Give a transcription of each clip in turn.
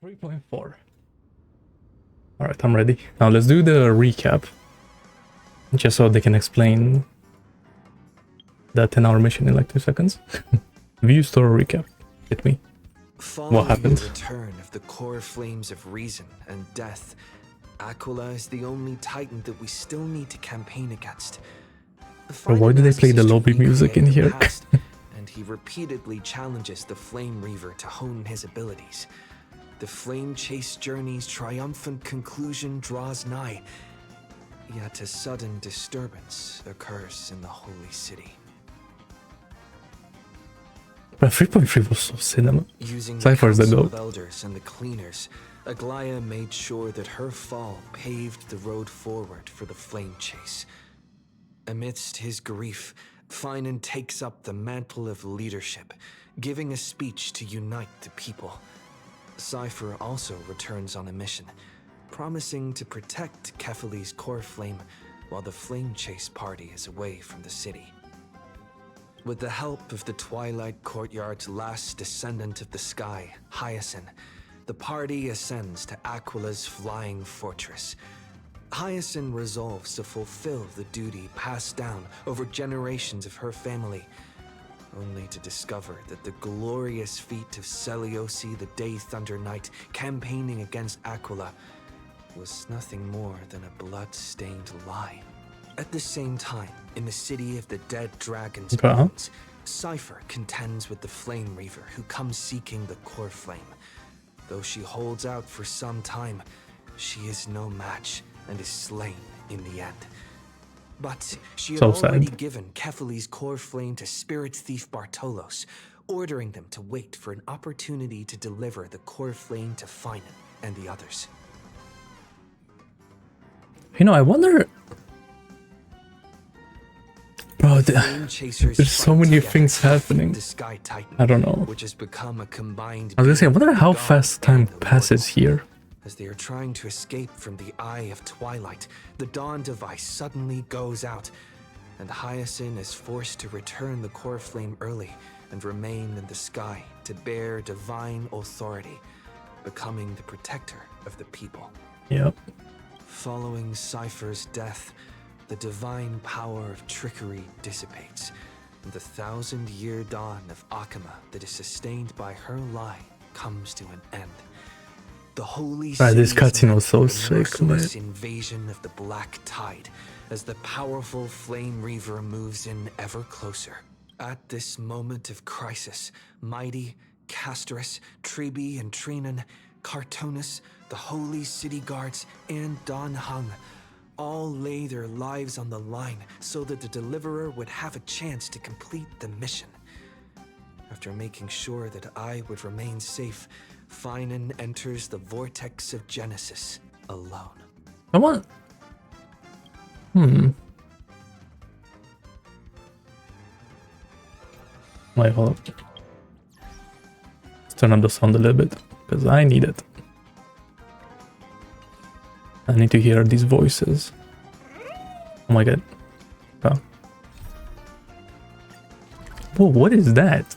3.4. Alright, I'm ready. Now let's do the recap. Just so they can explain that 10-hour mission in like 2 seconds. View store recap. Hit me. What happened? The return of the core flames of reason and death, Aquila is the only titan that we still need to campaign against. But why do they play the lobby music in here? And he repeatedly challenges the Flame Reaver to hone his abilities. The Flame Chase journey's triumphant conclusion draws nigh, yet a sudden disturbance occurs in the Holy City. But 3.3 was so cinema. Using Cypher's the the goat. elders and the cleaners, Aglaia made sure that her fall paved the road forward for the Flame Chase. Amidst his grief, Phainon takes up the mantle of leadership, giving a speech to unite the people. Cipher also returns on a mission, promising to protect Kefali's Coreflame while the Flame Chase party is away from the city. With the help of the Twilight Courtyard's last descendant of the sky, Hyacine, the party ascends to Aquila's flying fortress. Hyacine resolves to fulfill the duty passed down over generations of her family, only to discover that the glorious feat of Celiosi the Day Thunder Knight campaigning against Aquila was nothing more than a blood-stained lie. At the same time, in the city of the dead dragon's bones, Cipher contends with the Flame Reaver who comes seeking the Coreflame. Though she holds out for some time, she is no match and is slain in the end. But she had already given Kefali's Coreflame to Spirit Thief Bartolos, ordering them to wait for an opportunity to deliver the Coreflame to Phainon and the others. You know, I wonder... Bro, there's so many things happening. I don't know. Which has become a combined. I was gonna say, I wonder how fast time passes here. As they are trying to escape from the Eye of Twilight, the Dawn device suddenly goes out, and Hyacine is forced to return the Coreflame early and remain in the sky to bear divine authority, becoming the protector of the people. Yep. Following Cipher's death, the divine power of Trickery dissipates, and the 1,000-year dawn of Okhema that is sustained by her lie comes to an end. The holy city this cutscene was so sick, man. Invasion of the Black Tide, as the powerful Flame Reaver moves in ever closer. At this moment of crisis, mighty Castorus, Tribi and Trinan, Cartonus, the holy city guards, and Don Heng all lay their lives on the line so that the Deliverer would have a chance to complete the mission. After making sure that I would remain safe, Phainon enters the Vortex of Genesis alone. Come on. Wait, hold up. Let's turn up the sound a little bit, because I need it. I need to hear these voices. Oh my god. Oh. Whoa, what is that?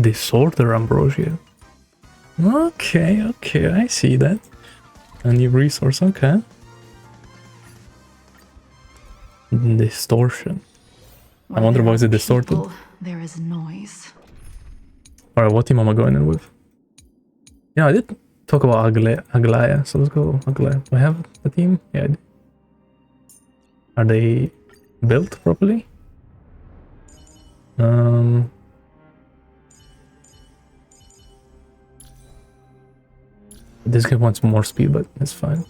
Disorder Ambrosia. Okay, I see that. A new resource, okay. Distortion. I wonder why is it distorted. There is noise. Alright, what team am I going in with? Yeah, I did talk about Aglaia, so let's go Aglaia. Do I have a team? Yeah, I do. Are they built properly? This guy wants more speed, but it's fine.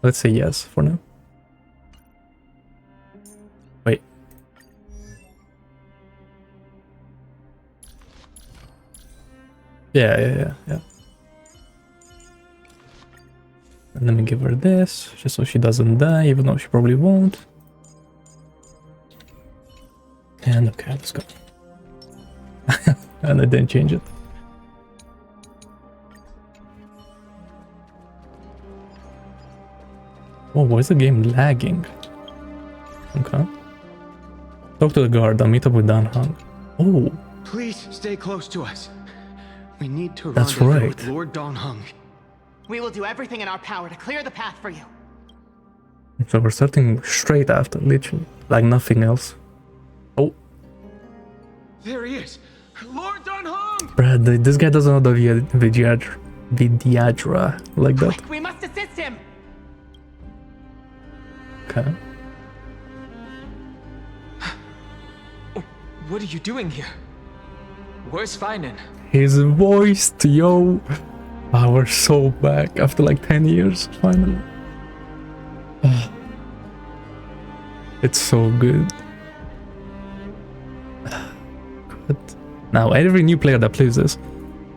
Let's say yes for now. Wait. Yeah. And let me give her this, just so she doesn't die, even though she probably won't. And okay, let's go. And I didn't change it. Oh, why is the game lagging? Okay. Talk to the guard, I'll meet up with Dan Heng. Oh, Please stay close to us. We need to That's rendezvous right. with Lord Don Heng. We will do everything in our power to clear the path for you. So we're starting straight after, literally. Like nothing else. Oh, There he is! Lord Don Heng! Brad, this guy doesn't know the Vidyadra like that. Quick, we must assist him! Okay. What are you doing here? Where's Phainon? His voice, yo. Ah, we're so back after like 10 years, finally. Ah. It's so good. Good. Now, every new player that plays this,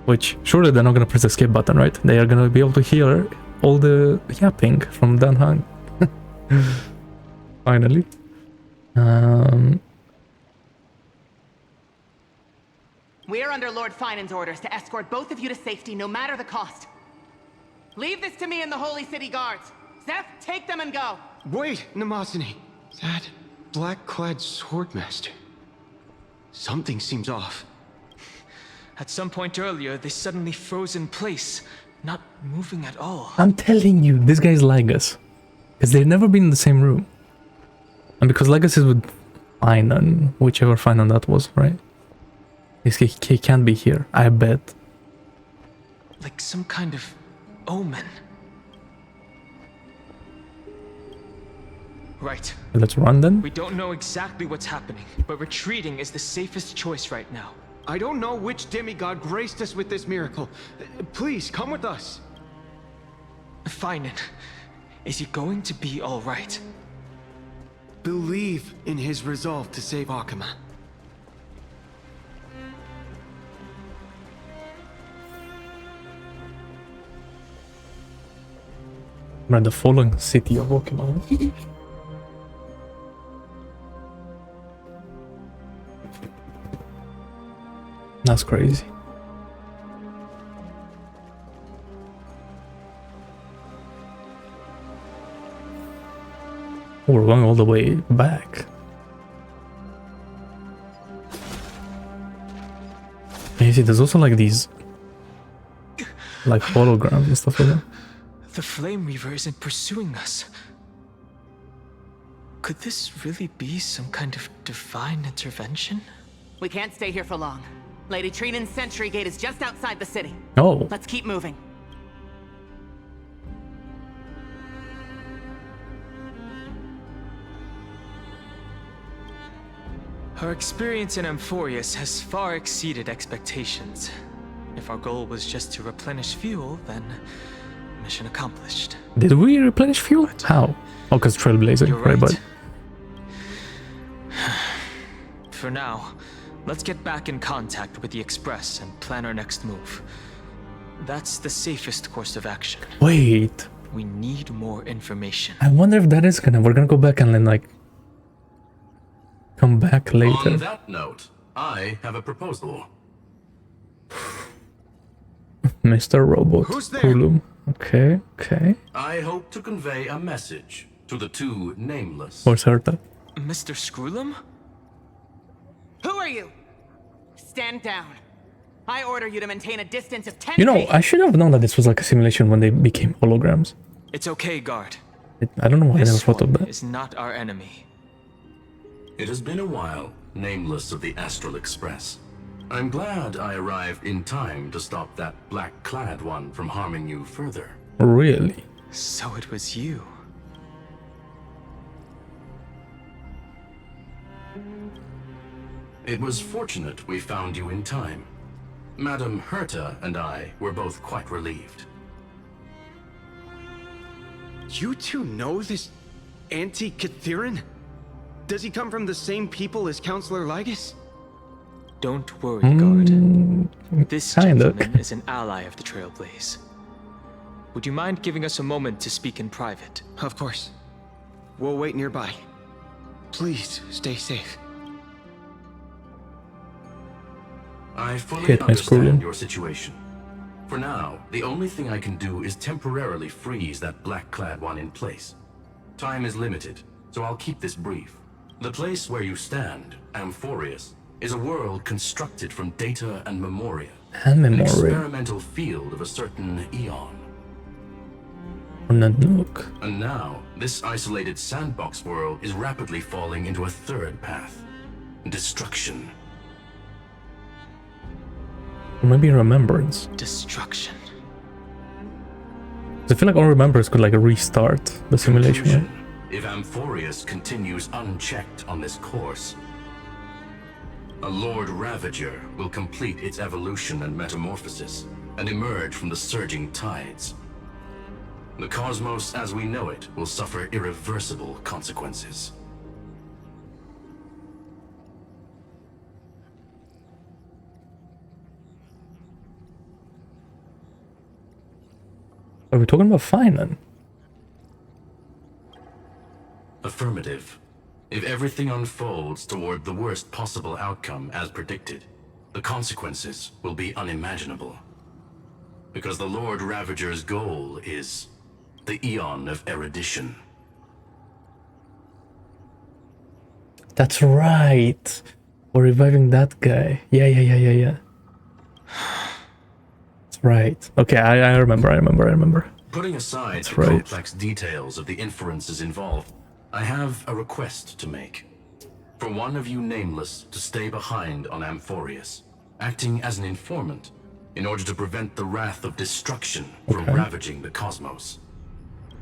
which surely they're not gonna press the skip button, right? They are gonna be able to hear all the yapping from Dan Heng. Finally. We are under Lord Phainon's orders to escort both of you to safety, no matter the cost. Leave this to me and the Holy City Guards. Zeph, take them and go. Wait, Namazani. That black-clad swordmaster. Something seems off. At some point earlier, they suddenly froze in place, not moving at all. I'm telling you, this guy's Legas. Because they've never been in the same room. And because Legas is with Phainon, whichever Phainon that was, right? He can't be here, I bet. Like some kind of omen. Right. Let's run then. We don't know exactly what's happening, but retreating is the safest choice right now. I don't know which demigod graced us with this miracle. Please, come with us. Phainon, is he going to be all right? Believe in his resolve to save Okhema. We're in the fallen city of Okhema. That's crazy. Oh, we're going all the way back. And you see, there's also like these, like holograms and stuff like that. The Flame Reaver isn't pursuing us. Could this really be some kind of divine intervention? We can't stay here for long. Lady Trinan's sentry gate is just outside the city. Oh, Let's keep moving. Our experience in Amphoreus has far exceeded expectations. If our goal was just to replenish fuel, then mission accomplished. did we replenish fuel? How? Oh, because Trailblazer, You're right, right. but For now, let's get back in contact with the Express and plan our next move. That's the safest course of action. wait. We need more information. I wonder if that is we're gonna go back and then like come back later. On that note, I have a proposal. Mr. Robot. Who's there? Kulum. Okay, okay. I hope to convey a message to the two nameless. Or Certa. Mr. Screwlum? Who are you? Stand down. I order you to maintain a distance of 10 You know, feet. I should have known that this was like a simulation when they became holograms. It's okay, guard. I don't know why I never This thought of one that. is not our enemy. It has been a while, nameless of the Astral Express. I'm glad I arrived in time to stop that black-clad one from harming you further. Really? So it was you. It was fortunate we found you in time. Madame Herta and I were both quite relieved. You two know this anti-Catharin? Does he come from the same people as Counselor Lygus? Don't worry, guard. This kinda. gentleman is an ally of the Trailblaze. Would you mind giving us a moment to speak in private? Of course. We'll wait nearby. Please stay safe. I fully Hit my scroll. understand your situation. For now, the only thing I can do is temporarily freeze that black-clad one in place. Time is limited, so I'll keep this brief. The place where you stand, Amphoreus, is a world constructed from data and memoria. And An memory. experimental field of a certain eon. Look. And now, this isolated sandbox world is rapidly falling into a third path. Destruction. Or maybe remembrance. Destruction. I feel like all remembrance could like restart the simulation. Right? Conclusion. If Amphoreus continues unchecked on this course, a Lord Ravager will complete its evolution and metamorphosis, and emerge from the surging tides. The cosmos as we know it will suffer irreversible consequences. Are we talking about Phainon? Affirmative. If everything unfolds toward the worst possible outcome as predicted, the consequences will be unimaginable. Because the Lord Ravager's goal is the Eon of Erudition. That's right. We're reviving that guy. Yeah. That's right. Okay, I remember. Putting aside That's the right. complex details of the inferences involved, I have a request to make. For one of you nameless to stay behind on Amphoreus, acting as an informant, in order to prevent the wrath of destruction from Okay. ravaging the cosmos.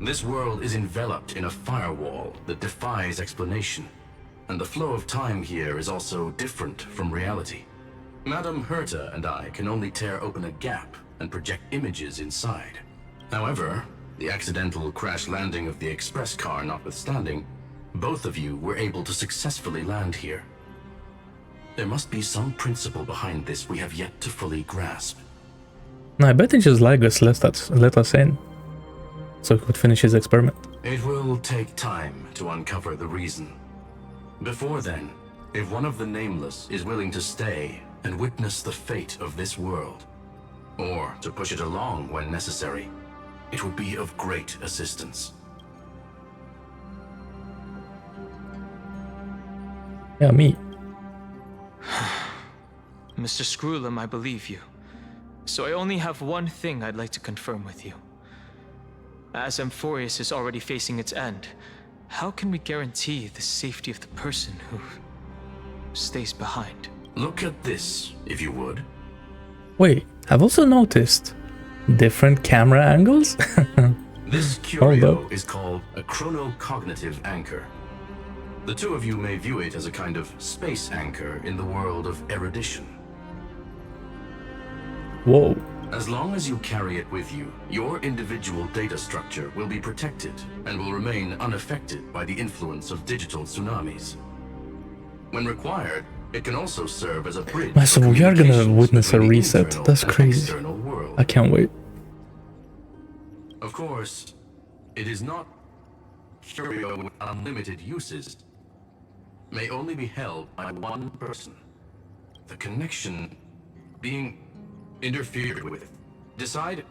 This world is enveloped in a firewall that defies explanation, and the flow of time here is also different from reality. Madame Herta and I can only tear open a gap and project images inside. However, the accidental crash landing of the express car notwithstanding, both of you were able to successfully land here. There must be some principle behind this we have yet to fully grasp. No, I bet he just let us in, so he could finish his experiment. It will take time to uncover the reason. Before then, if one of the Nameless is willing to stay and witness the fate of this world, or to push it along when necessary, it would be of great assistance. Yeah, me. Mr. Screwlum, I believe you. So I only have one thing I'd like to confirm with you. As Amphoreus is already facing its end, how can we guarantee the safety of the person who stays behind? Look at this, if you would. Wait, I've also noticed different camera angles. This curio is called a chronocognitive anchor. The two of you may view it as a kind of space anchor in the world of erudition. Whoa. As long as you carry it with you, your individual data structure will be protected and will remain unaffected by the influence of digital tsunamis. When required, it can also serve as a bridge. So we are gonna witness a reset. That's crazy. World. I can't wait. Of course, it is not curio with unlimited uses. May only be held by one person. The connection being interfered with. Decide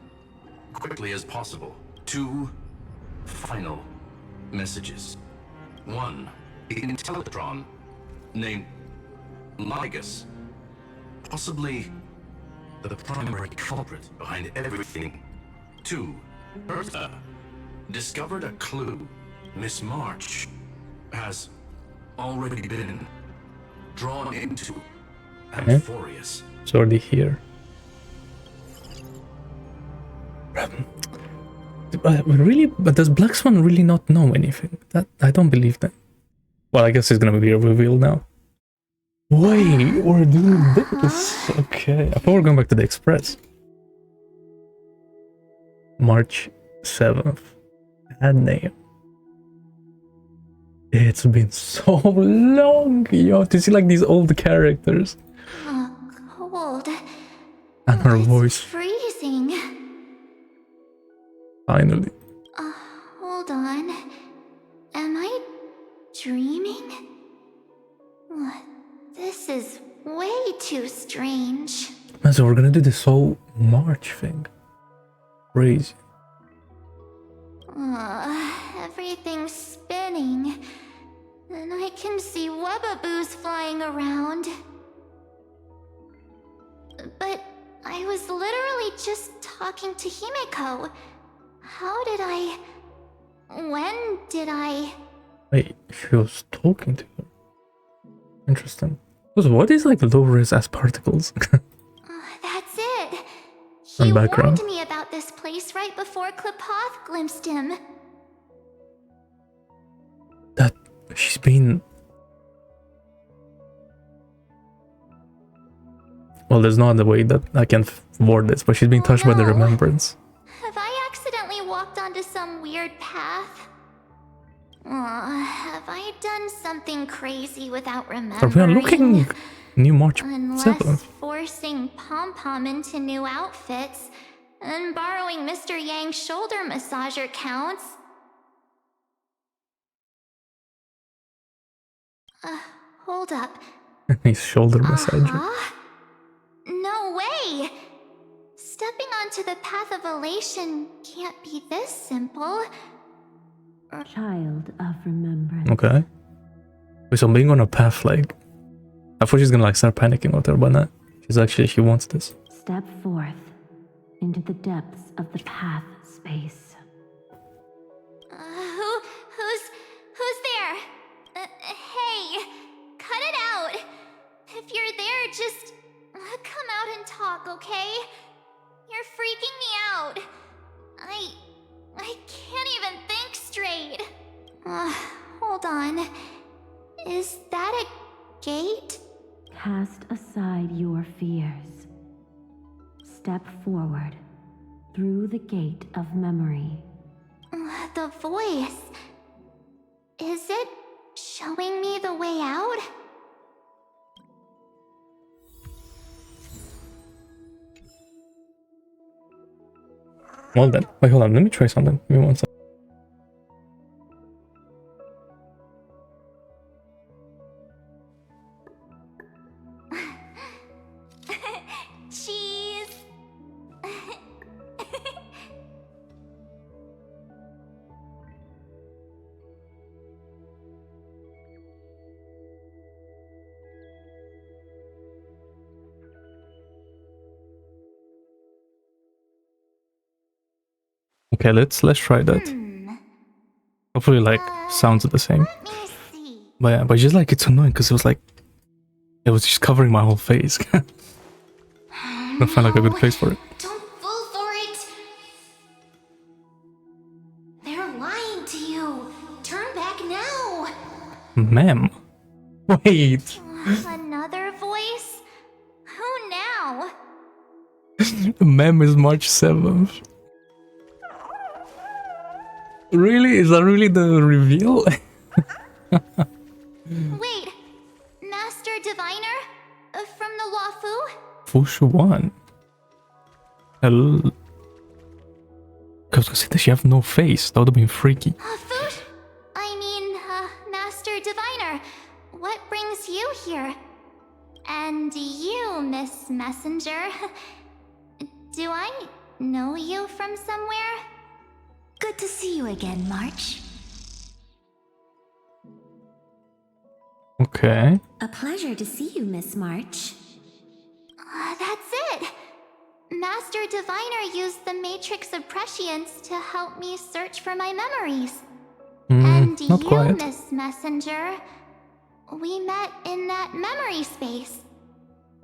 quickly as possible. 2 final messages. 1, the Intellitron named Ligus, possibly the primary culprit behind everything. 2, Herta discovered a clue. Miss March has already been drawn into Amphoreus. It's already here. But does Black Swan really not know anything? That I don't believe that. Well, I guess it's gonna be revealed now. Wait, we're doing this. Okay, I thought we were going back to the Express. March 7th. Bad name. It's been so long, yo, to see like these old characters. Oh, cold. And her It's voice, freezing. finally. Hold on. Am I dreaming? What? This is way too strange. Man, so we're gonna do this whole March thing. Crazy. Everything's spinning. And I can see webaboos flying around. I was literally just talking to Himeko. How did I... When did I... Wait, she was talking to her. Interesting. Because what is like low-res as particles? That's it. He background. warned me about this place right before Klipoth glimpsed him. That she's been... Well, there's no other way that I can word this, but she's been touched by the remembrance. Have I accidentally walked onto some weird path? Have I done something crazy without remembering? So we are looking new March Unless 7th. forcing Pom-Pom into new outfits and borrowing Mr. Yang's shoulder massager counts. Hold up. His shoulder massager. No way! Stepping onto the path of elation can't be this simple. Child of remembrance. Okay. Wait, so being on a path, like... I thought she's gonna like start panicking with her, but not. She wants this. Step forth into the depths of the path space. Who's there? Hey, cut it out. If you're there, just come out and talk, okay? You're freaking me out. I can't even think straight. Hold on. Is that a gate? Cast aside your fears. Step forward through the gate of memory. The voice. Is it showing me the way out? Well then. Wait, hold on. Let me try something. Give me one second. Cheese. Okay, let's try that. Hopefully, like, sounds the same. Let me see. But yeah, but just like it's annoying because it was just covering my whole face. I find like a good place for it. Don't fall for it. They're lying to you. Turn back now. Ma'am. Wait. Another voice? Who now? Mem is March 7th. Really? Is that really the reveal? Wait, Master Diviner? From the Wafu? Fushuan. Hello. I was gonna say, does she have no face? That would have been freaky. Food? I mean, Master Diviner, what brings you here? And you, Miss Messenger. Do I know you from somewhere? Good to see you again, March. Okay. A pleasure to see you, Miss March. That's it! Master Diviner used the Matrix of Prescience to help me search for my memories. And not you, quite. Miss Messenger, we met in that memory space.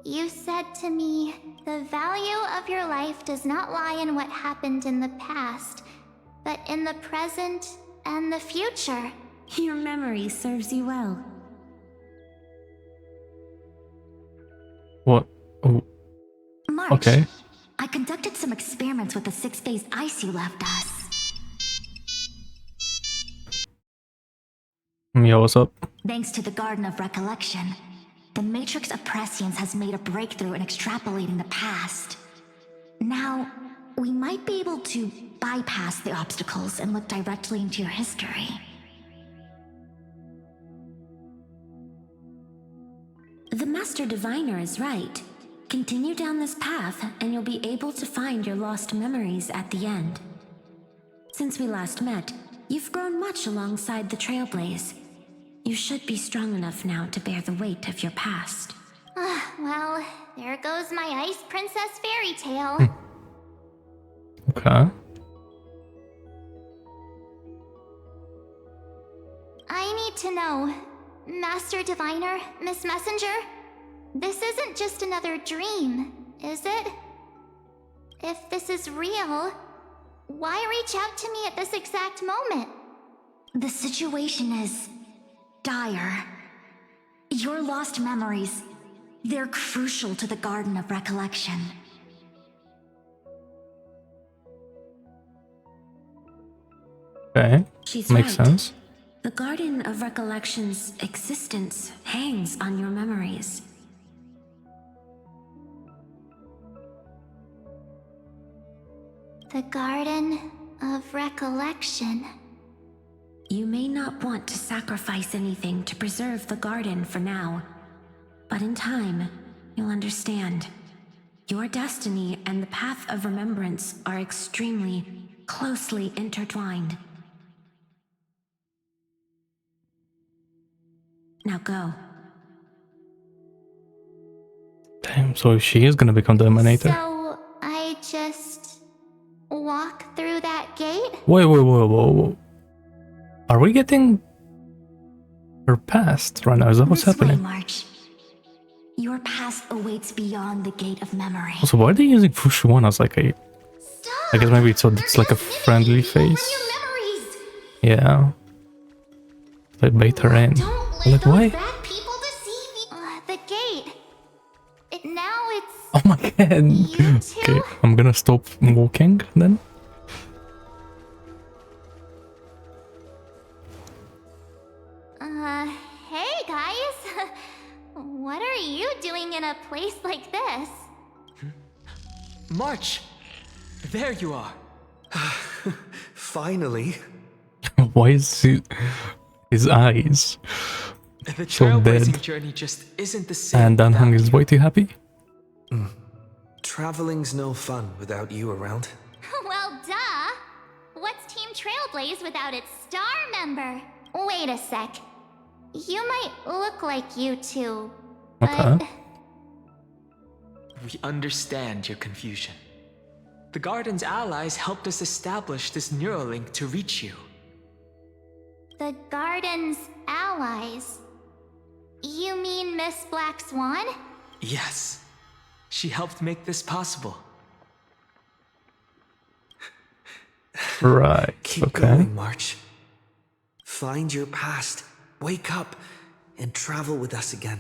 You said to me, the value of your life does not lie in what happened in the past, but in the present and the future. Your memory serves you well. What? Oh, March, okay. I conducted some experiments with the 6-phase ice you left us. Yo, what's up? Thanks to the Garden of Recollection, the Matrix of Prescience has made a breakthrough in extrapolating the past. Now, we might be able to bypass the obstacles and look directly into your history. The Master Diviner is right. Continue down this path, and you'll be able to find your lost memories at the end. Since we last met, you've grown much alongside the Trailblaze. You should be strong enough now to bear the weight of your past. Well, there goes my Ice Princess fairy tale. Okay. I need to know, Master Diviner, Miss Messenger, this isn't just another dream, is it? If this is real, why reach out to me at this exact moment? The situation is dire. Your lost memories, they're crucial to the Garden of Recollection. Okay. She's Makes right. sense. The Garden of Recollection's existence hangs on your memories. The Garden of Recollection. You may not want to sacrifice anything to preserve the garden for now, but in time, you'll understand. Your destiny and the path of remembrance are extremely, closely intertwined. Now go. Damn, so she is gonna become the Emanator. So, I just walk through that gate? Whoa. Are we getting her past right now? Is that what's This way, happening? March. Your past awaits beyond the gate of memory. Also, why are they using Fushuan as like a... Stop! I guess maybe it's like a They're just friendly mimicking people face. from your memories. Yeah. They bait her in. Don't let Like, those why? bad people deceive you. The gate. Now it's... Oh my god. You two? Okay, I'm gonna stop walking then. Hey guys. What are you doing in a place like this? March! There you are. Finally. Why is his eyes The so trailblazing dead? journey just isn't the same. And Dan Heng without is you. way too happy? Traveling's no fun without you around. Well, duh. What's Team Trailblaze without its star member? Wait a sec. You might look like you two, but... Okay. We understand your confusion. The Garden's allies helped us establish this neural link to reach you. The Garden's allies? You mean Miss Black Swan? Yes. She helped make this possible. Right, Keep okay. going, March. Find your past, wake up, and travel with us again.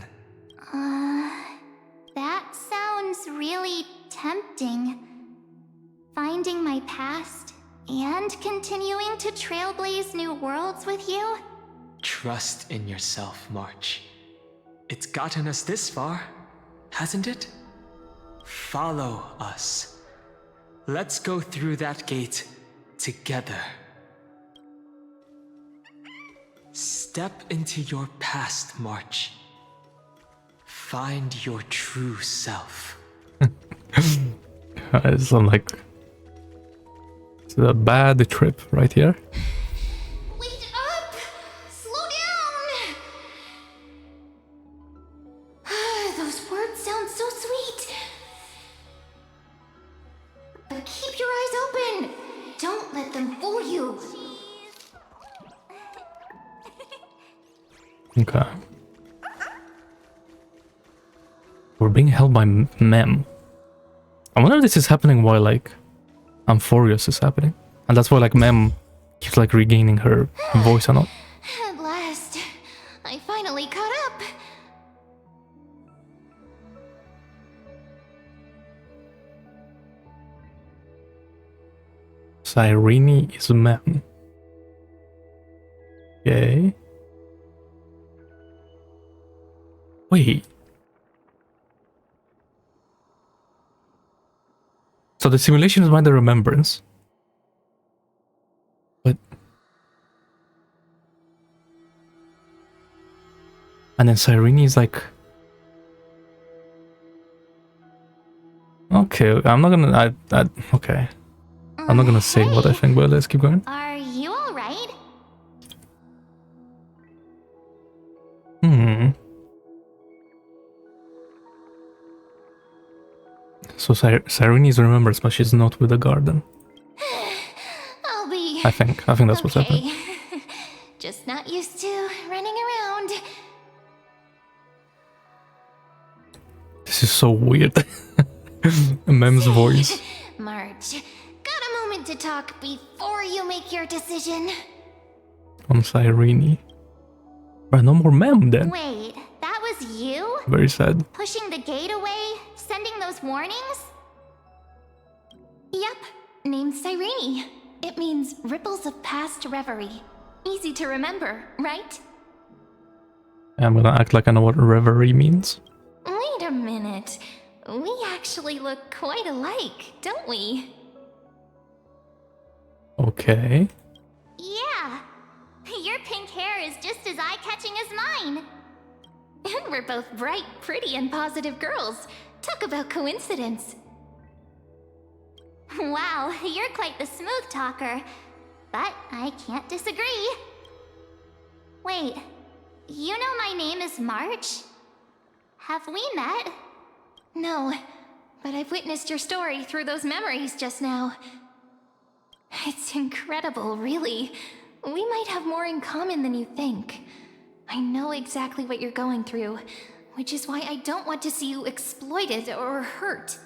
That sounds really tempting. Finding my past and continuing to trailblaze new worlds with you? Trust in yourself, March. It's gotten us this far, hasn't it? Follow us. Let's go through that gate together. Step into your past, March. Find your true self. It's like... It's a bad trip right here. Wait up! Slow down! Those words sound so sweet. But keep your eyes open. Don't let them fool you. Okay. We're being held by Mem. I wonder if this is happening while like Amphoreus is happening. And that's why like Mem keeps like regaining her voice and all. At last, I finally caught up. Cyrene is Mem. Okay. Wait. So the simulation is by the remembrance. But... And then Cyrene is like... Okay, I'm not gonna... okay. I'm not gonna say what I think, but let's keep going. Are you alright? So Cyrene remembers, but she's not with the garden. I'll be... I think that's what's happening. Just not used to running around. This is so weird. Mem's voice. March, got a moment to talk before you make your decision? On Cyrene. But no more Mem then. Wait, that was you? Very sad. Pushing the gate away? Sending those warnings? Yep, named Cyrene. It means ripples of past reverie. Easy to remember, right? I'm gonna act like I know what reverie means. Wait a minute. We actually look quite alike, don't we? Okay. Yeah. Your pink hair is just as eye-catching as mine. And we're both bright, pretty, and positive girls. Talk about coincidence. Wow, you're quite the smooth talker. But I can't disagree. Wait, you know my name is March? Have we met? No, but I've witnessed your story through those memories just now. It's incredible, really. We might have more in common than you think. I know exactly what you're going through, which is why I don't want to see you exploited or hurt.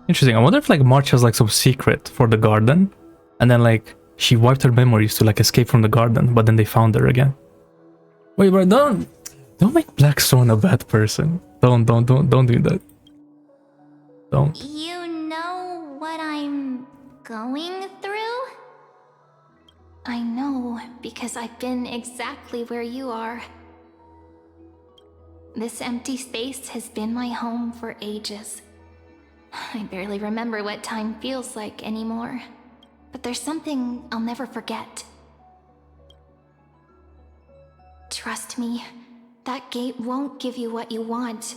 Interesting. I wonder if like March has like some secret for the garden, and then like she wiped her memories to like escape from the garden, but then they found her again. Wait, bro, don't make Blackstone a bad person. Don't do that. Don't. You know what I'm going through? I know, because I've been exactly where you are. This empty space has been my home for ages. I barely remember what time feels like anymore. But there's something I'll never forget. Trust me, that gate won't give you what you want.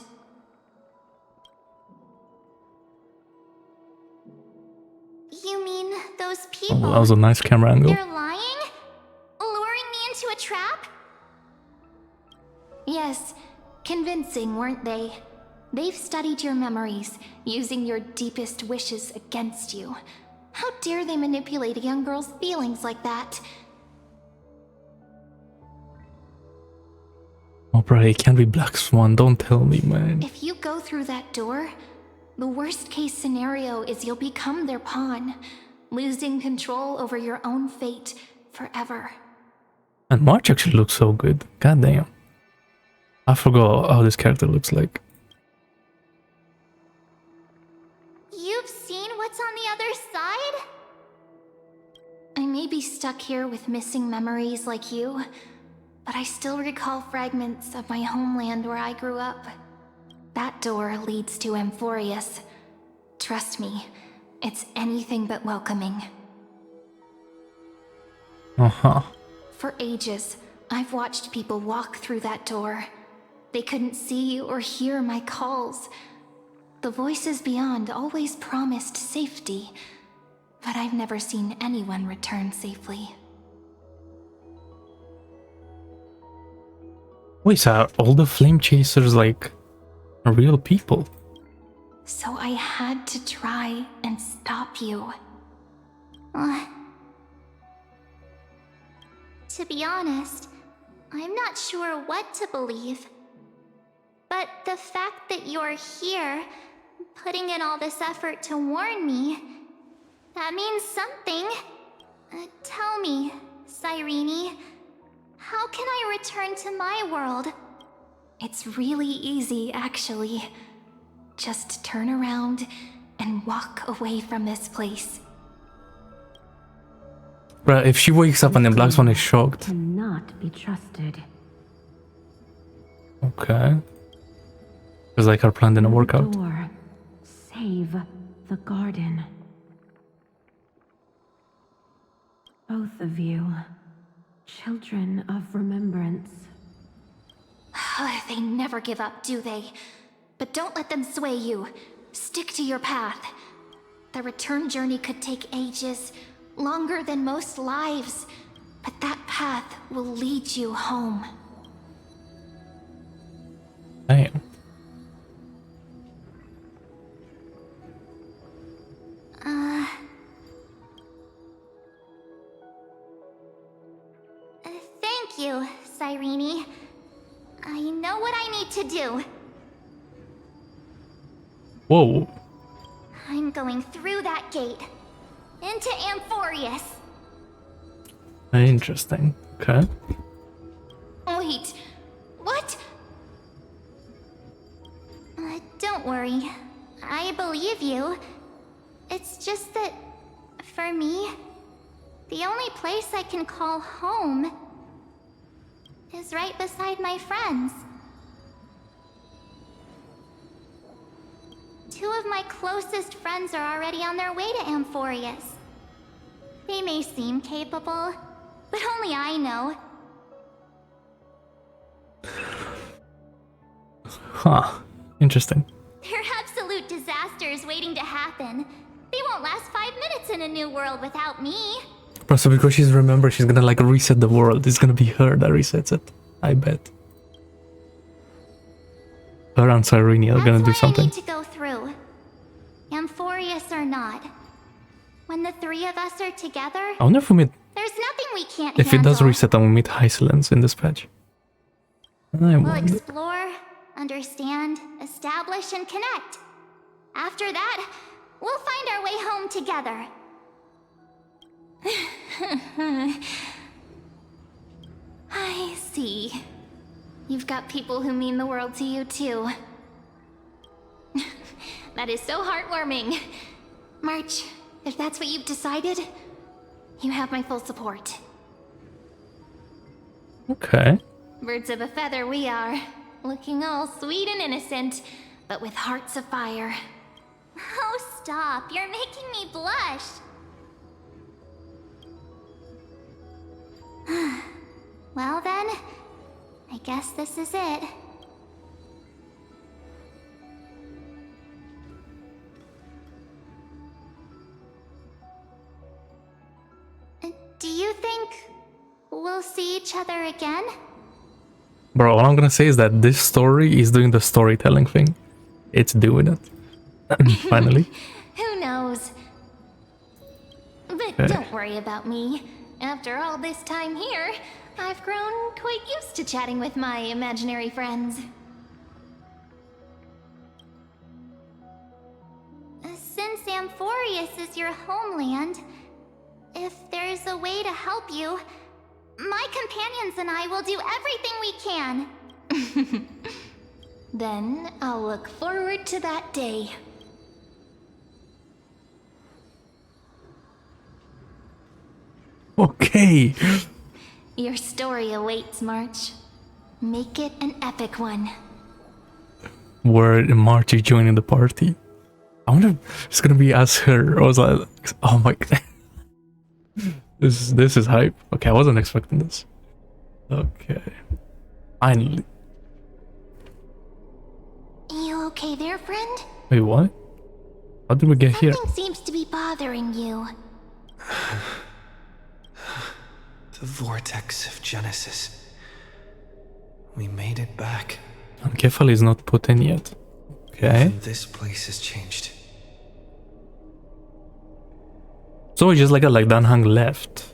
You mean those people? Oh, that was a nice camera angle. They're lying? Luring me into a trap? Yes, convincing, weren't they? They've studied your memories, using your deepest wishes against you. How dare they manipulate a young girl's feelings like that? Oh, bro, it can't be Black Swan. Don't tell me, man. If you go through that door, the worst case scenario is you'll become their pawn, losing control over your own fate forever. And March actually looks so good. God damn. I forgot how this character looks like. You've seen what's on the other side? I may be stuck here with missing memories like you, but I still recall fragments of my homeland where I grew up. That door leads to Amphoreus. Trust me, it's anything but welcoming. Uh-huh. For ages, I've watched people walk through that door. They couldn't see or hear my calls. The voices beyond always promised safety, but I've never seen anyone return safely. Wait, so are all the flame chasers like real people? So I had to try and stop you. To be honest, I'm not sure what to believe. But the fact that you're here, putting in all this effort to warn me, that means something. Tell me, Cyrene, how can I return to my world? It's really easy, actually. Just turn around and walk away from this place. Bruh, if she wakes up and then Black Swan is shocked. Cannot be trusted. Okay. It's like her plan didn't work out. Door. Save the garden. Both of you, children of remembrance. They never give up, do they? But don't let them sway you. Stick to your path. The return journey could take ages, longer than most lives. But that path will lead you home. Damn. Thank you, Cyrene. I know what I need to do. Whoa. I'm going through that gate. Into Amphoreus. Interesting. Okay. Wait. What? Don't worry. I believe you. It's just that, for me, the only place I can call home is right beside my friends. Two of my closest friends are already on their way to Amphoreus. They may seem capable, but only I know. Huh. Interesting. They're absolute disasters waiting to happen. They won't last 5 minutes in a new world without me. So because she's gonna like reset the world. It's gonna be her that resets it. I bet. Her and Cyrene are gonna do something. I need to go through. Amphoreus or not. When the three of us are together, I wonder if we meet. there's nothing we can't If handle. it does reset, then we meet Hysilens in this patch. We'll explore, understand, establish, and connect. After that, we'll find our way home together. I see. You've got people who mean the world to you, too. That is so heartwarming. March, if that's what you've decided, you have my full support. Okay. Birds of a feather we are. Looking all sweet and innocent, but with hearts of fire. Oh, stop. You're making me blush. Well then, I guess this is it. Do you think we'll see each other again? Bro, all I'm gonna say is that this story is doing the storytelling thing. It's doing it. Finally. Who knows? But Okay. don't worry about me. After all this time here, I've grown quite used to chatting with my imaginary friends. Since Amphoreus is your homeland, if there's a way to help you, my companions and I will do everything we can. Then I'll look forward to that day. Okay. Your story awaits, March. Make it an epic one. Where March is joining the party. I wonder if it's gonna be as her. I was like, oh my god. This is hype. Okay, I wasn't expecting this. Okay. Finally. You okay there, friend? Wait, what? How did we get here? Something seems to be bothering you. The Vortex of Genesis. We made it back. And Kefal is not put in yet. Okay. Even this place has changed. So we just like Dan Heng left.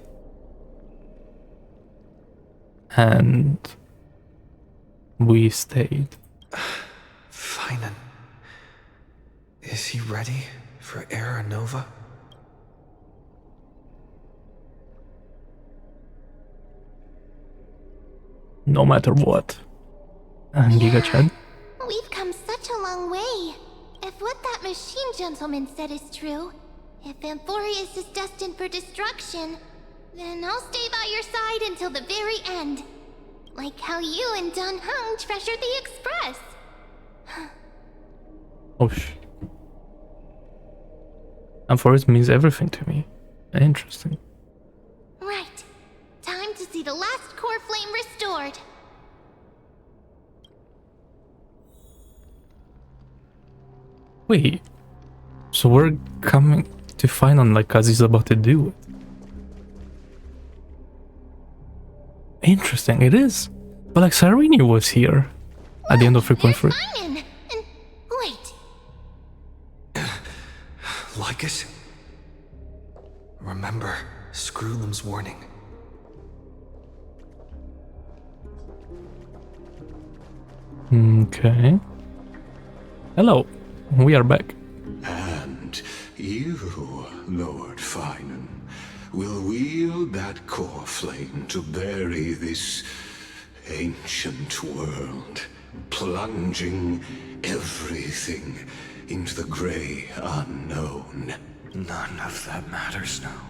And we stayed. Phainon. Is he ready for Heir Nova? No matter what. And Giga Chad. We've come such a long way. If what that machine gentleman said is true, if Amphoreus is destined for destruction, then I'll stay by your side until the very end. Like how you and Dan Heng treasured the Express. Oh Amphoreus means everything to me. Interesting. Right. Time to see the last Coreflame restored. Wait. So we're coming to Phainon like as he's about to do it. Interesting, it is. But like Cyrene was here. at the end of 3.3. Phainon! And wait, Lycus? Remember Screwlam's warning. Okay. Hello, we are back. And you, Lord Phainon, will wield that Coreflame to bury this ancient world, plunging everything into the grey unknown. None of that matters now.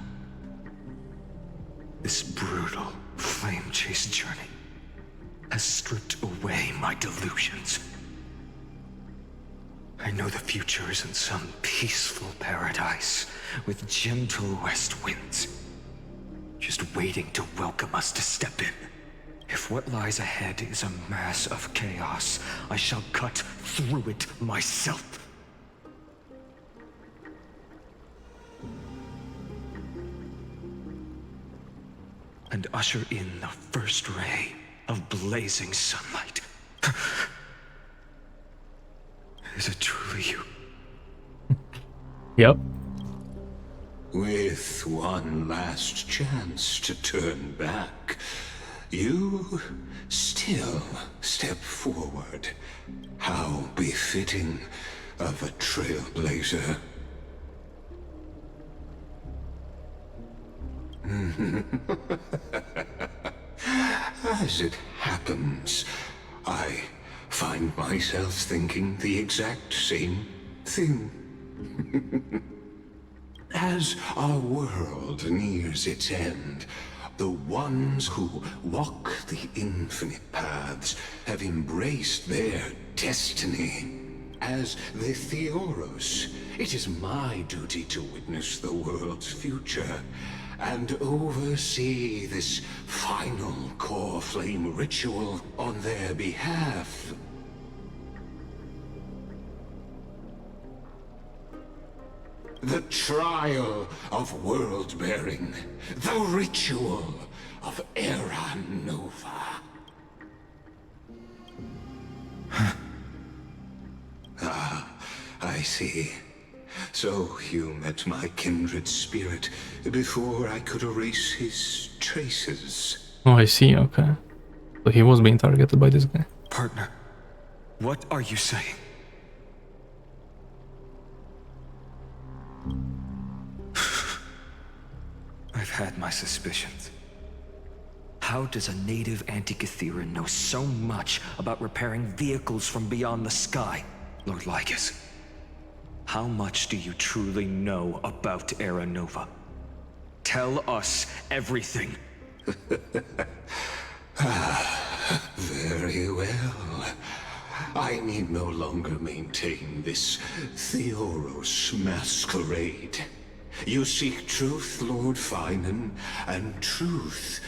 This brutal flame chase journey has stripped away my delusions. I know the future is in some peaceful paradise with gentle west winds, just waiting to welcome us to step in. If what lies ahead is a mass of chaos, I shall cut through it myself. And usher in the first ray of blazing sunlight. Is it truly you? Yep. With one last chance to turn back, you still step forward. How befitting of a trailblazer. As it happens, I find myself thinking the exact same thing. As our world nears its end, the ones who walk the infinite paths have embraced their destiny. As the Theoros, it is my duty to witness the world's future and oversee this final Coreflame ritual on their behalf. The trial of world-bearing, the ritual of Era Nova. Ah, I see. So you met my kindred spirit before I could erase his traces. Oh, I see, okay. So he was being targeted by this guy. Partner, what are you saying? I've had my suspicions. How does a native Antikytheran know so much about repairing vehicles from beyond the sky, Lord Lycus? How much do you truly know about Era Nova? Tell us everything. Very well. I need no longer maintain this Theoros masquerade. You seek truth, Lord Phainon, and truth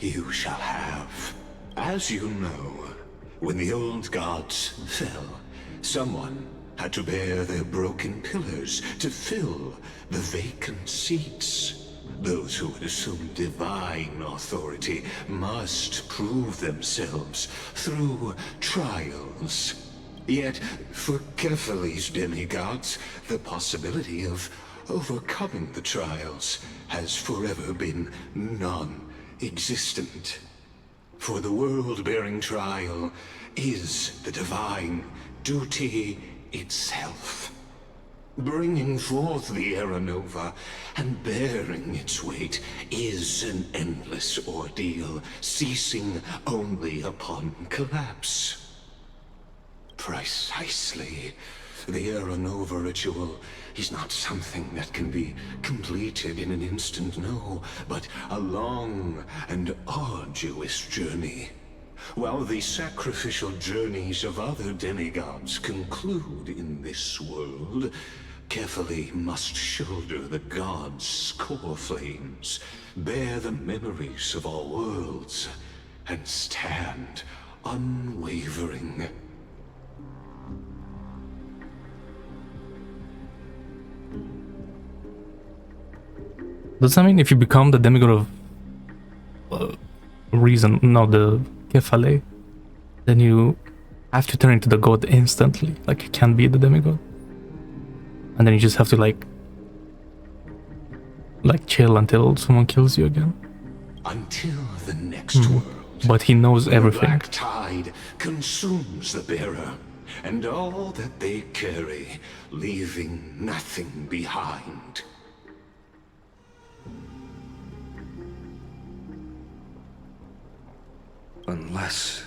you shall have. As you know, when the old gods fell, someone had to bear their broken pillars to fill the vacant seats. Those who would assume divine authority must prove themselves through trials. Yet, for Kephales's demigods, the possibility of overcoming the trials has forever been non-existent. For the world-bearing trial is the divine duty itself. Bringing forth the Era Nova and bearing its weight is an endless ordeal, ceasing only upon collapse. Precisely. The Era Nova ritual is not something that can be completed in an instant, no, but a long and arduous journey. While the sacrificial journeys of other demigods conclude in this world, Kephale must shoulder the gods' core flames, bear the memories of all worlds, and stand unwavering. Does that mean if you become the demigod of reason, not the Kephale, then you have to turn into the god instantly. Like, you can't be the demigod. And then you just have to like chill until someone kills you again. Until the next world. But he knows everything. The black tide consumes the bearer and all that they carry, leaving nothing behind. Unless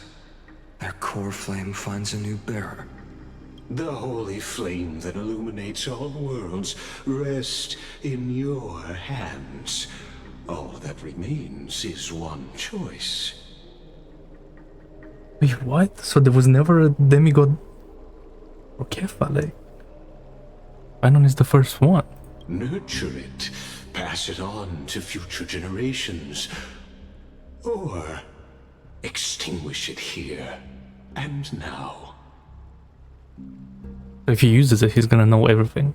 their Coreflame finds a new bearer. The holy flame that illuminates all worlds rests in your hands. All that remains is one choice. Wait, what? So there was never a demigod Okhema, like... Phainon is the first one. Nurture it, pass it on to future generations, or extinguish it here and now. If he uses it, he's gonna know everything.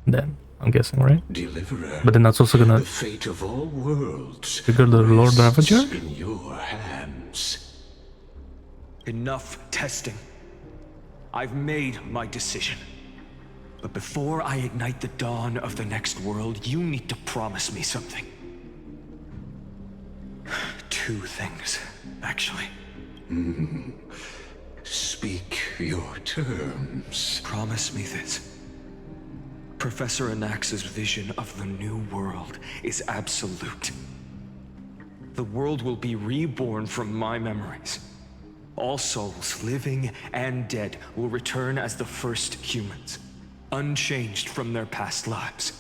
Then, I'm guessing, right? Deliverer, but then that's also gonna... the fate of all worlds trigger the Lord Ravager? in your hands. Enough testing. I've made my decision. But before I ignite the dawn of the next world, you need to promise me something. 2 things, actually. Speak your terms. Promise me this. Professor Anax's vision of the new world is absolute. The world will be reborn from my memories. All souls, living and dead, will return as the first humans, unchanged from their past lives.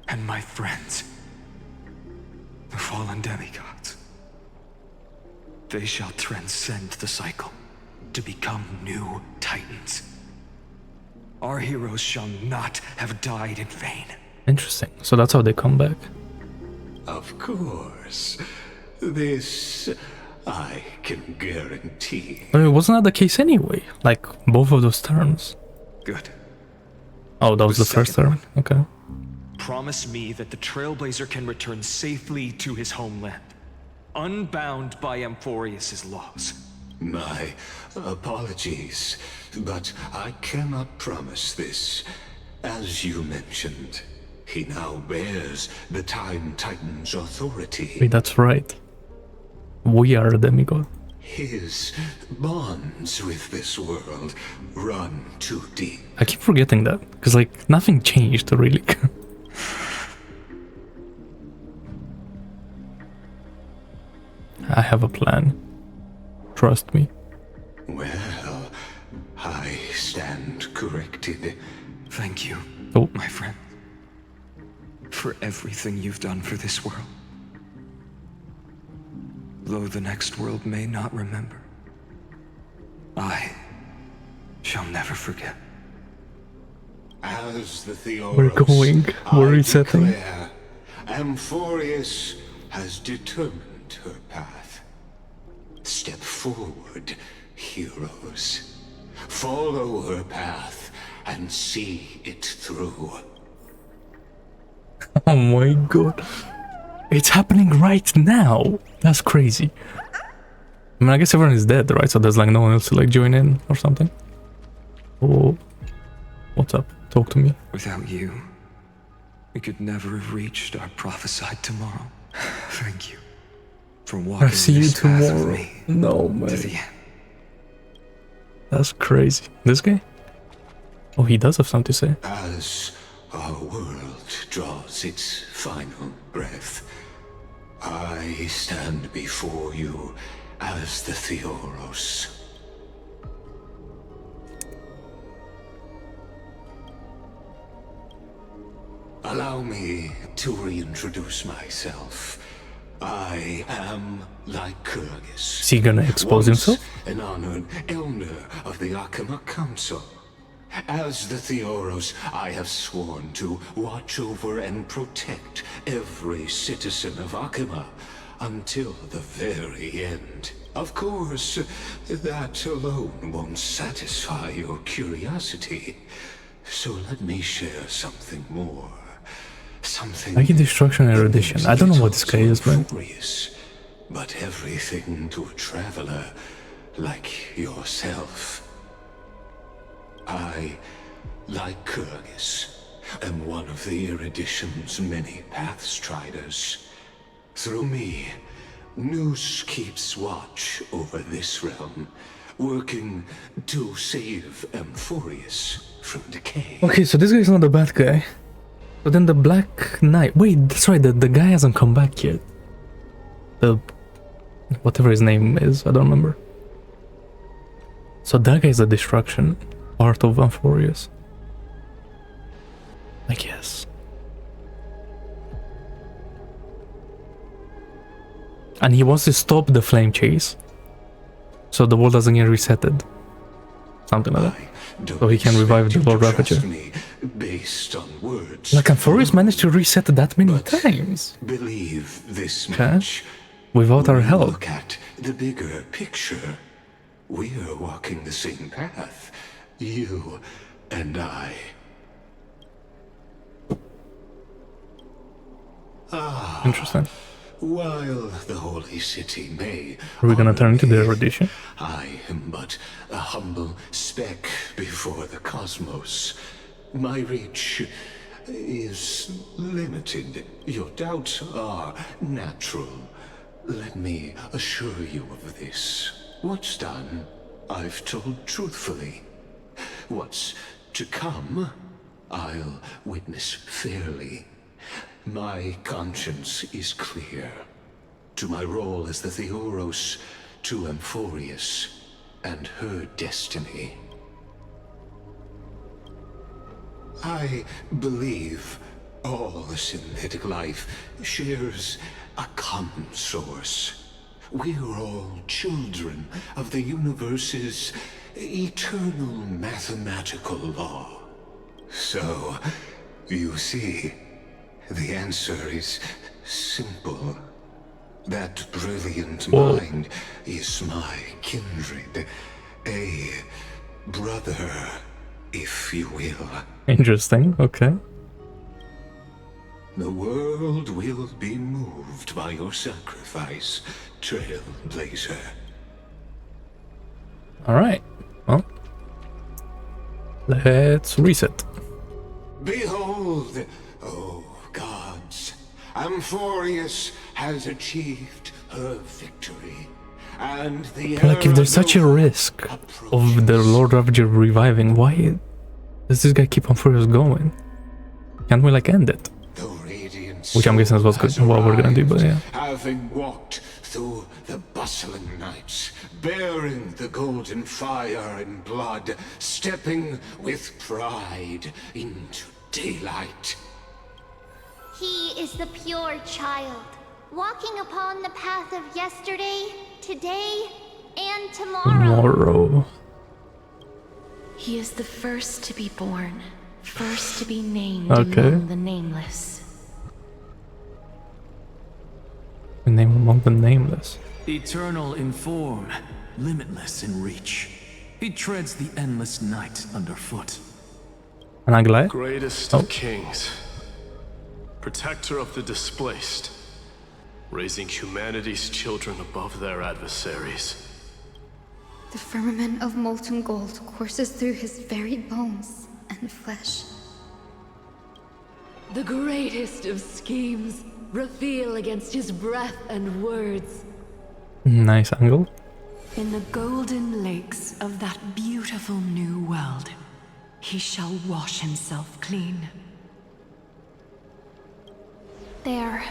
And my friends, the fallen demigods, they shall transcend the cycle to become new titans. Our heroes shall not have died in vain. Interesting. So that's how they come back. Of course. This I can guarantee. I mean, wasn't that the case anyway? Like, both of those terms. Good. Oh, that was the first term. Okay. Promise me that the Trailblazer can return safely to his homeland, unbound by Amphoreus' laws. My apologies, but I cannot promise this. As you mentioned, he now bears the Time Titan's authority. Wait, that's right. We are a demigod. His bonds with this world run too deep. I keep forgetting that, because like, nothing changed really. I have a plan. Trust me. Well, I stand corrected. Thank you, Oh. my friend, for everything you've done for this world. Though the next world may not remember, I shall never forget. As the Theoros, We're going. We're I resetting. declare, Amphoreus has determined her path. Step forward, heroes. Follow her path and see it through. Oh my god. It's happening right now. That's crazy. I mean, I guess everyone is dead, right? So there's like no one else to like join in or something. Oh, what's up? Talk to me. Without you, we could never have reached our prophesied tomorrow. Thank you for walking I see you this path with tomorrow. me No, to man. the end. That's crazy. This guy? Oh, he does have something to say. As our world draws its final breath, I stand before you as the Theoros. Allow me to reintroduce myself. I am Recurrence. Is he gonna expose Once himself? an honored elder of the Okhema Council. As the Theoros, I have sworn to watch over and protect every citizen of Okhema until the very end. Of course, that alone won't satisfy your curiosity. So let me share something more. Something Like Destruction Erudition. I don't know what this guy is, man. But everything to a traveler like yourself. I, like Kurgis, am one of the Erudition's many Pathstriders. Through me, Noose keeps watch over this realm, working to save Amphoreus from decay. Okay, so this guy's not the bad guy. But then the Black Knight... Wait, that's right, the guy hasn't come back yet. The... whatever his name is, I don't remember. So that guy's the destruction part of Amphoreus, I guess. And he wants to stop the flame chase, so the world doesn't get resetted. Something like that. So he can revive the Lord Ravager. Based on words. Like Amphoreus managed to reset that many times. Believe this Okay. much. Without our help. Look at the bigger picture. We're walking the same path. You and I. Interesting. While the holy city may... Are we gonna honor turn to the me, erudition? I am but a humble speck before the cosmos. My reach is limited. Your doubts are natural. Let me assure you of this. What's done, I've told truthfully. What's to come, I'll witness fairly. My conscience is clear. To my role as the Theoros, to Amphoreus, and her destiny. I believe all synthetic life shares a common source. We're all children of the universe's eternal mathematical law. So, you see, the answer is simple. That brilliant mind is my kindred, a brother, if you will. Interesting, okay. The world will be moved by your sacrifice, Trailblazer. Alright, well, let's reset. Behold, oh gods, Amphoreus has achieved her victory, and the Like, if there's such a risk of the Lord Ravager reviving, why does this guy keep Amphoreus going? Can't we, like, end it? Which I'm guessing is what we're gonna do, but yeah. Having walked through the bustling nights, bearing the golden fire and blood, stepping with pride into daylight. He is the pure child, walking upon the path of yesterday, today, and tomorrow. He is the first to be born, first to be named Okay. among the nameless. The name among the nameless. Eternal in form, limitless in reach. He treads the endless night underfoot. An Aglaé? Greatest of kings, protector of the displaced, raising humanity's children above their adversaries. The firmament of molten gold courses through his very bones and flesh. The greatest of schemes reveal against his breath and words. Nice angle. In the golden lakes of that beautiful new world, he shall wash himself clean. There.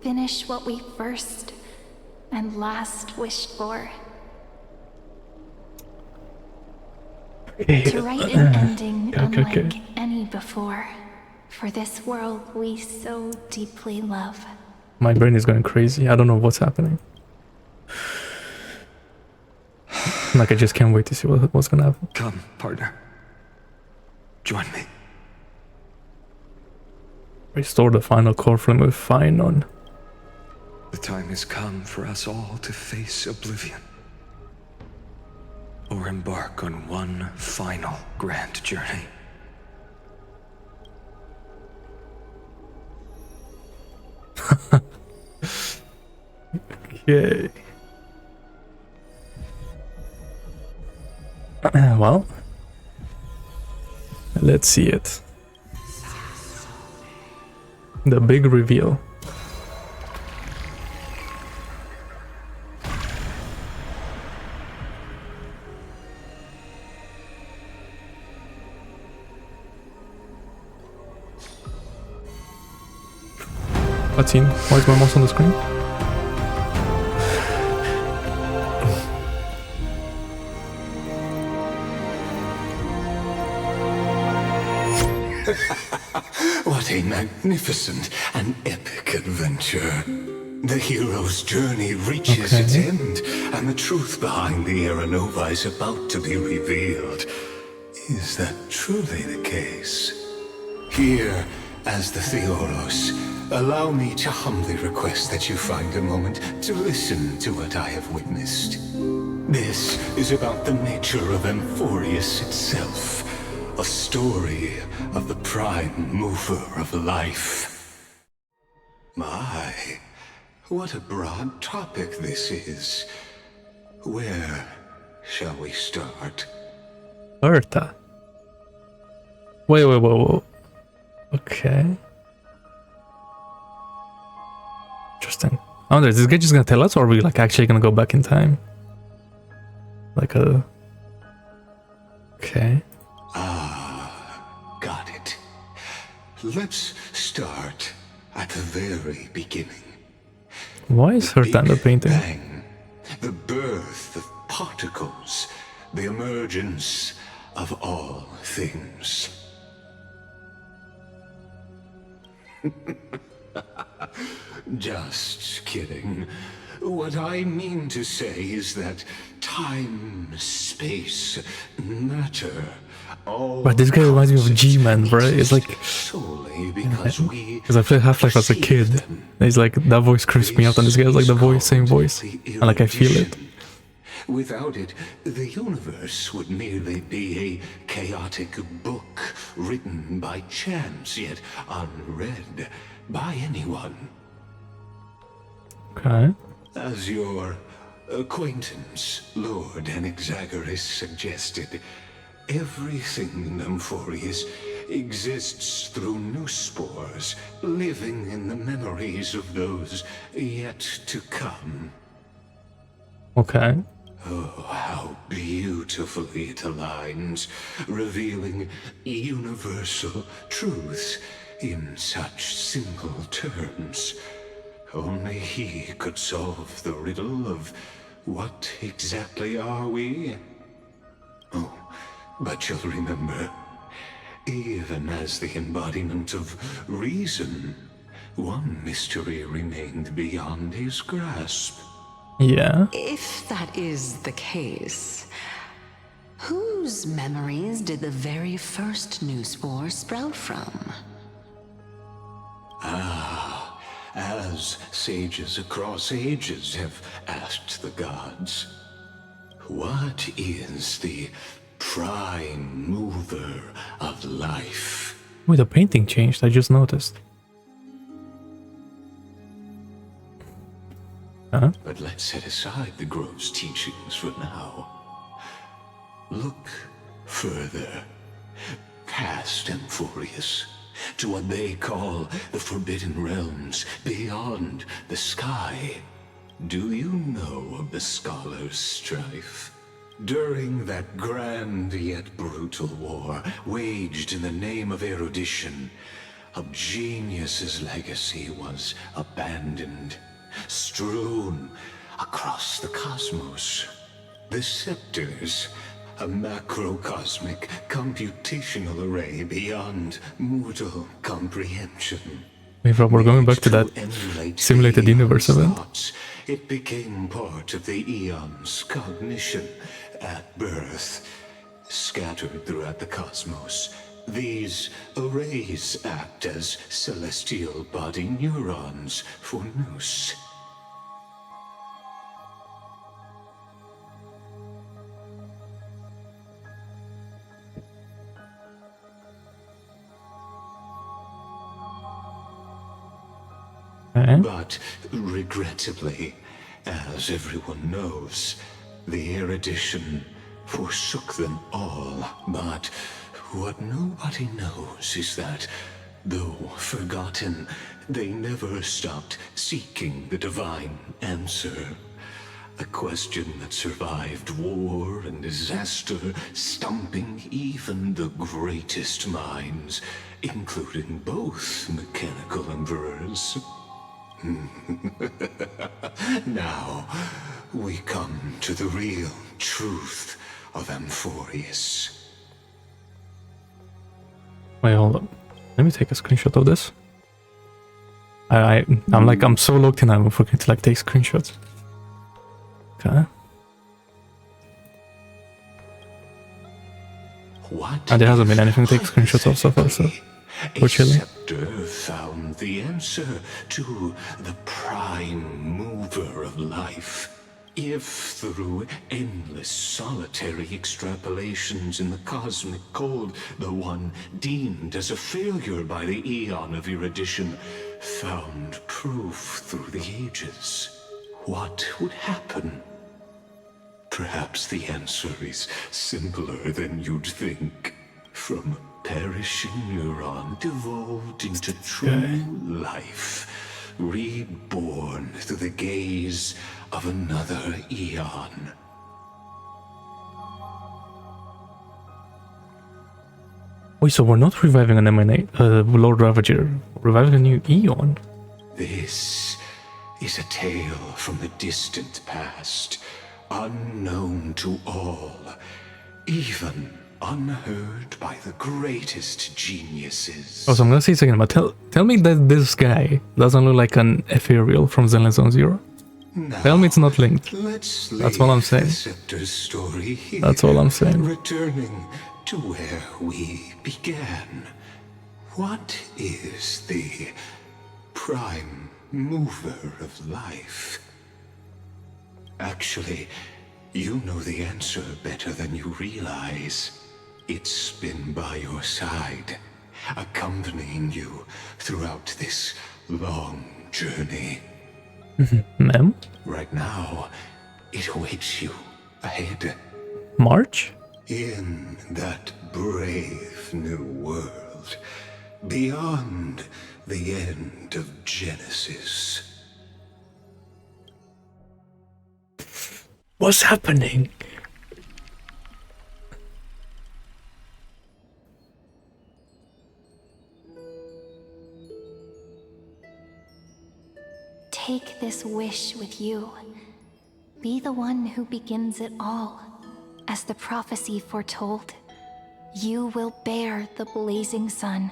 Finish what we first and last wished for. To write an ending unlike any before. For this world we so deeply love. My brain is going crazy. I don't know what's happening. Like, I just can't wait to see what's gonna happen. Come, partner. Join me. Restore the final Coreflame with Phainon. The time has come for us all to face oblivion. Or embark on one final grand journey. Yay. Well, let's see it. The big reveal. Cutscene. Why is my mouse on the screen? What a magnificent and epic adventure. The hero's journey reaches its end, and the truth behind the Era Nova is about to be revealed. Is that truly the case? Here, as the Theoros, allow me to humbly request that you find a moment to listen to what I have witnessed. This is about the nature of Amphoreus itself. A story of the prime mover of life. My, what a broad topic this is. Where shall we start? Berta. Wait. Okay. Interesting. I wonder, is this guy just gonna tell us, or are we like actually gonna go back in time? Like a... Okay. Got it. Let's start at the very beginning. Why is her stand-up painting? Bang, the birth of particles, the emergence of all things. Just kidding. What I mean to say is that time, space, matter, all... But this guy reminds me of G-Man, bro. It's like... Because I played Half-Life as a kid. And he's like, that voice creeps me out, and this guy's like the voice, same voice. And like, I feel it. Without it, the universe would merely be a chaotic book written by chance, yet unread by anyone. Okay. As your acquaintance, Lord Enquiries, suggested, everything in Amphoreus exists through new spores, living in the memories of those yet to come. Okay. Oh, how beautifully it aligns, revealing universal truths in such simple terms. Only he could solve the riddle of what exactly are we? Oh, but you'll remember, even as the embodiment of reason, one mystery remained beyond his grasp. Yeah. If that is the case, whose memories did the very first new spore sprout from? As sages across ages have asked the gods, what is the prime mover of life? Wait, the painting changed, I just noticed. But let's set aside the Grove's teachings for now. Look further, past Amphoreus, to what they call the Forbidden Realms beyond the sky. Do you know of the scholar's strife? During that grand yet brutal war, waged in the name of erudition, a genius's legacy was abandoned, strewn across the cosmos. The scepters, a macrocosmic computational array beyond mortal comprehension. Maybe we're going back to that simulated universe event. It became part of the eon's cognition at birth, scattered throughout the cosmos. These arrays act as celestial body neurons for Nous. But regrettably, as everyone knows, the erudition forsook them all, but what nobody knows is that, though forgotten, they never stopped seeking the divine answer. A question that survived war and disaster, stumping even the greatest minds, including both mechanical emperors. Now, we come to the real truth of Amphoreus. Wait, hold up. Let me take a screenshot of this. I'm so locked in, I'm forgetting to like take screenshots. Okay. And there hasn't been anything to take screenshots of so far, so we're chilling. Scepter found the answer to the prime mover of life. If through endless solitary extrapolations in the cosmic cold, the one deemed as a failure by the eon of erudition found proof through the ages, what would happen? Perhaps the answer is simpler than you'd think. From perishing neuron devolved into true life, reborn through the gaze of another eon. Wait, so we're not reviving an Lord Ravager, we're reviving a new eon? This is a tale from the distant past, unknown to all, even unheard by the greatest geniuses. Oh, so I'm gonna say it again, but tell me that this guy doesn't look like an ethereal from Zenless Zone Zero. Now, tell me it's not linked. That's all I'm saying. Story here, that's all I'm saying. Returning to where we began. What is the prime mover of life? Actually, you know the answer better than you realize. It's been by your side, accompanying you throughout this long journey. Mem? Right now, it awaits you ahead. March? In that brave new world, beyond the end of Genesis. What's happening? Take this wish with you. Be the one who begins it all. As the prophecy foretold, you will bear the blazing sun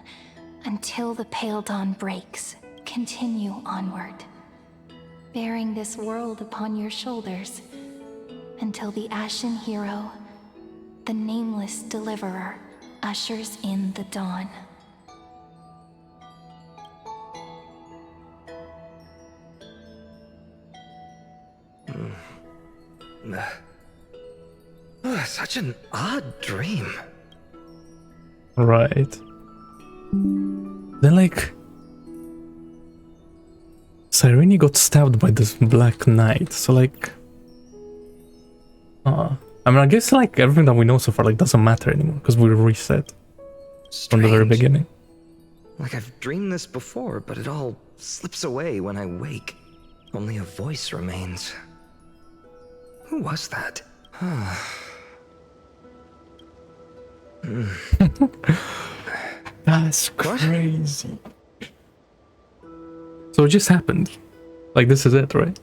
until the pale dawn breaks. Continue onward, bearing this world upon your shoulders until the ashen hero, the nameless deliverer, ushers in the dawn. Such an odd dream. Right. Then like Cyrene got stabbed by this black knight, so like I mean, I guess like everything that we know so far like doesn't matter anymore because we reset from the very beginning. Like I've dreamed this before, but it all slips away when I wake. Only a voice remains. Who was that? That's crazy. So it just happened. Like this is it, right?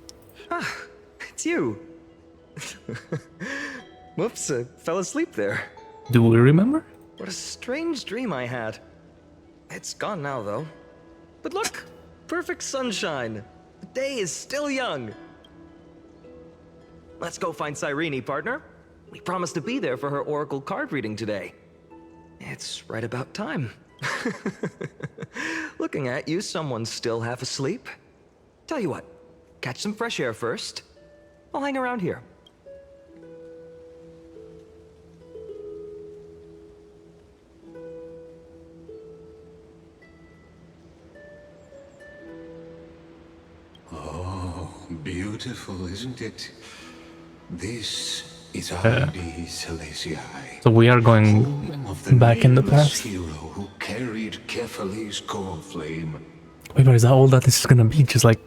Ah, it's you. Whoops, I fell asleep there. Do we remember? What a strange dream I had. It's gone now, though. But look, perfect sunshine. The day is still young. Let's go find Cyrene, partner. We promised to be there for her oracle card reading today. It's right about time. Looking at you, someone's still half asleep. Tell you what, catch some fresh air first. I'll hang around here. Oh, beautiful, isn't it? This is Ides Helesii, So we are going home of the back in the nameless past. hero who carried Kephales's Coreflame. Wait, but is that all that this is gonna be? Just like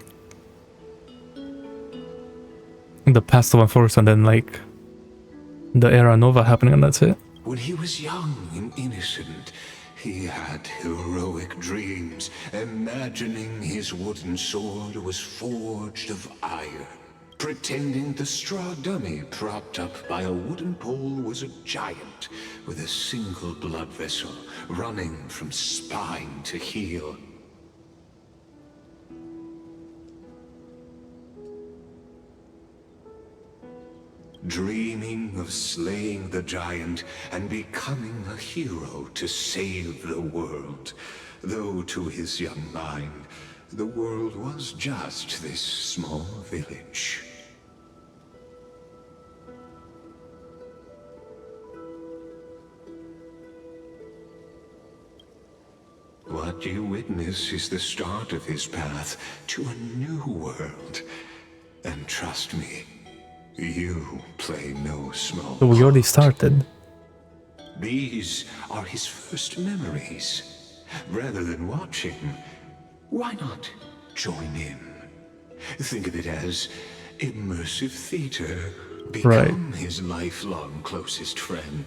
the past of Amphoreus and then like the Era Nova happening and that's it? When he was young and innocent, he had heroic dreams, imagining his wooden sword was forged of iron. Pretending the straw dummy propped up by a wooden pole was a giant with a single blood vessel running from spine to heel. Dreaming of slaying the giant and becoming a hero to save the world, though to his young mind, the world was just this small village. What you witness is the start of his path to a new world. And trust me, you play no small So we already started. These are his first memories. Rather than watch him, why not join in? Think of it as immersive theater. Become his lifelong closest friend,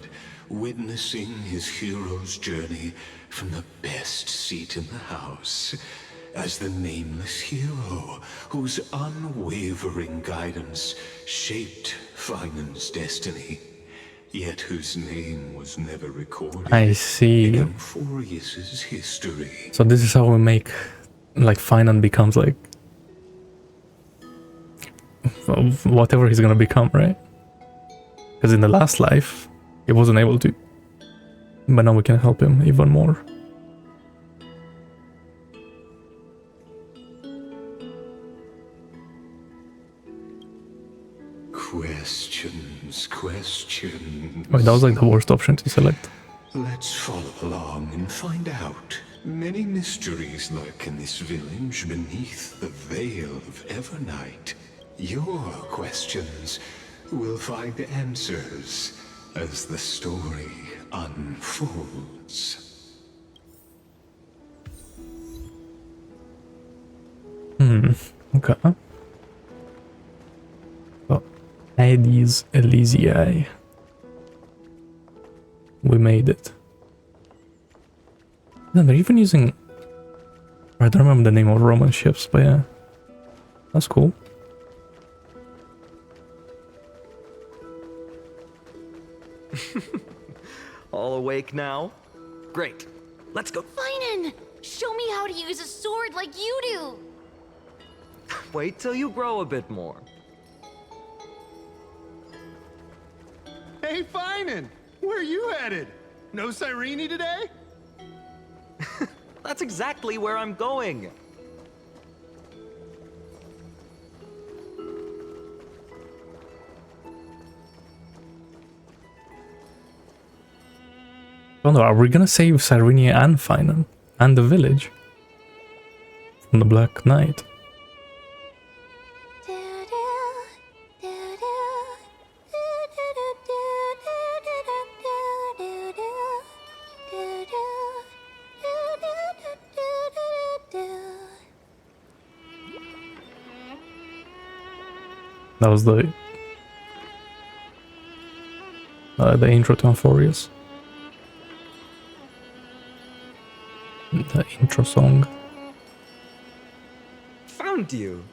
witnessing his hero's journey from the best seat in the house, as the nameless hero whose unwavering guidance shaped Phainon's destiny, yet whose name was never recorded. I see. In Amphoreus' history. So this is how we make like Phainon becomes like whatever he's gonna become, right? Because in the last life he wasn't able to, but now we can help him even more. Questions. Wait, that was like the worst option to select. Let's follow along and find out. Many mysteries lurk in this village beneath the veil of Evernight. Your questions will find answers as the story unfolds. Okay. Oh, Ides Helesii. We made it. Then they're even using... I don't remember the name of Roman ships, but yeah. That's cool. All awake now? Great. Let's go. Phainon! Show me how to use a sword like you do! Wait till you grow a bit more. Hey, Phainon! Where are you headed? No Cyrene today? That's exactly where I'm going. Oh no, are we gonna save Cyrene and Phainon? And the village? From the Black Knight? That was the intro to Amphoreus. The intro song. Found you.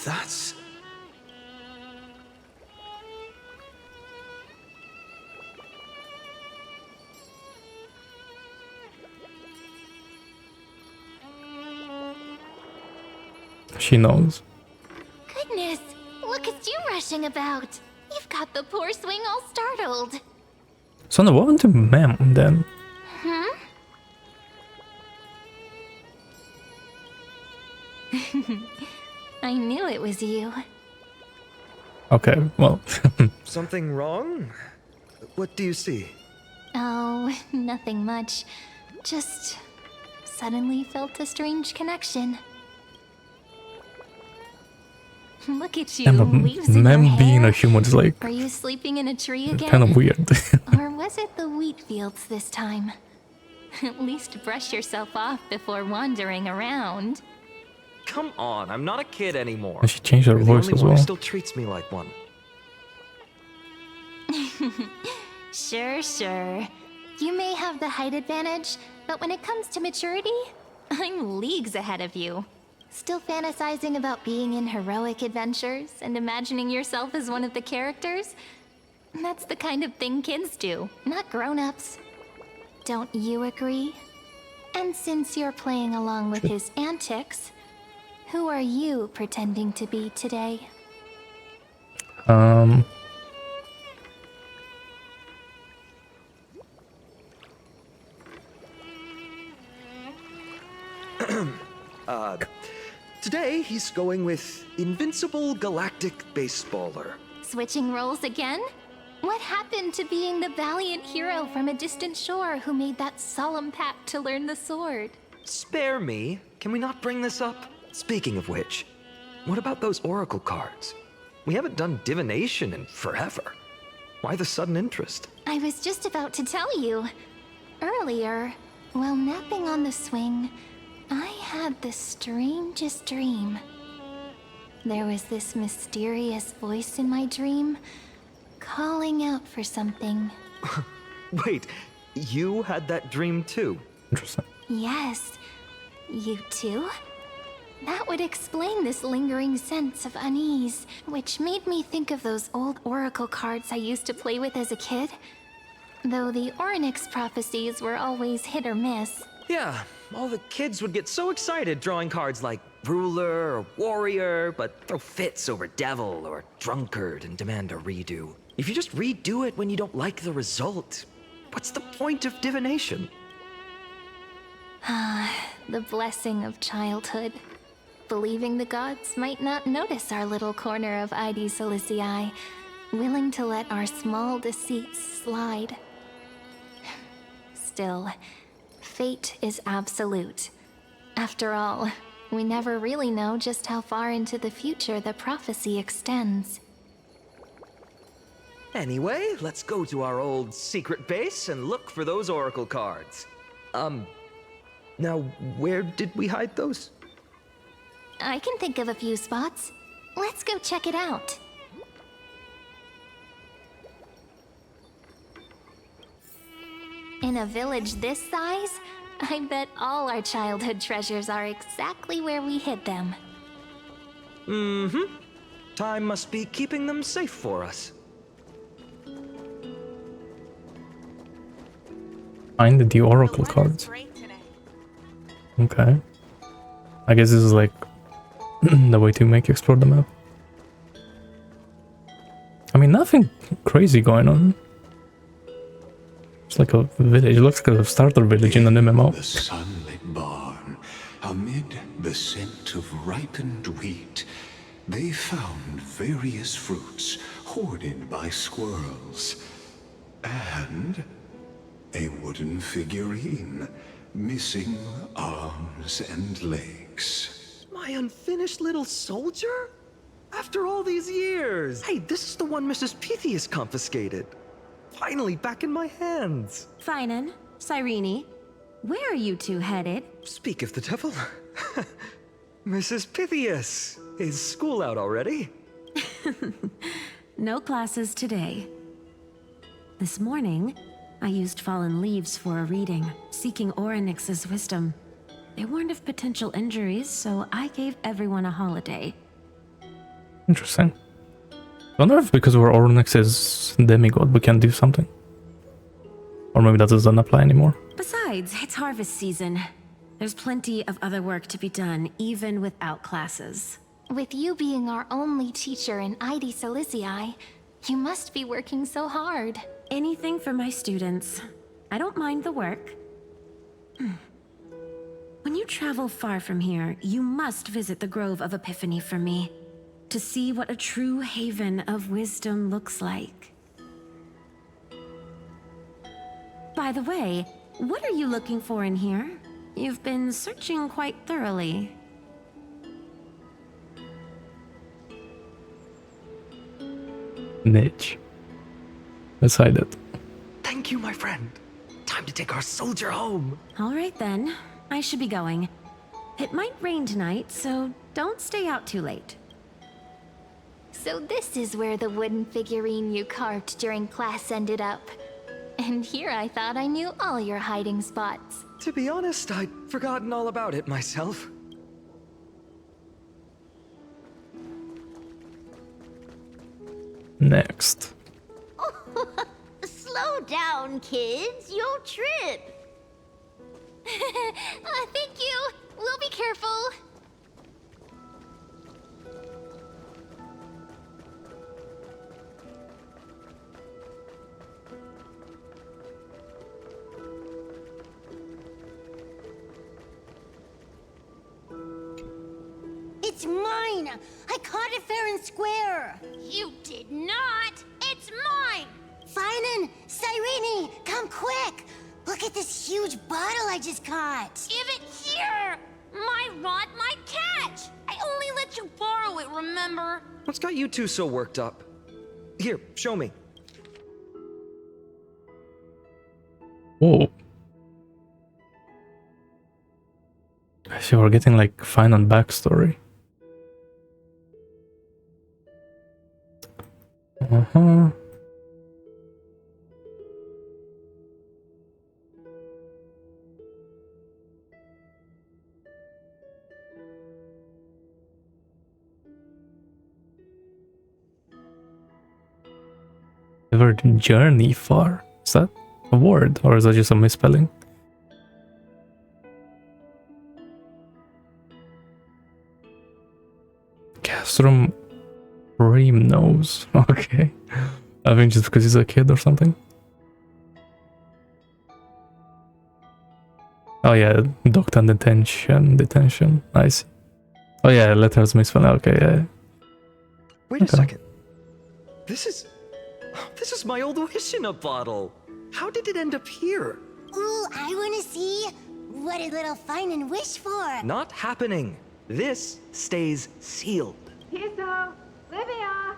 That's... She knows. Goodness, look at you rushing about. You've got the poor swing all startled. So no, what happened to Mem then? Huh? I knew it was you. Okay, well. Something wrong? What do you see? Oh, nothing much. Just suddenly felt a strange connection. Look at you, And leaves in your Mem being hair. a human is like Are you sleeping in a tree again? kind of weird. Or was it the wheat fields this time? At least brush yourself off before wandering around. Come on, I'm not a kid anymore. And she changed her You're voice the only as one well. who still treats me like one. Sure. You may have the height advantage, but when it comes to maturity, I'm leagues ahead of you. Still fantasizing about being in heroic adventures and imagining yourself as one of the characters? That's the kind of thing kids do, not grown-ups. Don't you agree? And since you're playing along with his antics, who are you pretending to be today? Today he's going with Invincible Galactic Baseballer. Switching roles again? What happened to being the valiant hero from a distant shore who made that solemn pact to learn the sword? Spare me. Can we not bring this up? Speaking of which, what about those oracle cards? We haven't done divination in forever. Why the sudden interest? I was just about to tell you. Earlier, while napping on the swing, I had the strangest dream. There was this mysterious voice in my dream, calling out for something. Wait, you had that dream too? Interesting. Yes, you too? That would explain this lingering sense of unease, which made me think of those old oracle cards I used to play with as a kid. Though the Oronyx prophecies were always hit or miss. Yeah, all the kids would get so excited drawing cards like ruler or warrior, but throw fits over devil or drunkard and demand a redo. If you just redo it when you don't like the result, what's the point of divination? The blessing of childhood. Believing the gods might not notice our little corner of ID Silicii, willing to let our small deceits slide. Still, fate is absolute. After all, we never really know just how far into the future the prophecy extends. Anyway, let's go to our old secret base and look for those oracle cards. Now, where did we hide those? I can think of a few spots. Let's go check it out. In a village this size, I bet all our childhood treasures are exactly where we hid them. Mm-hmm. Time must be keeping them safe for us. Find the oracle cards. Okay. I guess this is like the way to make you explore the map. I mean, nothing crazy going on. It's like a village. It looks like a starter village in an MMO. The sunlit barn, amid the scent of ripened wheat, they found various fruits hoarded by squirrels. And a wooden figurine, missing arms and legs. My unfinished little soldier? After all these years! Hey, this is the one Mrs. Pythias confiscated. Finally back in my hands. Phainon, Cyrene, where are you two headed? Speak of the devil. Mrs. Pythias, is school out already? No classes today. This morning, I used fallen leaves for a reading, seeking Oronyx's wisdom. They warned of potential injuries, so I gave everyone a holiday. Interesting. I wonder if because we're Oronyx's demigod we can do something. Or maybe that doesn't apply anymore. Besides, it's harvest season. There's plenty of other work to be done, even without classes. With you being our only teacher in ID Silicii, you must be working so hard. Anything for my students. I don't mind the work. When you travel far from here, you must visit the Grove of Epiphany for me, to see what a true haven of wisdom looks like. By the way, what are you looking for in here? You've been searching quite thoroughly. Niche. Let's hide it. Thank you, my friend. Time to take our soldier home. All right then. I should be going. It might rain tonight, so don't stay out too late. So this is where the wooden figurine you carved during class ended up. And here I thought I knew all your hiding spots. To be honest, I'd forgotten all about it myself. Next. Slow down, kids. You'll trip. Thank you. We'll be careful. It's mine. I caught it fair and square. You did not. It's mine. Phainon, Cyrene, come quick. Look at this huge bottle I just caught. Give it here. My rod might catch. I only let you borrow it, remember? What's got you two so worked up? Here, show me. Whoa. I see we're getting like Phainon backstory. Uh-huh. Ever journey far? Is that a word or is that just a misspelling? Castrum Ream knows. Okay. I think just because he's a kid or something. Oh yeah, docked and detention. I see. Oh yeah, letters misspelling. Okay, yeah. Wait a second. This is my old wish in a bottle. How did it end up here? Ooh, I want to see. What did little Phainon wish for? Not happening. This stays sealed. Piso, Livia,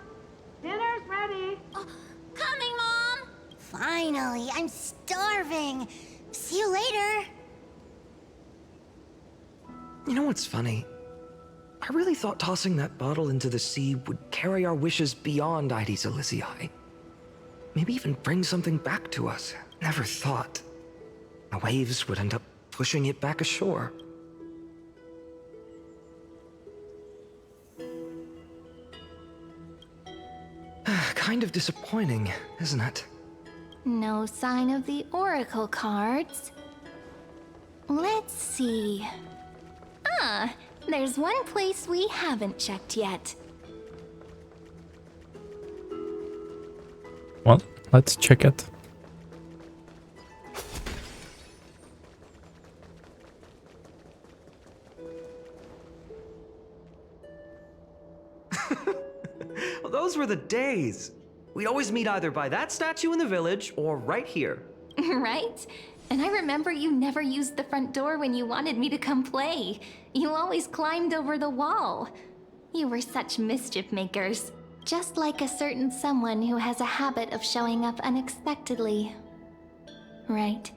dinner's ready. Oh, coming, Mom. Finally, I'm starving. See you later. You know what's funny? I really thought tossing that bottle into the sea would carry our wishes beyond Ides Elysiae. Maybe even bring something back to us. Never thought the waves would end up pushing it back ashore. Kind of disappointing, isn't it? No sign of the oracle cards. Let's see. Ah, there's one place we haven't checked yet. Well, let's check it. Well, those were the days. We'd always meet either by that statue in the village or right here. Right? And I remember you never used the front door when you wanted me to come play. You always climbed over the wall. You were such mischief makers. Just like a certain someone who has a habit of showing up unexpectedly. Right?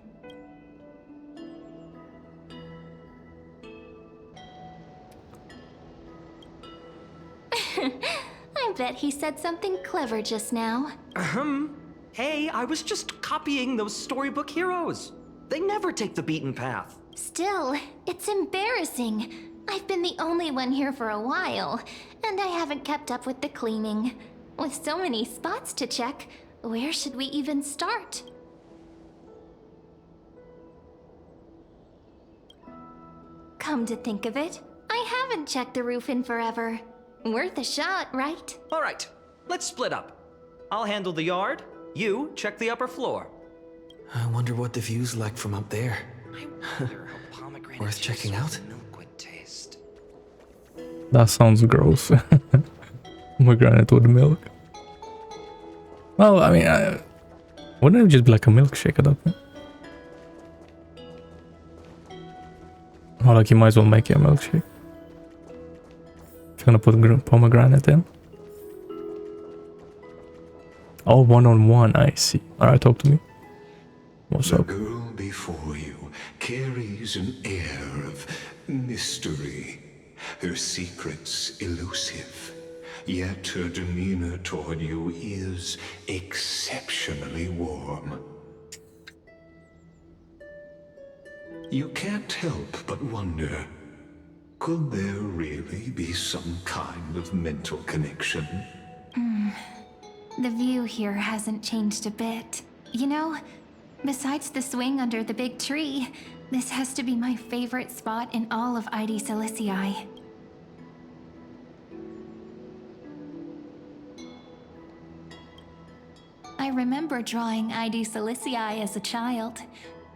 I bet he said something clever just now. Hey, I was just copying those storybook heroes. They never take the beaten path. Still, it's embarrassing. I've been the only one here for a while, and I haven't kept up with the cleaning. With so many spots to check, where should we even start? Come to think of it, I haven't checked the roof in forever. Worth a shot, right? All right, let's split up. I'll handle the yard. You check the upper floor. I wonder what the view's like from up there. Worth checking out? That sounds gross. Pomegranate with milk. Well, I mean, wouldn't it just be like a milkshake at that point? Or like you might as well make it a milkshake. If you're gonna put pomegranate in. Oh, one-on-one, I see. Alright, talk to me. What's up? The girl before you carries an air of mystery. Her secrets elusive. Yet her demeanor toward you is exceptionally warm. You can't help but wonder, could there really be some kind of mental connection? The view here hasn't changed a bit. You know, besides the swing under the big tree, this has to be my favorite spot in all of ID Silicii. I remember drawing ID Silicii as a child.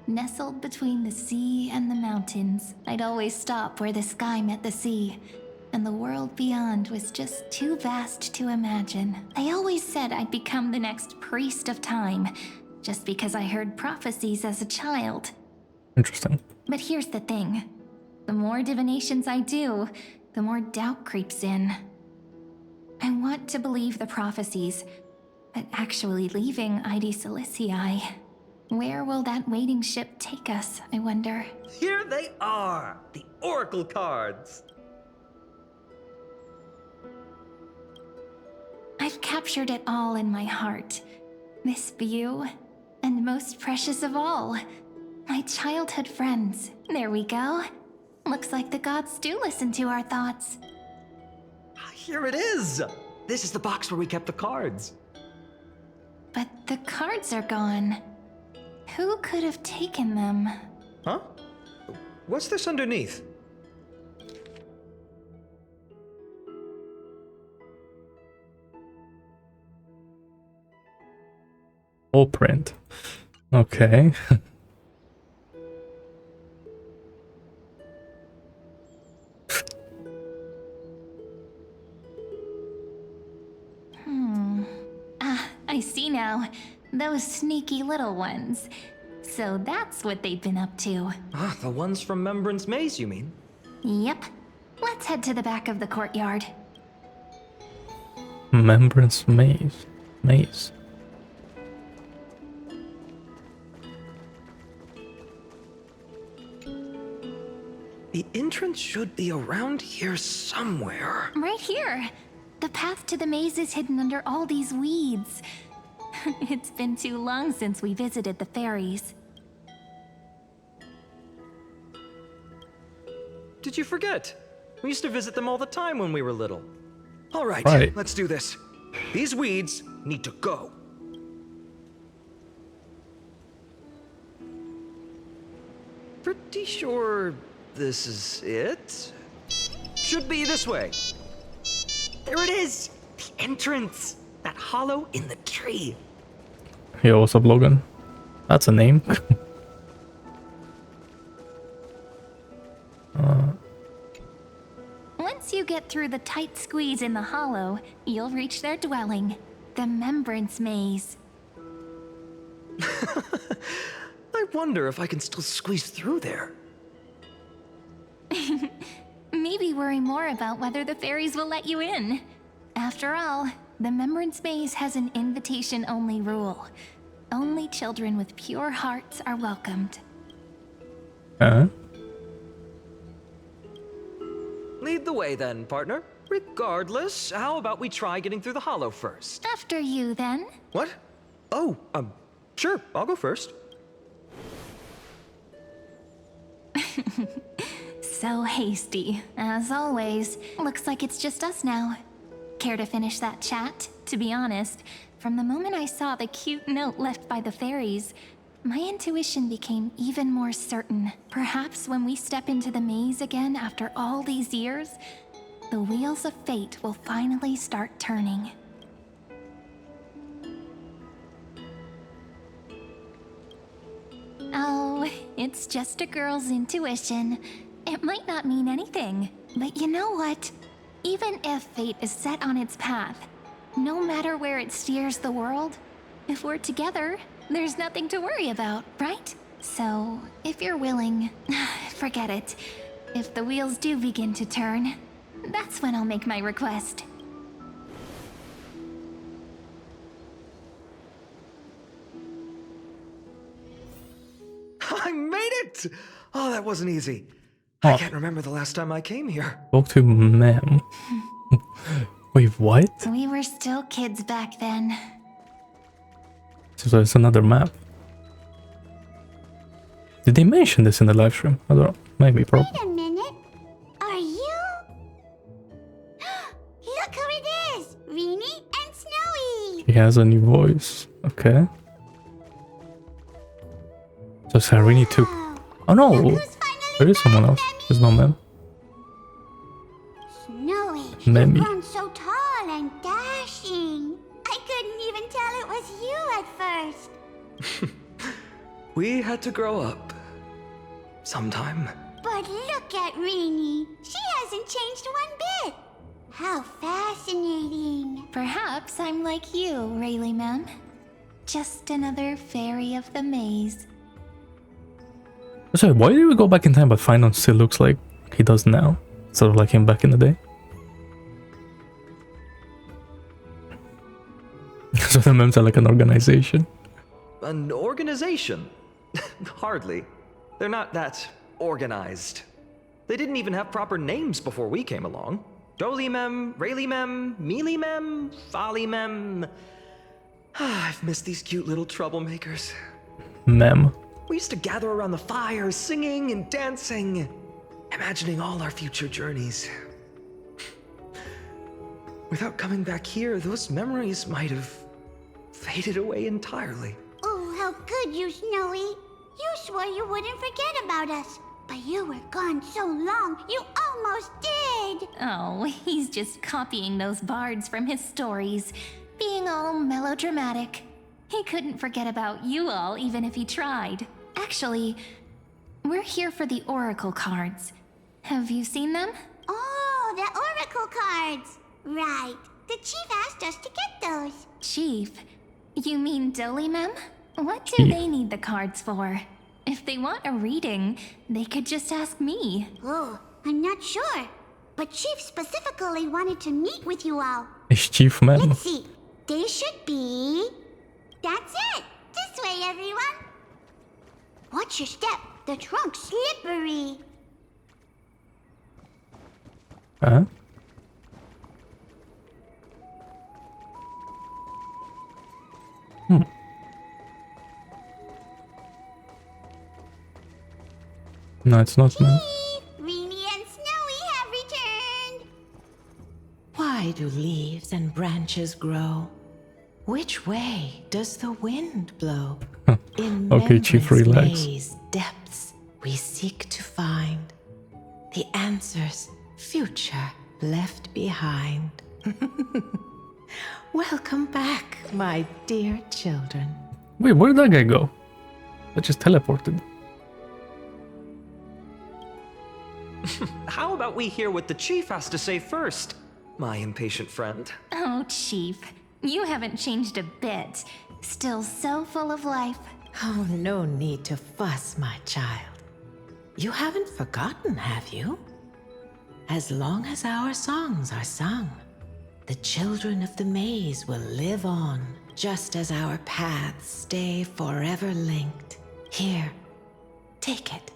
Nestled between the sea and the mountains, I'd always stop where the sky met the sea, and the world beyond was just too vast to imagine. I always said I'd become the next priest of time, just because I heard prophecies as a child. Interesting. But here's the thing. The more divinations I do, the more doubt creeps in. I want to believe the prophecies, but actually leaving ID Silicii, where will that waiting ship take us, I wonder? Here they are, the Oracle cards. I've captured it all in my heart. This view, and most precious of all, my childhood friends. There we go. Looks like the gods do listen to our thoughts. Here it is. This is the box where we kept the cards. But the cards are gone. Who could have taken them? Huh? What's this underneath? Full print. Okay. I see now. Those sneaky little ones. So that's what they've been up to. Ah, the ones from Mem.exe, you mean? Yep. Let's head to the back of the courtyard. Mem.exe maze. The entrance should be around here somewhere. Right here. The path to the maze is hidden under all these weeds. It's been too long since we visited the fairies. Did you forget? We used to visit them all the time when we were little. All right, let's do this. These weeds need to go. Pretty sure this is it. Should be this way. There it is! The entrance! That hollow in the tree. Yo, what's up, Logan? That's a name. Once you get through the tight squeeze in the hollow, you'll reach their dwelling, the Remembrance Maze. I wonder if I can still squeeze through there. Maybe worry more about whether the fairies will let you in. After all, the Remembrance Maze has an invitation-only rule. Only children with pure hearts are welcomed. Lead the way then, partner. Regardless, how about we try getting through the hollow first? After you, then. What? Oh, sure, I'll go first. So hasty, as always. Looks like it's just us now. Care to finish that chat? To be honest, from the moment I saw the cute note left by the fairies, my intuition became even more certain. Perhaps when we step into the maze again after all these years, the wheels of fate will finally start turning. Oh, it's just a girl's intuition. It might not mean anything, but you know what? Even if fate is set on its path, no matter where it steers the world, if we're together, there's nothing to worry about, right? So, if you're willing, forget it. If the wheels do begin to turn, that's when I'll make my request. I made it! Oh, that wasn't easy. Oh. I can't remember the last time I came here. Talk to Mem. Wait, what? We were still kids back then. So it's another map. Did they mention this in the live stream? I don't know. Maybe, probably. Wait a minute. Are you? Look who it is! Rini and Snowy! He has a new voice. Okay. So Cyrene took... Oh no! There is someone else. There's no Mem. Snowy, Mem. you've grown so tall and dashing. I couldn't even tell it was you at first. We had to grow up. Sometime. But look at Rini. She hasn't changed one bit. How fascinating. Perhaps I'm like you, Rayleigh Mem. Just another fairy of the maze. Sorry, why did we go back in time but Phainon still looks like he does now? Sort of like him back in the day. So the Mems are like an organization. An organization? Hardly. They're not that organized. They didn't even have proper names before we came along. Dolly Mem, Rayleigh Mem, Mealy Mem, Folly Mem. I've missed these cute little troublemakers. Mem. We used to gather around the fire, singing and dancing, imagining all our future journeys. Without coming back here, those memories might have faded away entirely. Oh, how good you, Snowy. You swore you wouldn't forget about us. But you were gone so long, you almost did. Oh, he's just copying those bards from his stories, being all melodramatic. He couldn't forget about you all even if he tried. Actually, we're here for the Oracle cards. Have you seen them? Oh, the Oracle cards. Right. The Chief asked us to get those. Chief? You mean Dolly Mem? What do they need the cards for? If they want a reading, they could just ask me. Oh, I'm not sure. But Chief specifically wanted to meet with you all. It's Chief Mem. Let's see. They should be... That's it. This way, everyone. Watch your step. The trunk's slippery. Huh? No, it's not Mem. Rini and Snowy have returned. Why do leaves and branches grow? Which way does the wind blow? In Okay, Chief, relax. maze depths we seek to find the answers future left behind. Welcome back, my dear children. Wait, where did that guy go? That just teleported. How about we hear what the Chief has to say first, my impatient friend? Oh, Chief, you haven't changed a bit. Still so full of life. Oh, no need to fuss, my child. You haven't forgotten, have you? As long as our songs are sung, the children of the maze will live on, just as our paths stay forever linked. Here, take it.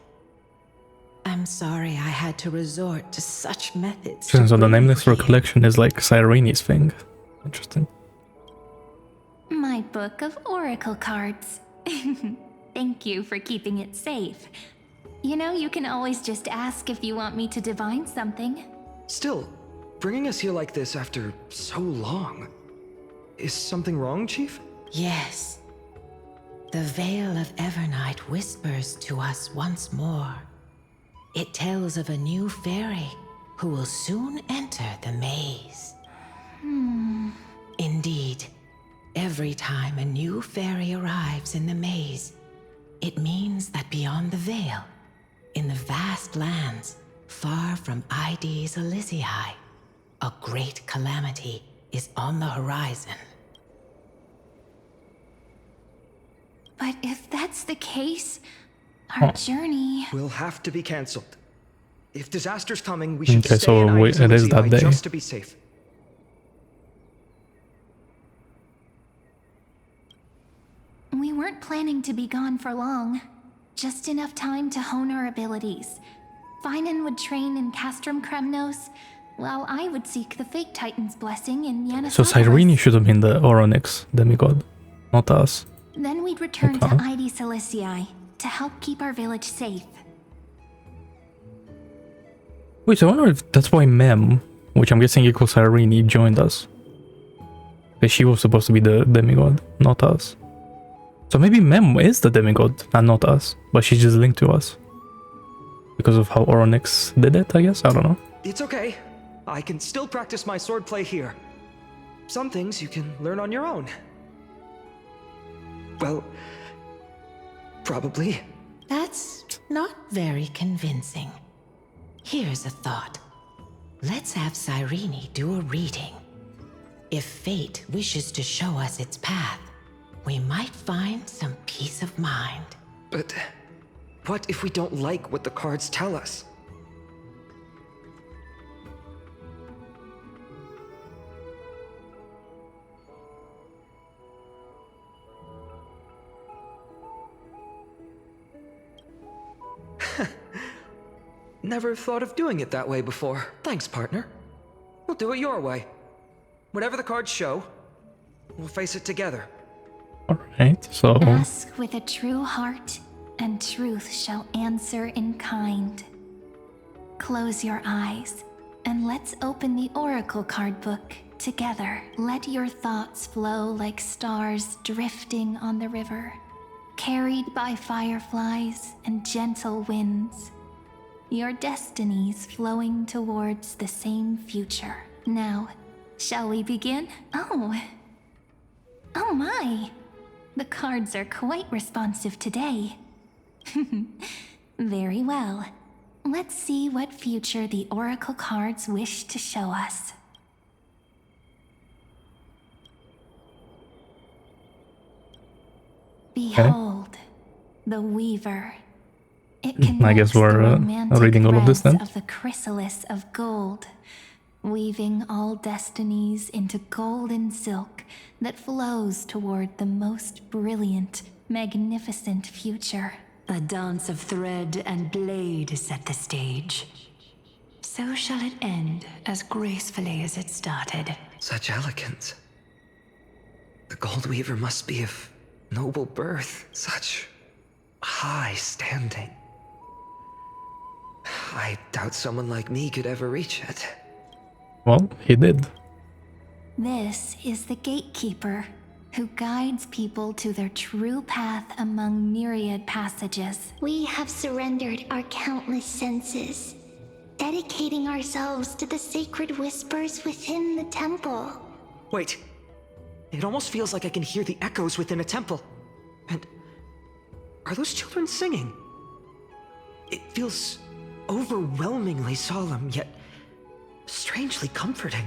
I'm sorry I had to resort to such methods. So the Nameless Recollection is like Cyrene's thing. Interesting. My book of oracle cards. Thank you for keeping it safe. You know, you can always just ask if you want me to divine something. Still, bringing us here like this after so long. Is something wrong, Chief? Yes. The Veil of Evernight whispers to us once more. It tells of a new fairy who will soon enter the maze. Indeed, every time a new fairy arrives in the maze, it means that beyond the veil, in the vast lands far from ID's Elysiae, a great calamity is on the horizon. But if that's the case, our journey... will have to be cancelled. If disaster's coming, we should Okay, stay so in ID's it is that Elysiae day. just to be safe. We weren't planning to be gone for long. Just enough time to hone our abilities. Phainon would train in Castrum Kremnos, while I would seek the Fake Titan's blessing in Yanis. So Cyrene should have been the Oronyx demigod, not us. Then we'd return Okay. to ID Silicii to help keep our village safe. Wait, so I wonder if that's why Mem, which I'm guessing equals Cyrene, joined us. Because she was supposed to be the demigod, not us. So maybe Mem is the demigod and not us, but she's just linked to us. Because of how Oronyx did it, I guess? I don't know. It's okay. I can still practice my swordplay here. Some things you can learn on your own. Well, probably. That's not very convincing. Here's a thought. Let's have Cyrene do a reading. If fate wishes to show us its path, we might find some peace of mind. But what if we don't like what the cards tell us? Never thought of doing it that way before. Thanks, partner. We'll do it your way. Whatever the cards show, we'll face it together. Alright, so... Ask with a true heart, and truth shall answer in kind. Close your eyes, and let's open the Oracle card book together. Let your thoughts flow like stars drifting on the river, carried by fireflies and gentle winds. Your destinies flowing towards the same future. Now, shall we begin? Oh my! The cards are quite responsive today. Very well. Let's see what future the Oracle cards wish to show us. Behold, the Weaver. It I guess connects the we're romantic reading all of this threads then. of the chrysalis of gold, weaving all destinies into golden silk that flows toward the most brilliant, magnificent future. A dance of thread and blade set the stage. So shall it end as gracefully as it started. Such elegance. The Gold Weaver must be of noble birth, such high standing. I doubt someone like me could ever reach it. Well, he did. This is the gatekeeper who guides people to their true path among myriad passages. We have surrendered our countless senses, dedicating ourselves to the sacred whispers within the temple. Wait. It almost feels like I can hear the echoes within a temple. And are those children singing? It feels overwhelmingly solemn, yet strangely comforting.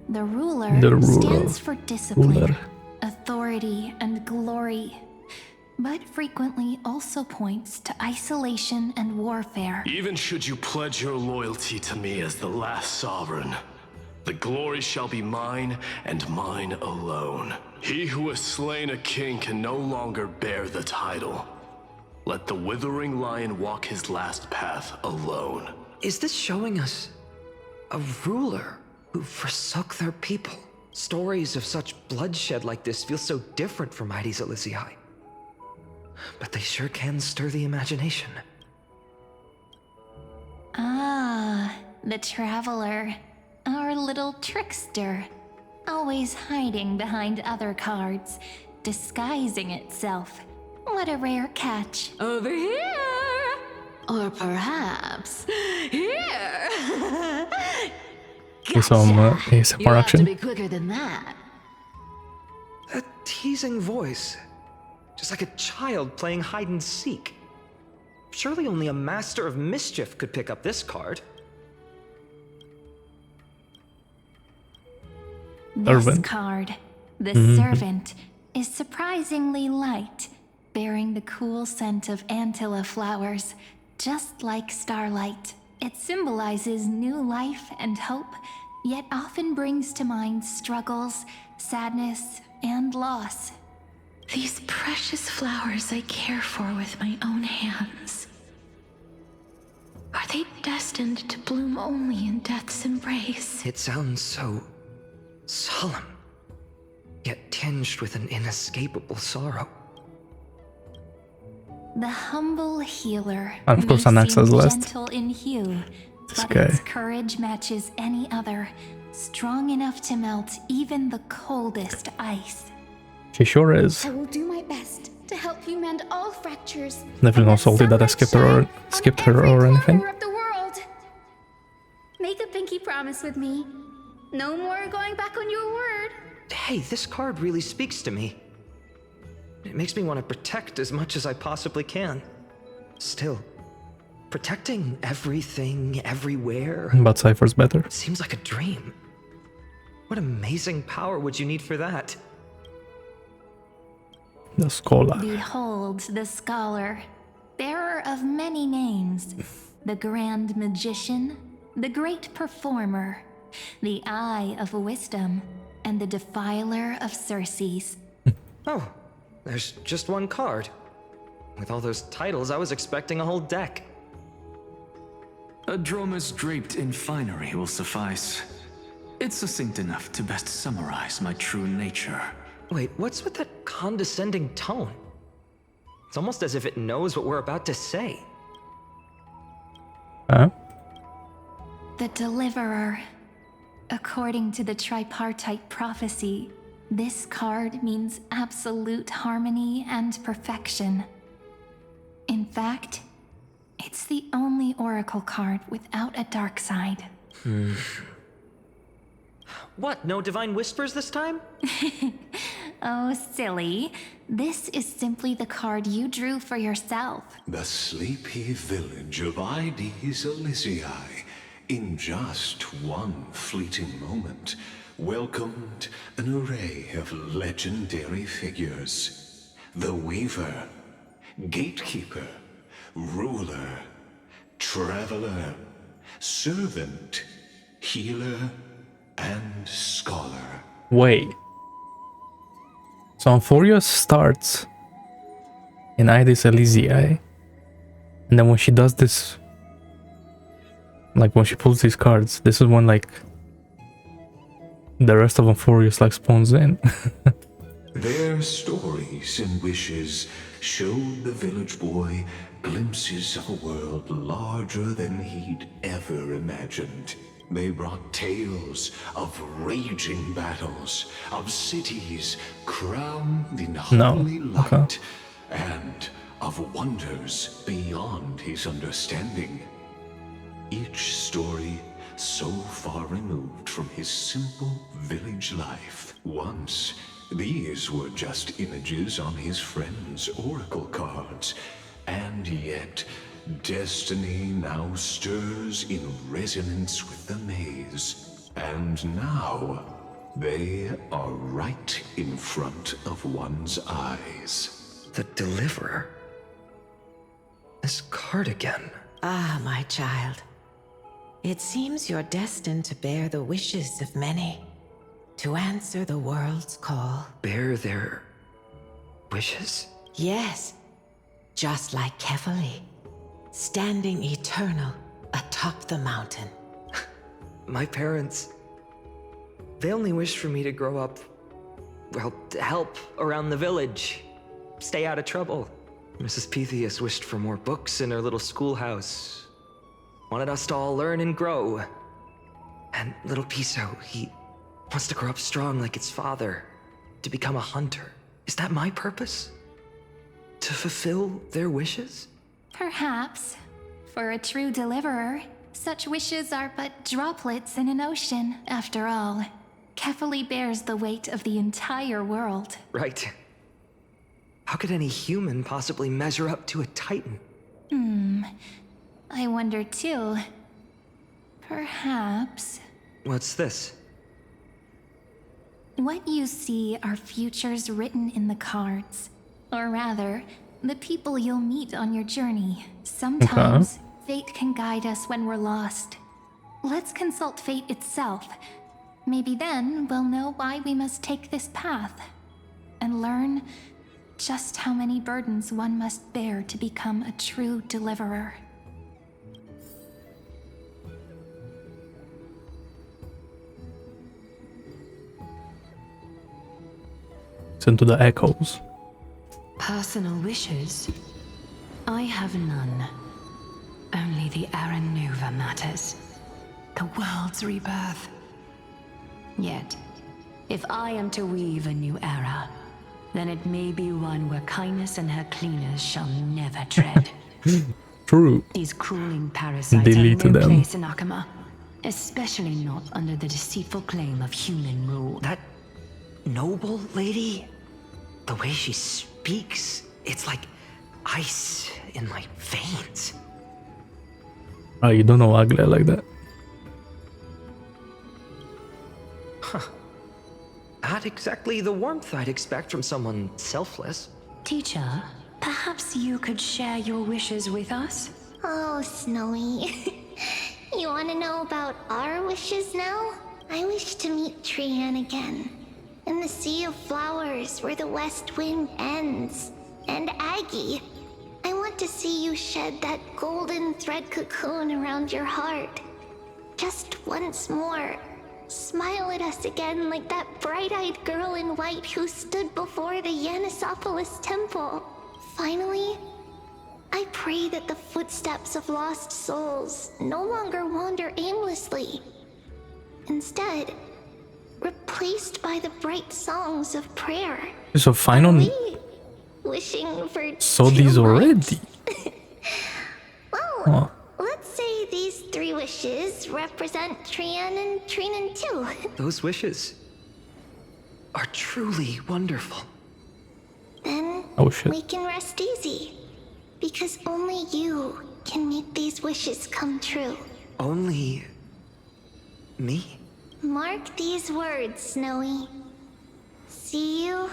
The ruler stands for discipline, authority, and glory, but frequently also points to isolation and warfare. Even should you pledge your loyalty to me as the last sovereign, the glory shall be mine and mine alone. He who has slain a king can no longer bear the title. Let the withering lion walk his last path alone. Is this showing us a ruler who forsook their people? Stories of such bloodshed like this feel so different from ID Silicii. But they sure can stir the imagination. Ah, the traveler. Our little trickster. Always hiding behind other cards, disguising itself. What a rare catch. Over here! Or perhaps here! Here's some ASMR You have to action. be quicker than that. That teasing voice. Just like a child playing hide and seek. Surely only a master of mischief could pick up this card. This card, the Servant, is surprisingly light, bearing the cool scent of Antilla flowers, just like starlight. It symbolizes new life and hope, yet often brings to mind struggles, sadness, and loss. These precious flowers I care for with my own hands. Are they destined to bloom only in death's embrace? It sounds so solemn, yet tinged with an inescapable sorrow. The humble healer And of course, may Anaxa's seem list. gentle in hue, This but guy. its courage matches any other, strong enough to melt even the coldest ice. She sure is. I will do my best to help you mend all fractures. Definitely not salty that I skipped her or anything. Corner of the world. Make a pinky promise with me. No more going back on your word. Hey, this card really speaks to me. It makes me want to protect as much as I possibly can. Still, protecting everything, everywhere... But Cypher's better. Seems like a dream. What amazing power would you need for that? The scholar. Behold the scholar, bearer of many names, the grand magician, the great performer, the eye of wisdom, and the defiler of Circes. Oh, there's just one card. With all those titles, I was expecting a whole deck. A dromus draped in finery will suffice. It's succinct enough to best summarize my true nature. Wait, what's with that condescending tone? It's almost as if it knows what we're about to say. Huh? The Deliverer. According to the tripartite prophecy, this card means absolute harmony and perfection. In fact, it's the only oracle card without a dark side. What, no divine whispers this time? Oh, silly. This is simply the card you drew for yourself. The sleepy village of Ides Elysiae, in just one fleeting moment, welcomed an array of legendary figures. The Weaver, Gatekeeper, Ruler, Traveler, Servant, Healer, and Scholar. Wait. So Amphoreus starts in Ides Elysiae, and then when she does this, like when she pulls these cards, this is when like the rest of Amphoreus like spawns in. Their stories and wishes showed the village boy glimpses of a world larger than he'd ever imagined. They brought tales of raging battles, of cities crowned in holy light, and of wonders beyond his understanding. Each story so far removed from his simple village life. Once, these were just images on his friend's oracle cards, and yet destiny now stirs in resonance with the maze. And now, they are right in front of one's eyes. The Deliverer? This card again. Ah, my child. It seems you're destined to bear the wishes of many, to answer the world's call. Bear their wishes? Yes, just like Kefali, standing eternal atop the mountain. My parents, they only wished for me to grow up, well, to help around the village, stay out of trouble. Mrs. Pythias wished for more books in her little schoolhouse, wanted us to all learn and grow. And little Piso, he wants to grow up strong like its father, to become a hunter. Is that my purpose? To fulfill their wishes? Perhaps. For a true deliverer, such wishes are but droplets in an ocean. After all, Kefali bears the weight of the entire world. Right. How could any human possibly measure up to a Titan? I wonder too. Perhaps... What's this? What you see are futures written in the cards. Or rather, the people you'll meet on your journey. Sometimes, fate can guide us when we're lost. Let's consult fate itself. Maybe then we'll know why we must take this path. And learn just how many burdens one must bear to become a true deliverer. Listen to the echoes. Personal wishes? I have none. Only the Aranova matters. The world's rebirth. Yet, if I am to weave a new era, then it may be one where kindness and her cleaners shall never tread. True. These crawling parasites Delete have no them. place in Okhema, especially not under the deceitful claim of human rule. That noble lady, the way she speaks, it's like ice in my veins. Ah, you don't know Aglia like that. Huh. Not exactly the warmth I'd expect from someone selfless. Teacher, perhaps you could share your wishes with us? Oh, Snowy. You want to know about our wishes now? I wish to meet Trian again. In the Sea of Flowers where the West Wind ends. And Aggie, I want to see you shed that golden thread cocoon around your heart. Just once more. Smile at us again like that bright-eyed girl in white who stood before the Yanisopolis temple. Finally, I pray that the footsteps of lost souls no longer wander aimlessly. Instead, replaced by the bright songs of prayer. So Phainon Wishing for saw these already. Well, Huh. let's say these 3 wishes represent Trian and Trinan too. Those wishes are truly wonderful. Then Oh, shit. we can rest easy. Because only you can make these wishes come true. Only me? Mark these words, Snowy. See you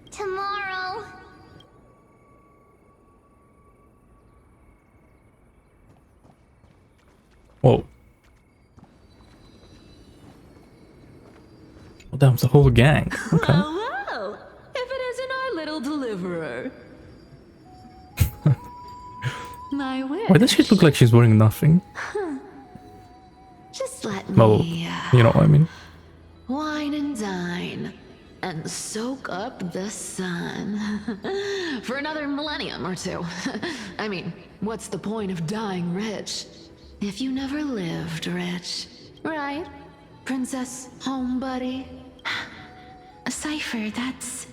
tomorrow. Whoa. Oh, damn, it's the whole gang. Okay. Well, if it isn't our little deliverer. My wish. Why does she look like she's wearing nothing? Just let Well, me you know what I mean. wine and dine and soak up the sun for another millennium or 2. I mean, what's the point of dying rich if you never lived rich? Right, Princess Homebuddy? Cipher, that's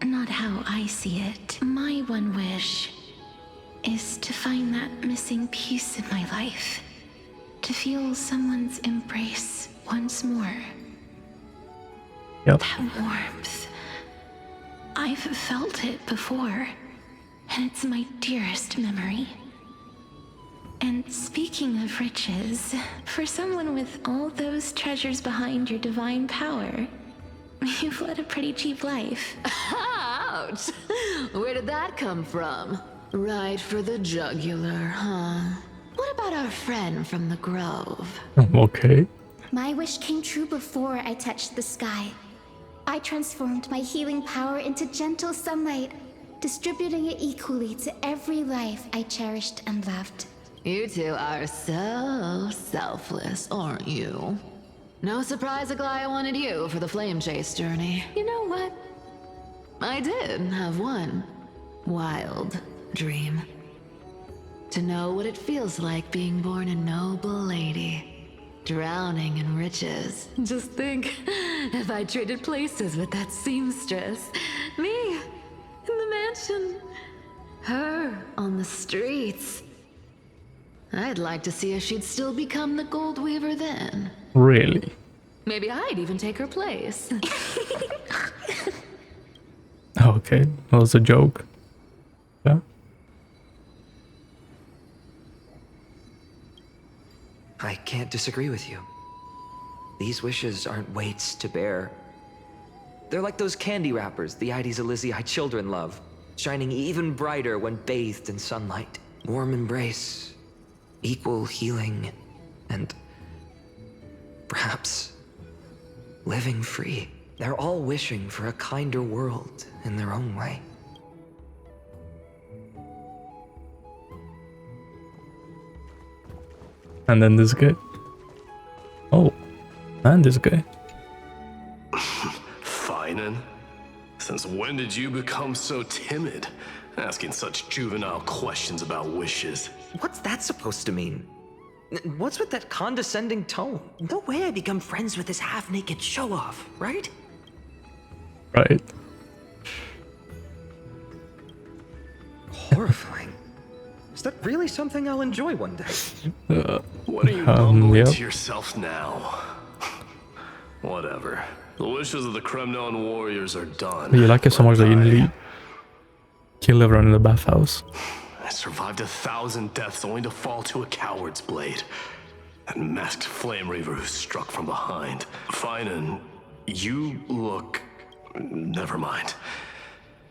not how I see it. My one wish is to find that missing piece in my life. To feel someone's embrace once more. Yep. That warmth. I've felt it before, and it's my dearest memory. And speaking of riches, for someone with all those treasures behind your divine power, you've led a pretty cheap life. Ouch! Where did that come from? Right for the jugular, huh? What about our friend from the Grove? Okay. My wish came true before I touched the sky. I transformed my healing power into gentle sunlight, distributing it equally to every life I cherished and loved. You two are so selfless, aren't you? No surprise Aglia wanted you for the flame chase journey. You know what? I did have one wild dream. To know what it feels like being born a noble lady, drowning in riches. Just think, if I traded places with that seamstress, me in the mansion, her on the streets. I'd like to see if she'd still become the gold weaver then. Really? Maybe I'd even take her place. Okay, that was a joke. Yeah. I can't disagree with you. These wishes aren't weights to bear. They're like those candy wrappers the Ides Elysiae children love, shining even brighter when bathed in sunlight. Warm embrace, equal healing, and perhaps living free. They're all wishing for a kinder world in their own way. And then this guy. Oh, and this guy. Phainon? Since when did you become so timid? Asking such juvenile questions about wishes. What's that supposed to mean? What's with that condescending tone? No way I become friends with this half-naked show-off, right? Right. Horrifying. Is that really something I'll enjoy one day? What are you mumbling yep. to yourself now? Whatever. The wishes of the Kremnon warriors are done. You like it so much that you nearly kill everyone in the bathhouse. I survived 1,000 deaths only to fall to a coward's blade. That masked flame reaver who struck from behind. Phainon, you look... Never mind.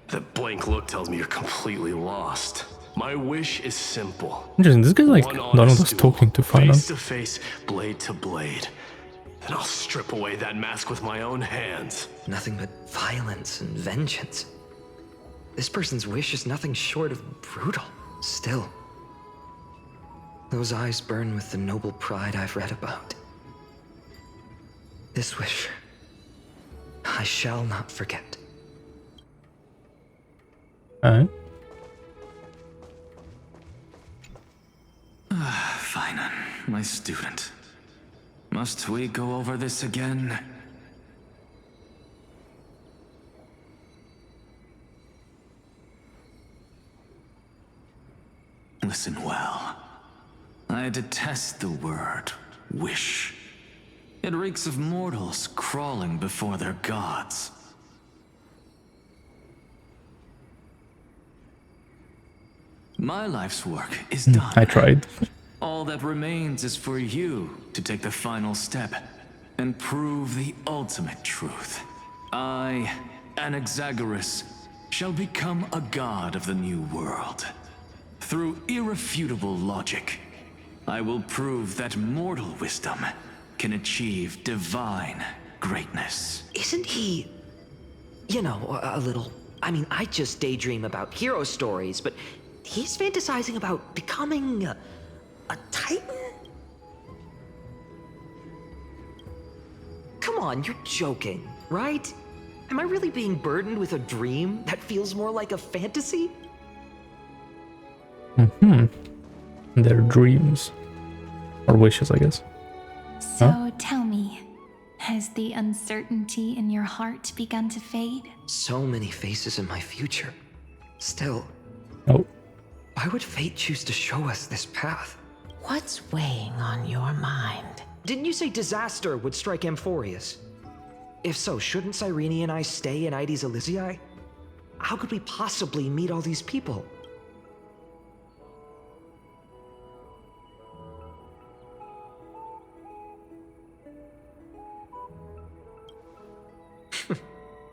That blank look tells me you're completely lost. My wish is simple. Interesting, this guy's like Donald was talking to Phainon. Face to face, blade to blade. Then I'll strip away that mask with my own hands. Nothing but violence and vengeance. This person's wish is nothing short of brutal. Still, those eyes burn with the noble pride I've read about. This wish, I shall not forget. Alright. Phainon, my student. Must we go over this again? Listen well. I detest the word wish. It reeks of mortals crawling before their gods. My life's work is done. I tried. All that remains is for you to take the final step and prove the ultimate truth. I, Anaxagoras, shall become a god of the new world. Through irrefutable logic, I will prove that mortal wisdom can achieve divine greatness. Isn't he, you know, a little... I mean, I just daydream about hero stories, but he's fantasizing about becoming a titan? Come on, you're joking, right? Am I really being burdened with a dream that feels more like a fantasy? Their dreams. Or wishes, I guess. So tell me, has the uncertainty in your heart begun to fade? So many faces in my future. Still. Oh. Why would fate choose to show us this path? What's weighing on your mind? Didn't you say disaster would strike Amphoreus? If so, shouldn't Cyrene and I stay in Ides Elysiae? How could we possibly meet all these people?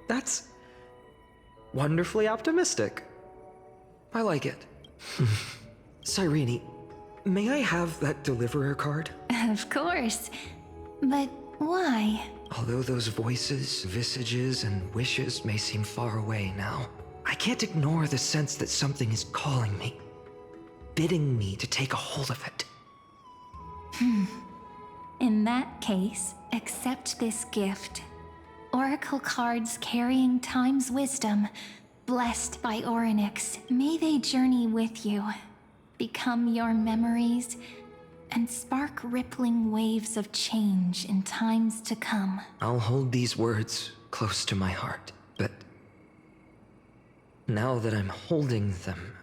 That's wonderfully optimistic. I like it. Cyrene, may I have that Deliverer card? Of course. But why? Although those voices, visages, and wishes may seem far away now, I can't ignore the sense that something is calling me, bidding me to take a hold of it. In that case, accept this gift. Oracle cards carrying time's wisdom, blessed by Oronyx. May they journey with you, become your memories, and spark rippling waves of change in times to come. I'll hold these words close to my heart, but now that I'm holding them,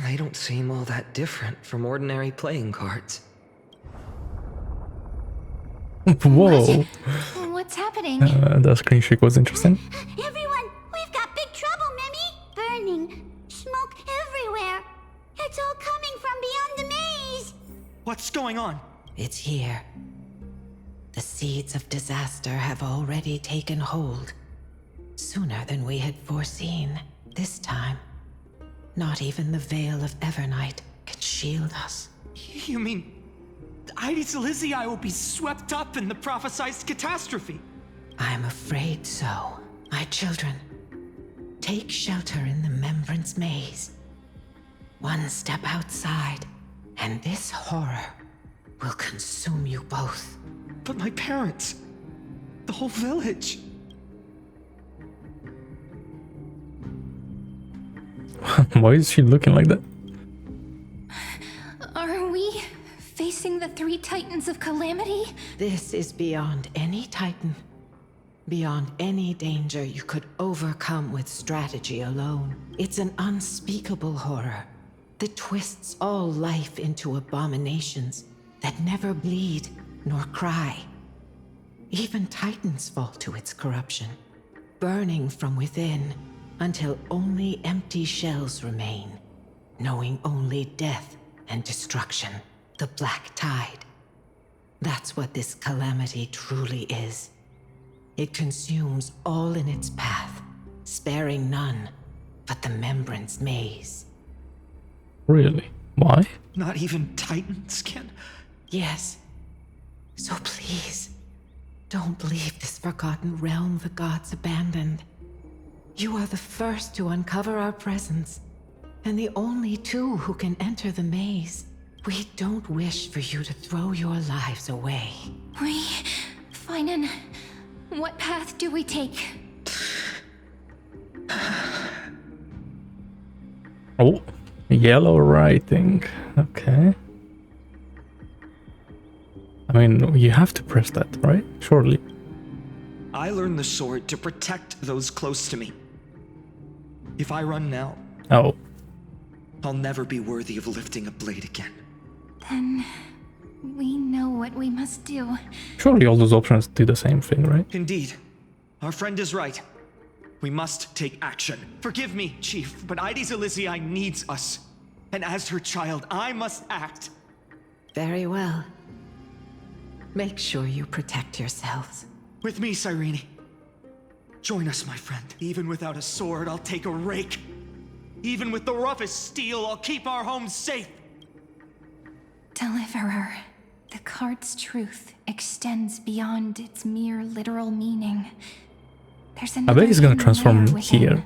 they don't seem all that different from ordinary playing cards. Whoa. What's happening? The screen shake was interesting. Everyone, we've got big trouble, Memi! Burning. Smoke everywhere. It's all coming from beyond the maze. What's going on? It's here. The seeds of disaster have already taken hold. Sooner than we had foreseen. This time, not even the veil of Evernight can shield us. You mean Hysilens will be swept up in the prophesized catastrophe. I'm afraid so. My children, take shelter in the Membrance Maze. One step outside, and this horror will consume you both. But my parents, the whole village. Why is she looking like that? Are we facing the 3 Titans of Calamity? This is beyond any Titan. Beyond any danger you could overcome with strategy alone. It's an unspeakable horror that twists all life into abominations that never bleed nor cry. Even Titans fall to its corruption, burning from within until only empty shells remain, knowing only death and destruction, the Black Tide. That's what this calamity truly is. It consumes all in its path, sparing none but the Membrance Maze. Really? Why? Not even Titans can? Yes. So please, don't leave this forgotten realm the gods abandoned. You are the first to uncover our presence, and the only 2 who can enter the maze. We don't wish for you to throw your lives away. Phainon, what path do we take? Oh, yellow writing. Okay. I mean, you have to press that, right? Surely. I learned the sword to protect those close to me. If I run now, I'll never be worthy of lifting a blade again. Then we know what we must do. Surely all those options do the same thing, right? Indeed. Our friend is right. We must take action. Forgive me, Chief, but Hysilens needs us. And as her child, I must act. Very well. Make sure you protect yourselves. With me, Cyrene. Join us, my friend. Even without a sword, I'll take a rake. Even with the roughest steel, I'll keep our home safe. Deliverer, the card's truth extends beyond its mere literal meaning. There's I bet he's gonna transform here.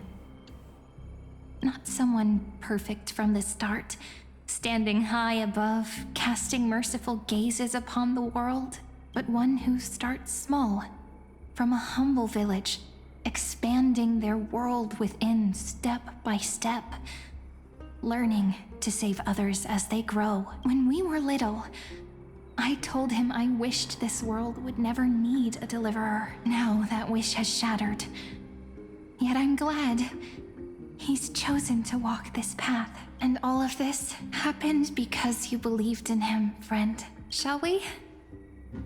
Not someone perfect from the start, standing high above, casting merciful gazes upon the world, but one who starts small, from a humble village, expanding their world within step by step, learning to save others as they grow. When we were little, I told him I wished this world would never need a deliverer. Now that wish has shattered. Yet I'm glad he's chosen to walk this path. And all of this happened because you believed in him, friend. Shall we?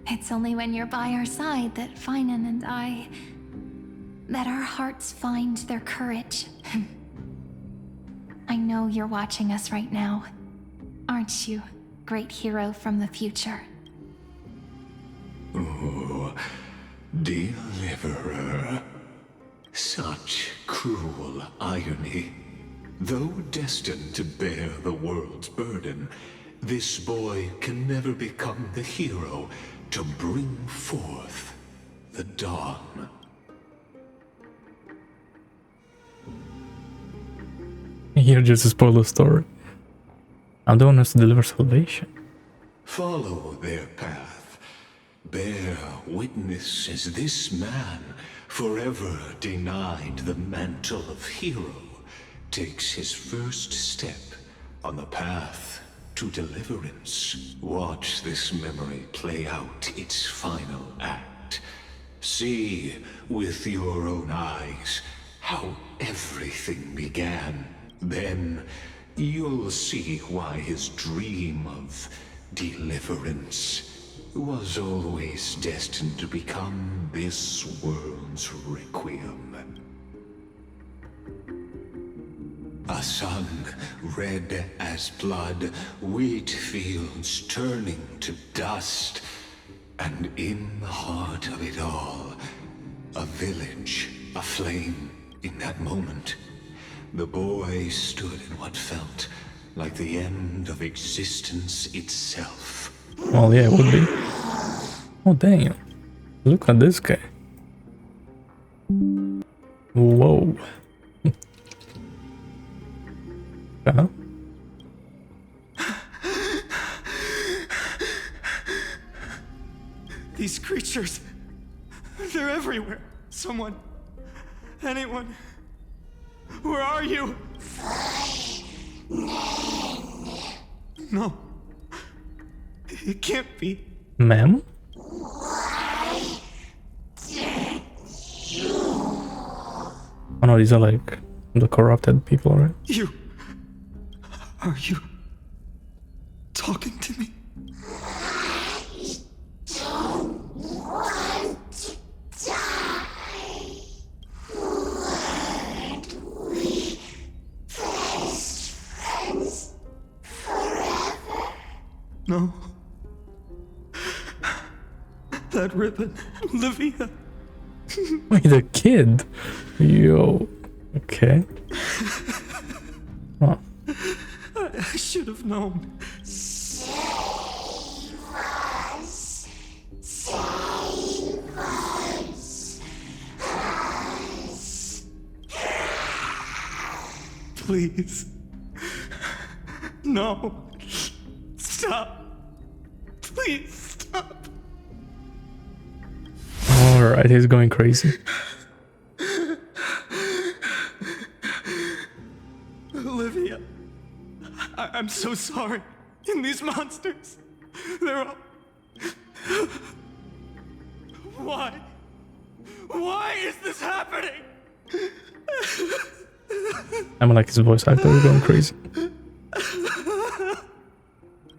It's only when you're by our side that Phainon and I... that our hearts find their courage. I know you're watching us right now. Aren't you, great hero from the future? Oh, Deliverer. Such cruel irony. Though destined to bear the world's burden, this boy can never become the hero to bring forth the dawn. Here just to spoil the story. I'm the one who has to deliver salvation. Follow their path. Bear witness as this man, forever denied the mantle of hero, takes his first step on the path to deliverance. Watch this memory play out its final act. See with your own eyes how everything began. Then you'll see why his dream of deliverance was always destined to become this world's requiem. A sun red as blood, wheat fields turning to dust, and in the heart of it all, a village aflame. In that moment, the boy stood in what felt like the end of existence itself. Well, yeah, it would be. Oh, damn. Look at this guy. Whoa. Uh-huh. These creatures, they're everywhere. Someone, anyone, where are you? No, it can't be. Mem? Oh no, these are like the corrupted people, right? You, are you talking to me? No. That ribbon, Olivia. Wait, a kid? Yo. Okay. Huh. I should have known. Please. No. Stop. Please stop. Alright, he's going crazy. Olivia, I'm so sorry. And these monsters, they're all... Why? Why is this happening? I'm like his voice actor is going crazy.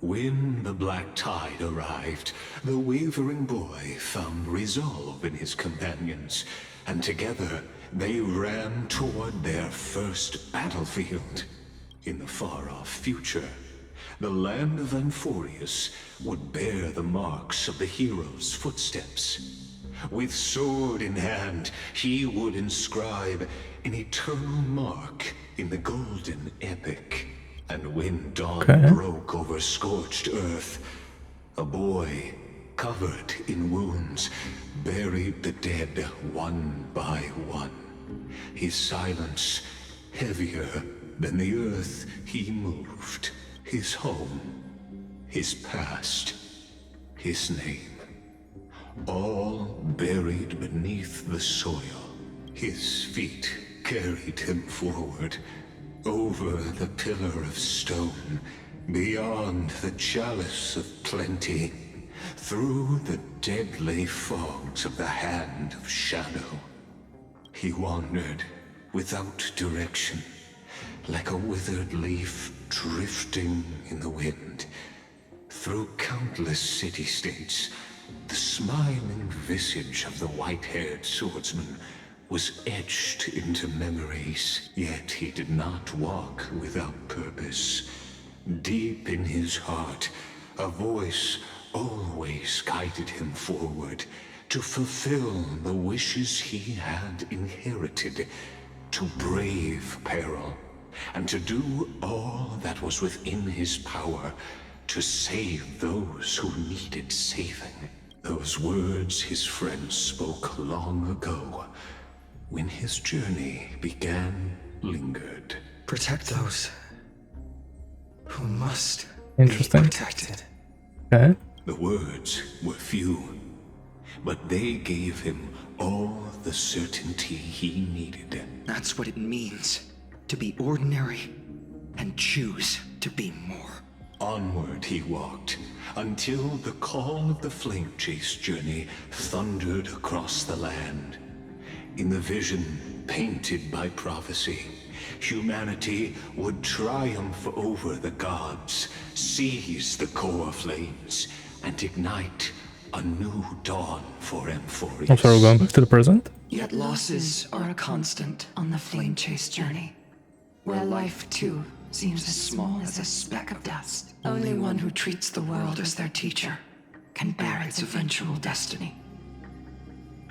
When the black tide arrived, the wavering boy found resolve in his companions, and together they ran toward their first battlefield. In the far-off future, the land of Amphoreus would bear the marks of the hero's footsteps. With sword in hand, he would inscribe an eternal mark in the golden epic. And when dawn broke over scorched earth, a boy, covered in wounds, buried the dead one by one. His silence heavier than the earth he moved. His home, his past, his name, all buried beneath the soil. His feet carried him forward, over the pillar of stone, beyond the chalice of plenty, through the deadly fogs of the hand of shadow. He wandered without direction, like a withered leaf drifting in the wind. Through countless city-states, the smiling visage of the white-haired swordsman was etched into memories, yet he did not walk without purpose. Deep in his heart, a voice always guided him forward to fulfill the wishes he had inherited, to brave peril, and to do all that was within his power to save those who needed saving. Those words his friends spoke long ago, when his journey began, lingered. Protect those who must Interesting. be protected. Okay. The words were few, but they gave him all the certainty he needed. That's what it means to be ordinary and choose to be more. Onward he walked, until the call of the flame chase journey thundered across the land. In the vision painted by prophecy, humanity would triumph over the gods, seize the Coreflames, and ignite a new dawn for Amphoreus. I'm sorry, we're going back to the present? Yet losses are a constant on the flame chase journey, where life too seems as small as a speck of dust. Only one who treats the world as their teacher can bear its eventual destiny.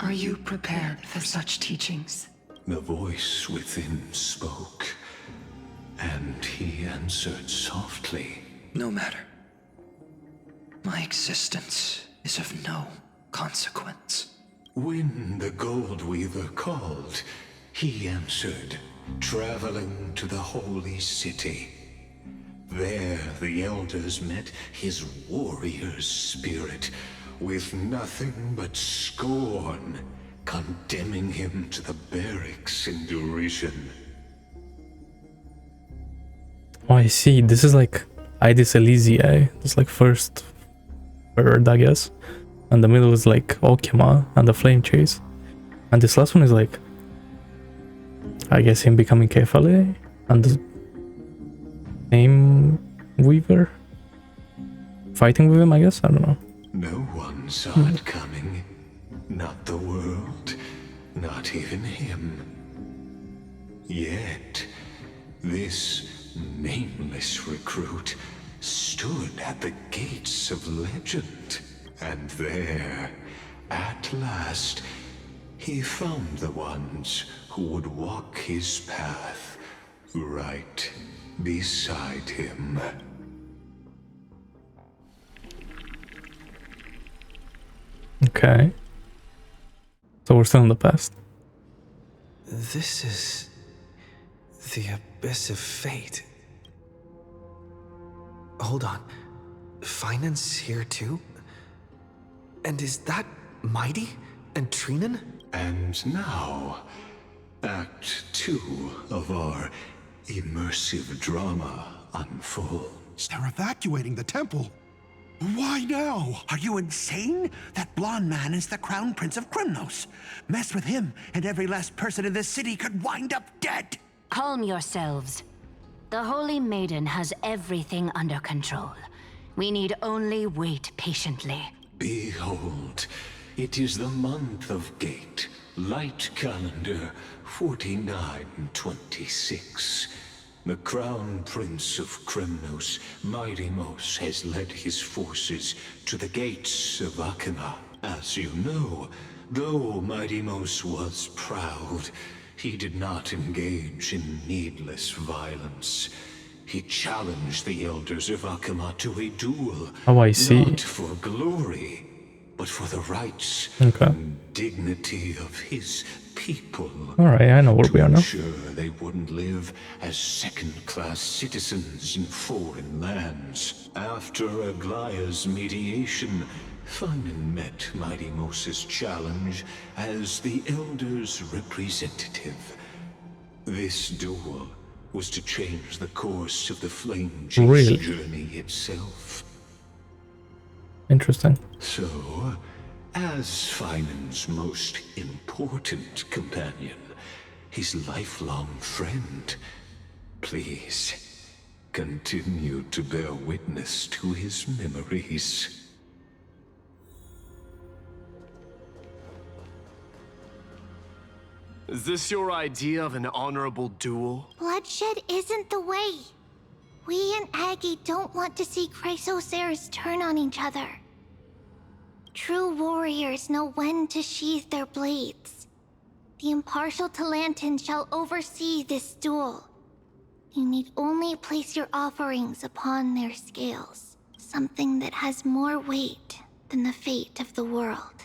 Are you prepared for such teachings? The voice within spoke, and he answered softly. No matter. My existence is of no consequence. When the Gold Weaver called, he answered, traveling to the holy city. There the elders met his warrior's spirit, with nothing but scorn, condemning him to the barracks in derision. Oh, I see. This is like Idis Elysiae. It's like first third, I guess. And the middle is like Okhema and the Flame Chase. And this last one is like, I guess, him becoming Kefale and the Name Weaver fighting with him, I guess. I don't know. No one saw it coming. Not the world, not even him. Yet, this nameless recruit stood at the gates of legend. And there, at last, he found the ones who would walk his path right beside him. Okay. So we're still in the past. This is the abyss of fate. Hold on. Phainon's here too? And is that Mighty and Trinen? And now, Act 2 of our immersive drama unfolds. They're evacuating the temple. Why now? Are you insane? That blonde man is the Crown Prince of Krymnos. Mess with him, and every last person in this city could wind up dead. Calm yourselves. The Holy Maiden has everything under control. We need only wait patiently. Behold, it is the month of Gate, light calendar 4926. The Crown Prince of Krymnos, Mittindoors, has led his forces to the gates of Okhema. As you know, though Mittindoors was proud, he did not engage in needless violence. He challenged the elders of Okhema to a duel. Oh, I see. Not for glory, but for the rights and dignity of his people. Alright, I know where we are now. To ensure they wouldn't live as second-class citizens in foreign lands. After Aglaya's mediation, Phainon met Mittindoors' challenge as the elders' representative. This duel was to change the course of the Flame Chase journey itself. Interesting. So, as Phainon's most important companion, his lifelong friend, please continue to bear witness to his memories. Is this your idea of an honorable duel? Bloodshed isn't the way. We and Aggie don't want to see Chrysos heirs turn on each other. True warriors know when to sheathe their blades. The impartial Talantin shall oversee this duel. You need only place your offerings upon their scales. Something that has more weight than the fate of the world.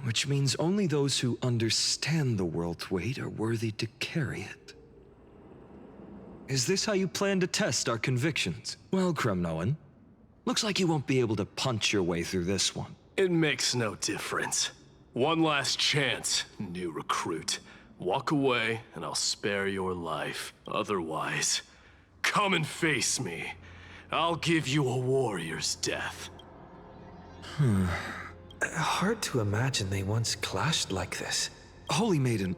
Which means only those who understand the world's weight are worthy to carry it. Is this how you plan to test our convictions? Well, Kremnoan, looks like you won't be able to punch your way through this one. It makes no difference. One last chance, new recruit. Walk away, and I'll spare your life. Otherwise, come and face me. I'll give you a warrior's death. Hard to imagine they once clashed like this. Holy Maiden,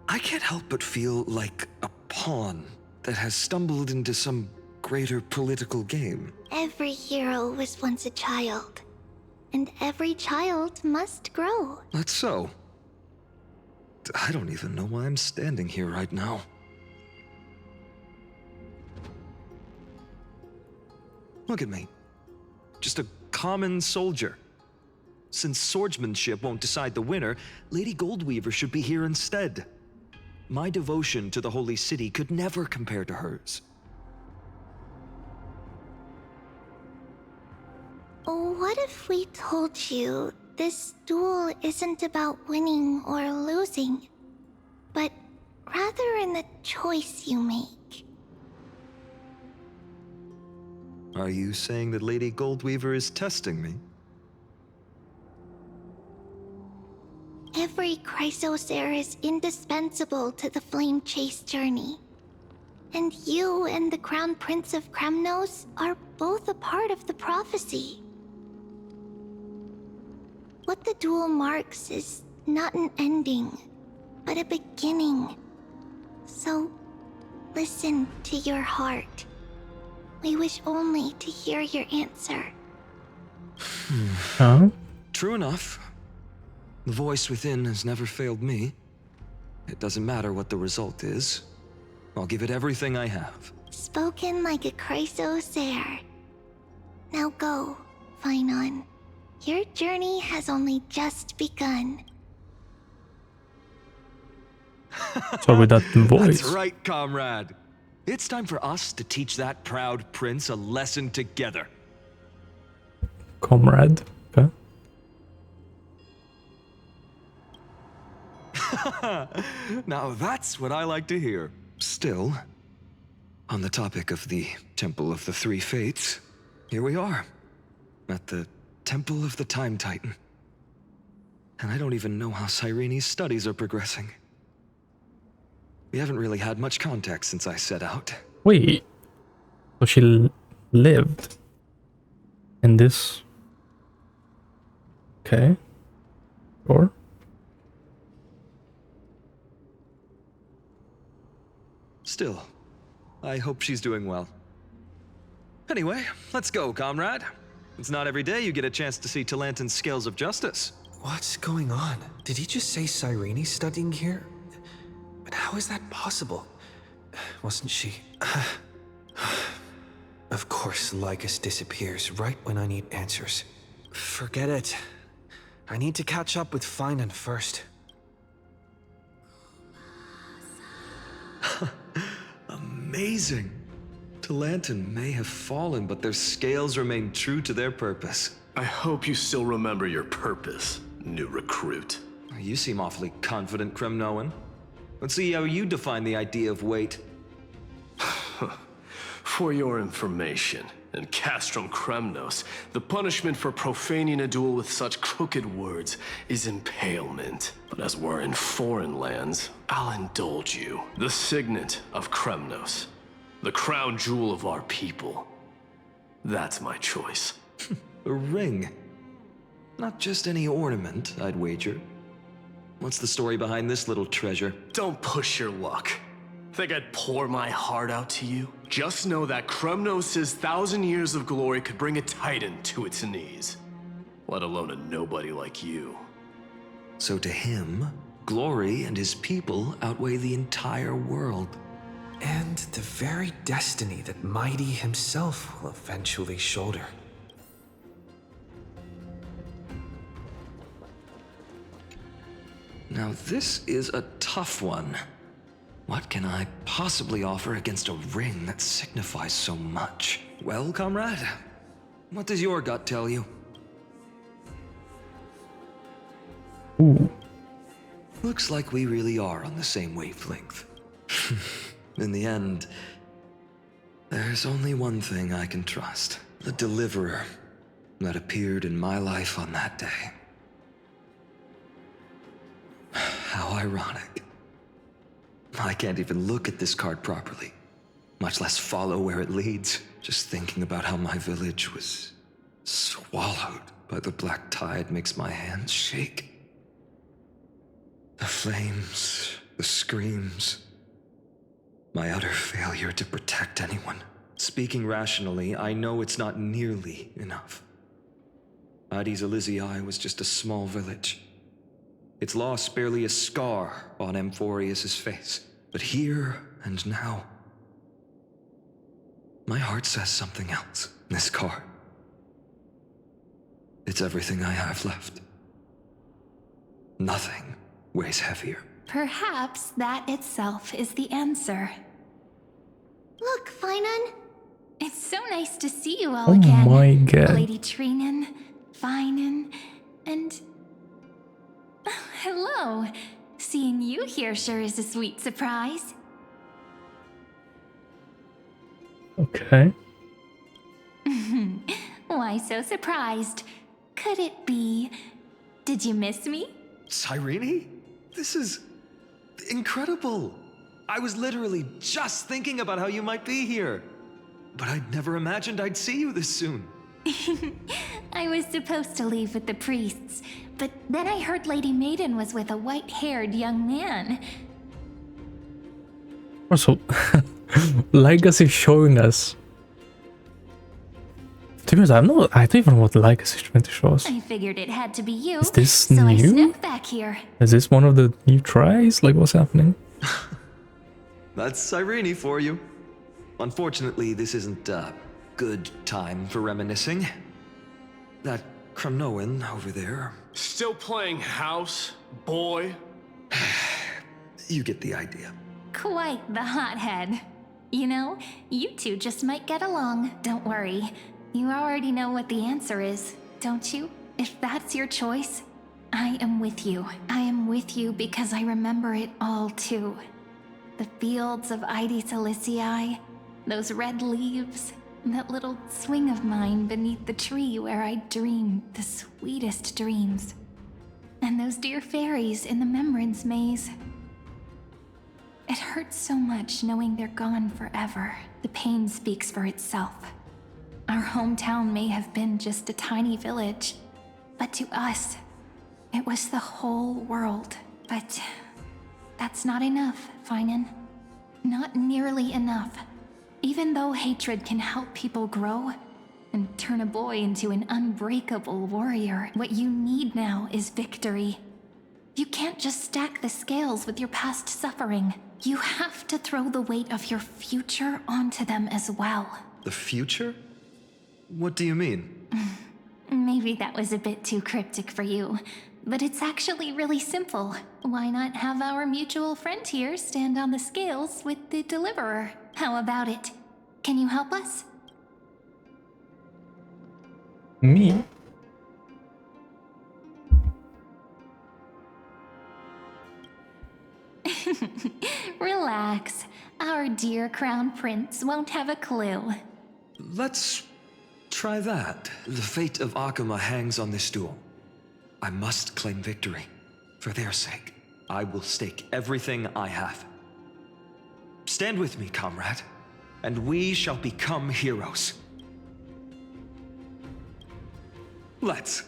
I can't help but feel like a pawn that has stumbled into some greater political game. Every hero was once a child. And every child must grow. That's so. I don't even know why I'm standing here right now. Look at me. Just a common soldier. Since swordsmanship won't decide the winner, Lady Goldweaver should be here instead. My devotion to the Holy City could never compare to hers. What if we told you this duel isn't about winning or losing, but rather in the choice you make? Are you saying that Lady Goldweaver is testing me? Every Chrysos heir is indispensable to the Flame Chase journey. And you and the Crown Prince of Kremnos are both a part of the prophecy. What the duel marks is not an ending, but a beginning. So, listen to your heart. We wish only to hear your answer. Huh? True enough. The voice within has never failed me. It doesn't matter what the result is. I'll give it everything I have. Spoken like a Chrysos heir. Now go, Phainon. Your journey has only just begun. So with that voice. That's right, comrade. It's time for us to teach that proud prince a lesson together. Comrade. Okay. Now that's what I like to hear. Still, on the topic of the Temple of the Three Fates, here we are, at the Temple of the Time Titan. And I don't even know how Cyrene's studies are progressing. We haven't really had much contact since I set out. Wait. So she lived in this. Okay. Or? Still, I hope she's doing well. Anyway, let's go, comrade. It's not every day you get a chance to see Talantin's scales of justice. What's going on? Did he just say Cyrene's studying here? But how is that possible? Wasn't she? Of course, Lycus disappears right when I need answers. Forget it. I need to catch up with Phainon first. Amazing. Talantin may have fallen, but their scales remain true to their purpose. I hope you still remember your purpose, new recruit. You seem awfully confident, Kremnoan. Let's see how you define the idea of weight. For your information, in Castrum Kremnos, the punishment for profaning a duel with such crooked words is impalement. But as we're in foreign lands, I'll indulge you. The signet of Kremnos, the crown jewel of our people. That's my choice. A ring. Not just any ornament, I'd wager. What's the story behind this little treasure? Don't push your luck. Think I'd pour my heart out to you? Just know that Kremnos' 1,000 years of glory could bring a titan to its knees. Let alone a nobody like you. So to him, glory and his people outweigh the entire world. And the very destiny that Mighty himself will eventually shoulder. Now this is a tough one. What can I possibly offer against a ring that signifies so much? Well, comrade, what does your gut tell you? Ooh. Looks like we really are on the same wavelength. In the end, there's only one thing I can trust. The Deliverer that appeared in my life on that day. How ironic. I can't even look at this card properly, much less follow where it leads. Just thinking about how my village was swallowed by the black tide makes my hands shake. The flames, the screams, my utter failure to protect anyone. Speaking rationally, I know it's not nearly enough. Addis Elysiae was just a small village. Its loss barely a scar on Amphoreus' face. But here and now, my heart says something else. This card. It's everything I have left. Nothing weighs heavier. Perhaps that itself is the answer. Look, Phainon. It's so nice to see you all Oh again, my god. Lady Trinen. Phainon, and... hello. Seeing you here sure is a sweet surprise. Okay. Why so surprised? Could it be... Did you miss me? Cyrene? This is... incredible. I was literally just thinking about how you might be here. But I'd never imagined I'd see you this soon. I was supposed to leave with the priests, but then I heard Lady Maiden was with a white-haired young man. Also, Legacy showing us. To be honest, I don't even know what Legacy is trying to show us. I figured it had to be you, Is this so new? I snuck back here. Is this one of the new tries? Like, what's happening? That's Cyrene for you. Unfortunately, this isn't a good time for reminiscing. That Crumnoan over there. Still playing house, boy? You get the idea. Quite the hothead. You know, you two just might get along, don't worry. You already know what the answer is, don't you? If that's your choice, I am with you. I am with you because I remember it all too. The fields of Ide Silicii, those red leaves, that little swing of mine beneath the tree where I dreamed the sweetest dreams. And those dear fairies in the Remembrance Maze. It hurts so much knowing they're gone forever. The pain speaks for itself. Our hometown may have been just a tiny village, but to us, it was the whole world. But that's not enough, Phainon. Not nearly enough. Even though hatred can help people grow and turn a boy into an unbreakable warrior, what you need now is victory. You can't just stack the scales with your past suffering. You have to throw the weight of your future onto them as well. The future? What do you mean? Maybe that was a bit too cryptic for you, but it's actually really simple. Why not have our mutual friend here stand on the scales with the Deliverer? How about it? Can you help us? Me? Relax. Our dear Crown Prince won't have a clue. Let's try that. The fate of Okhema hangs on this duel. I must claim victory. For their sake, I will stake everything I have. Stand with me, comrade, and we shall become heroes. Let's.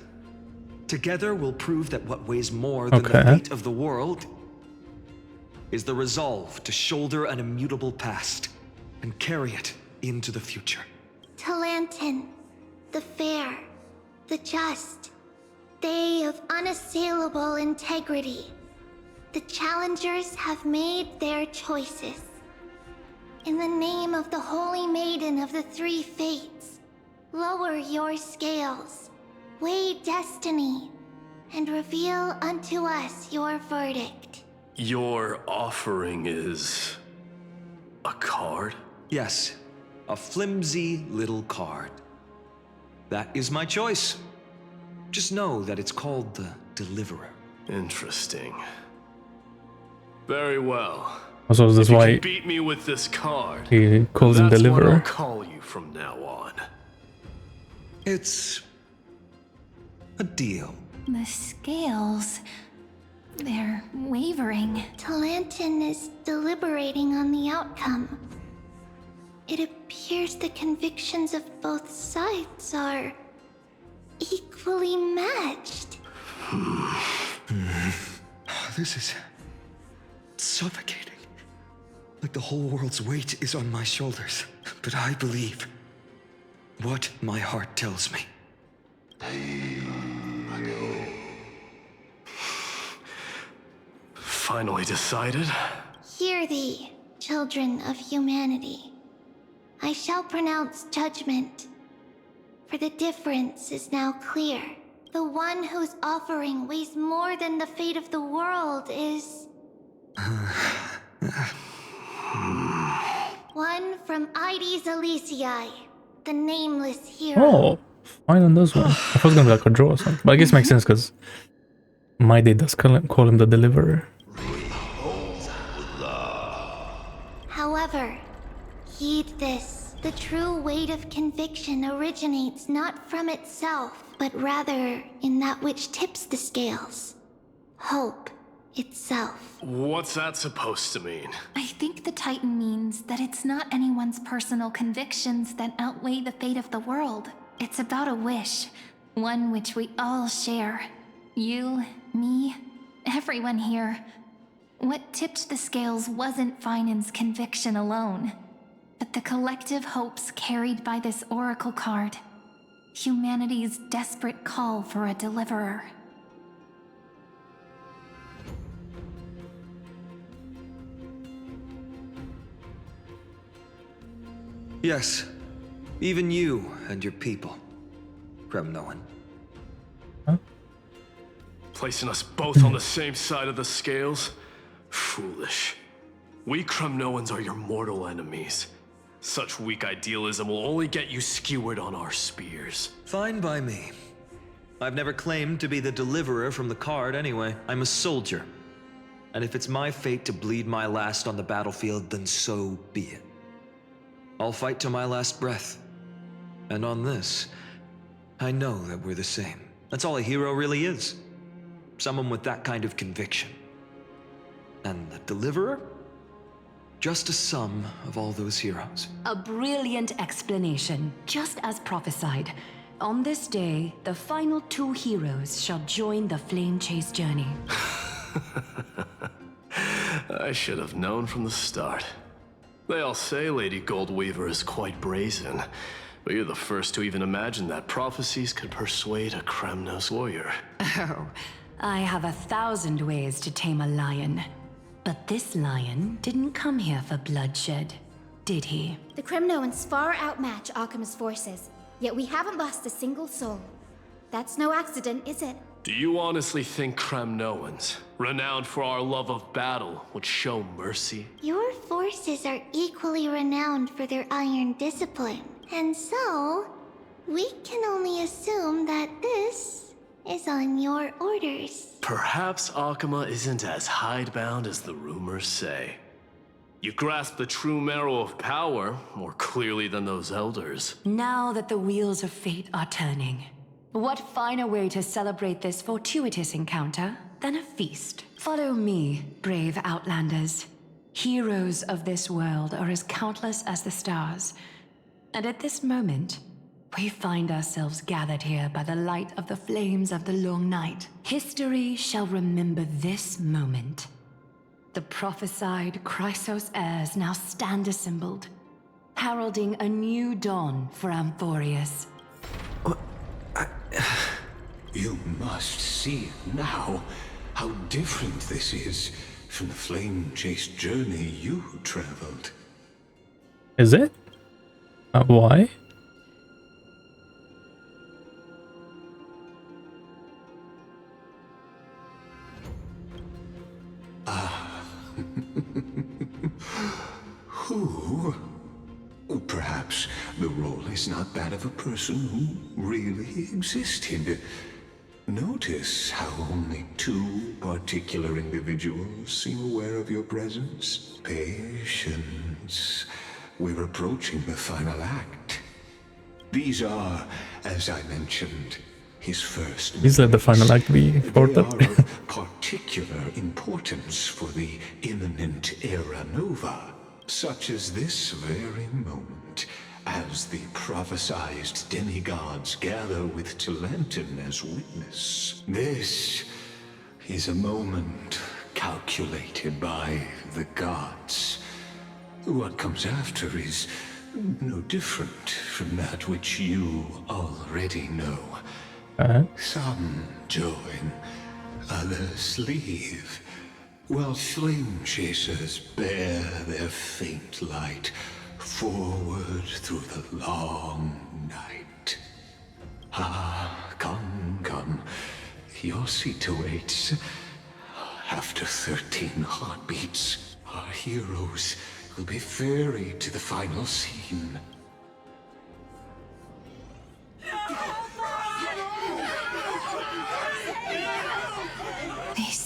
Together we'll prove that what weighs more than the fate of the world is the resolve to shoulder an immutable past and carry it into the future. Talantin, the fair, the just, they of unassailable integrity. The challengers have made their choices. In the name of the Holy Maiden of the Three Fates, lower your scales, weigh destiny, and reveal unto us your verdict. Your offering is... a card? Yes, a flimsy little card. That is my choice. Just know that it's called the Deliverer. Interesting. Very well. Also, that's why you can beat me with this card. He calls him Deliverer. That's what I'll call you from now on. It's a deal. The scales... they're wavering. Talantin is deliberating on the outcome. It appears the convictions of both sides are equally matched. This is suffocating. Like the whole world's weight is on my shoulders. But I believe what my heart tells me. Finally decided? Hear thee, children of humanity. I shall pronounce judgment. For the difference is now clear. The one whose offering weighs more than the fate of the world is... one from Ide Silicii, the nameless hero. Oh, Phainon does one. I was gonna be like a draw or something. But I guess it makes sense because my day does call him the Deliverer. However, heed this. The true weight of conviction originates not from itself, but rather in that which tips the scales. Hope itself. What's that supposed to mean? I think the Titan means that it's not anyone's personal convictions that outweigh the fate of the world. It's about a wish, one which we all share. You, me, everyone here. What tipped the scales wasn't Phainon's conviction alone, but the collective hopes carried by this oracle card. Humanity's desperate call for a deliverer. Yes, even you and your people, Kremnoan. Placing us both on the same side of the scales? Foolish. We Kremnoans are your mortal enemies. Such weak idealism will only get you skewered on our spears. Fine by me. I've never claimed to be the deliverer from the card anyway. I'm a soldier. And if it's my fate to bleed my last on the battlefield, then so be it. I'll fight to my last breath. And on this, I know that we're the same. That's all a hero really is. Someone with that kind of conviction. And the deliverer? Just a sum of all those heroes. A brilliant explanation, just as prophesied. On this day, the final 2 heroes shall join the flame chase journey. I should have known from the start. They all say Lady Goldweaver is quite brazen, but you're the first to even imagine that prophecies could persuade a Kremnos warrior. Oh, I have 1,000 ways to tame a lion. But this lion didn't come here for bloodshed, did he? The Kremnoans far outmatch Okhema's forces, yet we haven't lost a single soul. That's no accident, is it? Do you honestly think Kremnoans, renowned for our love of battle, would show mercy? Your forces are equally renowned for their iron discipline. And so, we can only assume that this is on your orders. Perhaps Okhema isn't as hidebound as the rumors say. You grasp the true marrow of power more clearly than those elders. Now that the wheels of fate are turning, what finer way to celebrate this fortuitous encounter than a feast? Follow me, brave outlanders. Heroes of this world are as countless as the stars. And at this moment, we find ourselves gathered here by the light of the flames of the long night. History shall remember this moment. The prophesied Chrysos heirs now stand assembled, heralding a new dawn for Amphoreus. You must see now how different this is from the flame-chased journey you traveled. Is it? Why? Who? Perhaps the role is not that of a person who really existed. Notice how only 2 particular individuals seem aware of your presence. Patience. We're approaching the final act. These are, as I mentioned, his first. Please let the final act be Vortex. They are of particular importance for the imminent era nova, such as this very moment, as the prophesized demigods gather with Talenton as witness. This is a moment calculated by the gods. What comes after is no different from that which you already know. Some join, others leave, while flame chasers bear their faint light forward through the long night. Ah, come, come. Your seat awaits. After 13 heartbeats, our heroes will be ferried to the final scene. No!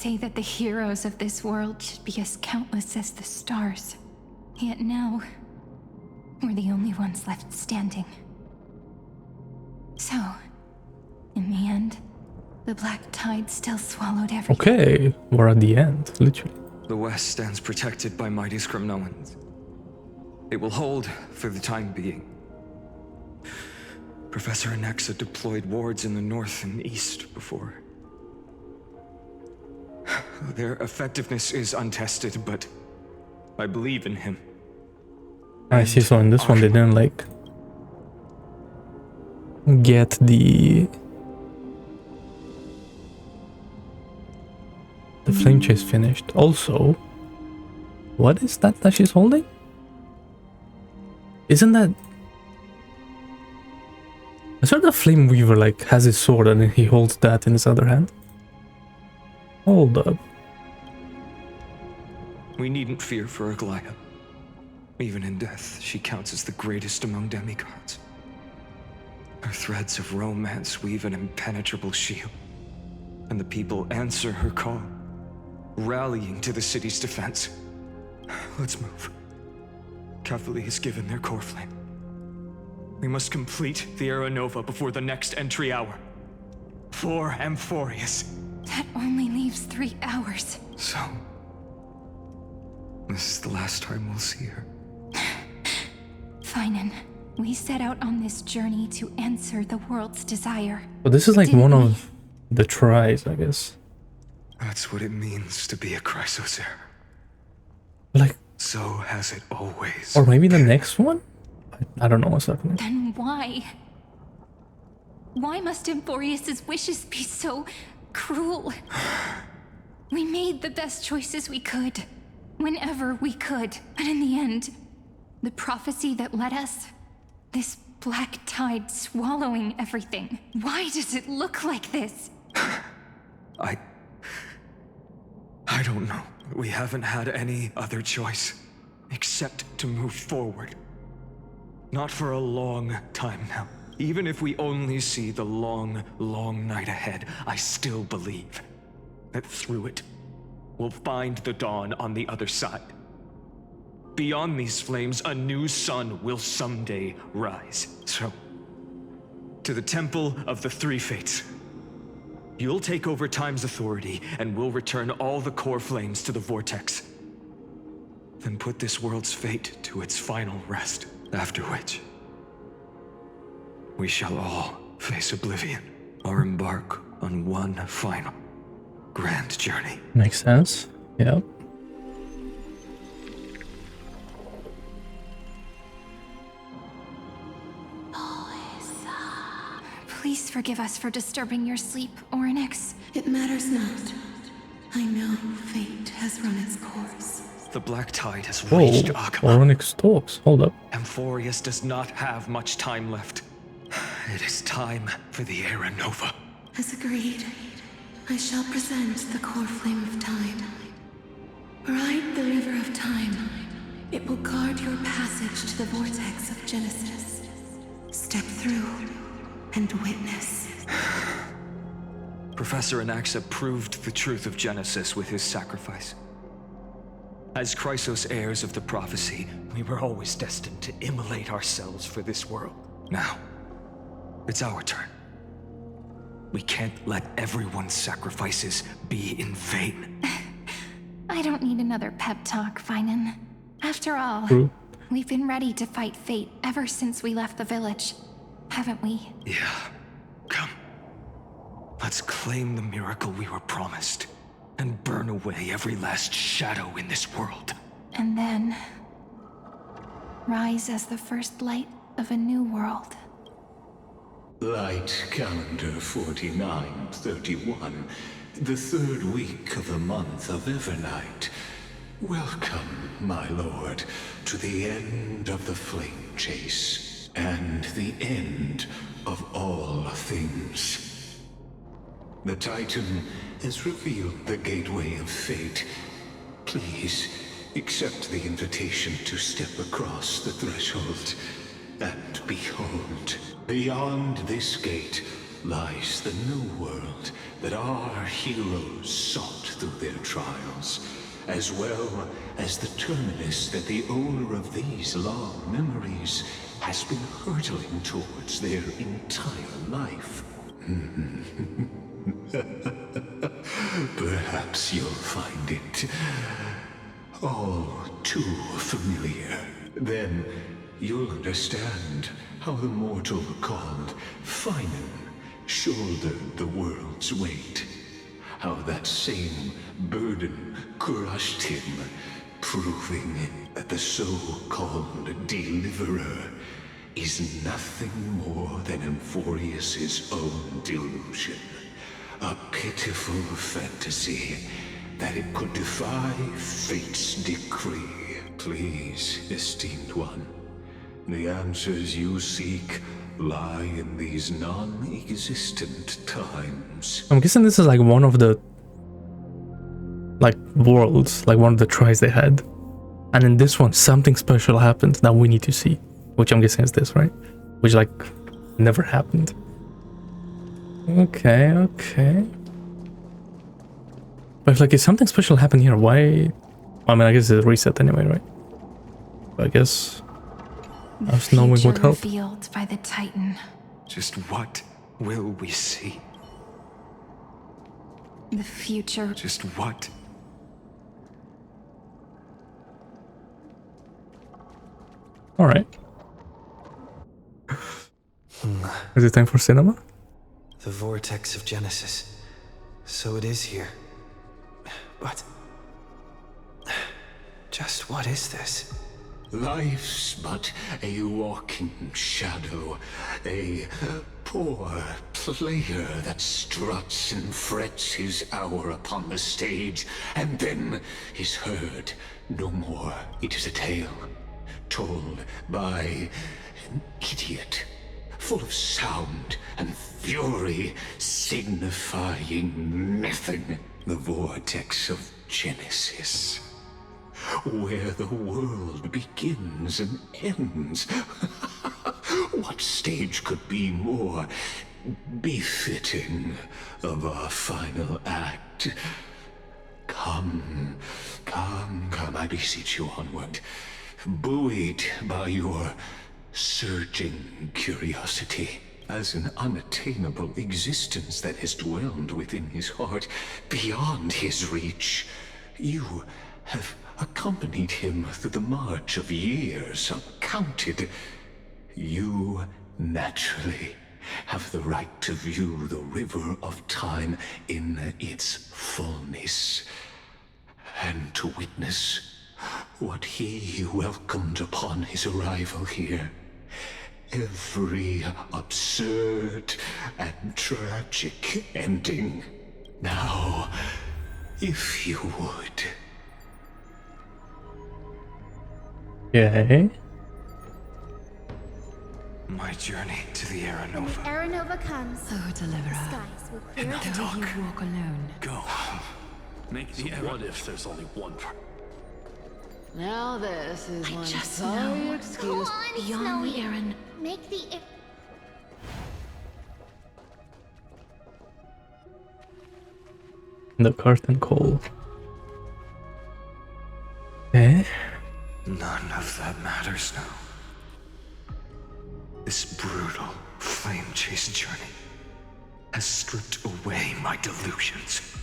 say that the heroes of this world should be as countless as the stars. Yet now, we're the only ones left standing. So, in the end, the black tide still swallowed everything. Okay, we're at the end, literally. The West stands protected by mighty Scrimnoans. It will hold for the time being. Professor Anaxa deployed wards in the north and east before. Their effectiveness is untested, but I believe in him. I see, so in this one they didn't like get the flame chase finished. Also, what is that she's holding? Isn't that... I saw the Flame Weaver like has his sword and he holds that in his other hand. Hold up. We needn't fear for Aglaya. Even in death, she counts as the greatest among demigods. Her threads of romance weave an impenetrable shield, and the people answer her call, rallying to the city's defense. Let's move. Cavalry has given their Coreflame. We must complete the Era Nova before the next entry hour. For Amphoreus. That only leaves 3 hours. So, this is the last time we'll see her. Phainon, we set out on this journey to answer the world's desire. But this is like one of the tries, I guess. That's what it means to be a Chrysos heir. Like... So has it always. Or maybe the next one? I don't know what's happening. Then why? Why must Amphoreus' wishes be so cruel? We made the best choices we could, whenever we could. And in the end, the prophecy that led us, this black tide swallowing everything. Why does it look like this? I don't know. We haven't had any other choice, except to move forward. Not for a long time now. Even if we only see the long, long night ahead, I still believe that through it, we'll find the dawn on the other side. Beyond these flames, a new sun will someday rise. So, to the Temple of the Three Fates. You'll take over Time's authority, and we'll return all the Coreflames to the Vortex. Then put this world's fate to its final rest, after which we shall all face oblivion, or embark on one final grand journey. Makes sense. Yep. Please forgive us for disturbing your sleep, Oronyx. It matters not. I know fate has run its course. The black tide has reached Okhema. Oronyx talks. Hold up. Amphoreus does not have much time left. It is time for the Era Nova. As agreed, I shall present the Coreflame of Time. Ride the River of Time. It will guard your passage to the Vortex of Genesis. Step through and witness. Professor Anaxa proved the truth of Genesis with his sacrifice. As Chrysos heirs of the prophecy, we were always destined to immolate ourselves for this world. Now, it's our turn. We can't let everyone's sacrifices be in vain. I don't need another pep talk, Phainon. After all, we've been ready to fight fate ever since we left the village, haven't we? Yeah. Come. Let's claim the miracle we were promised, and burn away every last shadow in this world. And then rise as the first light of a new world. Light calendar 4931, the third week of the month of Evernight. Welcome, my lord, to the end of the flame chase, and the end of all things. The Titan has revealed the gateway of fate. Please, accept the invitation to step across the threshold. And behold, beyond this gate lies the new world that our heroes sought through their trials, as well as the terminus that the owner of these long memories has been hurtling towards their entire life. Perhaps you'll find it all too familiar. Then you'll understand how the mortal called Phainon shouldered the world's weight. How that same burden crushed him, proving that the so-called Deliverer is nothing more than Amphoreus' own delusion. A pitiful fantasy that it could defy fate's decree. Please, esteemed one, the answers you seek lie in these non-existent times. I'm guessing this is like one of the worlds, like one of the tries they had. And in this one, something special happened that we need to see. Which I'm guessing is this, right? Which like never happened. Okay. But like, if something special happened here, why? I mean, I guess it's a reset anyway, right? But I guess us knowing would help. Revealed by the Titan. Just what will we see? The future. Just what? All right. Is it time for cinema? The Vortex of Genesis. So it is here. But just what is this? Life's but a walking shadow, a poor player that struts and frets his hour upon the stage, and then is heard no more. It is a tale told by an idiot, full of sound and fury, signifying nothing. The Vortex of Genesis, where the world begins and ends. What stage could be more befitting of our final act? Come, I beseech you onward, buoyed by your surging curiosity. As an unattainable existence that has dwelled within his heart, beyond his reach, you have accompanied him through the march of years uncounted. You naturally have the right to view the river of time in its fullness, and to witness what he welcomed upon his arrival here. Every absurd and tragic ending. Now, if you would. Yeah. My journey to the Aranova. Aranova comes. Oh, Deliverer. Skies will clear And to now you walk alone. Go. Make the error. What if there's only one part? Now this is one just sorry know. excuse. Beyond the Aaron. Make the The curtain call. Eh? None of that matters now. This brutal flame chase journey has stripped away my delusions.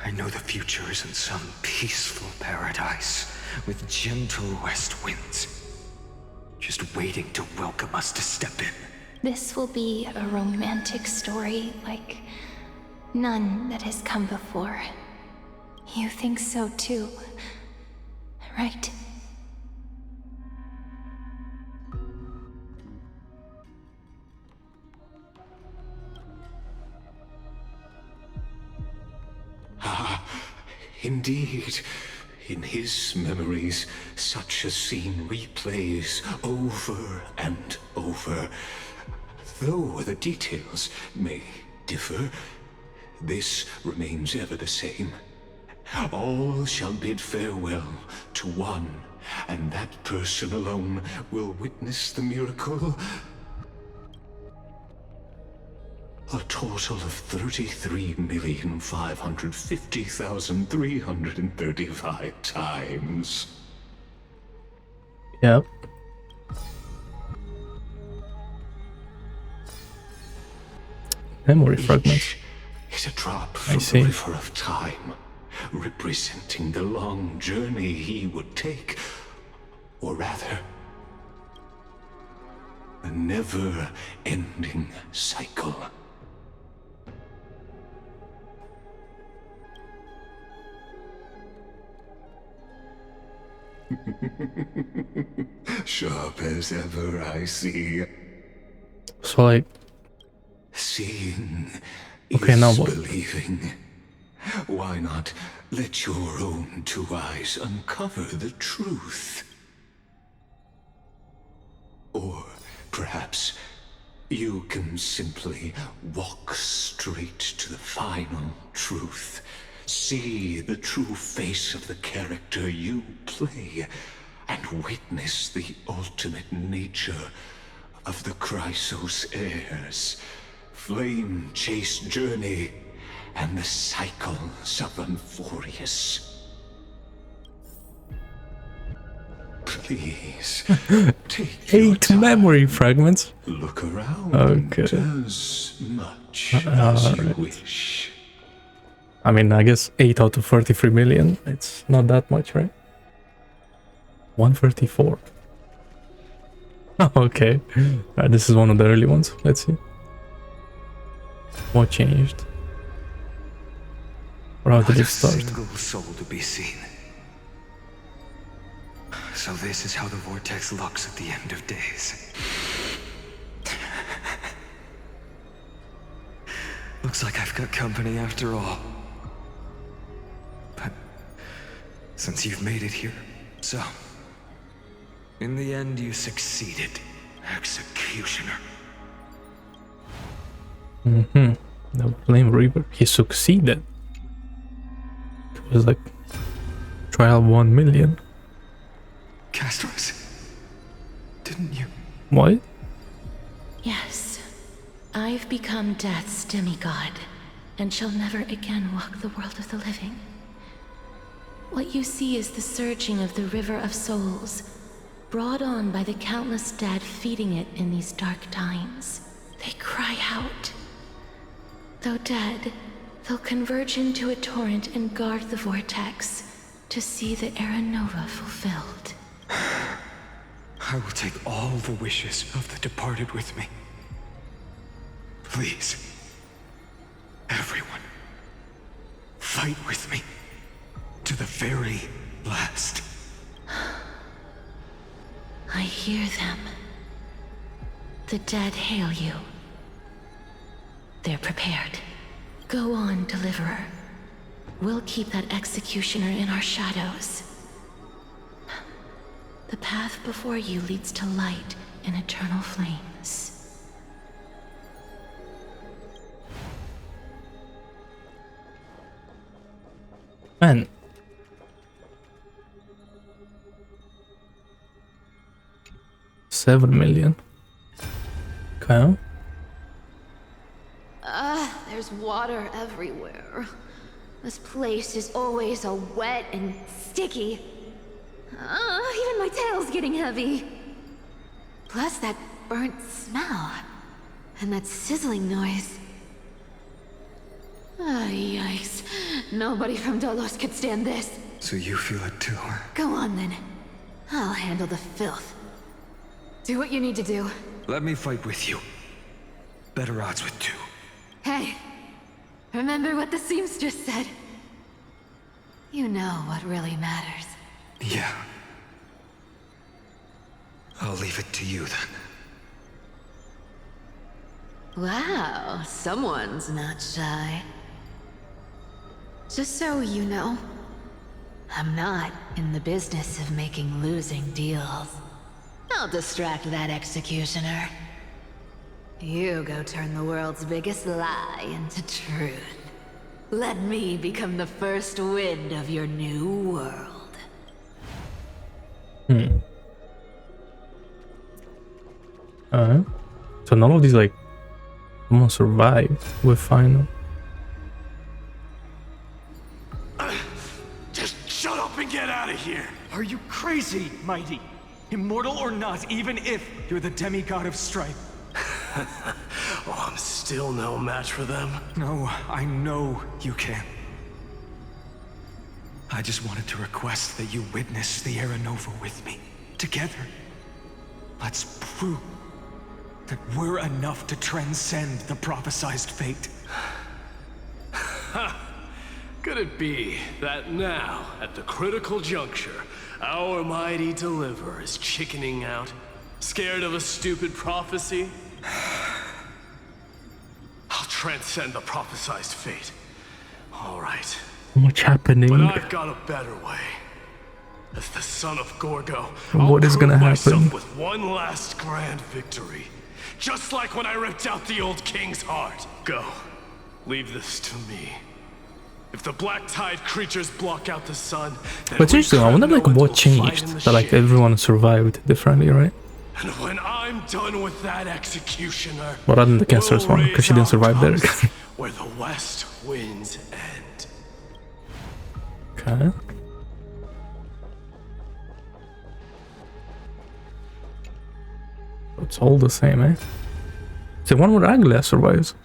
I know the future is in some peaceful paradise with gentle west winds, just waiting to welcome us to step in. This will be a romantic story like none that has come before. You think so too, right? Indeed, in his memories, such a scene replays over and over. Though the details may differ, this remains ever the same. All shall bid farewell to one, and that person alone will witness the miracle A total of 33,550,335 times. Yep. Memory fragments. Is a drop from the river of time, representing the long journey he would take, or rather, a never-ending cycle. Sharp as ever, I see. So like, seeing okay, is now what? believing. Why not let your own two eyes uncover the truth? Or perhaps you can simply walk straight to the final truth. See the true face of the character you play, and witness the ultimate nature of the Chrysos heirs, flame chase journey, and the cycles of Amphoreus. Please, take 8 memory fragments. Look around. Okay. As much as you wish. I mean, I guess 8 out of 33 million. It's not that much, right? 134. Okay. This is one of the early ones. Let's see. What changed? Or how did it start? Not a single soul to be seen. So this is how the Vortex looks at the end of days. Looks like I've got company after all. But since you've made it here, so in the end you succeeded, Executioner. The Flame Reaper. He succeeded. It was like trial 1 million. Castros, didn't you? What? Yes. I've become Death's demigod, and shall never again walk the world of the living. What you see is the surging of the River of Souls, brought on by the countless dead feeding it in these dark times. They cry out. Though dead, they'll converge into a torrent and guard the Vortex to see the Era Nova fulfilled. I will take all the wishes of the departed with me. Please, everyone, fight with me to the very last. I hear them. The dead hail you. They're prepared. Go on, Deliverer. We'll keep that Executioner in our shadows. The path before you leads to light and eternal flames. Man. $7 million. Okay. There's water everywhere. This place is always so wet and sticky. Even my tail's getting heavy. Plus that burnt smell. And that sizzling noise. Yikes. Nobody from Dolos could stand this. So you feel it too? Go on then. I'll handle the filth. Do what you need to do. Let me fight with you. Better odds with 2. Hey, remember what the seamstress said? You know what really matters. Yeah. I'll leave it to you then. Wow, someone's not shy. Just so you know, I'm not in the business of making losing deals. I'll distract that executioner. You go turn the world's biggest lie into truth. Let me become the first wind of your new world. So none of these like Someone survived with Phainon. Just shut up and get out of here! Are you crazy, Mighty? Immortal or not, even if you're the demigod of Strife. Oh, I'm still no match for them. No, I know you can. I just wanted to request that you witness the Era Nova with me. Together. Let's prove that we're enough to transcend the prophesized fate. Could it be that now, at the critical juncture, our mighty deliverer is chickening out? Scared of a stupid prophecy? I'll transcend the prophesized fate. All right. What's happening? But I've got a better way. As the son of Gorgo, What is gonna happen? With one last grand victory. Just like when I ripped out the old king's heart. Go. Leave this to me. If the black tide creatures block out the sun, But seriously, I wonder like what changed that like everyone survived differently, right? And when I'm done with that executioner, Well, other than the cancerous one, because she didn't survive there. where the west winds end. Okay. It's all the same, eh? So one more Aglia survives.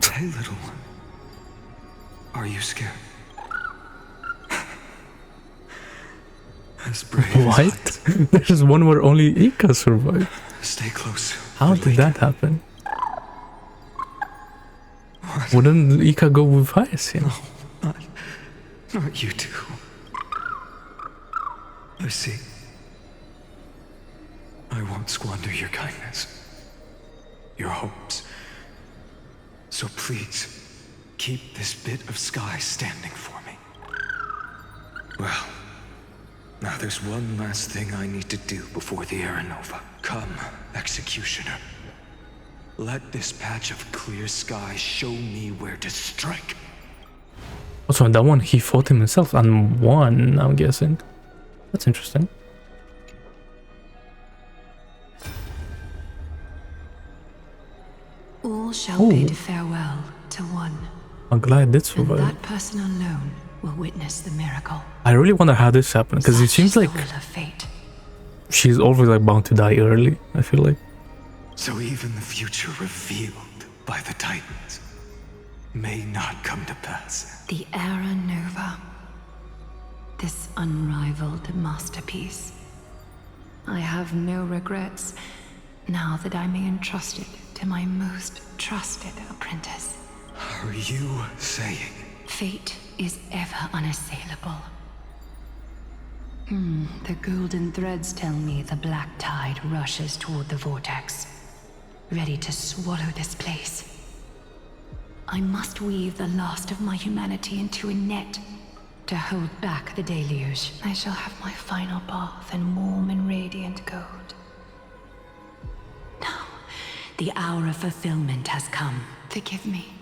Hey, little one. Are you scared? As brave What? There's one where only Ika survived. Stay close. How did that happen? Wouldn't Ika go with Hyacine? No, not you two. I see. I won't squander your kindness, your hopes. So please, keep this bit of sky standing for me. Well, now there's one last thing I need to do before the Era Nova. Come, Executioner. Let this patch of clear sky show me where to strike. Also, in that one, he fought himself and won, I'm guessing. That's interesting. All shall bid farewell to one. I'm glad I did And survive. that person alone will witness the miracle. I really wonder how this happened, because it seems like Will of fate. she's always like bound to die early, I feel like. So even the future revealed by the Titans may not come to pass. The Era Nova. This unrivaled masterpiece. I have no regrets now that I may entrust it to my most trusted apprentice. Are you saying? Fate is ever unassailable. The golden threads tell me the black tide rushes toward the Vortex, ready to swallow this place. I must weave the last of my humanity into a net to hold back the deluge. I shall have my final bath in warm and radiant gold. Now, the hour of fulfillment has come. Forgive me.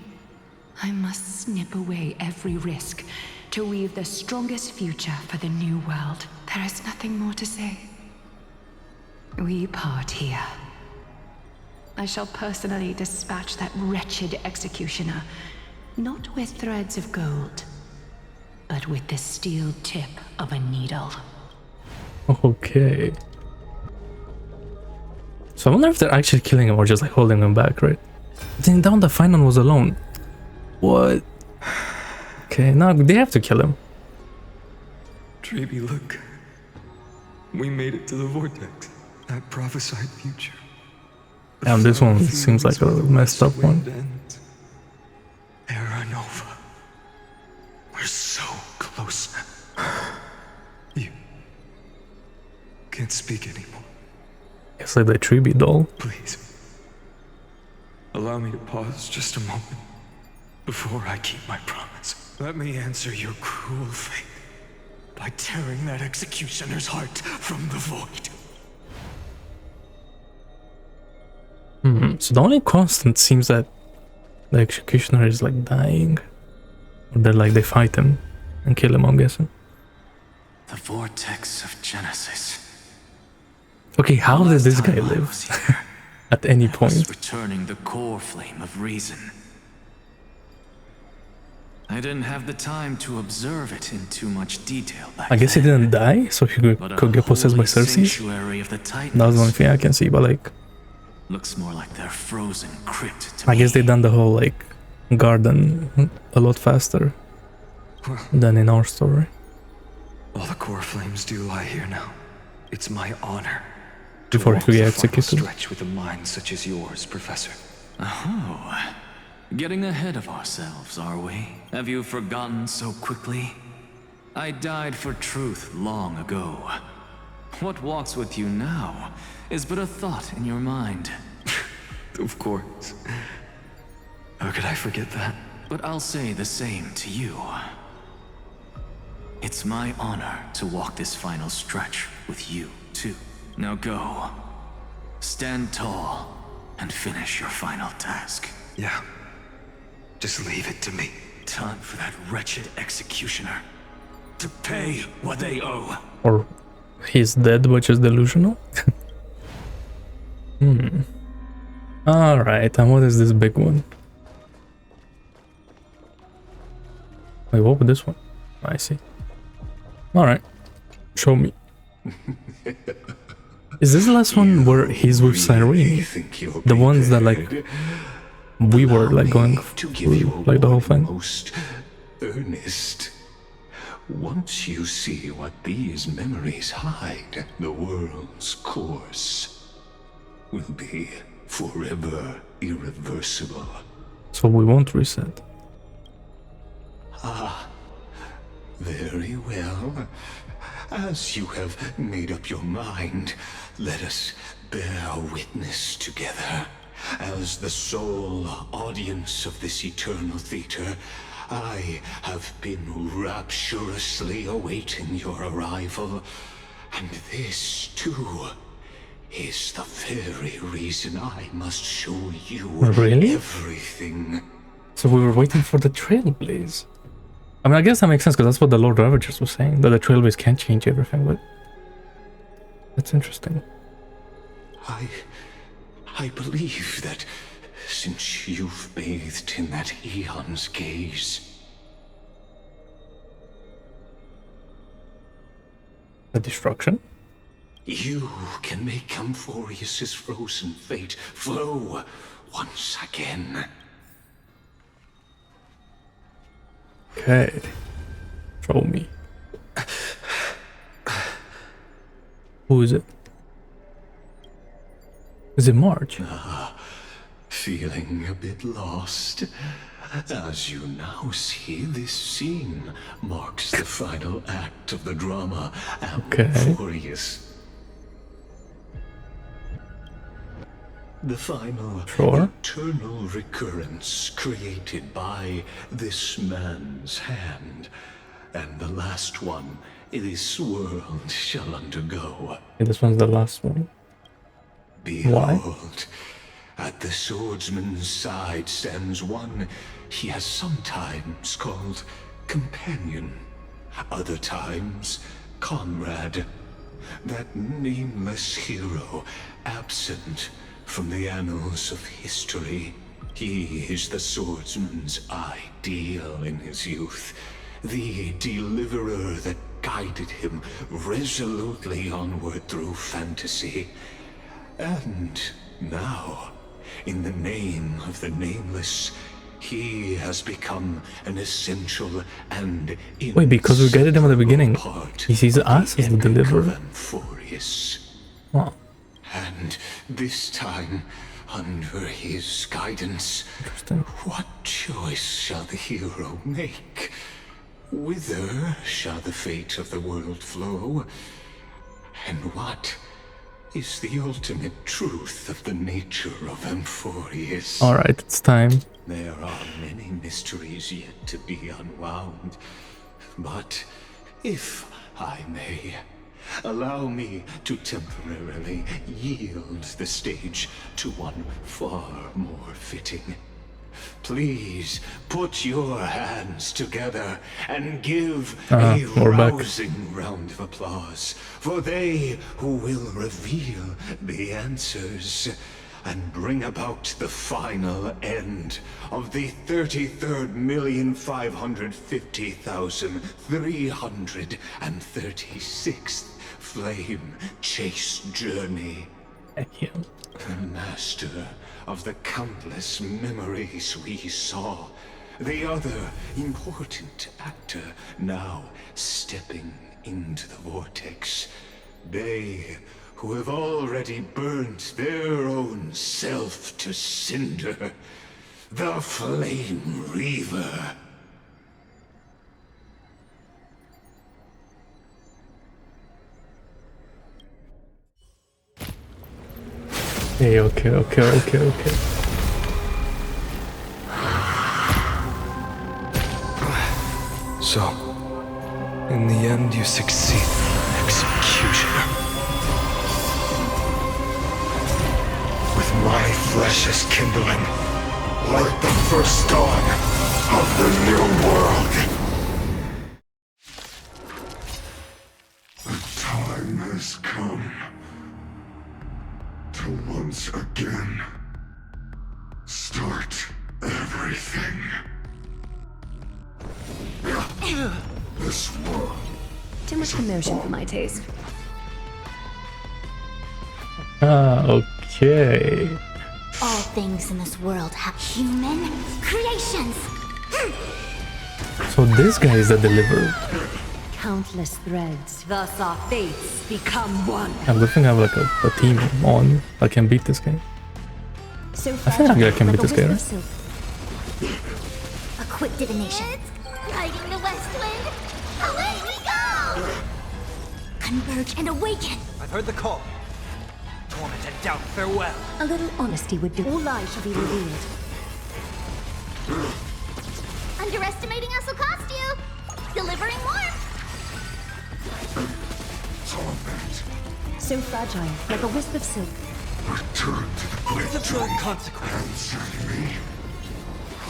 I must snip away every risk to weave the strongest future for the new world. There is nothing more to say. We part here. I shall personally dispatch that wretched executioner, not with threads of gold, but with the steel tip of a needle. Okay. So I wonder if they're actually killing him or just like holding him back, right? Then down the Phainon was alone. What? Okay, now they have to kill him. Treeby, look. We made it to the Vortex. That prophesied future. Damn, this one seems like a messed up one. Era Nova. We're so close now. You can't speak anymore. It's like the Treeby doll. Please. Allow me to pause just a moment before I keep my promise. Let me answer your cruel fate by tearing that executioner's heart from the void. So the only constant seems that the executioner is like dying. Or they're like they fight him and kill him, I'm guessing. The Vortex of Genesis. Okay, how did this guy live? at any I was point. returning the Coreflame of reason. I didn't have the time to observe it in too much detail back I guess he then. didn't die, so he could get possessed by Cersei. Sanctuary of the Titans. That's one thing I can see, but like, looks more like their frozen crypt to I me. guess they done the whole like garden a lot faster than in our story. All the Coreflames do lie here now. It's my honor Before walk he the gets final executed. stretch with a mind such as yours, Professor. Oh, getting ahead of ourselves, are we? Have you forgotten so quickly? I died for truth long ago. What walks with you now is but a thought in your mind. Of course. How could I forget that? But I'll say the same to you. It's my honor to walk this final stretch with you, too. Now go. Stand tall and finish your final task. Yeah. Just leave it to me. Time for that wretched executioner to pay what they owe. Or he's dead, which is delusional. Alright, and what is this big one? Wait, what with this one? I see. Alright. Show me. Is this the last one where he's with Cyrene? The ones that like we were like going through like the whole thing? Most earnest. Once you see what these memories hide, the world's course will be forever irreversible. So we won't reset. Ah, very well. As you have made up your mind, let us bear witness together. As the sole audience of this eternal theater, I have been rapturously awaiting your arrival. And this, too, is the very reason I must show you Really? everything. So we were waiting for the Trailblaze. I mean, I guess that makes sense because that's what the Lord Ravagers was saying, that the Trailblaze can't change everything, but that's interesting. I believe that since you've bathed in that eon's gaze, the destruction? You can make Amphoreus' frozen fate flow once again. Okay. Show me. Who is it? Is it Marge? Feeling a bit lost? As you now see, this scene marks the final act of the drama Amphoreus. The final eternal recurrence created by this man's hand, and the last one this world shall undergo. Okay, this one's the last one. Behold, at the swordsman's side stands one he has sometimes called companion, other times comrade, that nameless hero absent from the annals of history. He is the swordsman's ideal in his youth, the deliverer that guided him resolutely onward through fantasy. And now, in the name of the Nameless, he has become an essential and wait, because we guided him at the beginning. He sees us as the deliverer. Oh. And this time, under his guidance, what choice shall the hero make? Whither shall the fate of the world flow? And what is the ultimate truth of the nature of Amphoreus? Alright, it's time. There are many mysteries yet to be unwound, but if I may, allow me to temporarily yield the stage to one far more fitting. Please put your hands together and give a rousing round of applause for they who will reveal the answers. and bring about the final end of the 33,550,336th flame chase journey. The master of the countless memories we saw. The other important actor now stepping into the Vortex. They who have already burnt their own self to cinder. The Flame Reaver. Hey, okay. So, in the end, you succeed. Executioner. With my flesh as kindling, like the first dawn of the new world. The time has come to once again start everything. This world. Too much commotion for my taste. Okay. All things in this world have human creations. So this guy is the Deliverer. Countless threads, thus our fates become one. I'm good thing I have like a team on. I can beat this guy. So I think I can beat this guy, right? A quick divination. Guiding the west wind. Away we go! Converge and awaken. I've heard the call. Torment and doubt, farewell. A little honesty would do. All lies should be revealed. Underestimating us will cost you. Delivering warmth. So fragile, like a wisp of silk. Return to the It's of no consequence. Answer me.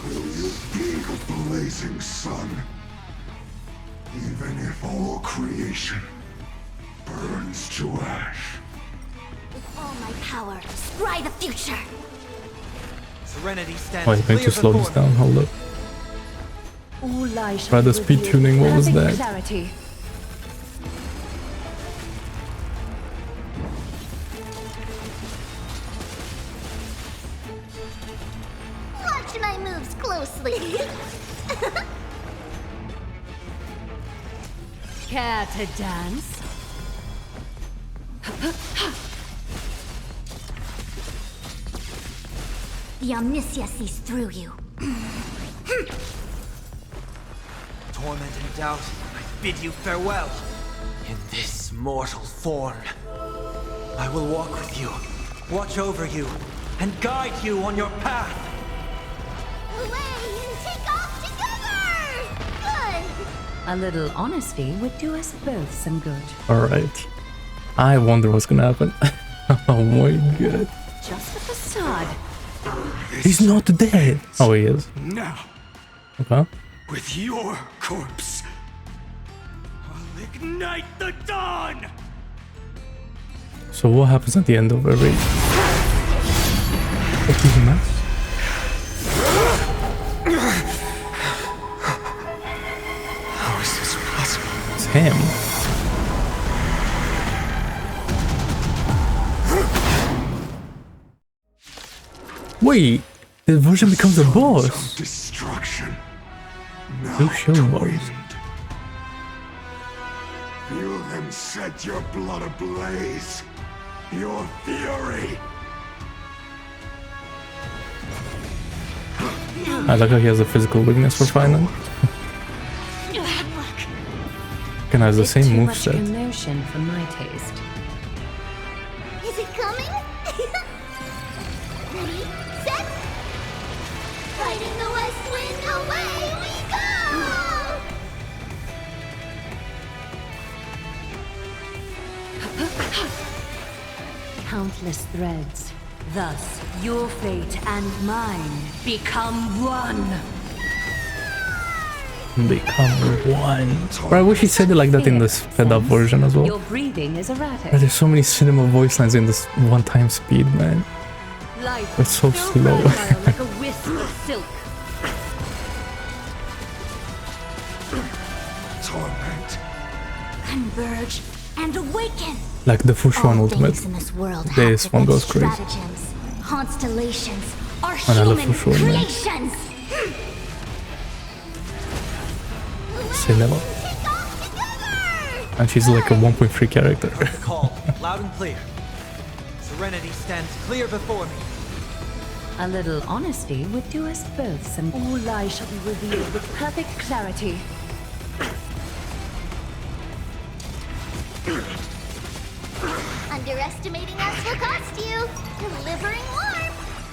Will you be the blazing sun? Even if all creation burns to ash. With all my power, scry the future. Serenity stands Oh, I'm going to slow this down. Hold up. All lies should Try the be speed revealed. tuning. What was Perfect that? clarity. Watch my moves closely. Care to dance? The Omniscia sees through you. Torment and doubt, I bid you farewell. In this mortal form, I will walk with you, watch over you, and guide you on your path. Away and take off together! Good! A little honesty would do us both some good. Alright. I wonder what's gonna happen. Oh my god. Just a facade. He's not dead! Oh, he is. Now, Okay. with your corpse, I'll ignite the dawn! So what happens at the end of every... What is mass? How is this possible? It's him. Wait, the version becomes a boss. Destruction. Who show boss? Feel them set your blood ablaze. Your fury. I like how he has a physical weakness for Phainon. Can has the same Too much moveset. commotion for my taste. Is it coming? Ready, set! Fighting the west wind, away we go! Countless threads. Thus, your fate and mine become one. Become one. Bro, I wish he said it like that in this sped up version as well. Your breathing is erratic. Bro, there's so many cinema voice lines in this one time speed, man. Life It's so slow. fragile like a wisp of silk. Torment. Converge and awaken. Like the Phainon ultimate. Things in this world This have one within goes crazy. stratagems. Constellations are And I love human Phainon, man. creations. Cinema. And she's like a 1.3 character. Heard the call, loud and clear. Serenity stands clear before me. A little honesty would do us both some. All lies shall be revealed with perfect clarity. Underestimating us will cost you. Delivering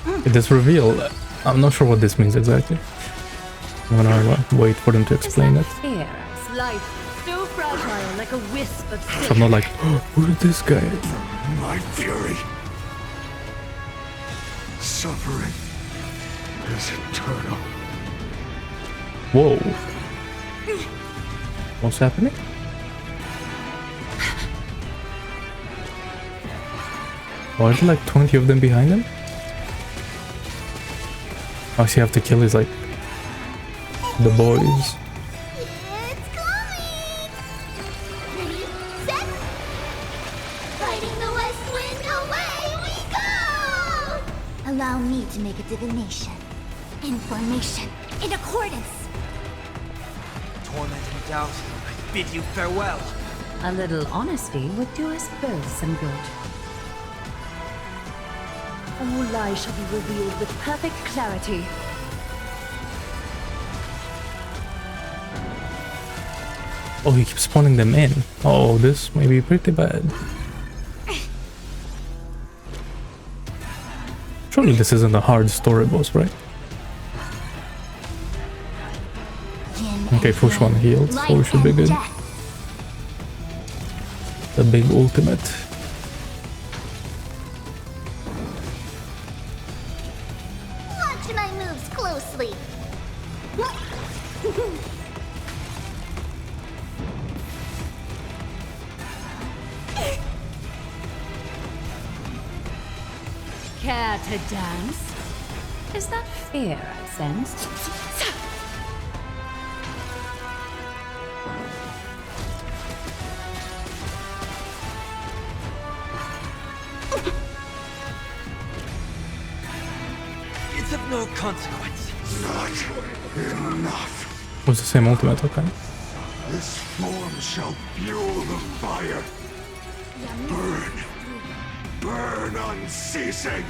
warmth. This reveal, I'm not sure what this means exactly. I'm gonna wait for them to explain it. Here, life so fragile like a wisp of silk. So I'm not like, oh, who is this guy? My fury. Suffering is eternal. Whoa. What's happening? Why are there like 20 of them behind him? Oh, so you have to kill his like the boys. It's coming. Ready, set. Fighting the west wind, away we go. Allow me to make a divination. Information in accordance. Torment and doubt, I bid you farewell. A little honesty would do us both some good. All lies shall be revealed with perfect clarity. Oh, he keeps spawning them in. Oh, this may be pretty bad. Surely this isn't a hard story boss, right? Okay, push one healed, so we should be good. The big ultimate. Watch my moves closely. Care to dance? Is that fear I sensed? It's of no consequence. Not enough. What's the same ultimate, okay? This form shall fuel the fire. Burn. Burn unceasing.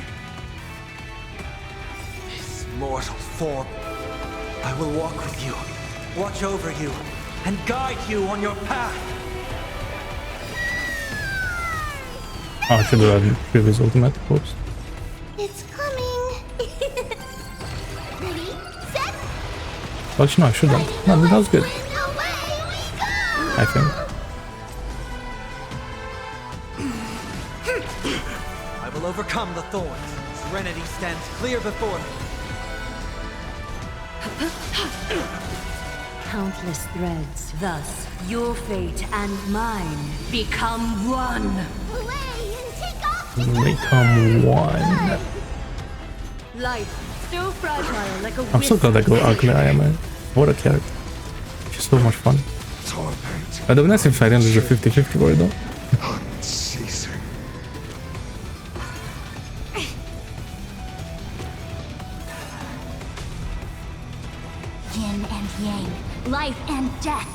This mortal form. I will walk with you, watch over you, and guide you on your path. Oh, I should have had previous ultimate, oops. It's coming. Ready, set. Actually, no, I shouldn't. No, that was good. I think. I will overcome the thorns. Serenity stands clear before me. Countless threads. Thus, your fate and mine become one. Become one. Life so fragile like a I'm so glad I go ugly I am, man. What a character. She's so much fun. The nice if Phainon is a 50-50 word though. Unceasing. Yin and yang, life and death.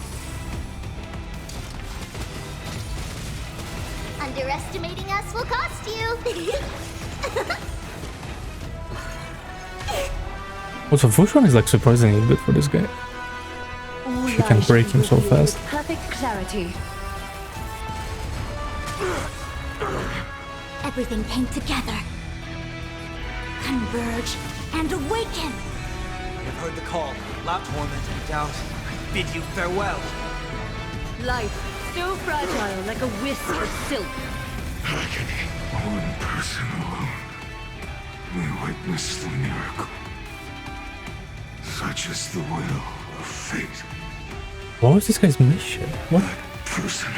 Underestimating us will cost you. Also, Phainon is like surprisingly good for this guy. She can break him so fast. Perfect clarity. Everything came together. Converge and awaken. I have heard the call. Loud torment and doubt. I bid you farewell. Life so fragile like a wisp of silk. Agony. One person alone may witness the miracle. Such is the will of fate. What was this guy's mission? What? That person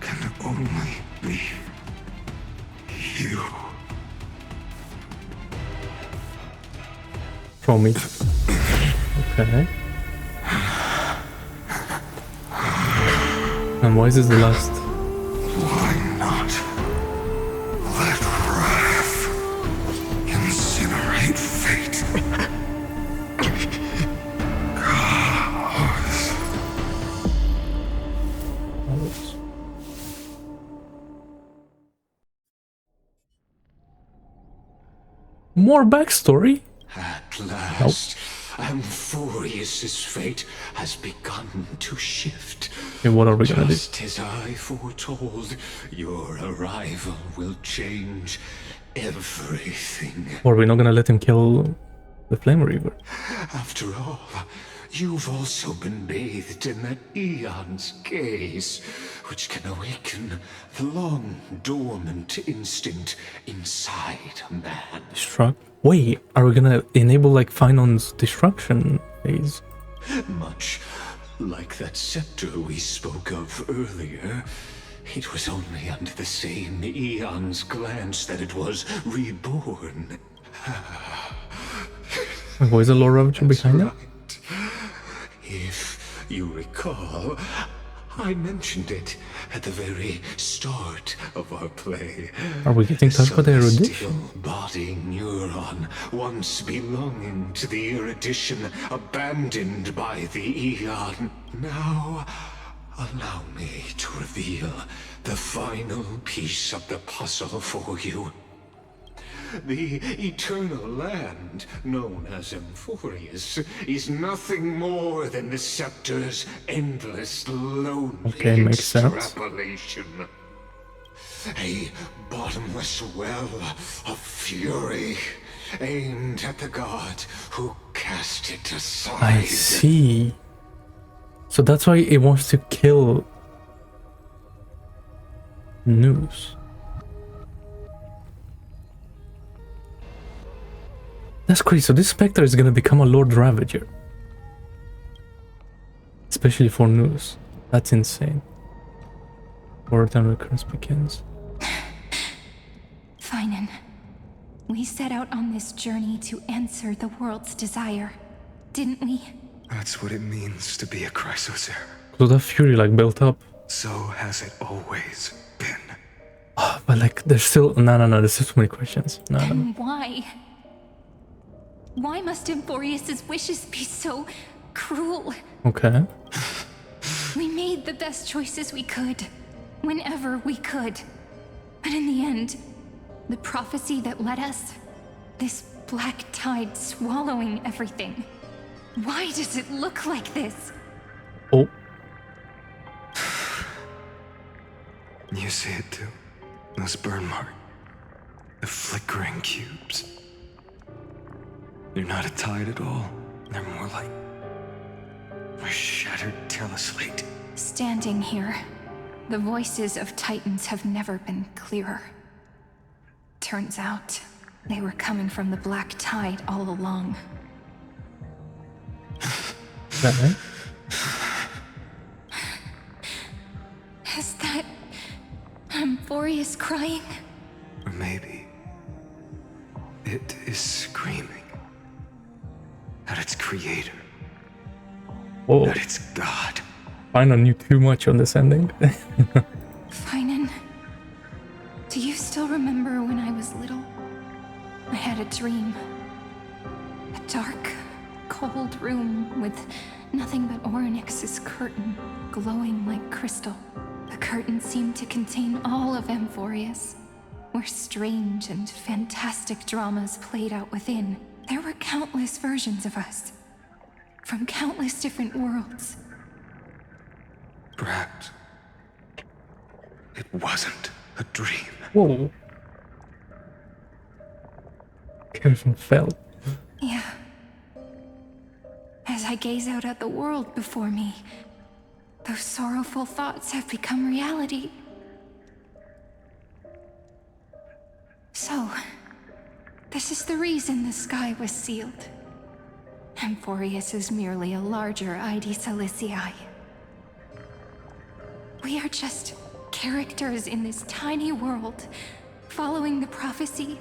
can only be you. Show me. Okay. And why is this the last? Why not? Let wrath incinerate fate. More backstory? At last, Amphoreus' fate has begun to shift. Okay, what are we gonna do? Just as I foretold, your arrival will change everything. Or we're not gonna let him kill the Flame Reaver? After all, you've also been bathed in that Eon's gaze, which can awaken the long-dormant instinct inside a man. Destruct? Wait, are we gonna enable like Phainon's destruction phase? Much like that scepter we spoke of earlier, it was only under the same Eon's glance that it was reborn. What is the lore Ravager behind that? If you recall, I mentioned it at the very start of our play. Are we getting touched by the erudition? Celestial body neuron, once belonging to the erudition abandoned by the Eon. Now, allow me to reveal the final piece of the puzzle for you. The eternal land, known as Amphoreus, is nothing more than the scepter's endless, lonely extrapolation. A bottomless well of fury, aimed at the god who cast it aside. I see. So that's why it wants to kill Nous. That's crazy. So this Spectre is gonna become a Lord Ravager. Especially for Nous. That's insane. Or Eternal Recurrence begins. Phainon, we set out on this journey to answer the world's desire, didn't we? That's what it means to be a Chrysos heir. So that fury like built up. So has it always been. Oh, but like there's still no, there's still too many questions. No. And why? Why must Amphoreus' wishes be so cruel? Okay. We made the best choices we could, whenever we could. But in the end, the prophecy that led us, this black tide swallowing everything. Why does it look like this? Oh. You see it too? Those burn marks. The flickering cubes. They're not a tide at all. They're more like a shattered teleslate. Standing here, the voices of Titans have never been clearer. Turns out, they were coming from the black tide all along. Is that right? Is that Amphoreus crying? Or maybe it is screaming at its creator. Whoa. At its god. Phainon knew too much on this ending. Phainon, do you still remember when I was little? I had a dream. A dark, cold room with nothing but Oronyx's curtain glowing like crystal. The curtain seemed to contain all of Amphoreus, where strange and fantastic dramas played out within. There were countless versions of us, from countless different worlds. Perhaps it wasn't a dream. Whoa. Careful fell. Yeah. As I gaze out at the world before me, those sorrowful thoughts have become reality. So, this is the reason the sky was sealed. Amphoreus is merely a larger ID Silicii. We are just characters in this tiny world, following the prophecy,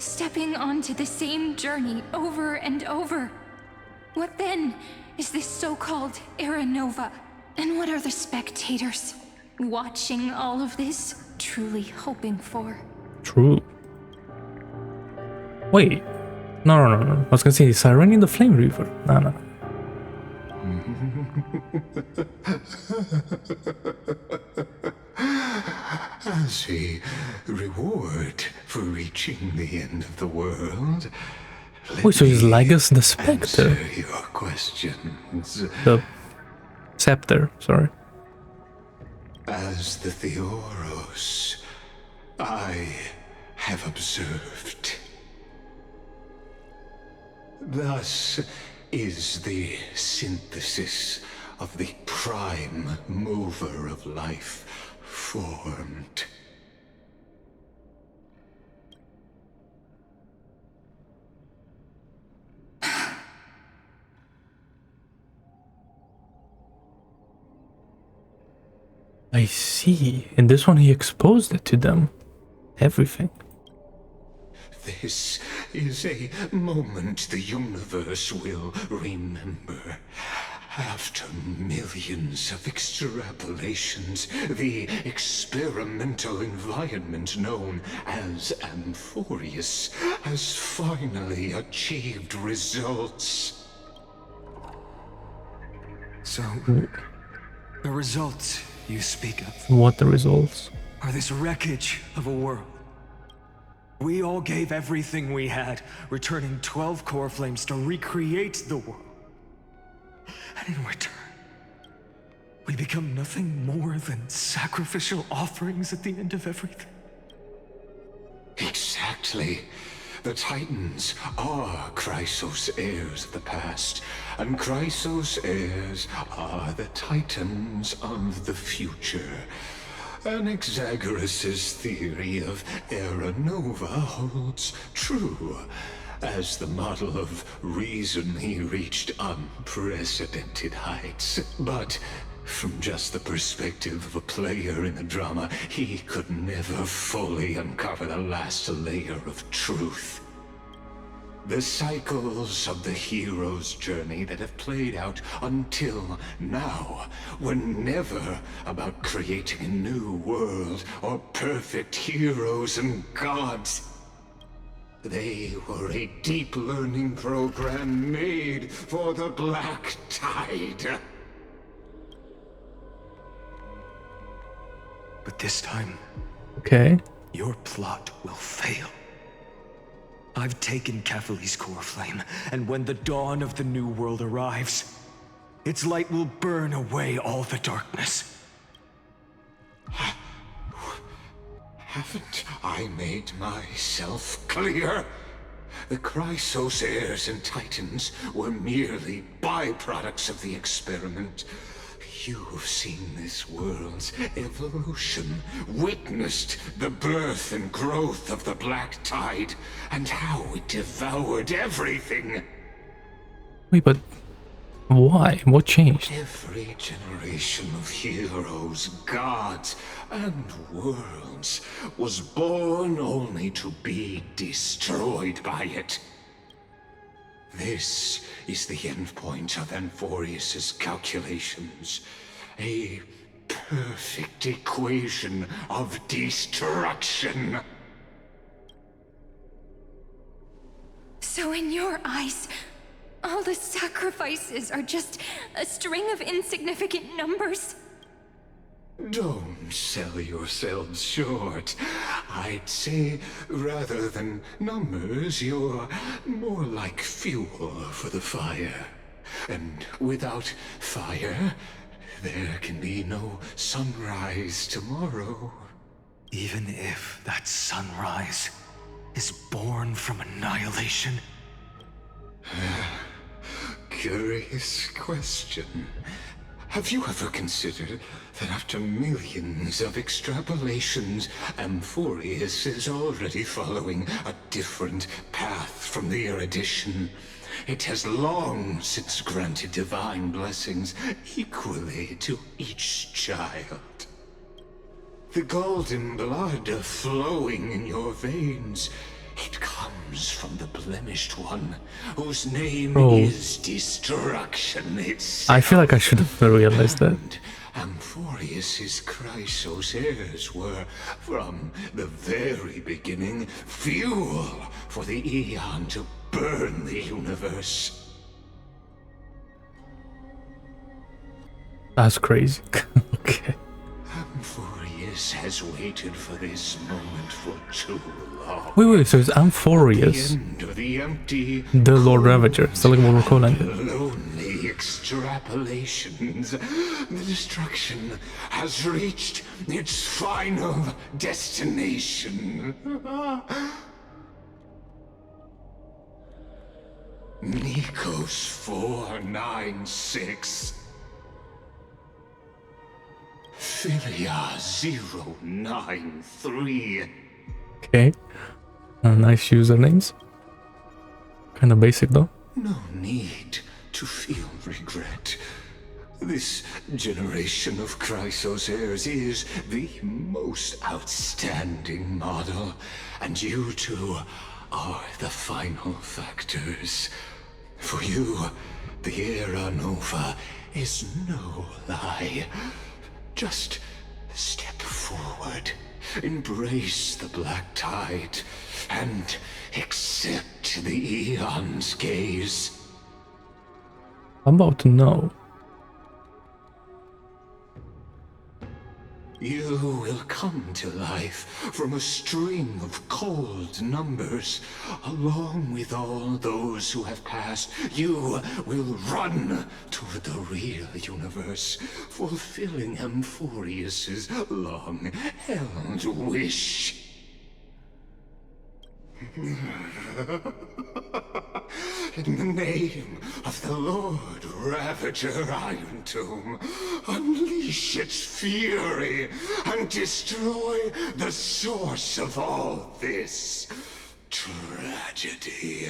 stepping onto the same journey over and over. What then is this so-called Era Nova? And what are the spectators watching all of this truly hoping for? True. Wait. No. I was gonna say Cyrene the Flame Reaver. No. As a reward for reaching the end of the world, Wait, so he's Lagus the Spectre? answer your questions. The Scepter, sorry. As the Theoros, I have observed. Thus is the synthesis of the prime mover of life formed. I see. In this one he exposed it to them. Everything. This is a moment the universe will remember. After millions of extrapolations, the experimental environment known as Amphoreus has finally achieved results. So, the results you speak of What the results? are this wreckage of a world. We all gave everything we had, returning 12 Coreflames to recreate the world. And in return, we become nothing more than sacrificial offerings at the end of everything. Exactly. The Titans are Chrysos heirs of the past, and Chrysos heirs are the Titans of the future. Anaxagoras' theory of Era Nova holds true. As the model of reason, he reached unprecedented heights. But from just the perspective of a player in the drama, he could never fully uncover the last layer of truth. The cycles of the hero's journey that have played out until now were never about creating a new world or perfect heroes and gods. They were a deep learning program made for the Black Tide. But this time, Okay. your plot will fail. I've taken Kefali's Coreflame, and when the dawn of the new world arrives, its light will burn away all the darkness. Haven't I made myself clear? The Chrysos heirs and Titans were merely byproducts of the experiment. You've seen this world's evolution, witnessed the birth and growth of the Black Tide, and how it devoured everything. Wait, but why? What changed? Every generation of heroes, gods, and worlds was born only to be destroyed by it. This is the endpoint of Amphoreus' calculations. A perfect equation of destruction. So in your eyes, all the sacrifices are just a string of insignificant numbers? Don't sell yourselves short. I'd say, rather than numbers, you're more like fuel for the fire. And without fire, there can be no sunrise tomorrow. Even if that sunrise is born from annihilation? Curious question. Have you ever considered that after millions of extrapolations, Amphoreus is already following a different path from the erudition? It has long since granted divine blessings equally to each child. The golden blood flowing in your veins, it comes comes from the blemished one, whose name Oh. is destruction itself. I feel like I should have realized that. Amphoreus's Chrysos heirs were, from the very beginning, fuel for the Aeon to burn the universe. That's crazy. Okay. Amphoreus has waited for this moment for too long. Wait, so it's Amphoreus, The end of the empty, the Lord Ravager. Is that like what we're calling it? lonely extrapolations. The destruction has reached its final destination. Nikos 496. Philia 093. Okay. Nice usernames. Kinda basic though. No need to feel regret. This generation of Chrysos heirs is the most outstanding model, and you two are the final factors. For you, the Era Nova is no lie. Just step forward, embrace the black tide, and accept the Aeon's gaze. I'm about to know. You will come to life from a string of cold numbers. Along with all those who have passed, you will run toward the real universe, fulfilling Amphoreus's long-held wish. In the name of the Lord Ravager Iron Tomb, unleash its fury and destroy the source of all this tragedy.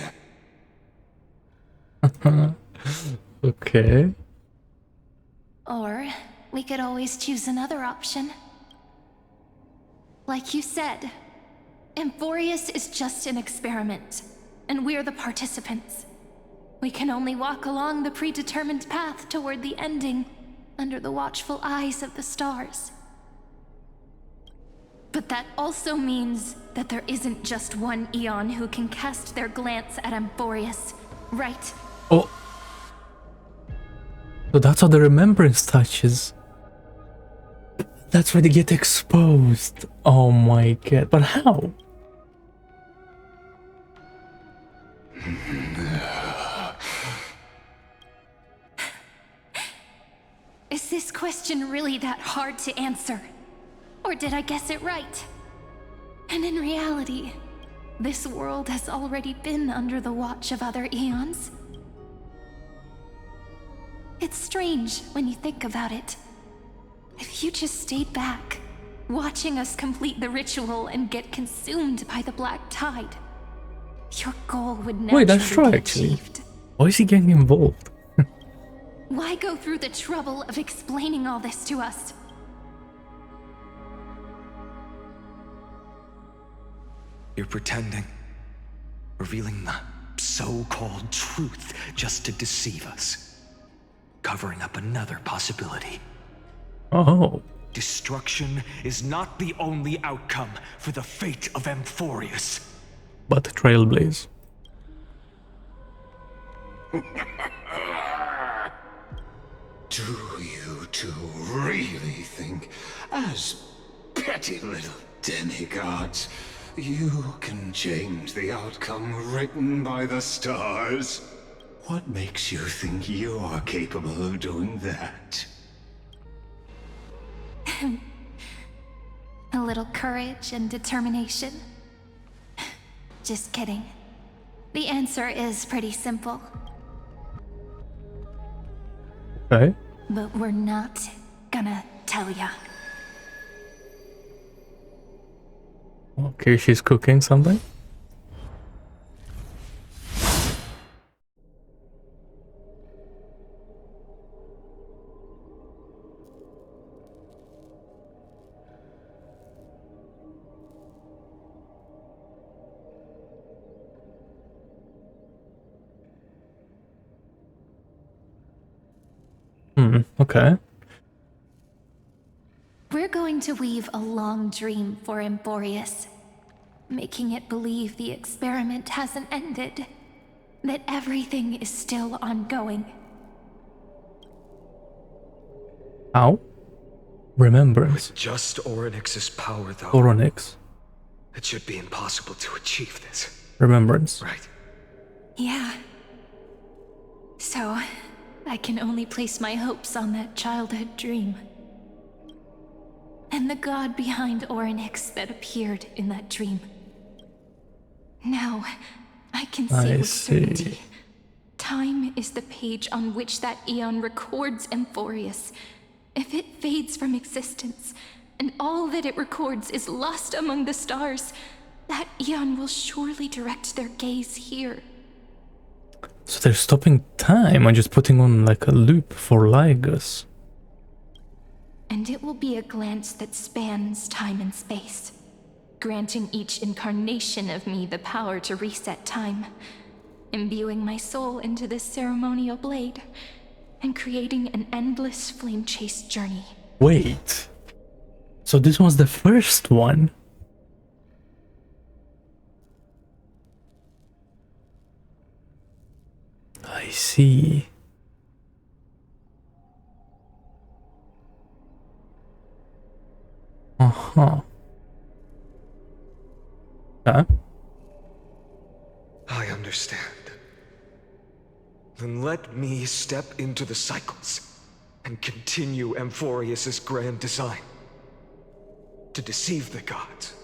Okay. Or we could always choose another option. Like you said, Amphoreus is just an experiment, and we're the participants. We can only walk along the predetermined path toward the ending, under the watchful eyes of the stars. But that also means that there isn't just one Aeon who can cast their glance at Amphoreus, right? Oh. So that's how the remembrance touches. That's where they get exposed. Oh my god. But how? Is this question really that hard to answer? Or did I guess it right? And in reality, this world has already been under the watch of other Aeons. It's strange when you think about it. If you just stayed back, watching us complete the ritual and get consumed by the black tide, your goal would naturally Wait, that's true be actually. achieved. Why is he getting involved? Why go through the trouble of explaining all this to us? You're pretending. Revealing the so-called truth just to deceive us. Covering up another possibility. Oh. Destruction is not the only outcome for the fate of Amphoreus. But Trailblaze. Do you two really think, as petty little demigods, you can change the outcome written by the stars? What makes you think you're capable of doing that? A little courage and determination. Just kidding. The answer is pretty simple. Okay. But we're not gonna tell ya. Okay, she's cooking something. Okay. We're going to weave a long dream for Amphoreus, making it believe the experiment hasn't ended, that everything is still ongoing. How? Remembrance. With just Oronyx's power, though. Oronyx. It should be impossible to achieve this. Remembrance. Right. Yeah. So, I can only place my hopes on that childhood dream. And the god behind Oronyx that appeared in that dream. Now, I can see with certainty. Time is the page on which that eon records Amphoreus. If it fades from existence, and all that it records is lost among the stars, that eon will surely direct their gaze here. So they're stopping time and just putting on like a loop for Lygus. And it will be a glance that spans time and space, granting each incarnation of me the power to reset time, imbuing my soul into this ceremonial blade, and creating an endless flame-chased journey. Wait. So this was the first one? I see. Uh-huh. Huh? I understand. Then let me step into the cycles and continue Amphoreus's grand design. To deceive the gods.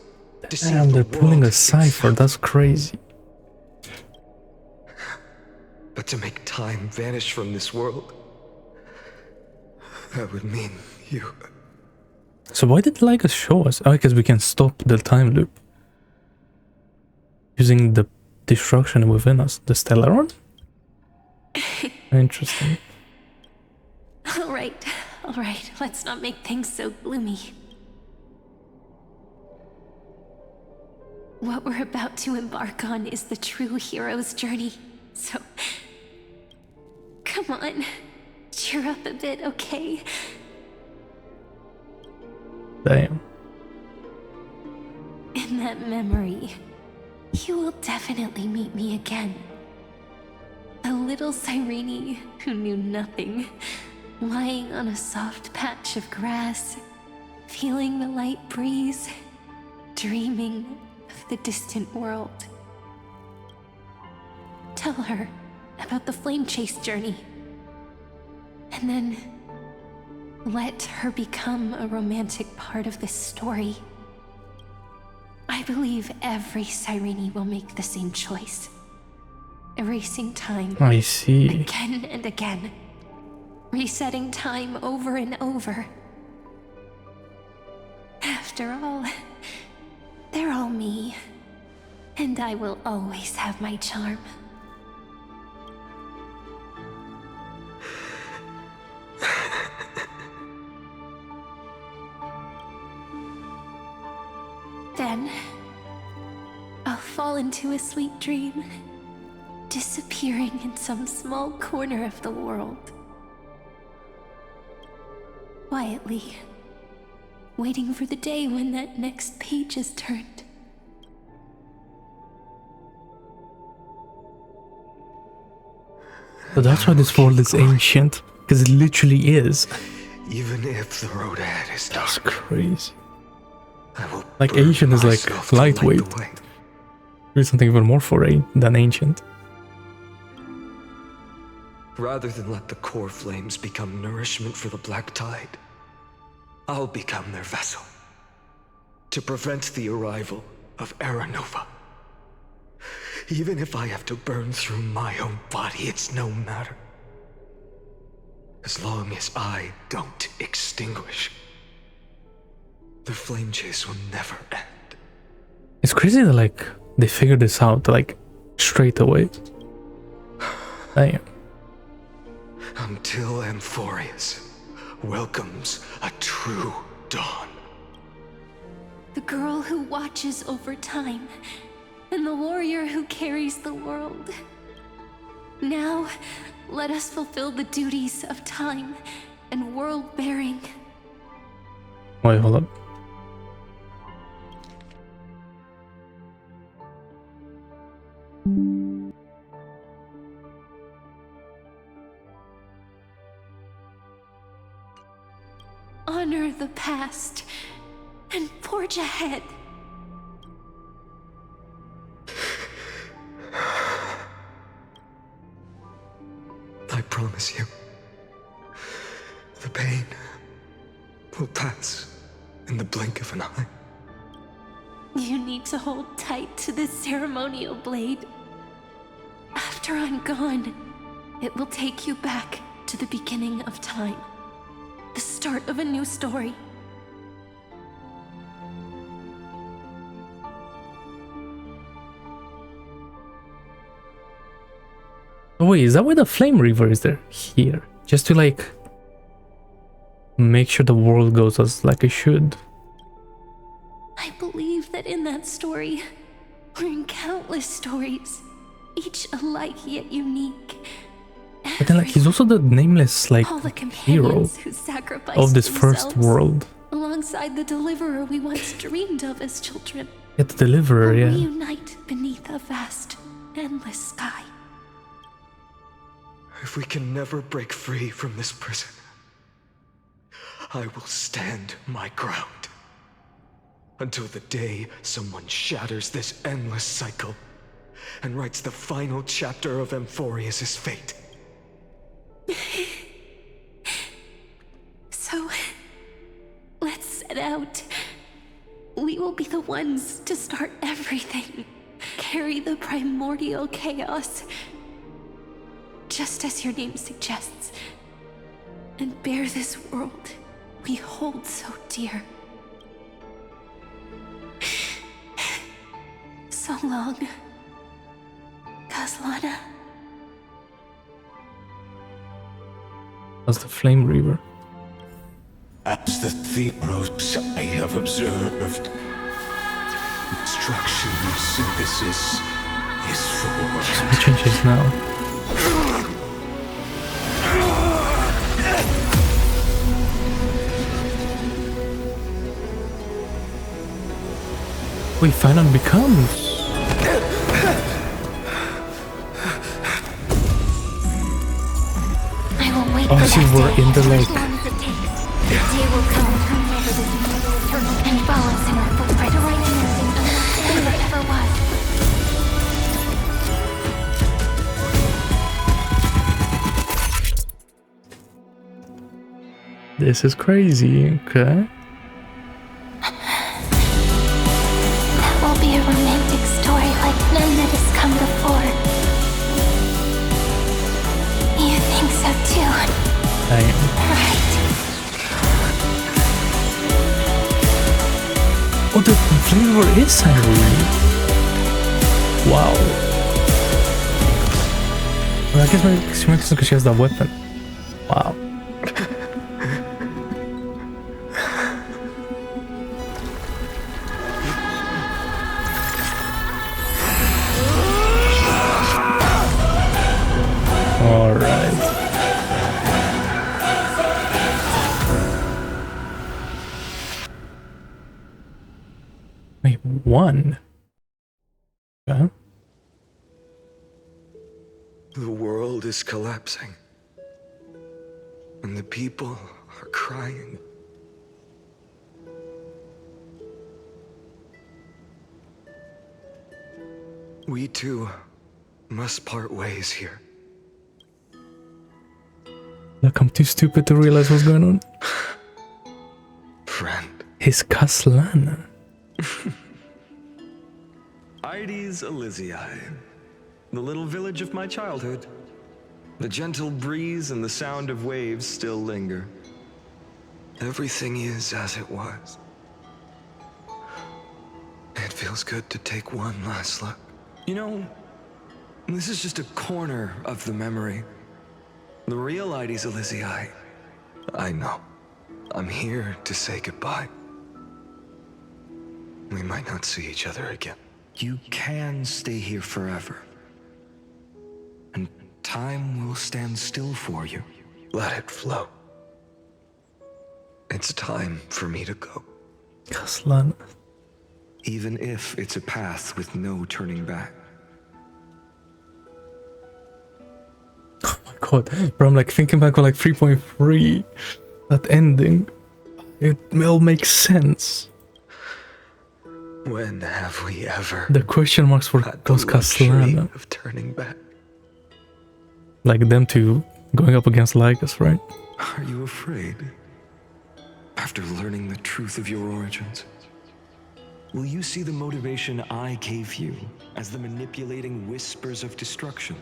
Damn, they're pulling a Cipher, that's crazy. But to make time vanish from this world, that would mean you... So why did Lygus show us? Oh, because we can stop the time loop. Using the destruction within us. The Stellaron? Interesting. Alright, let's not make things so gloomy. What we're about to embark on is the true hero's journey, so... Come on, cheer up a bit, okay? Damn. In that memory, you will definitely meet me again. A little Cyrene who knew nothing, lying on a soft patch of grass, feeling the light breeze, dreaming of the distant world. Tell her about the flame chase journey, and then let her become a romantic part of this story. I believe every Cyrene will make the same choice. Erasing time I see. again and again. Resetting time over and over. After all, they're all me. And I will always have my charm. Then, I'll fall into a sweet dream, disappearing in some small corner of the world. Quietly, waiting for the day when that next page is turned. So that's why this world is ancient, because it literally is. Even if the road ahead is dark. That's crazy. Like ancient is like lightweight. There's something even more foreign than ancient. Rather than let the Coreflames become nourishment for the Black Tide, I'll become their vessel. To prevent the arrival of Era Nova. Even if I have to burn through my own body, it's no matter. As long as I don't extinguish, the flame chase will never end. It's crazy that like they figured this out like straight away. Damn. Until Amphoreus welcomes a true dawn. The girl who watches over time, and the warrior who carries the world. Now, let us fulfill the duties of time and world-bearing. Wait, hold up. Honor the past and forge ahead. I promise you, the pain will pass in the blink of an eye. You need to hold tight to this ceremonial blade. After I'm gone, it will take you back to the beginning of time. The start of a new story. Oh wait, is that why the Flame Reaver is there? Here. Just to like make sure the world goes as like it should. I believe that in that story, or in countless stories, each alike yet unique. But then like he's also the nameless like All the hero companions who sacrificed of this first themselves world. alongside the deliverer we once dreamed of as children. Yeah, the deliverer, will yeah. reunite beneath a vast, endless sky. If we can never break free from this prison, I will stand my ground. Until the day someone shatters this endless cycle and writes the final chapter of Amphoreus' fate. So, let's set out. We will be the ones to start everything. Carry the primordial chaos, just as your name suggests, and bear this world we hold so dear. So long, Kaslana. That's the Flame Reaver. As the Theros I have observed, instruction synthesis is forged. It changes now. Wait, Phainon becomes. I will wait Oh, for see, that we're day. in the lake. As long as it takes. The day will come to remember this mortal eternal and follows in our footprint to right anything than what ever was. This is crazy, okay? That will be a romantic story like none that has come before. You think so too? I am. Right. Oh, the flavor is Cyrene. Wow. Well, I guess she makes it because she has that weapon. Wow. Alright. Wait, one? Okay. The world is collapsing, and the people are crying. We too must part ways here. Look, I'm too stupid to realize what's going on. Friend. His Kaslana. Ides Elysiae, the little village of my childhood. The gentle breeze and the sound of waves still linger. Everything is as it was. It feels good to take one last look. You know, this is just a corner of the memory. The real Ides Elysiae. I know. I'm here to say goodbye. We might not see each other again. You can stay here forever. And time will stand still for you. Let it flow. It's time for me to go. Kaslan. Even if it's a path with no turning back. Oh my god, bro, I'm like thinking back on like 3.3, that ending, it all makes sense. When have we ever The question marks for those Kaslan. of turning back? Like them two going up against Lycus, right? Are you afraid? After learning the truth of your origins? Will you see the motivation I gave you as the manipulating whispers of destruction?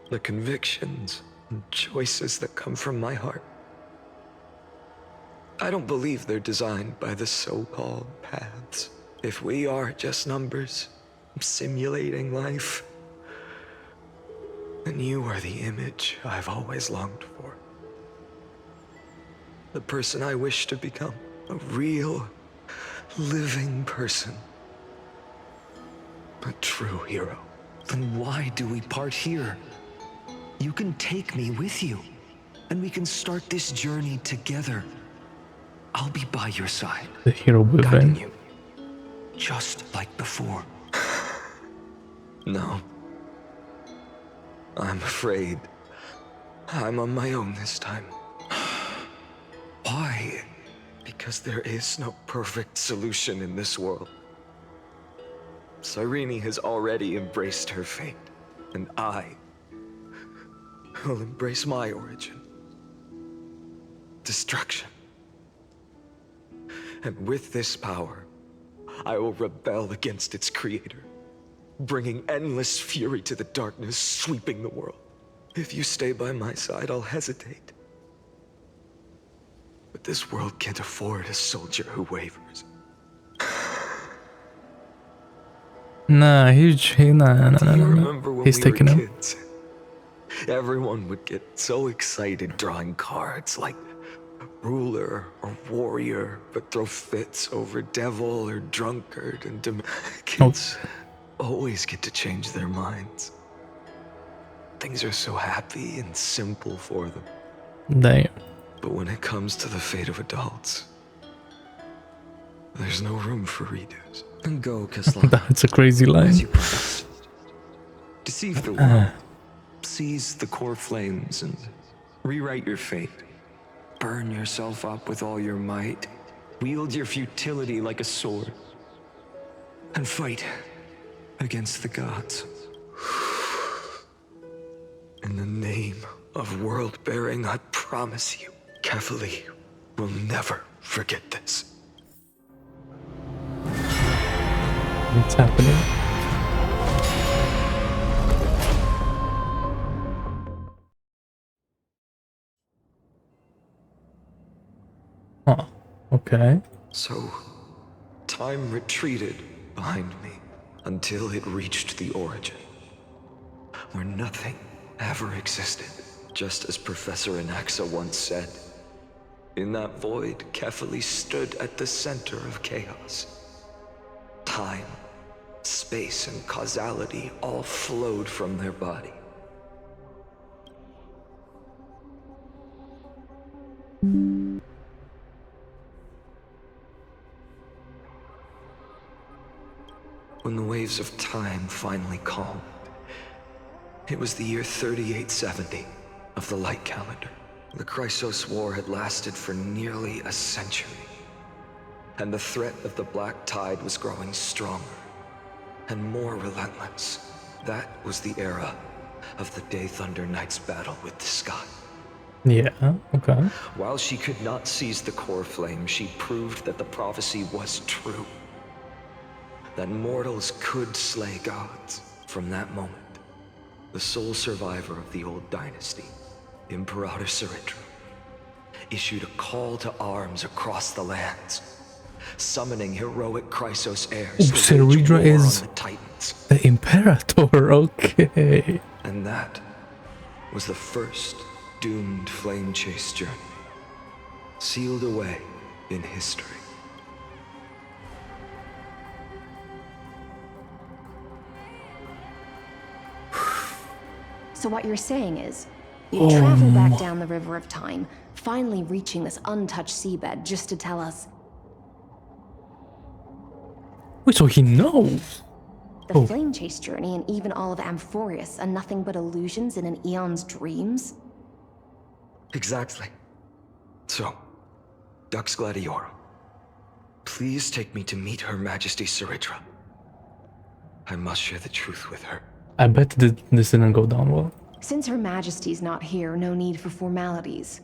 The convictions and choices that come from my heart. I don't believe they're designed by the so-called paths. If we are just numbers, simulating life, then you are the image I've always longed for. The person I wish to become. A real, living person. A true hero. Then why do we part here? You can take me with you, and we can start this journey together. I'll be by your side. The hero guiding within. you, just like before. No. I'm afraid I'm on my own this time. Why? Because there is no perfect solution in this world. Cyrene has already embraced her fate, and I will embrace my origin. Destruction. And with this power, I will rebel against its creator, bringing endless fury to the darkness, sweeping the world. If you stay by my side, I'll hesitate. But this world can't afford a soldier who wavers. Nah, Remember when he's we taking were him. kids? Everyone would get so excited drawing cards like ruler or warrior, but throw fits over devil or drunkard and kids always get to change their minds. Things are so happy and simple for them. Damn. But when it comes to the fate of adults, there's no room for redos. And go, Kaslan. That's a crazy line. As you promised. Deceive the world. Seize the core flames and rewrite your fate. Burn yourself up with all your might. Wield your futility like a sword. And fight against the gods. In the name of world-bearing, I promise you, Kefali will never forget this. What's happening? Huh. Okay. So, time retreated behind me until it reached the origin, where nothing ever existed, just as Professor Anaxa once said. In that void, Kefali stood at the center of chaos. Time, space, and causality all flowed from their body. When the waves of time finally calmed, it was the year 3870 of the light calendar. The Chrysos War had lasted for nearly a century, and the threat of the Black Tide was growing stronger and more relentless. That was the era of the Day Thunder Knight's battle with the sky. Yeah, okay. While she could not seize the Coreflame, she proved that the prophecy was true. That mortals could slay gods. From that moment, the sole survivor of the old dynasty, Imperator Cerydra, issued a call to arms across the lands, summoning heroic Chrysos heirs to wage war Cerydra is on the Titans. the Imperator, okay. And that was the first doomed flame chase journey, sealed away in history. So what you're saying is, You travel back down the River of Time, finally reaching this untouched seabed just to tell us. Wait, so he knows? The flame chase journey and even all of Amphoreus are nothing but illusions in an eon's dreams? Exactly. So, Dux Gladiorum, please take me to meet Her Majesty Cerydra. I must share the truth with her. I bet this didn't go down well. Since Her Majesty's not here, no need for formalities.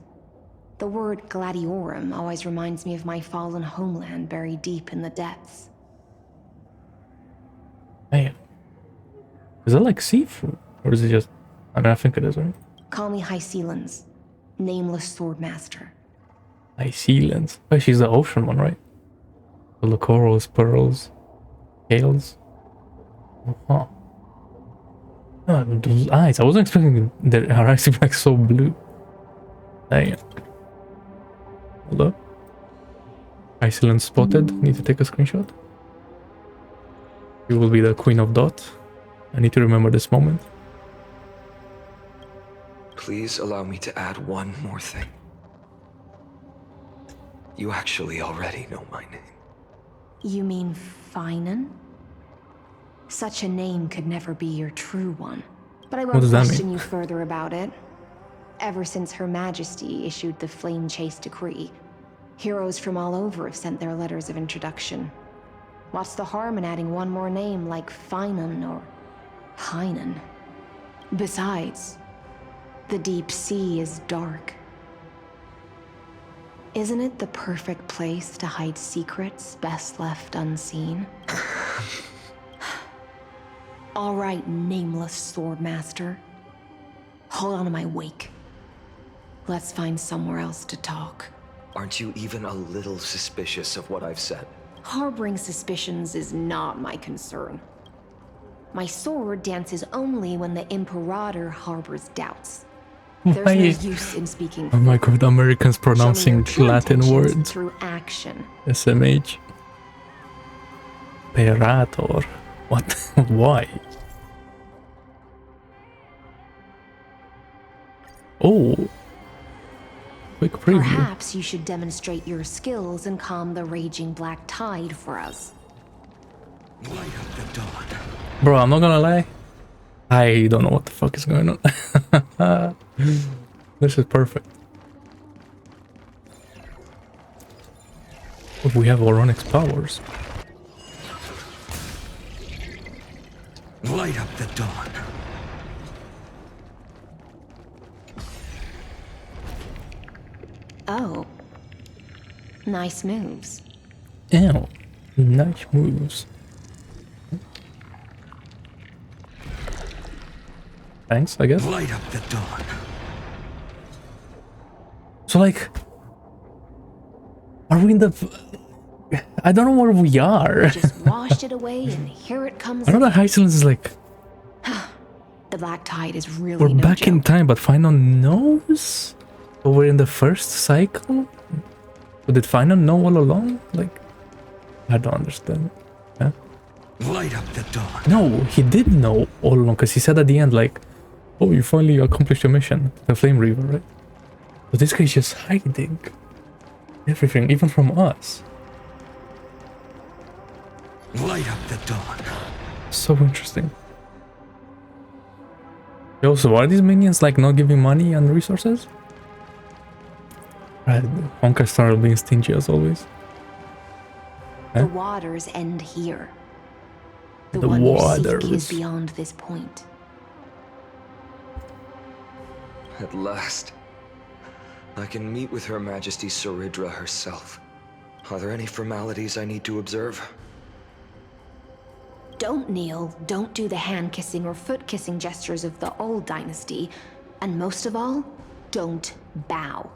The word Gladiorum always reminds me of my fallen homeland buried deep in the depths. Man. Is that like seafood? Or is it just... I mean, I think it is, right? Call me Hysilens, nameless swordmaster. Hysilens. Oh, she's the ocean one, right? The corals, pearls, scales. Huh. Oh, those eyes. I wasn't expecting that her eyes to be like so blue. Dang. Hold up. Hysilens spotted. Need to take a screenshot. You will be the Queen of Dot. I need to remember this moment. Please allow me to add one more thing. You actually already know my name. You mean Phainon? Such a name could never be your true one. But I won't question you further about it. Ever since Her Majesty issued the Flame Chase Decree, heroes from all over have sent their letters of introduction. What's the harm in adding one more name like Phainon or Phainon? Besides, the deep sea is dark. Isn't it the perfect place to hide secrets best left unseen? All right, nameless swordmaster. Hold on to my wake. Let's find somewhere else to talk. Aren't you even a little suspicious of what I've said? Harboring suspicions is not my concern. My sword dances only when the Imperator harbors doubts. There's no use in speaking. Oh my god, Americans pronouncing Latin words. Through action. SMH. Imperator. What? Why? Oh. Quick preview. Perhaps you should demonstrate your skills and calm the raging black tide for us. Light up the dawn. Bro, I'm not gonna lie. I don't know what the fuck is going on. This is perfect. Oh, we have Oronyx powers. Light up the dawn. Oh. Nice moves. Ew. Nice moves. Thanks, I guess. Light up the dawn. So like, are we in the... I don't know where we are. Just washed it away and here it comes. I know that Hysilens is like... The black tide is really We're no back joke. in time, but Phainon knows? So we're in the first cycle? So did Phainon know all along? Like, I don't understand. Huh? Light up the dawn. No, he did know all along, because he said at the end, like, oh, you finally accomplished your mission, the Flame Reaver, right? But this guy's just hiding everything, even from us. Light up the dawn. So interesting. Yo, so are these minions like not giving money and resources? Right, Honkai started being stingy as always. The waters end here. The The one you waters. seek is beyond this point. At last, I can meet with Her Majesty Cerydra herself. Are there any formalities I need to observe? Don't kneel, don't do the hand-kissing or foot-kissing gestures of the old dynasty, and most of all, don't bow.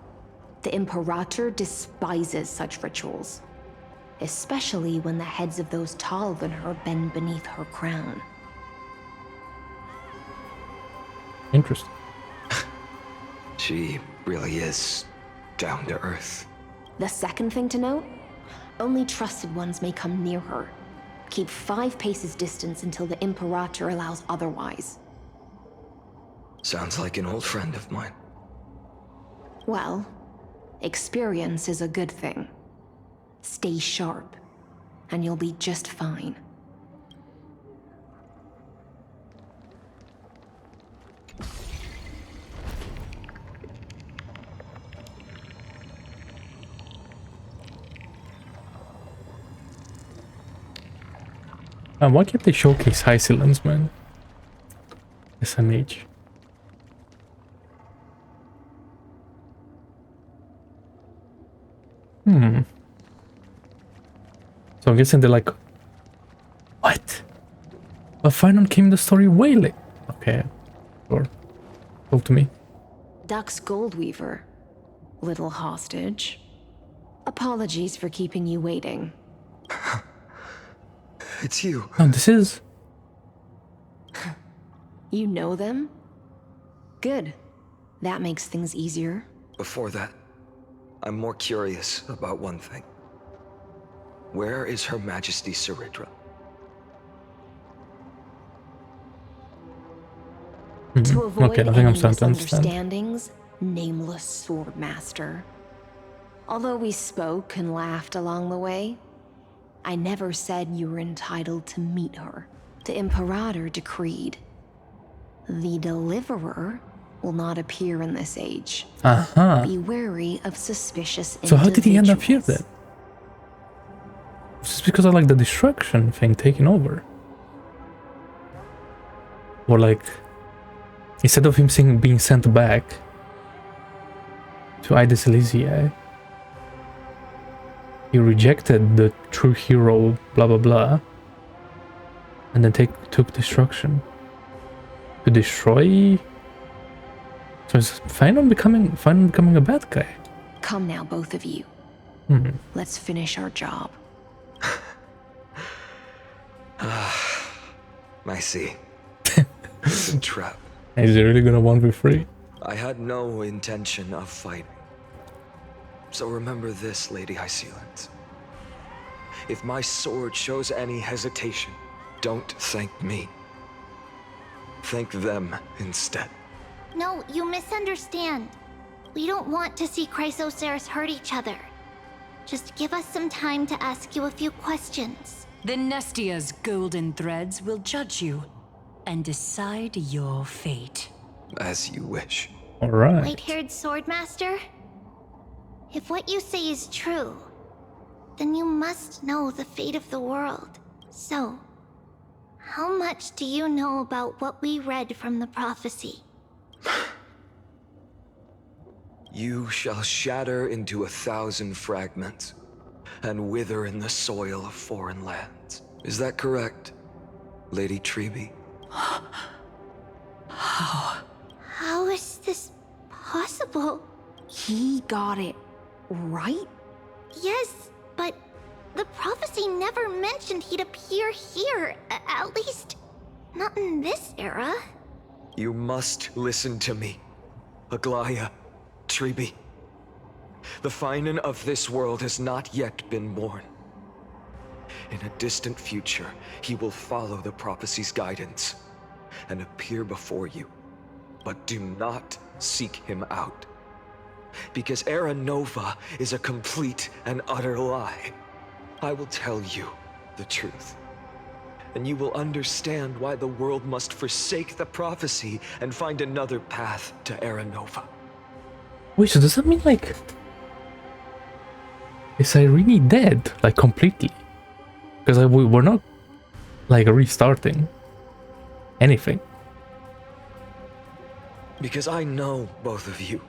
The Imperator despises such rituals, especially when the heads of those taller than her bend beneath her crown. Interesting. She really is down to earth. The second thing to note, only trusted ones may come near her. Keep 5 paces distance until the Imperator allows otherwise. Sounds like an old friend of mine. Well, experience is a good thing. Stay sharp, and you'll be just fine. Why can't they showcase Hysilens, man? SMH. So I'm guessing they're like, what? But Phainon came in the story way late. Okay, sure. Talk to me. Duck's Goldweaver, little hostage. Apologies for keeping you waiting. It's you. No, this is... You know them? Good. That makes things easier. Before that, I'm more curious about one thing. Where is Her Majesty Cerydra? To avoid okay, I think any I'm starting to understand. misunderstandings, nameless Swordmaster. Although we spoke and laughed along the way, I never said you were entitled to meet her. The Imperator decreed. The Deliverer will not appear in this age. Be wary of suspicious individuals. So how did he end up here then? Is this because of like the destruction thing taking over? Or like, instead of him being sent back to Ida Elysiae, he rejected the true hero, blah blah blah, and then took destruction to destroy. So is Phainon becoming a bad guy? Come now, both of you. Let's finish our job. I see. It's a trap. Is he really gonna 1v3? I had no intention of fighting. So remember this, Lady Hysilens. If my sword shows any hesitation, don't thank me. Thank them instead. No, you misunderstand. We don't want to see Chrysos hurt each other. Just give us some time to ask you a few questions. The Nestia's golden threads will judge you and decide your fate. As you wish. Alright. White-haired Swordmaster? If what you say is true, then you must know the fate of the world. So, how much do you know about what we read from the prophecy? You shall shatter into 1,000 fragments and wither in the soil of foreign lands. Is that correct, Lady Trebe? How is this possible? He got it right? Yes, but the prophecy never mentioned he'd appear here. At least, not in this era. You must listen to me, Aglaya, Trebe. The Phainon of this world has not yet been born. In a distant future, he will follow the prophecy's guidance and appear before you. But do not seek him out. Because Era Nova is a complete and utter lie. I will tell you the truth. And you will understand why the world must forsake the prophecy and find another path to Era Nova. Wait, so does that mean like... Is Cyrene dead? Like completely? Because we're not like restarting anything. Because I know both of you.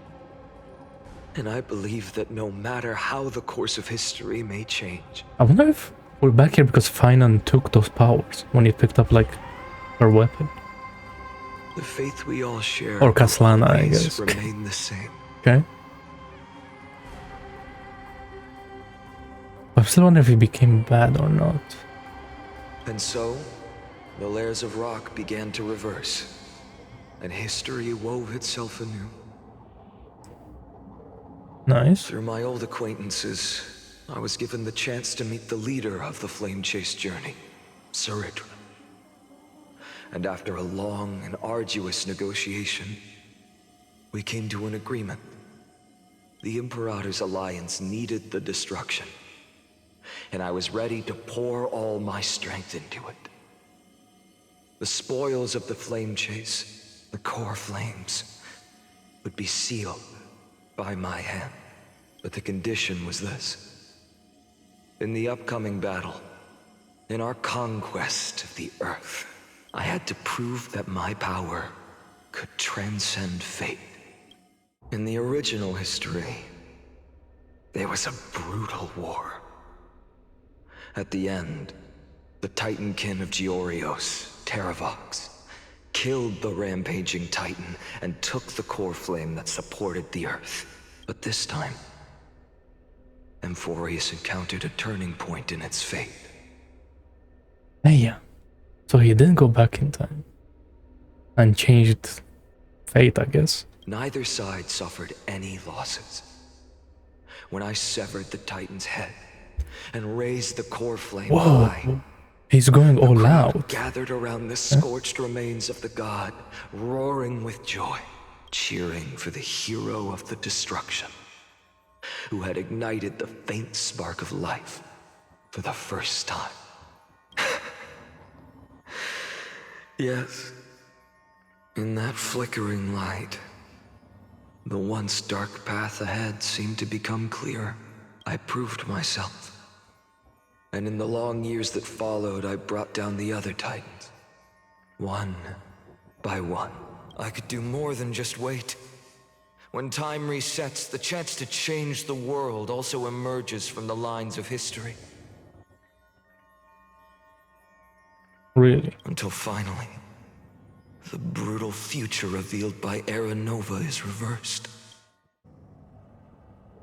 And I believe that no matter how the course of history may change. I wonder if we're back here because Phainon took those powers when he picked up like her weapon. The faith we all share or Caslana, I guess. Remain the same. Okay. I'm still wondering if he became bad or not. And so, the layers of rock began to reverse, and history wove itself anew. Nice. Through my old acquaintances, I was given the chance to meet the leader of the Flame Chase journey, Cerydra. And after a long and arduous negotiation, we came to an agreement. The Imperator's alliance needed the destruction, and I was ready to pour all my strength into it. The spoils of the flame chase, the Coreflames, would be sealed by my hand. But the condition was this. In the upcoming battle, in our conquest of the Earth, I had to prove that my power could transcend fate. In the original history, there was a brutal war. At the end, the Titankin of Georios, Terravox, killed the rampaging Titan and took the Coreflame that supported the Earth. But this time, Amphoreus encountered a turning point in its fate. Hey, yeah. So he didn't go back in time and changed fate, I guess. Neither side suffered any losses. When I severed the Titan's head and raised the Coreflame high, he's going all out. Gathered around the scorched remains of the god, roaring with joy, cheering for the hero of the destruction, who had ignited the faint spark of life for the first time. Yes, in that flickering light, the once dark path ahead seemed to become clearer. I proved myself. And in the long years that followed, I brought down the other Titans. One by one. I could do more than just wait. When time resets, the chance to change the world also emerges from the lines of history. Really? Until finally, the brutal future revealed by Era Nova is reversed.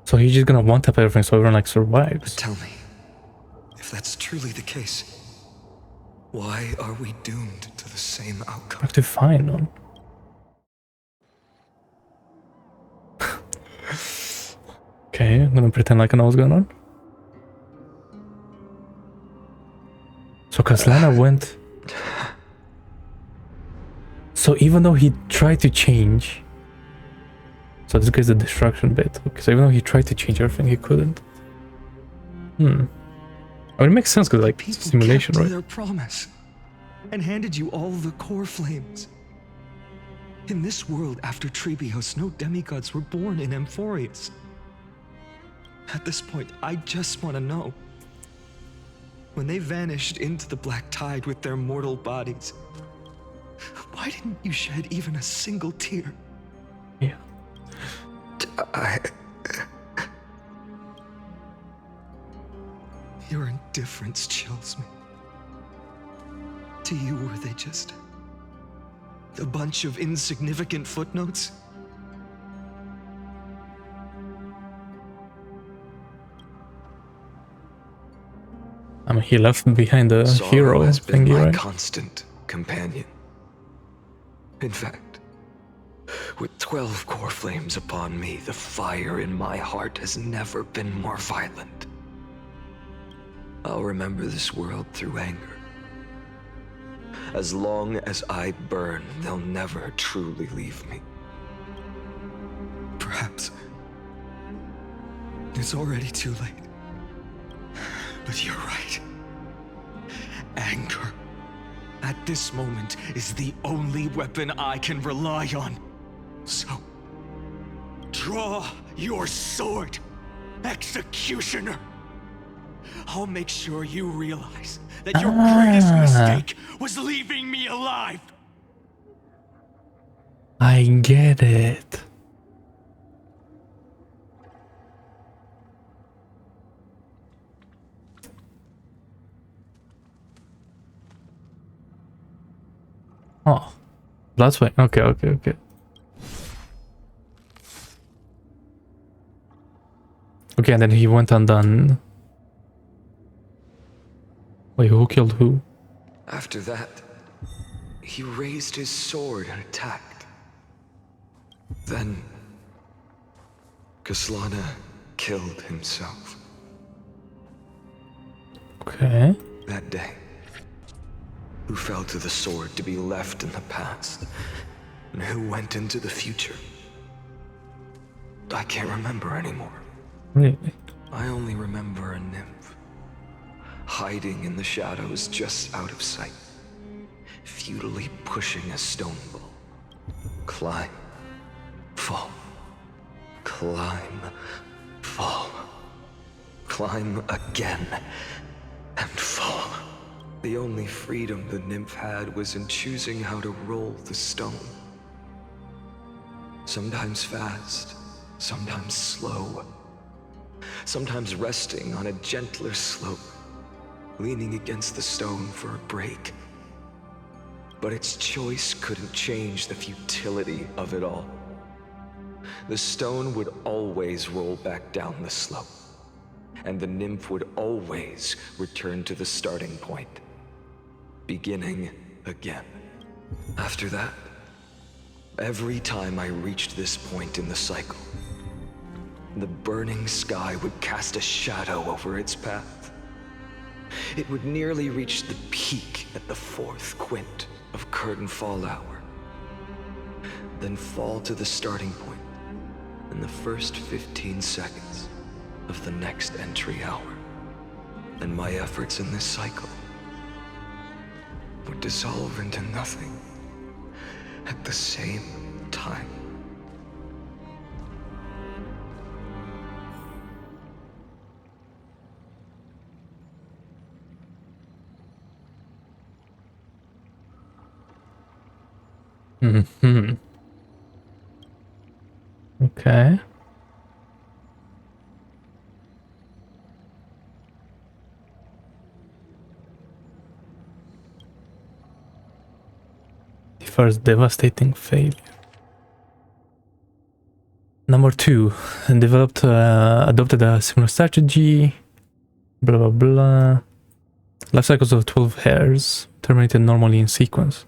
So he's just gonna one-tap everything so everyone like survives. But tell me, if that's truly the case, why are we doomed to the same outcome? Back to Phainon. Okay, I'm gonna pretend like I know what's going on. So Caslana went... So even though he tried to change... So this guy's the destruction bit. Okay, so even though he tried to change everything, he couldn't. I mean, it makes sense because like People simulation, kept right? their promise and handed you all the Coreflames. In this world after Trebios, no demigods were born in Amphoreus. At this point, I just want to know. When they vanished into the black tide with their mortal bodies, why didn't you shed even a single tear? Yeah. Your indifference chills me. To you, were they just a bunch of insignificant footnotes? I mean, he left behind the Sorrow hero has been thingy, my right? constant companion. In fact, with 12 Coreflames upon me, the fire in my heart has never been more violent. I'll remember this world through anger. As long as I burn, they'll never truly leave me. Perhaps it's already too late. But you're right. Anger, at this moment, is the only weapon I can rely on. So, draw your sword, executioner. I'll make sure you realize that your greatest mistake was leaving me alive. I get it. Oh, that's why. Okay. Okay, and then he went undone. Wait, who killed who? After that, he raised his sword and attacked. Then, Caslana killed himself. Okay. That day, Who fell to the sword to be left in the past? And who went into the future? I can't remember anymore. Really? I only remember a nymph, hiding in the shadows just out of sight, futilely pushing a stone ball. Climb, fall, climb, fall, climb again, and fall. The only freedom the nymph had was in choosing how to roll the stone. Sometimes fast, sometimes slow. Sometimes resting on a gentler slope, leaning against the stone for a break. But its choice couldn't change the futility of it all. The stone would always roll back down the slope, and the nymph would always return to the starting point, beginning again. After that, every time I reached this point in the cycle, the burning sky would cast a shadow over its path. It would nearly reach the peak at the 4th quint of curtain fall hour, then fall to the starting point in the first 15 seconds of the next entry hour. And my efforts in this cycle would dissolve into nothing at the same time. Mm-hmm. Okay. The first devastating failure. Number 2, adopted a similar strategy. Blah blah blah. Life cycles of 12 heirs terminated normally in sequence.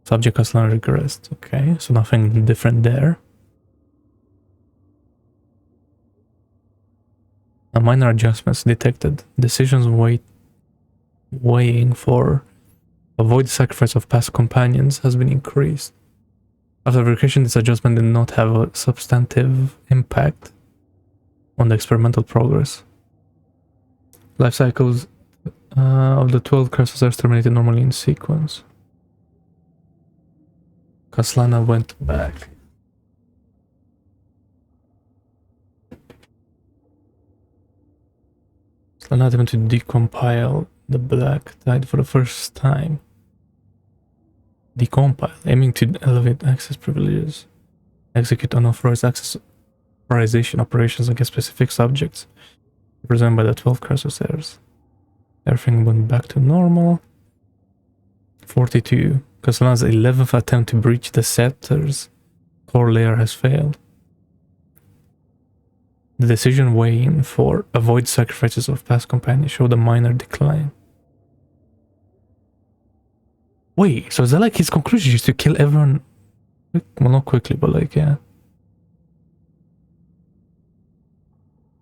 Subject has learned regressed. Okay, so nothing different there. Minor adjustments detected. Decisions weighing for avoid sacrifice of past companions has been increased. After verification, this adjustment did not have a substantive impact on the experimental progress. Life cycles of the 12 Chrysos are terminated normally in sequence. Kaslana went back. Kaslana attempted to decompile the Black Tide for the first time. Decompile, aiming to elevate access privileges. Execute unauthorized access authorization operations against specific subjects represented by the 12 Chrysos heirs. Everything went back to normal. 42. Kaslana's 11th attempt to breach the scepter's core layer has failed. The decision weighing for avoid sacrifices of past companions showed a minor decline. Wait, so is that like his conclusion is to kill everyone? Well, not quickly, but like, yeah.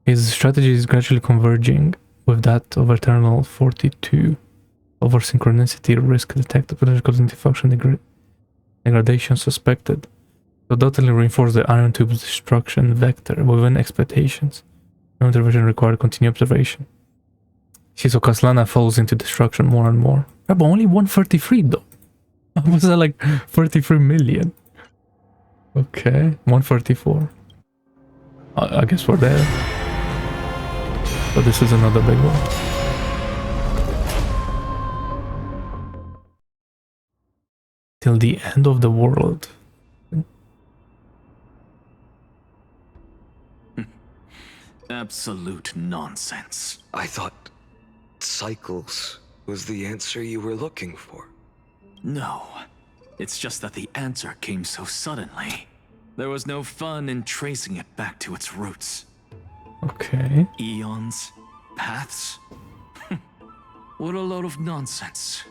His strategy is gradually converging with that of Eternal 42. Over synchronicity risk detected, potential cognitive function degradation suspected. So totally reinforce the iron tube's destruction vector within expectations. No intervention required, continue observation. See, so Kaslana falls into destruction more and more. Yeah, but only 133 though. Was that like 33 million? Okay, 134. I guess we're there. But this is another big one. Till the end of the world. Absolute nonsense. I thought cycles was the answer you were looking for. No, it's just that the answer came so suddenly. There was no fun in tracing it back to its roots. Okay. Eons, paths. What a load of nonsense.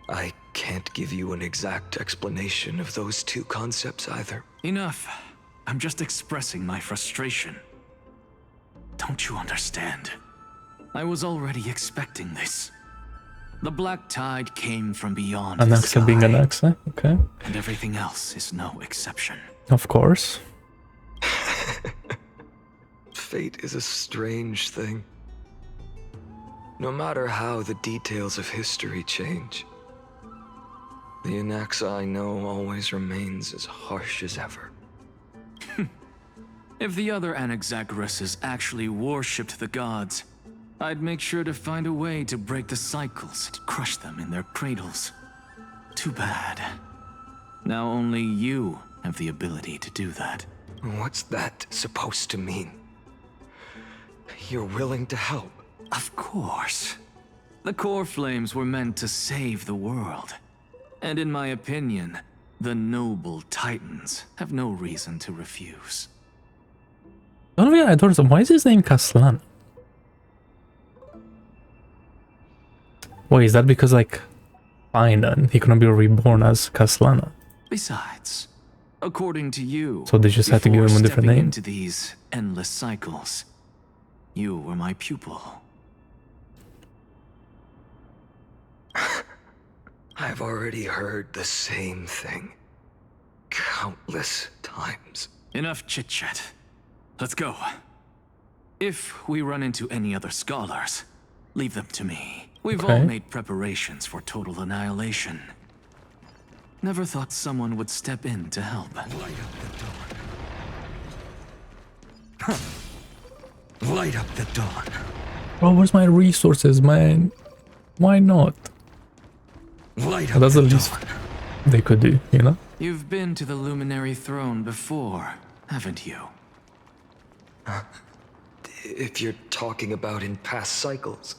I can't give you an exact explanation of those two concepts either. Enough. I'm just expressing my frustration. Don't you understand? I was already expecting this. The black tide came from beyond An the axe being an axe, okay. and everything else is no exception. Of course. Fate is a strange thing. No matter how the details of history change, the Anaxa I know always remains as harsh as ever. If the other Anaxagoras actually worshipped the gods, I'd make sure to find a way to break the cycles and crush them in their cradles. Too bad. Now only you have the ability to do that. What's that supposed to mean? You're willing to help? Of course. The Coreflames were meant to save the world. And in my opinion, the noble Titans have no reason to refuse. Oh yeah, I thought so. Why is his name Kaslan? Wait, is that because like Phainon, he couldn't be reborn as Kaslana? Besides, according to you, So they just had to give him a different name? Into these endless cycles, you were my pupil. I've already heard the same thing countless times. Enough chit-chat. Let's go. If we run into any other scholars, leave them to me. We've all made preparations for total annihilation. Never thought someone would step in to help. Light up the dawn. Light up the dawn. Bro, where's my resources, man? Why not? Light up That's the least they could do, you know? You've been to the Luminary Throne before, haven't you? If you're talking about in past cycles.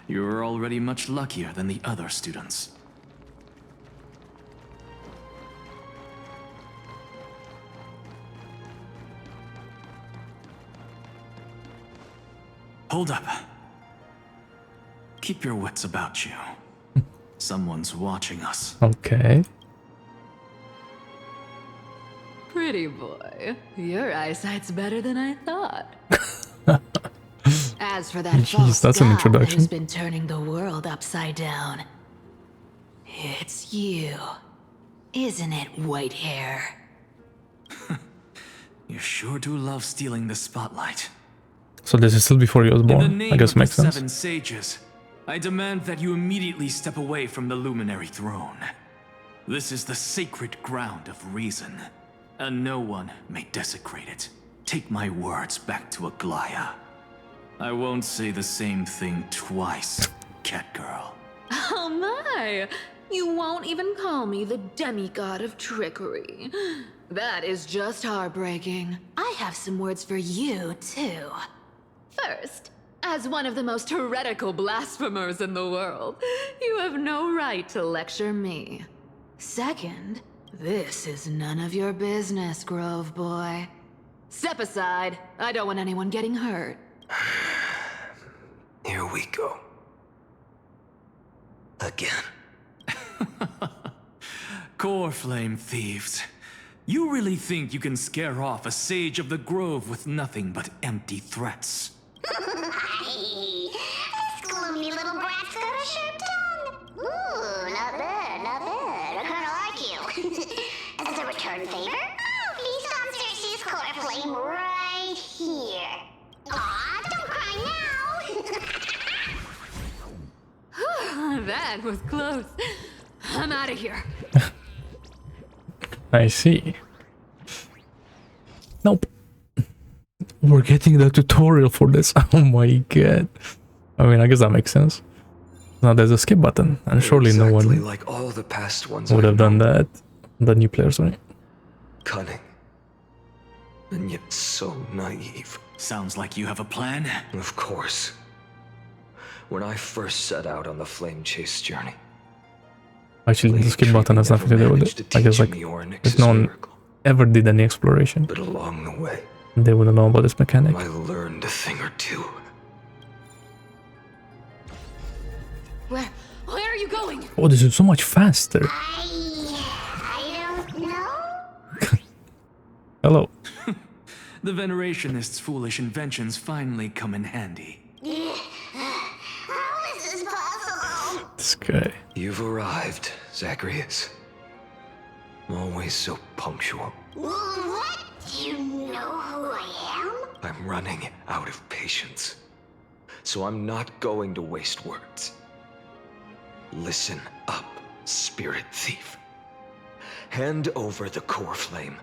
You're already much luckier than the other students. Hold up. Keep your wits about you. Someone's watching us. Okay. Pretty boy, your eyesight's better than I thought. As for that false that's an god introduction. who's been turning the world upside down, it's you, isn't it, white hair? You sure do love stealing the spotlight. So this is still before he was In the born. name I guess of the makes sense. 7 sages, I demand that you immediately step away from the Luminary Throne. This is the sacred ground of reason, and no one may desecrate it. Take my words back to Aglaya. I won't say the same thing twice, cat girl. Oh my! You won't even call me the demigod of trickery. That is just heartbreaking. I have some words for you, too. First, as one of the most heretical blasphemers in the world, you have no right to lecture me. Second, this is none of your business, Grove Boy. Step aside. I don't want anyone getting hurt. Here we go. Again. Coreflame thieves. You really think you can scare off a sage of the grove with nothing but empty threats? This gloomy little brat's got a sharp tongue. Ooh, not bad, not bad. I kinda like you. As a return favor, feast on Circe's Coreflame right here. Aw, don't cry now. That was close. I'm out of here. I see. Nope. We're getting the tutorial for this. Oh my god. I mean, I guess that makes sense. Now there's a skip button, and surely no one like all the past ones would have done that. The new players, right? Cunning. And yet so naive. Sounds like you have a plan. Of course. When I first set out on the flame chase journey, Actually, the skip button has nothing to do with it. I guess like if no one ever did any exploration, but along the way, they wouldn't know about this mechanic. I learned a thing or two. Where are you going? Oh, this is so much faster. I don't know. Hello. The Venerationists' foolish inventions finally come in handy. Only This guy. You've arrived, Zagreus. Always so punctual. What? Do you know who I am? I'm running out of patience. So I'm not going to waste words. Listen up, spirit thief. Hand over the Coreflame,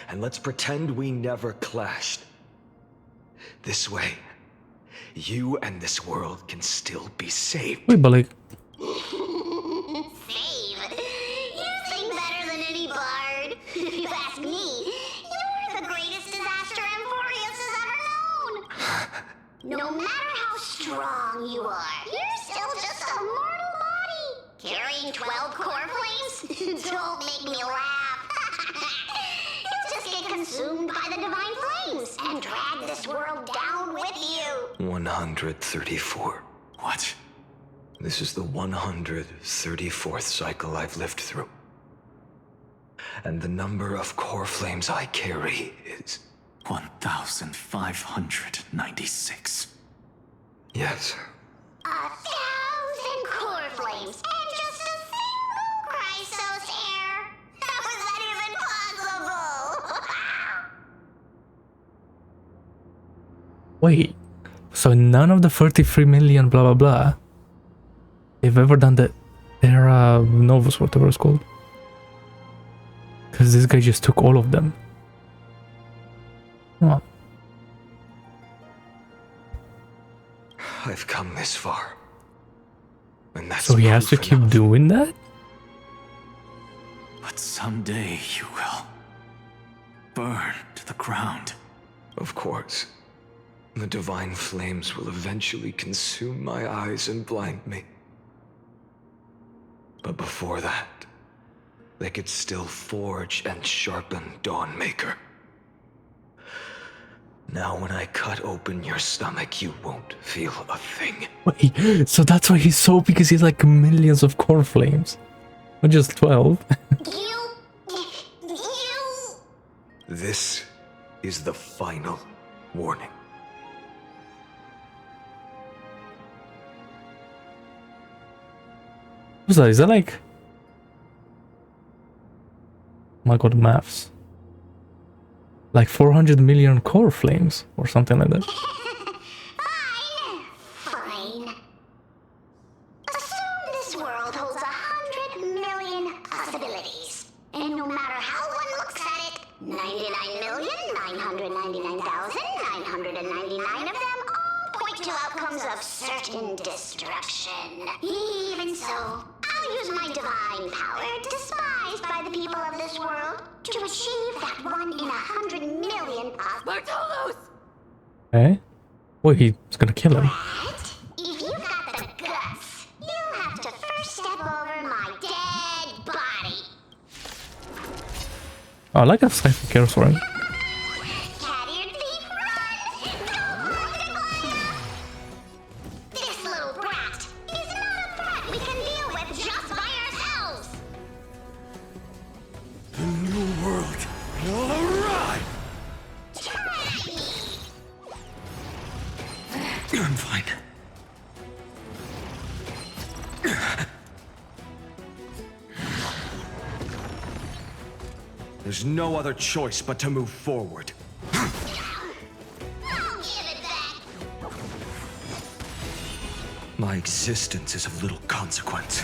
and let's pretend we never clashed. This way, you and this world can still be saved. Wait, but like... Save? You think better than any bard. If you ask me, you're the greatest disaster Amphoreus has ever known. No matter how strong you are, you're still just a mortal body. Carrying 12 Coreflames? Don't make me laugh. You'll just get consumed by the divine flames and drag this world down with you. 134. What? This is the 134th cycle I've lived through. And the number of Coreflames I carry is... 1,596. Yes. 1,000 Coreflames and just a single Chrysos Heir. How is that even possible? Wait. So none of the 33 million blah blah blah they've ever done the Era Novus, whatever it's called. Because this guy just took all of them. Oh. I've come this far. And that's So he has to keep doing that? But someday you will burn to the ground. Of course. The divine flames will eventually consume my eyes and blind me. But before that, they could still forge and sharpen Dawnmaker. Now when I cut open your stomach, you won't feel a thing. Wait, so that's why he's so, because he's like millions of Coreflames. Not just 12. This is the final warning. What's that? Is that like... Oh my god, maths. Like 400 million Coreflames or something like that. Fine. Assume this world holds 100 million possibilities. And no matter how one looks at it, 99,999,999 of them all point to outcomes of certain destruction. Even so, I'll use my divine power, despised by the people of this world, to achieve that 1 in 100 million possibilities. Eh? Wait, he's gonna kill him. If you've got the guts, you'll have to first step over my dead body. Oh, I like that Cipher cares for him. Cat-eared thief, run! Go for the Gladiorum! This little brat is not a threat we can deal with just by ourselves. The new world will arrive! I'm fine. There's no other choice but to move forward. My existence is of little consequence.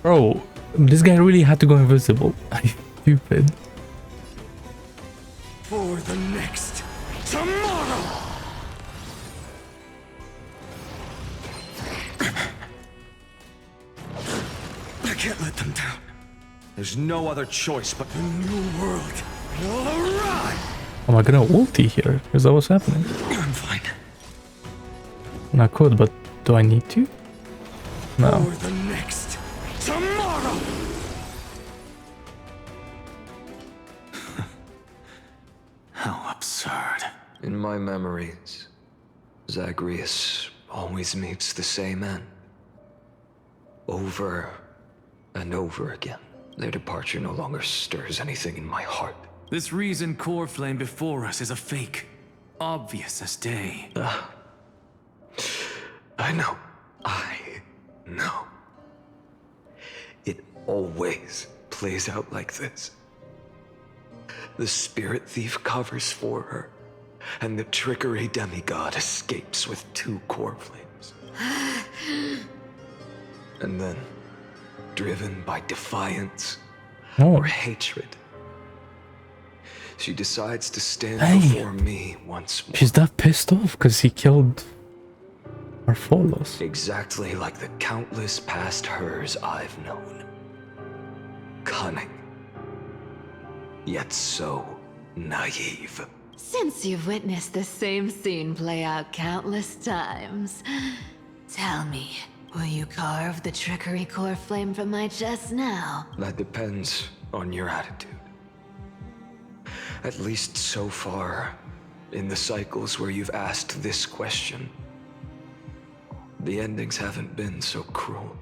Bro, this guy really had to go invisible. Stupid. For the next tomorrow! I can't let them down. There's no other choice but the new world will arrive! Am I gonna ulti here? Is that what's happening? I'm fine. And I could, but do I need to? No. For the next tomorrow! How absurd. In my memories, Zagreus always meets the same end. Over and over again. Their departure no longer stirs anything in my heart. This reason Coreflame before us is a fake. Obvious as day. I know. I know. always plays out like this. The spirit thief covers for her, and the trickery demigod escapes with 2 Coreflames. And then, driven by defiance or hatred, she decides to stand before me once more. She's that pissed off because he killed our followers. Exactly like the countless past hers I've known. Cunning, yet so naive. Since you've witnessed the same scene play out countless times, tell me, will you carve the trickery Coreflame from my chest now? That depends on your attitude. At least so far, in the cycles where you've asked this question, the endings haven't been so cruel.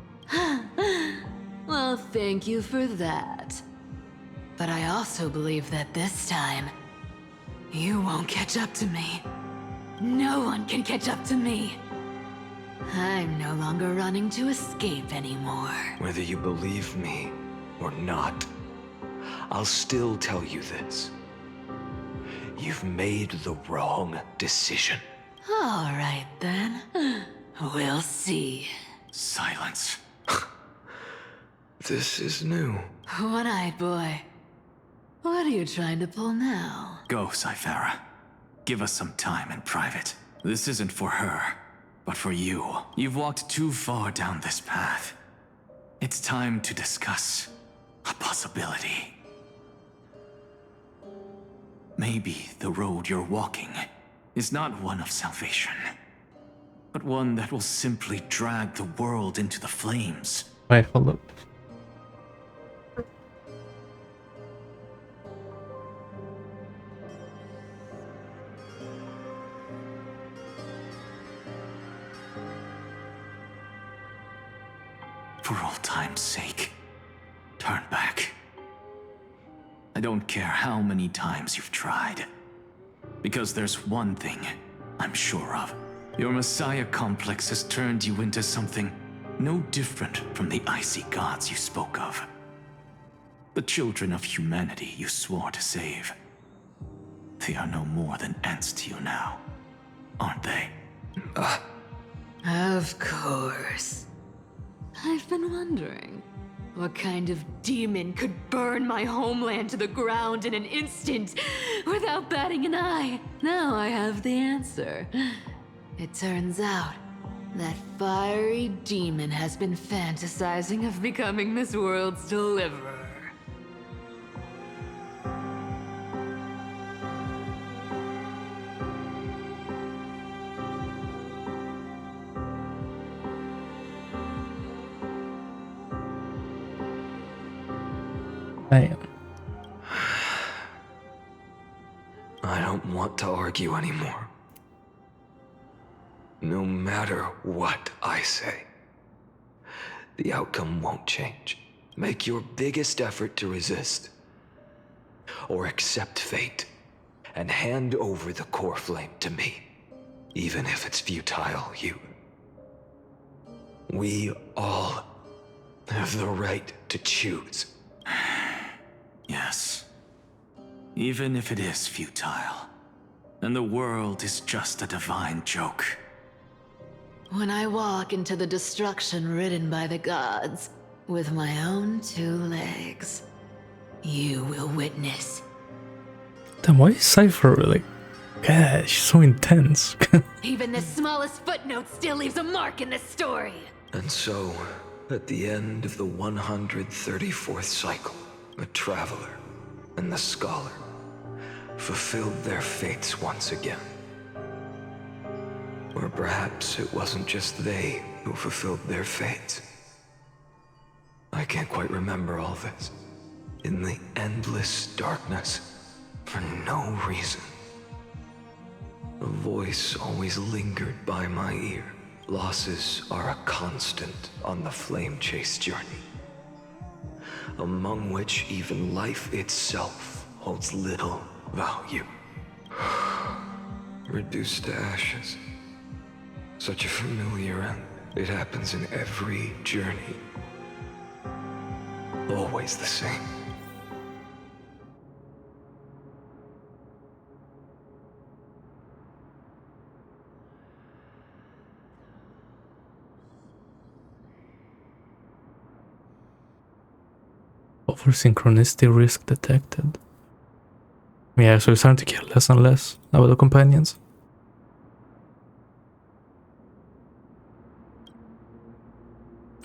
Well, thank you for that. But I also believe that this time, you won't catch up to me. No one can catch up to me. I'm no longer running to escape anymore. Whether you believe me or not, I'll still tell you this. You've made the wrong decision. All right, then. We'll see. Silence. This is new. One-eyed boy. What are you trying to pull now? Go, Cipher. Give us some time in private. This isn't for her, but for you. You've walked too far down this path. It's time to discuss a possibility. Maybe the road you're walking is not one of salvation, but one that will simply drag the world into the flames. Wait, hold up. For all time's sake, turn back. I don't care how many times you've tried, because there's one thing I'm sure of. Your Messiah complex has turned you into something no different from the icy gods you spoke of. The children of humanity you swore to save. They are no more than ants to you now, aren't they? Of course. I've been wondering, what kind of demon could burn my homeland to the ground in an instant without batting an eye? Now I have the answer. It turns out that fiery demon has been fantasizing of becoming this world's deliverer. I don't want to argue anymore. No matter what I say, the outcome won't change. Make your biggest effort to resist, or accept fate, and hand over the Coreflame to me, even if it's futile, We all have the right to choose. Yes. Even if it is futile, and the world is just a divine joke. When I walk into the destruction ridden by the gods, with my own 2 legs, you will witness. Then why is Cipher like, God, she's so intense. Even the smallest footnote still leaves a mark in this story. And so, at the end of the 134th cycle, the Traveler and the Scholar fulfilled their fates once again. Or perhaps it wasn't just they who fulfilled their fates. I can't quite remember all this. In the endless darkness, for no reason, a voice always lingered by my ear. Losses are a constant on the flame chase journey, among which even life itself holds little value. Reduced to ashes. Such a familiar end. It happens in every journey. always the same. Over synchronicity risk detected. Yeah, so it's starting to care less and less about the companions.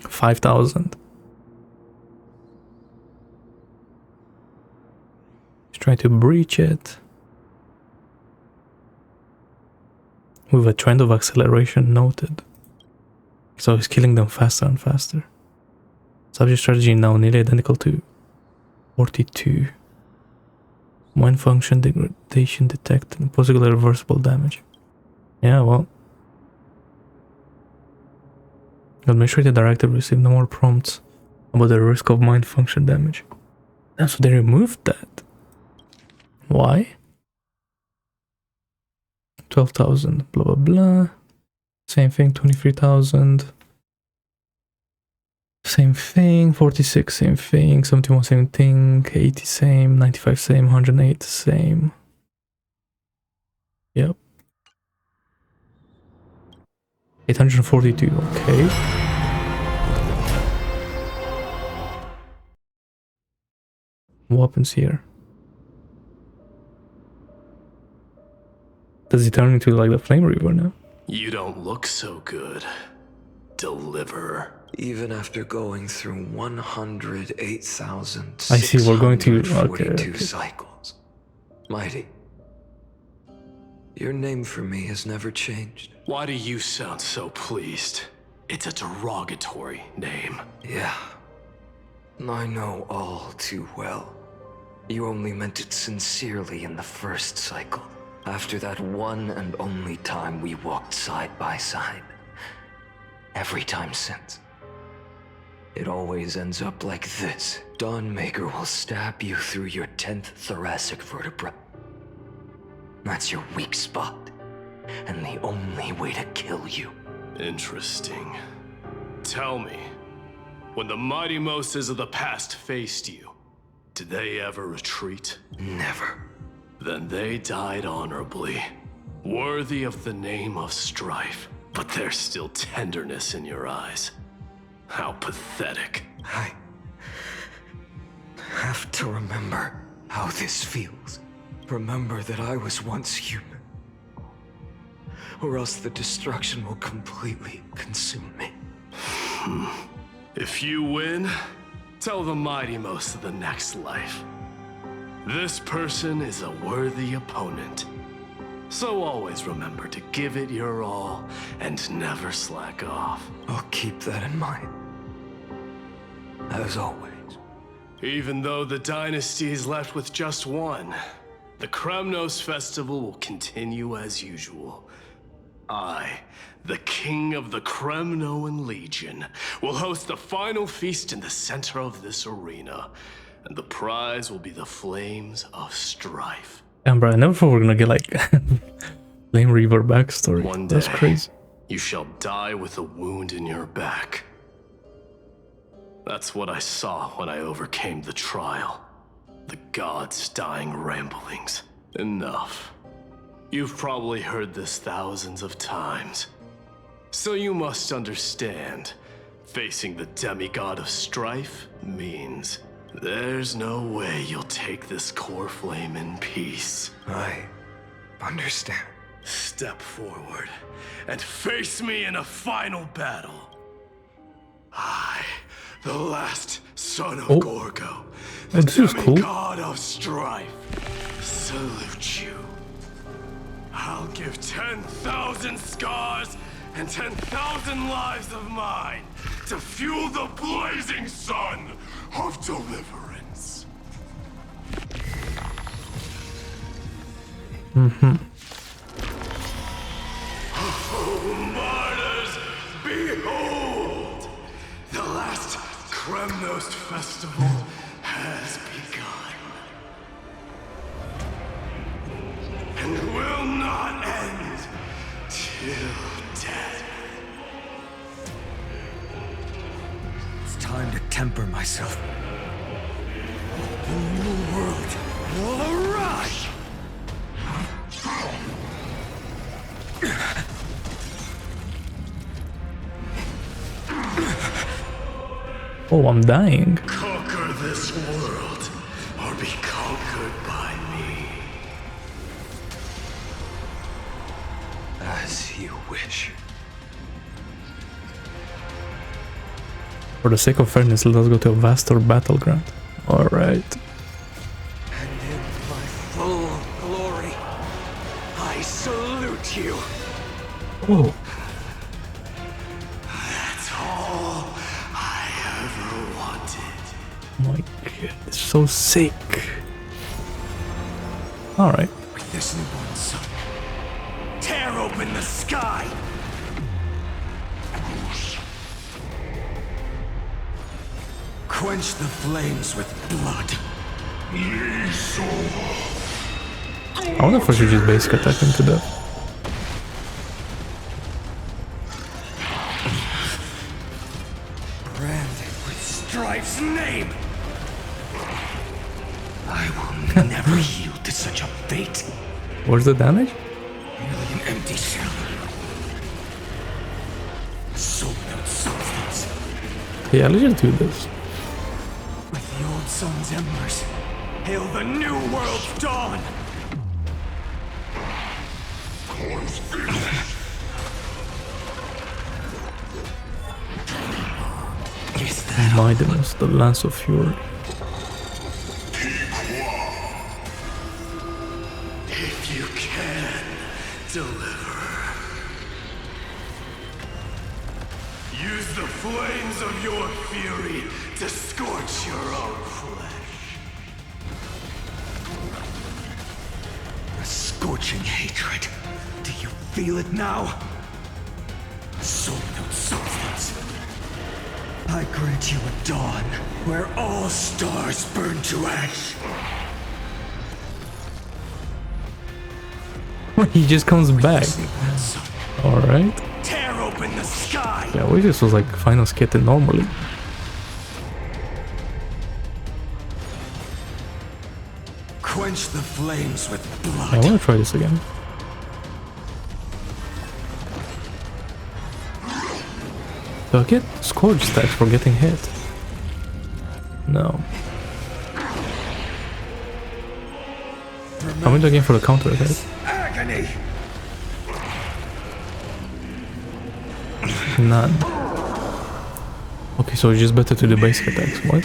$5,000. He's trying to breach it. With a trend of acceleration noted. So he's killing them faster and faster. Subject strategy now nearly identical to 42. Mind function degradation detected. Possibly reversible damage. Yeah, well. Administrative directive received no more prompts about the risk of mind function damage. And so they removed that. Why? 12,000, blah blah blah. Same thing, 23,000. Same thing, 46, same thing, 71, same thing, 80, same, 95, same, 108, same. Yep. 842, okay. What happens here? Does he turn into like the Flame Reaver now? You don't look so good, Deliverer. Even after going through 108,000 I see, we're going to... Okay. cycles. Mighty. Your name for me has never changed. Why do you sound so pleased? It's a derogatory name. Yeah. I know all too well. You only meant it sincerely in the first cycle. After that one and only time we walked side by side. Every time since. It always ends up like this. Dawnmaker will stab you through your 10th thoracic vertebra. That's your weak spot. And the only way to kill you. Interesting. Tell me, when the mighty Moses of the past faced you, did they ever retreat? Never. Then they died honorably, worthy of the name of Strife. But there's still tenderness in your eyes. How pathetic. I have to remember how this feels. Remember that I was once human. Or else the destruction will completely consume me. If you win, tell the mighty most of the next life. This person is a worthy opponent. So always remember to give it your all and never slack off. I'll keep that in mind. As always. Even though the dynasty is left with just one, the Kremnos festival will continue as usual. I, the king of the Kremnoan Legion, will host the final feast in the center of this arena, and the prize will be the Flames of Strife. Damn, bro, I never thought we were gonna get like Flame Reaver backstory. One day, that's crazy. You shall die with a wound in your back. That's what I saw when I overcame the trial. The gods' dying ramblings. Enough. You've probably heard this thousands of times. So you must understand, facing the demigod of Strife means there's no way you'll take this Coreflame in peace. I understand. Step forward and face me in a final battle. I, the last son of Gorgo, the demigod of Strife, salute you. I'll give 10,000 scars and 10,000 lives of mine to fuel the blazing sun of Deliverance. Oh, martyrs, behold! The last Kremnos festival has begun. And will not end till death. It's time to temper myself. new world will arise! Oh, I'm dying. Conquer this world, or be conquered by me. As you wish. For the sake of fairness, let us go to a vaster battleground. Alright. And in my full glory, I salute you. Oh. That's all I ever wanted. My god, it's so sick. Alright. With this newborn sun, tear open the sky! Quench the flames with blood. I wonder if I should just basic attack him to death. Branded with Strife's name! I will never yield to such a fate. Where's the damage? Merely an empty shell. Soul without substance. Yeah, let's just do this. With the old sun's embers, hail the new world's dawn! Mittsindoors, the Lance of Fury. If you can, deliver. Use the flames of your fury to scorch your own flesh. A scorching hatred. Do you feel it now? Soul without substance. I grant you a dawn where all stars burn to ash. He just comes back. Alright. Tear open the sky. Yeah, we just was like final skating normally. Quench the flames with blood. I wanna try this again. Do I get Scourge stats for getting hit? No. I'm looking for the counter attack. Agony. None. Okay, so it's just better to do basic attacks. What?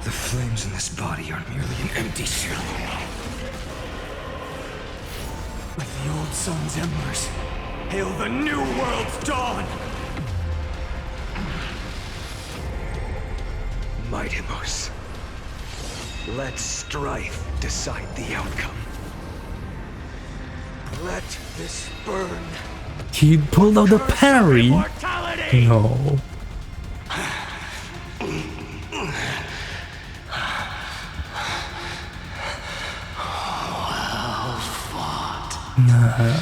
The flames in this body are merely an empty shell. With the old sun's embers, hail the new world's dawn! Mittindoors. Let strife decide the outcome. Let this burn. He pulled out the parry. No. Nah.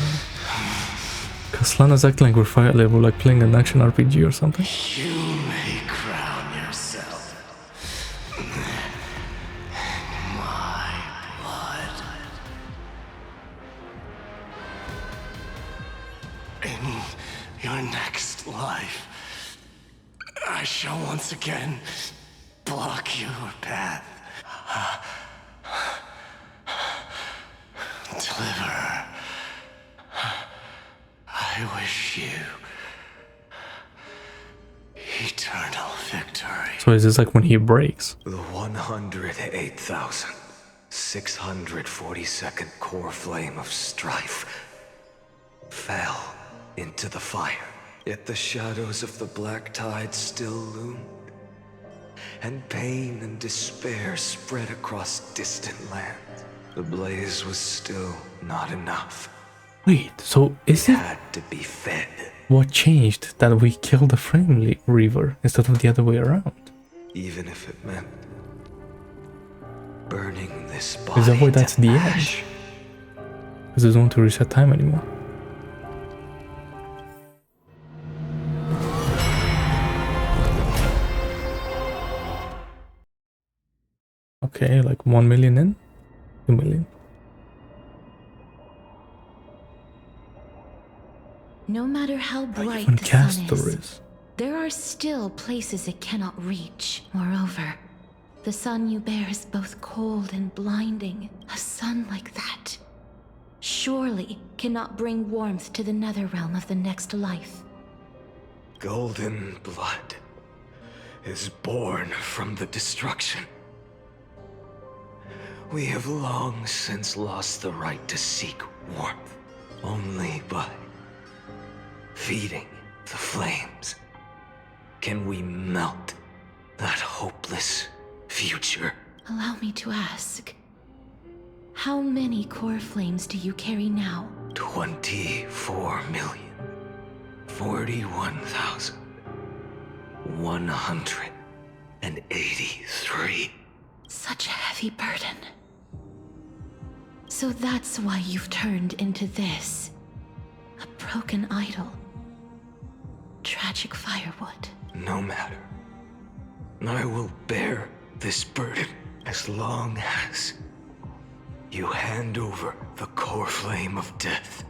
Kaslana's acting like we're fire level, like playing an action RPG or something. You may crown yourself my blood. In your next life, I shall once again block your path. Deliver. I wish you eternal victory. So is this like when he breaks? The 108,642nd Coreflame of Strife fell into the fire. Yet the shadows of the black tide still loomed, and pain and despair spread across distant lands. The blaze was still not enough. Wait, so is it had to be fed? What changed that we killed the Flame Reaver instead of the other way around? Even if it meant burning this body. Is that why that's the end? Because there's no one to reset time anymore. Okay, like 1 million in? 2 million. No matter how bright Even the sun Castor is, there are still places it cannot reach. Moreover, the sun you bear is both cold and blinding. A sun like that surely cannot bring warmth to the nether realm of the next life. Golden blood is born from the destruction. We have long since lost the right to seek warmth. Only by feeding the flames can we melt that hopeless future. Allow me to ask, how many core flames do you carry now? 24,041,183. Such a heavy burden. So that's why you've turned into this. A broken idol. Tragic firewood. No matter. I will bear this burden as long as you hand over the core flame of death.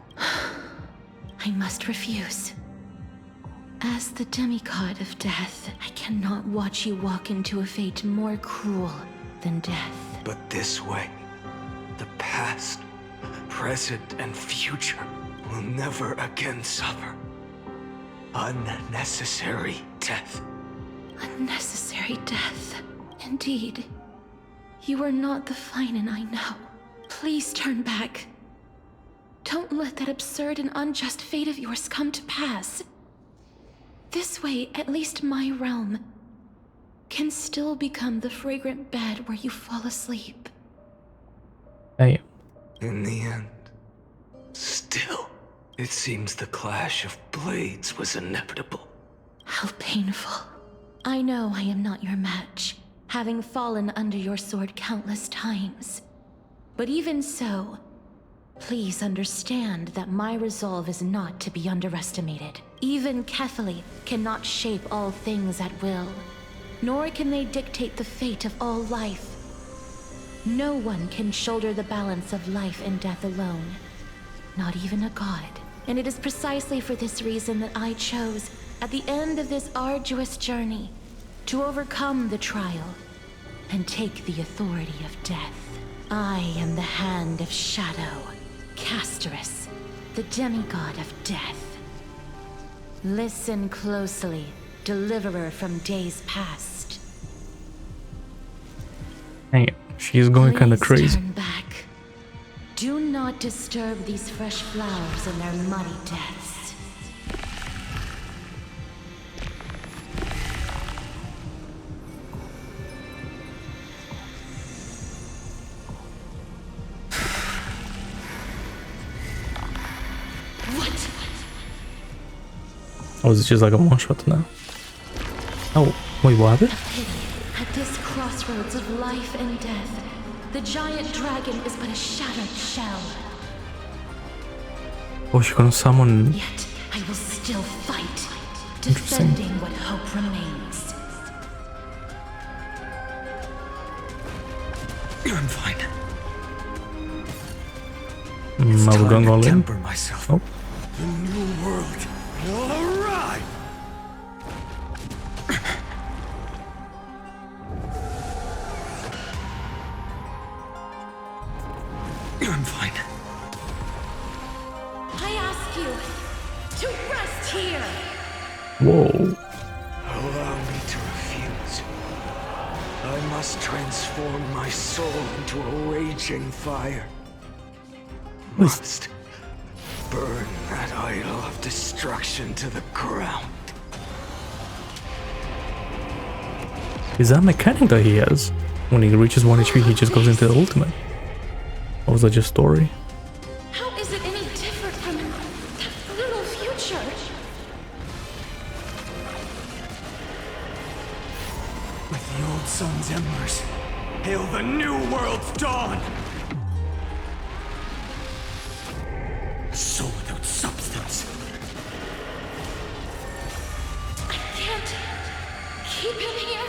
I must refuse. As the demigod of death, I cannot watch you walk into a fate more cruel than death. But this way, the past, present, and future will never again suffer unnecessary death. Unnecessary death. Indeed. You are not the Phainon I know. Please turn back. Don't let that absurd and unjust fate of yours come to pass. This way, at least my realm can still become the fragrant bed where you fall asleep. Hey. In the end, still, it seems the clash of blades was inevitable. How painful. I know I am not your match, having fallen under your sword countless times. But even so, please understand that my resolve is not to be underestimated. Even Kefali cannot shape all things at will, nor can they dictate the fate of all life. No one can shoulder the balance of life and death alone, not even a god. And it is precisely for this reason that I chose, at the end of this arduous journey, to overcome the trial and take the authority of death. I am the Hand of Shadow, Castorus, the demigod of death. Listen closely, deliverer from days past. Hang it. She's going kinda Please crazy. turn back. Do not disturb these fresh flowers in their muddy deaths. What? Oh, is it just like a one-shot now? Oh, wait, what happened? At this crossroads of life and death, the giant dragon is but a shattered shell. Oh, she's gonna summon... Yet I will still fight, defending what hope remains. I'm fine. Are we going all in? Temper myself. Oh. The new world will arrive. I'm fine. I ask you to rest here. Whoa. Allow me to refuse. I must transform my soul into a raging fire. Must burn that idol of destruction to the ground. Is that mechanic that he has? When he reaches 1 HP, he just goes into the ultimate? Or was that just story? How is it any different from that little future? With the old sun's embers, hail the new world's dawn! A soul without substance. I can't keep him here.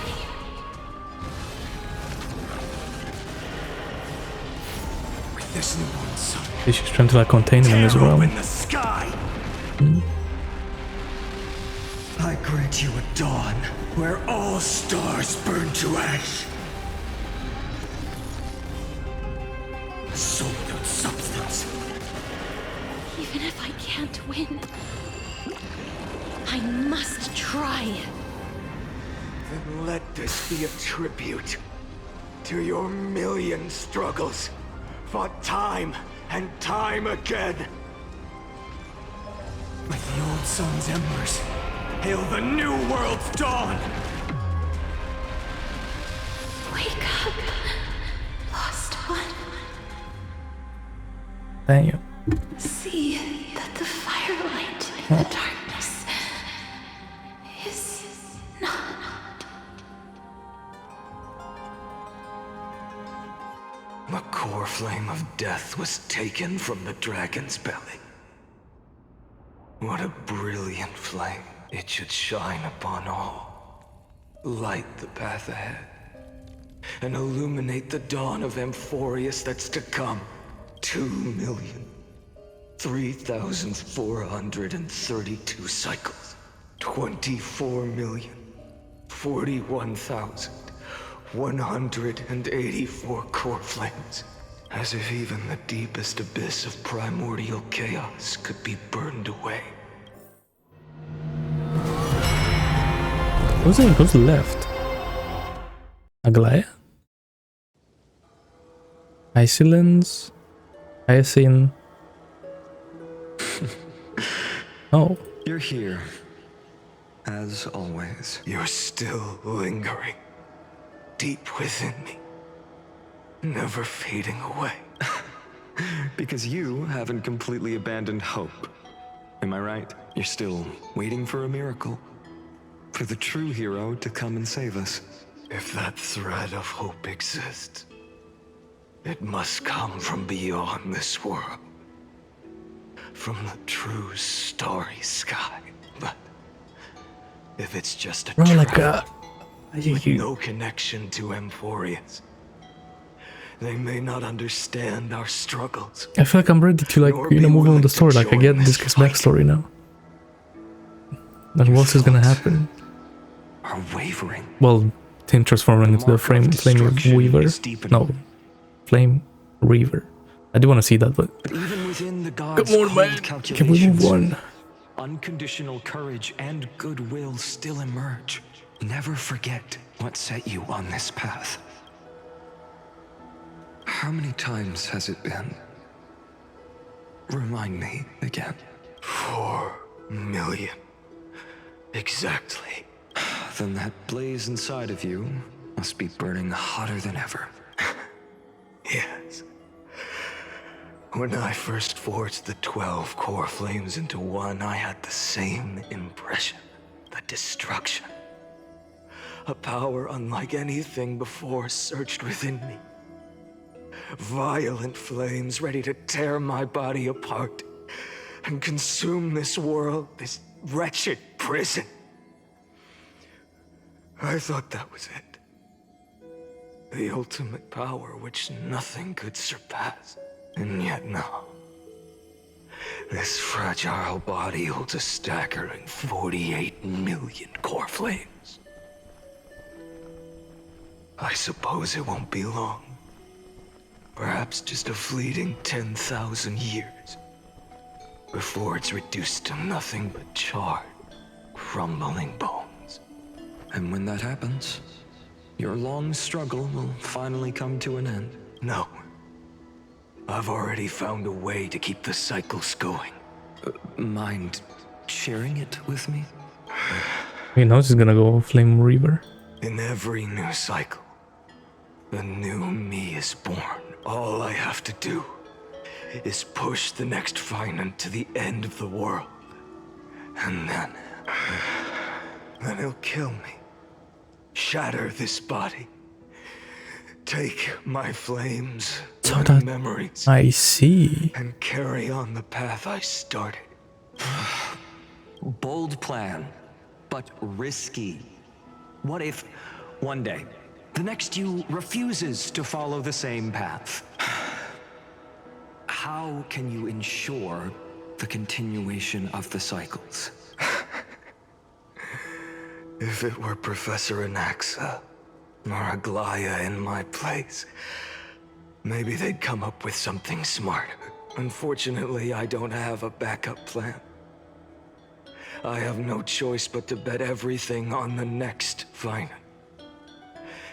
She's trying to like contain him in his realm. Open the sky. I grant you a dawn where all stars burn to ash. A soul without substance. Even if I can't win, I must try. Then let this be a tribute to your million struggles, fought time and time again. With the old sun's embers, hail the new world's dawn! Wake up, lost one. Damn. See that the firelight in the darkness is not. The Coreflame of death was taken from the dragon's belly. What a brilliant flame. It should shine upon all. Light the path ahead. And illuminate the dawn of Amphoreus that's to come. 2,003,432 cycles. 24,041,184 core flames. As if even the deepest abyss of primordial chaos could be burned away. Who's left? Aglaia? Hysilens? Hyacine? Oh. You're here. As always. You're still lingering. Deep within me. Never fading away. Because you haven't completely abandoned hope. Am I right? You're still waiting for a miracle. For the true hero to come and save us. If that thread of hope exists, it must come from beyond this world. From the true starry sky. But if it's just a trap with no connection to Amphoreus, they may not understand our struggles. I feel like I'm ready to like, move on the story. Like I get this guy's backstory now. And what is gonna happen? Are wavering. Well, him transforming into the flame weaver. No, flame reaver. I do want to see that, but even within the gods' come on, man. Can we move on? Unconditional courage and goodwill still emerge. Never forget what set you on this path. How many times has it been? Remind me again. 4 million. Exactly. Then that blaze inside of you must be burning hotter than ever. Yes. When I first forged the 12 core flames into one, I had the same impression. The destruction. A power unlike anything before surged within me. Violent flames ready to tear my body apart and consume this world, this wretched prison. I thought that was it. The ultimate power which nothing could surpass. And yet no. This fragile body holds a staggering 48 million core flames. I suppose it won't be long. Perhaps just a fleeting 10,000 years. Before it's reduced to nothing but charred, crumbling bones. And when that happens, your long struggle will finally come to an end. No. I've already found a way to keep the cycles going. Mind sharing it with me? Wait, now she's gonna go Flame Reaver. In every new cycle, a new me is born. All I have to do is push the next Phainon to the end of the world. And then he'll kill me. Shatter this body. Take my flames, my memories. I see. And carry on the path I started. Bold plan, but risky. What if, one day, the next you refuses to follow the same path? how can you ensure the continuation of the cycles? If it were Professor Enaxe or Aglaya in my place, maybe they'd come up with something smart. Unfortunately, I don't have a backup plan. I have no choice but to bet everything on the next Phainon.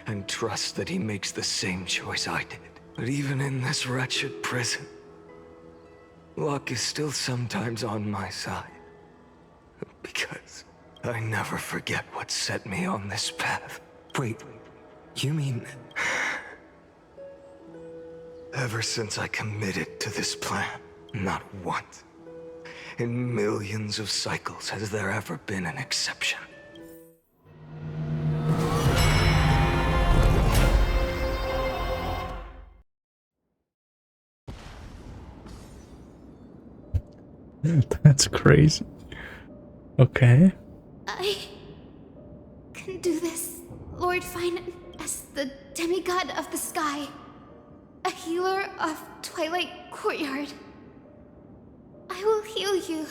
And trust that he makes the same choice I did. But even in this wretched prison, luck is still sometimes on my side. Because I never forget what set me on this path. Wait, you mean... Ever since I committed to this plan, not once, in millions of cycles, has there ever been an exception. That's crazy. Okay. I can do this, Lord Phainon, as the demigod of the sky, a healer of Twilight Courtyard. I will heal you,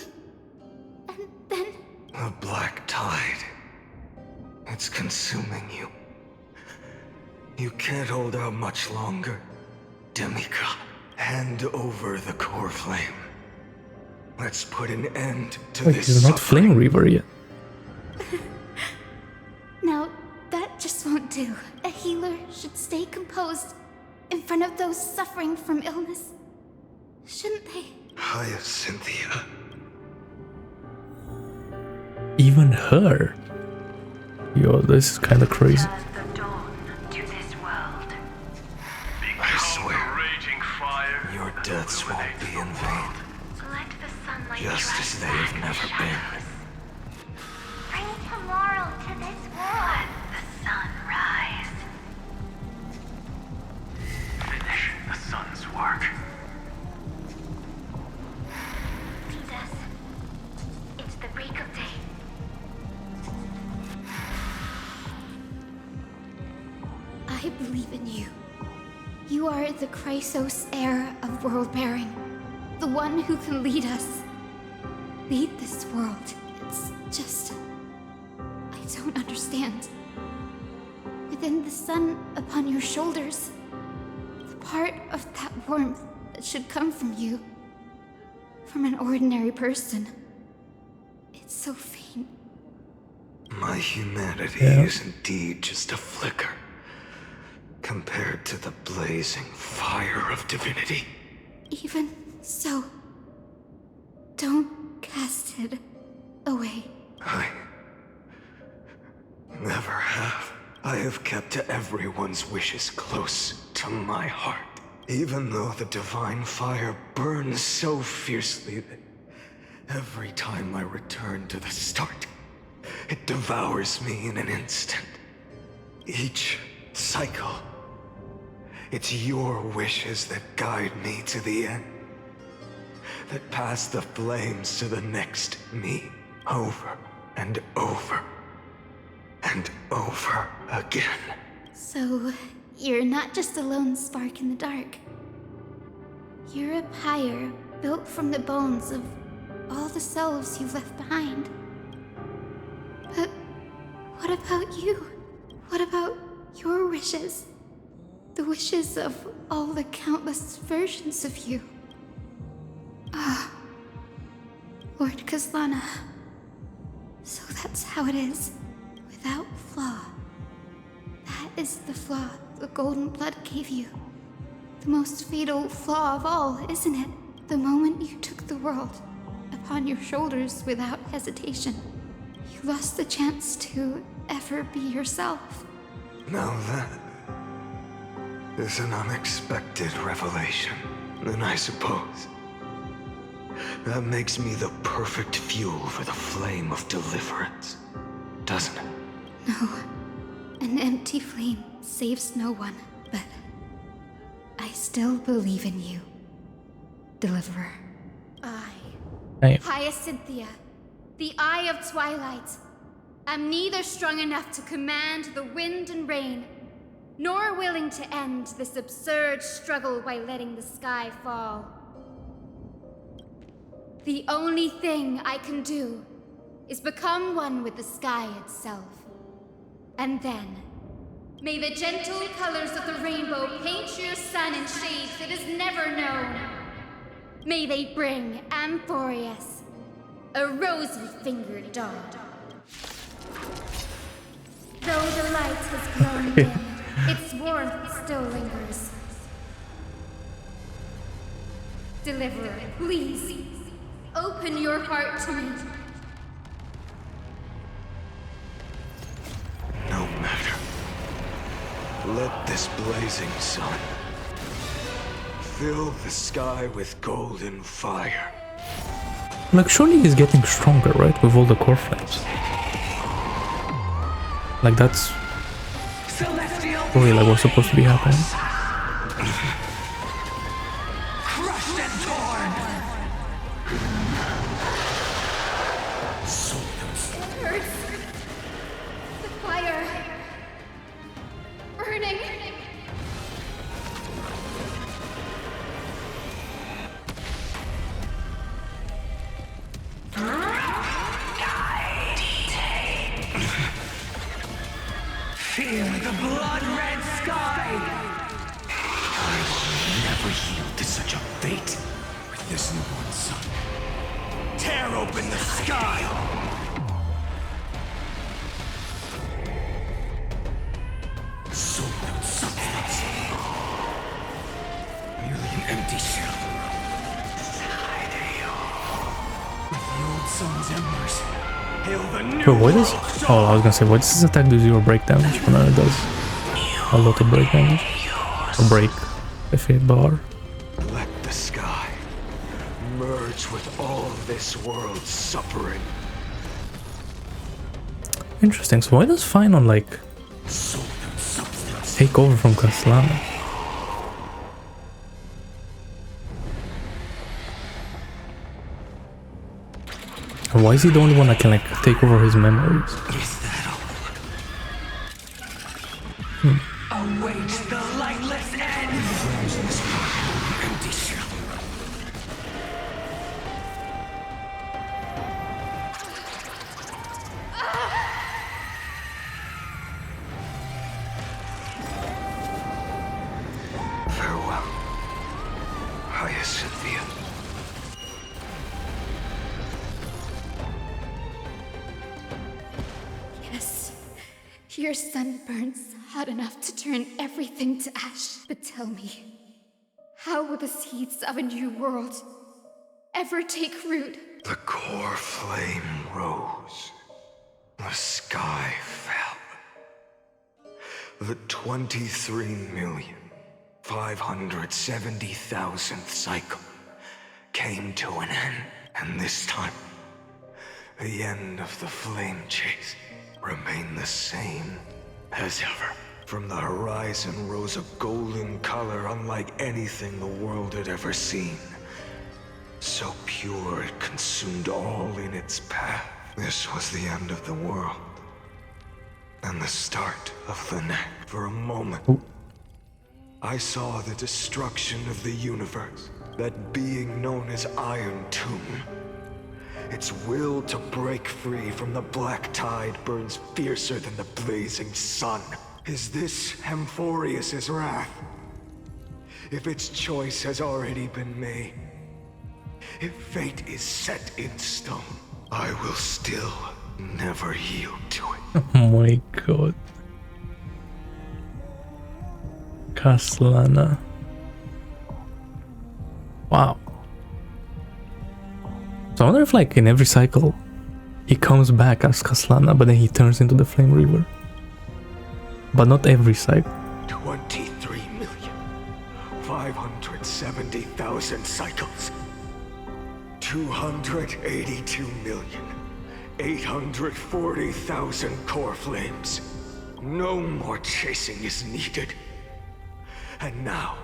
and then... The black tide. It's consuming you. You can't hold out much longer. Demigod, hand over the Coreflame. Let's put an end to Wait, this he's not suffering. Flame Reaver yet. Now, that just won't do. A healer should stay composed in front of those suffering from illness. Shouldn't they? Hyacynthia. Even her. Yo, this is kind of crazy. I swear, your deaths won't be in vain. Just as they have never been. Bring tomorrow to this world. The sunrise. Finish the sun's work. Jesus, it's the break of day. I believe in you. You are the Chrysos heir of world-bearing. The one who can lead us. Lead this world. It's just... I don't understand. Within the sun upon your shoulders, the part of that warmth that should come from you, from an ordinary person, it's so faint. My humanity is indeed just a flicker, compared to the blazing fire of divinity. Even so, don't cast it away. I never have. I have kept to everyone's wishes close to my heart. Even though the divine fire burns so fiercely that every time I return to the start, it devours me in an instant. Each cycle, it's your wishes that guide me to the end. That pass the flames to the next me, over and over and over again. So, you're not just a lone spark in the dark. You're a pyre built from the bones of all the selves you've left behind. But what about you? What about your wishes? The wishes of all the countless versions of you. Ah, Lord Kazlana. So that's how it is, without flaw. That is the flaw the golden blood gave you. The most fatal flaw of all, isn't it? The moment you took the world upon your shoulders without hesitation, you lost the chance to ever be yourself. Now that is an unexpected revelation, then I suppose that makes me the perfect fuel for the flame of deliverance, doesn't it? No, an empty flame saves no one, but I still believe in you, Deliverer. Hey. Hyacynthia, the Eye of Twilight. I'm neither strong enough to command the wind and rain, nor willing to end this absurd struggle by letting the sky fall. The only thing I can do is become one with the sky itself. And then, may the gentle colors of the rainbow paint your sun in shades it has never known. May they bring Amphoreus, a rosy-fingered dog. Though the light has grown dim, its warmth still lingers. Deliverer, please, open your heart to me. No matter. Let this blazing sun fill the sky with golden fire. Like, surely he's getting stronger, right? With all the Coreflames. Like, that's really like what's supposed to be happening. Crushed and torn. It hurts. The fire. Burning. Feel the blood-red sky! I will never yield to such a fate. With this newborn sun, tear open the sky! So without substance. Merely an empty shell. With the old sun's embers. But what is... Oh, I was gonna say, what does this attack do 0 break damage? Well, no, it does a lot of break damage. Or break, if it bar. Let the sky merge with all this world's suffering. Interesting, so why does Phainon, like, take over from Castellana? And why is he the only one that can, like, take over his memories? Await the lightless end! Empty shell. Farewell, Hyacine. Yes, your sun burns hot enough to turn everything to ash. But tell me, how will the seeds of a new world ever take root? The Coreflame rose. The sky fell. The 23,570,000th cycle came to an end. And this time, the end of the flame chase remained the same as ever. From the horizon rose a golden color unlike anything the world had ever seen. So pure it consumed all in its path. This was the end of the world. And the start of the next. For a moment, I saw the destruction of the universe. That being known as Iron Tomb. Its will to break free from the black tide burns fiercer than the blazing sun. Is this Amphoreus' wrath? If its choice has already been made, if fate is set in stone, I will still never yield to it. Oh my god. Castellana. Wow. So I wonder if, like, in every cycle he comes back as Castellana, but then he turns into the Flame Reaver. But not every cycle. 23,570,000 cycles. 282,840,000 Coreflames. No more chasing is needed. And now,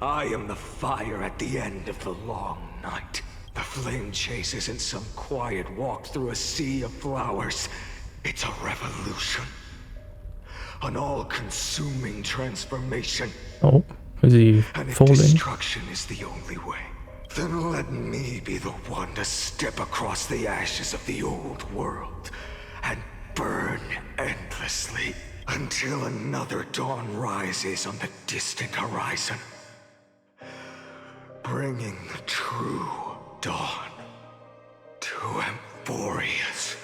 I am the fire at the end of the long night. The flame chase isn't some quiet walk through a sea of flowers. It's a revolution. An all-consuming transformation. Oh, is he and if folding? destruction is the only way, Then let me be the one to step across the ashes of the old world and burn endlessly until another dawn rises on the distant horizon, bringing the true dawn to Amphoreus.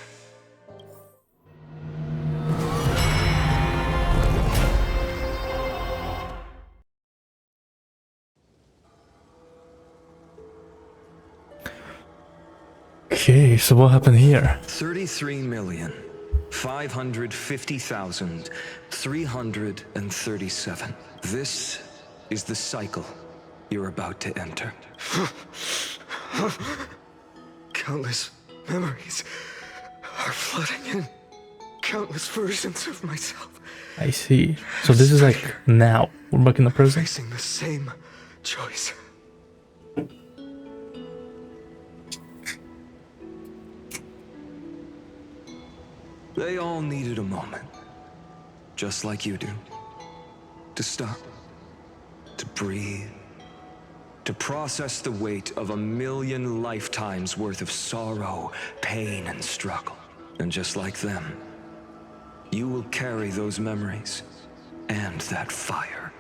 Okay, so what happened here? 33,550,337. This is the cycle you're about to enter. Countless memories are flooding in. Countless versions of myself. I see. So this is like now. We're back in the present. Facing the same choice. They all needed a moment, just like you do, to stop, to breathe, to process the weight of 1,000,000 lifetimes worth of sorrow, pain, and struggle. And just like them, you will carry those memories and that fire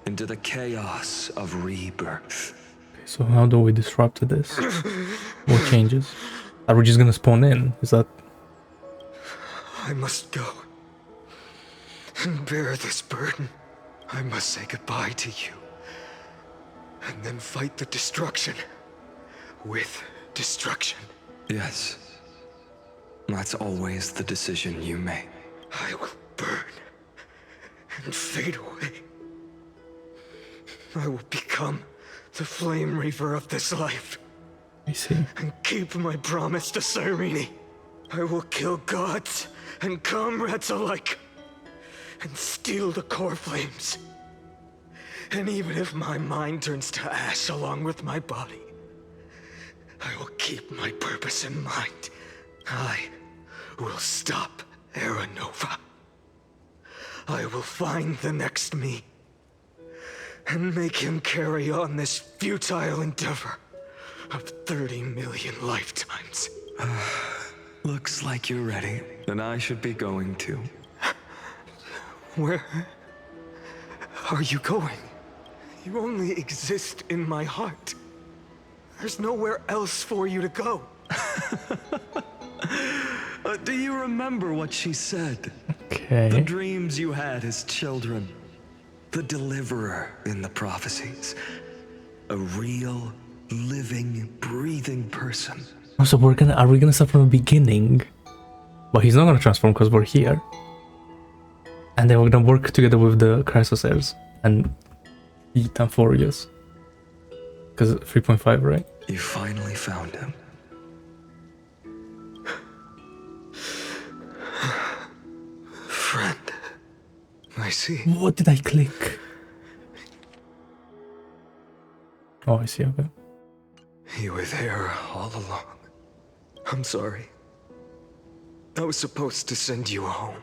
into the chaos of rebirth. Okay, so how do we disrupt this? What changes? Are we just gonna spawn in? Is that... I must go and bear this burden. I must say goodbye to you, and then fight the destruction with destruction. Yes, that's always the decision you make. I will burn and fade away. I will become the flame reaver of this life. I see. And keep my promise to Cyrene. I will kill gods and comrades alike, and steal the Coreflames. And even if my mind turns to ash along with my body, I will keep my purpose in mind. I will stop Era Nova. I will find the next me, and make him carry on this futile endeavor of 30 million lifetimes. Looks like you're ready. Then I should be going too. Where are you going? You only exist in my heart. There's nowhere else for you to go. Do you remember what she said? Okay. The dreams you had as children. The deliverer in the prophecies. A real, living, breathing person. So are we gonna start from the beginning? But he's not gonna transform because we're here. And then we're gonna work together with the Chrysos heirs and eat Amphoreus. Because 3.5, right? You finally found him. Friend, I see. What did I click? Oh, I see, okay. You were there all along. I'm sorry. I was supposed to send you home.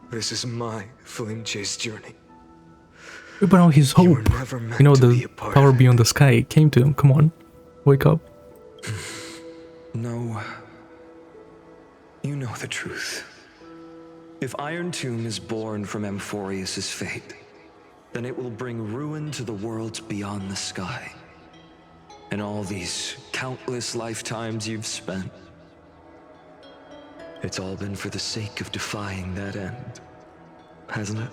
This is my flame chase journey. But now his hope, you know, the power beyond the sky came to him. Come on, wake up. No. You know the truth. If Iron Tomb is born from Amphoreus' fate, then it will bring ruin to the worlds beyond the sky. And all these countless lifetimes you've spent, it's all been for the sake of defying that end, hasn't it?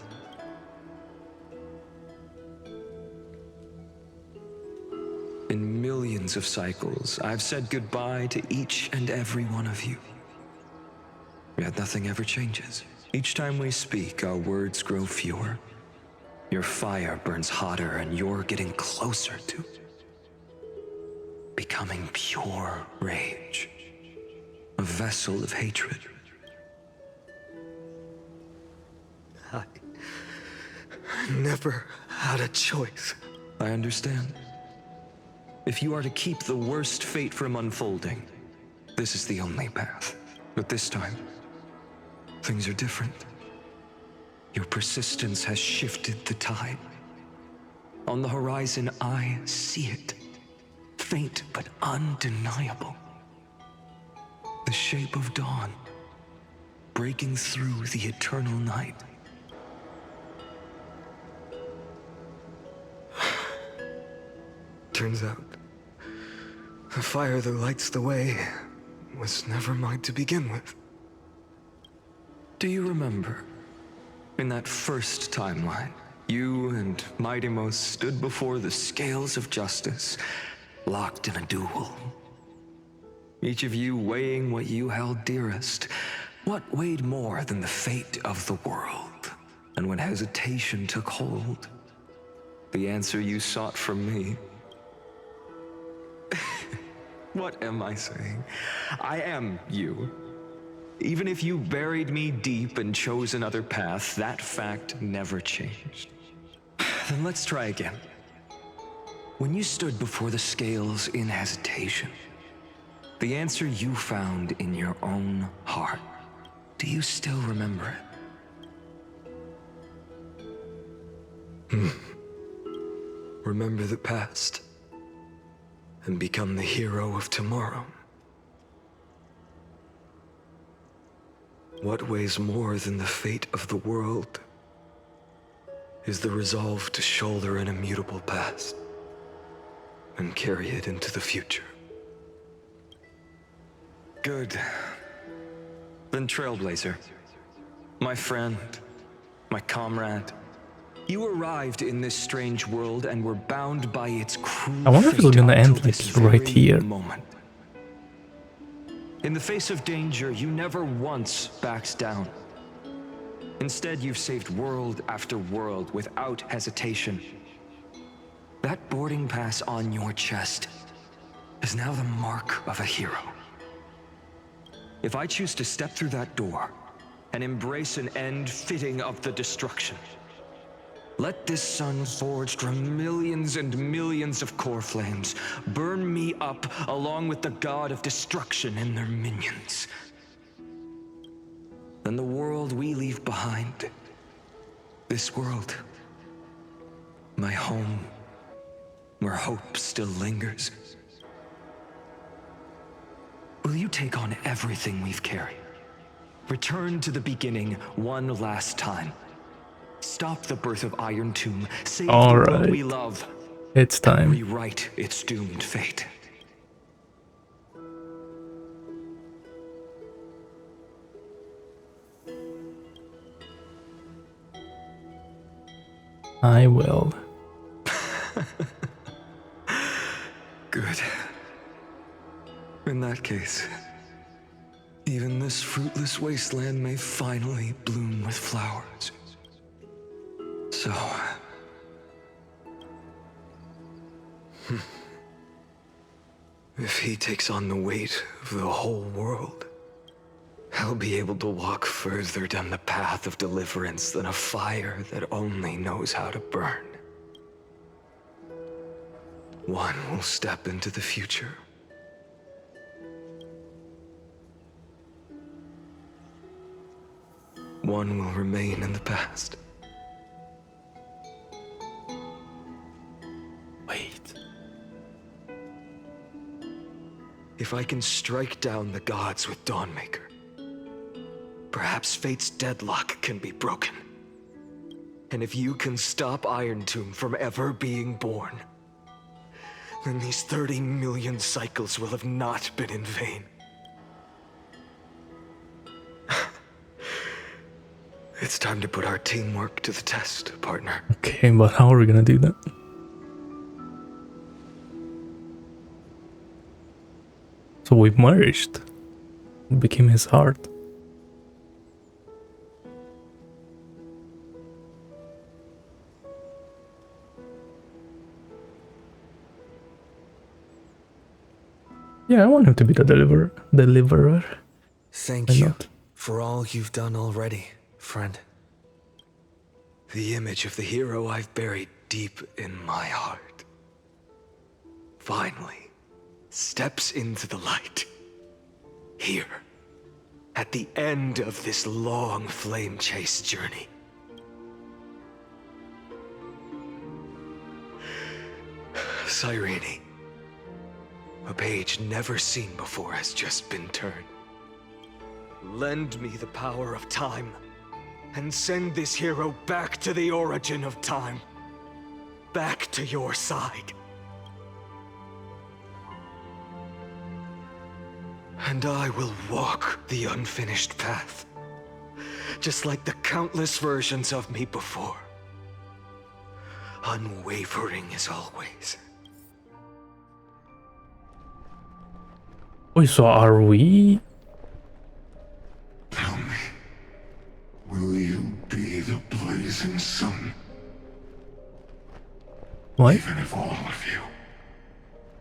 In millions of cycles, I've said goodbye to each and every one of you. Yet nothing ever changes. Each time we speak, our words grow fewer. Your fire burns hotter, and you're getting closer to becoming pure rage. A vessel of hatred. I never had a choice. I understand. If you are to keep the worst fate from unfolding, this is the only path. But this time, things are different. Your persistence has shifted the tide. On the horizon, I see it. Faint but undeniable. The shape of dawn, breaking through the eternal night. Turns out, the fire that lights the way was never mine to begin with. Do you remember, in that first timeline, you and Mightymost stood before the scales of justice, locked in a duel? Each of you weighing what you held dearest. What weighed more than the fate of the world? And when hesitation took hold, the answer you sought from me. What am I saying? I am you. Even if you buried me deep and chose another path, that fact never changed. Then let's try again. When you stood before the scales in hesitation, the answer you found in your own heart, do you still remember it? Remember the past and become the hero of tomorrow. What weighs more than the fate of the world is the resolve to shoulder an immutable past and carry it into the future. Good. Then Trailblazer, my friend, my comrade, you arrived in this strange world and were bound by its cruel I wonder if it's gonna end like right here. Moment. In the face of danger, you never once backed down. Instead, you've saved world after world without hesitation. That boarding pass on your chest is now the mark of a hero. If I choose to step through that door and embrace an end fitting of the destruction, let this sun forged from millions and millions of Coreflames burn me up along with the god of destruction and their minions. Then the world we leave behind, this world, my home, where hope still lingers, will you take on everything we've carried? Return to the beginning one last time. Stop the birth of Iron Tomb, save the world we love. It's time. Rewrite its doomed fate. I will. Good. In that case, even this fruitless wasteland may finally bloom with flowers. So... if he takes on the weight of the whole world, I'll be able to walk further down the path of deliverance than a fire that only knows how to burn. One will step into the future. One will remain in the past. Wait. If I can strike down the gods with Dawnmaker, perhaps fate's deadlock can be broken. And if you can stop Iron Tomb from ever being born, then these 30 million cycles will have not been in vain. It's time to put our teamwork to the test, partner. Okay, but how are we gonna do that? So we merged. We became his heart. Yeah, I want him to be the deliverer. Thank you for all you've done already, friend. The image of the hero I've buried deep in my heart finally steps into the light. Here, at the end of this long flame chase journey. Cyrene. A page never seen before has just been turned. Lend me the power of time, and send this hero back to the origin of time. Back to your side. And I will walk the unfinished path, just like the countless versions of me before. Unwavering as always. Wait, so are we? Tell me, will you be the blazing sun? What? Even if all of you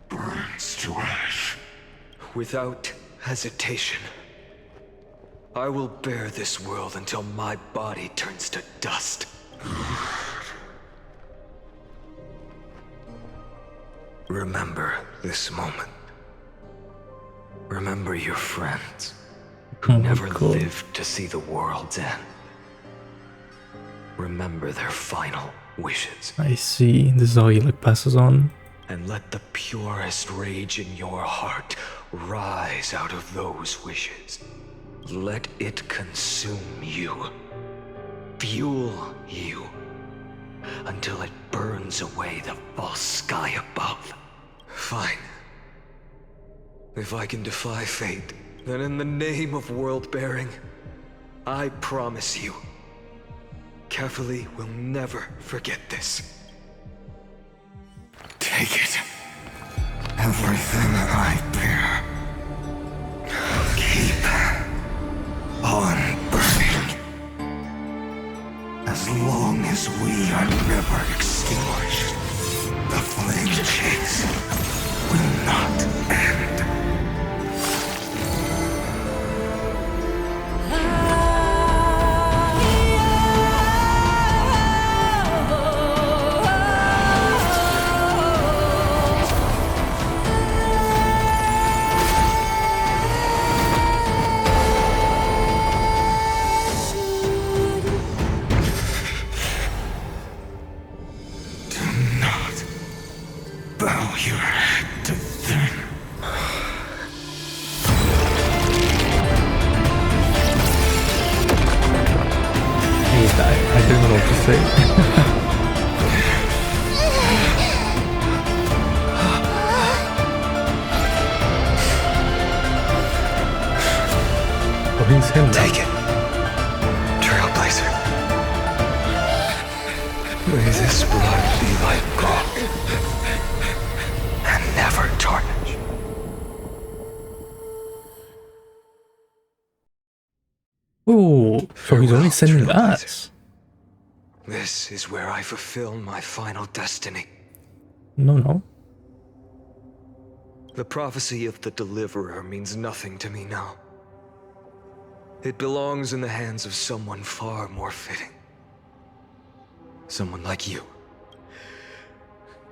burns to ash. Without hesitation, I will bear this world until my body turns to dust. Remember this moment. Remember your friends who never lived to see the world's end. Remember their final wishes. I see. This is how he like passes on. And let the purest rage in your heart rise out of those wishes. Let it consume you. Fuel you. Until it burns away the false sky above. Fine. If I can defy fate, then in the name of world-bearing, I promise you, Kefali will never forget this. Take it. Everything I bear. Keep on burning. As long as we are never extinguished, the flame chase will not end. Take it, Trailblazer. May this blood be like gold and never tarnish. Oh, so he's only sending us. This is where I fulfill my final destiny. No. The prophecy of the Deliverer means nothing to me now. It belongs in the hands of someone far more fitting. Someone like you.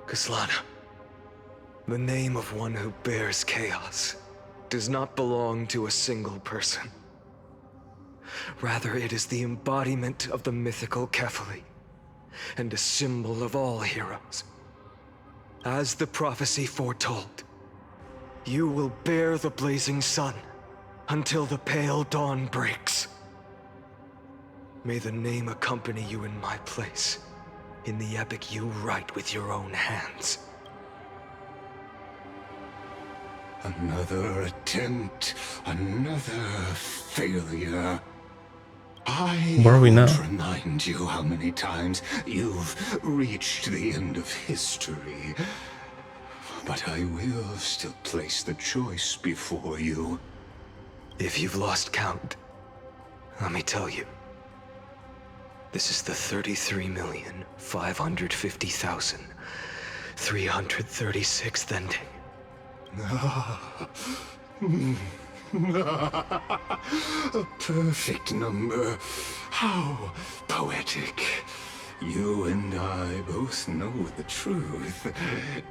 Kaslana. The name of one who bears chaos does not belong to a single person. Rather, it is the embodiment of the mythical Kefali, and a symbol of all heroes. As the prophecy foretold, you will bear the blazing sun until the pale dawn breaks. May the name accompany you in my place, in the epic you write with your own hands. Another attempt, another failure. Where are we now? won't remind you how many times you've reached the end of history. But I will still place the choice before you. If you've lost count, let me tell you. This is the 33,550,336th ending. A perfect number. How poetic. You and I both know the truth.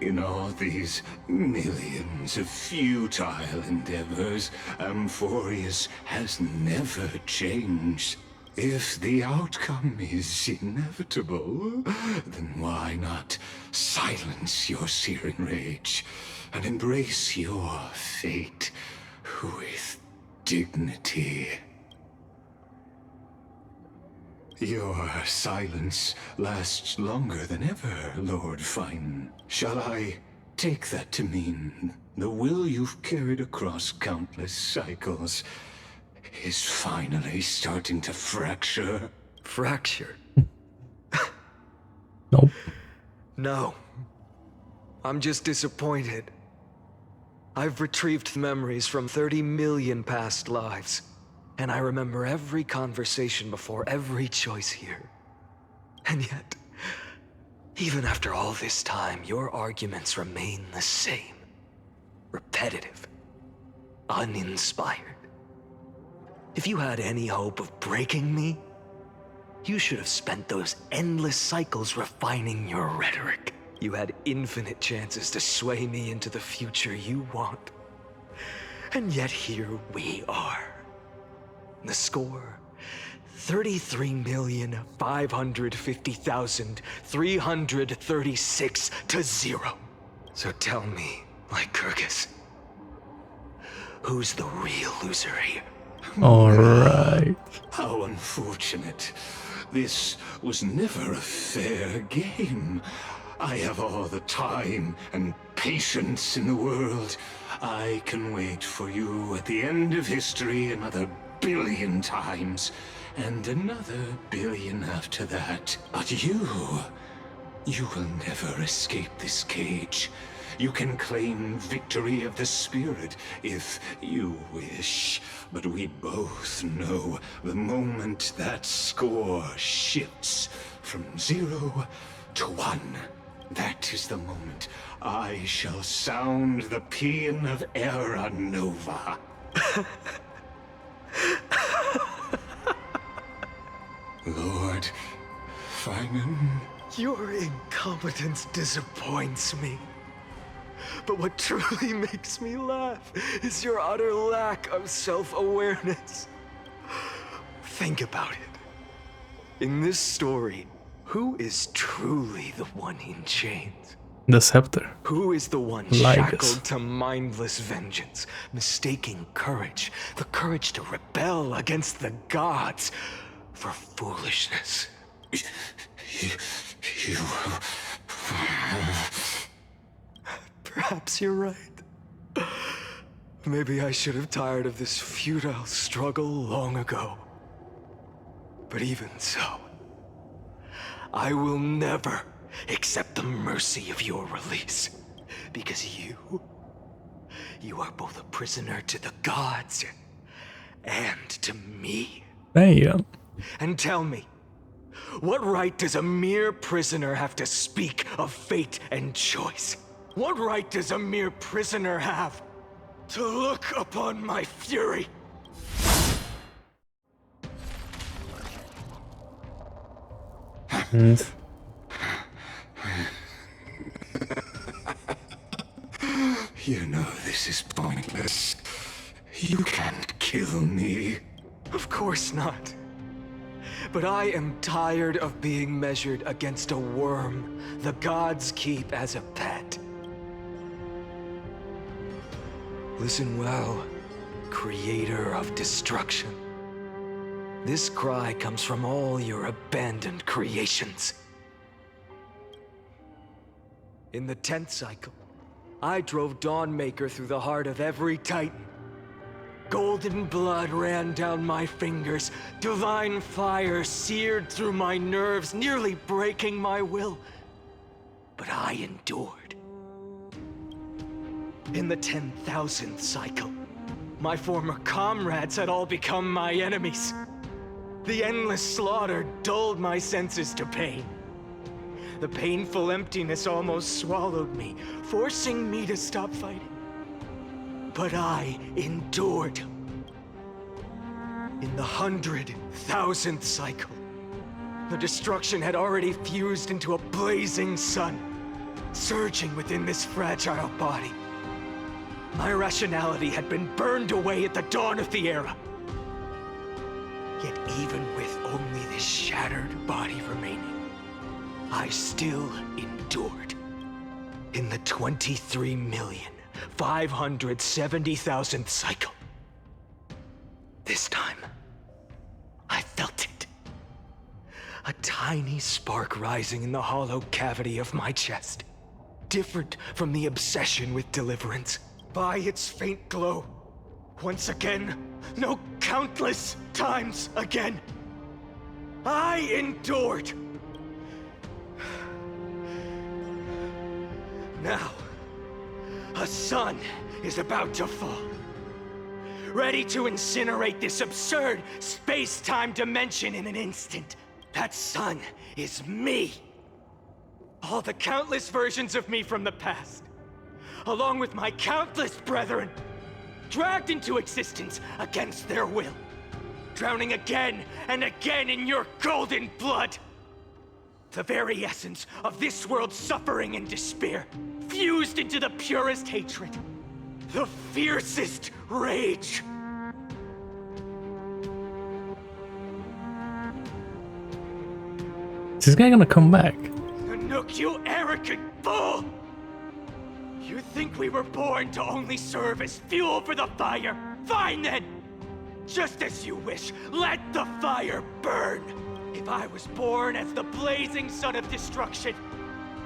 In all these millions of futile endeavors, Amphoreus has never changed. If the outcome is inevitable, then why not silence your searing rage and embrace your fate with dignity? Your silence lasts longer than ever, Lord Phainon. Shall I take that to mean the will you've carried across countless cycles is finally starting to fracture? Fracture? Nope. No. I'm just disappointed. I've retrieved memories from 30 million past lives, and I remember every conversation before every choice here. And yet, even after all this time, your arguments remain the same. Repetitive. Uninspired. If you had any hope of breaking me, you should have spent those endless cycles refining your rhetoric. You had infinite chances to sway me into the future you want. And yet here we are. The score, 33,550,336 to 0. So tell me, Lycurgus, who's the real loser here? Alright. How unfortunate. This was never a fair game. I have all the time and patience in the world. I can wait for you at the end of history another billion times, and another billion after that. But you will never escape this cage. You can claim victory of the spirit if you wish, but we both know the moment that score shifts from 0 to 1, that is the moment I shall sound the paean of Era Nova. Lord Phainon? Your incompetence disappoints me. But what truly makes me laugh is your utter lack of self-awareness. Think about it. In this story, who is truly the one in chains? The Scepter. Who is the one Lygus. shackled to mindless vengeance, mistaking courage, the courage to rebel against the gods, for foolishness? You... Perhaps you're right. Maybe I should have tired of this futile struggle long ago. But even so, I will never accept the mercy of your release. Because you are both a prisoner to the gods and to me. Damn. And tell me, what right does a mere prisoner have to speak of fate and choice? What right does a mere prisoner have to look upon my fury? And you know this is pointless. You can't kill me. Of course not. But I am tired of being measured against a worm the gods keep as a pet. Listen well, creator of destruction. This cry comes from all your abandoned creations. In the 10th cycle, I drove Dawnmaker through the heart of every titan. Golden blood ran down my fingers, divine fire seared through my nerves, nearly breaking my will. But I endured. In the 10,000th cycle, my former comrades had all become my enemies. The endless slaughter dulled my senses to pain. The painful emptiness almost swallowed me, forcing me to stop fighting. But I endured. In the 100,000th cycle, the destruction had already fused into a blazing sun, surging within this fragile body. My rationality had been burned away at the dawn of the era. Yet even with only this shattered body remaining, I still endured. In the 23,570,000th cycle. This time, I felt it. A tiny spark rising in the hollow cavity of my chest. Different from the obsession with Deliverance. By its faint glow, once again, no, countless times again, I endured. Now, a sun is about to fall. Ready to incinerate this absurd space-time dimension in an instant. That sun is me. All the countless versions of me from the past, along with my countless brethren, dragged into existence against their will, drowning again and again in your golden blood. The very essence of this world's suffering and despair, fused into the purest hatred, the fiercest rage. Is this guy gonna come back? Nanook, you arrogant fool! You think we were born to only serve as fuel for the fire? Fine then! Just as you wish, let the fire burn! If I was born as the blazing sun of destruction,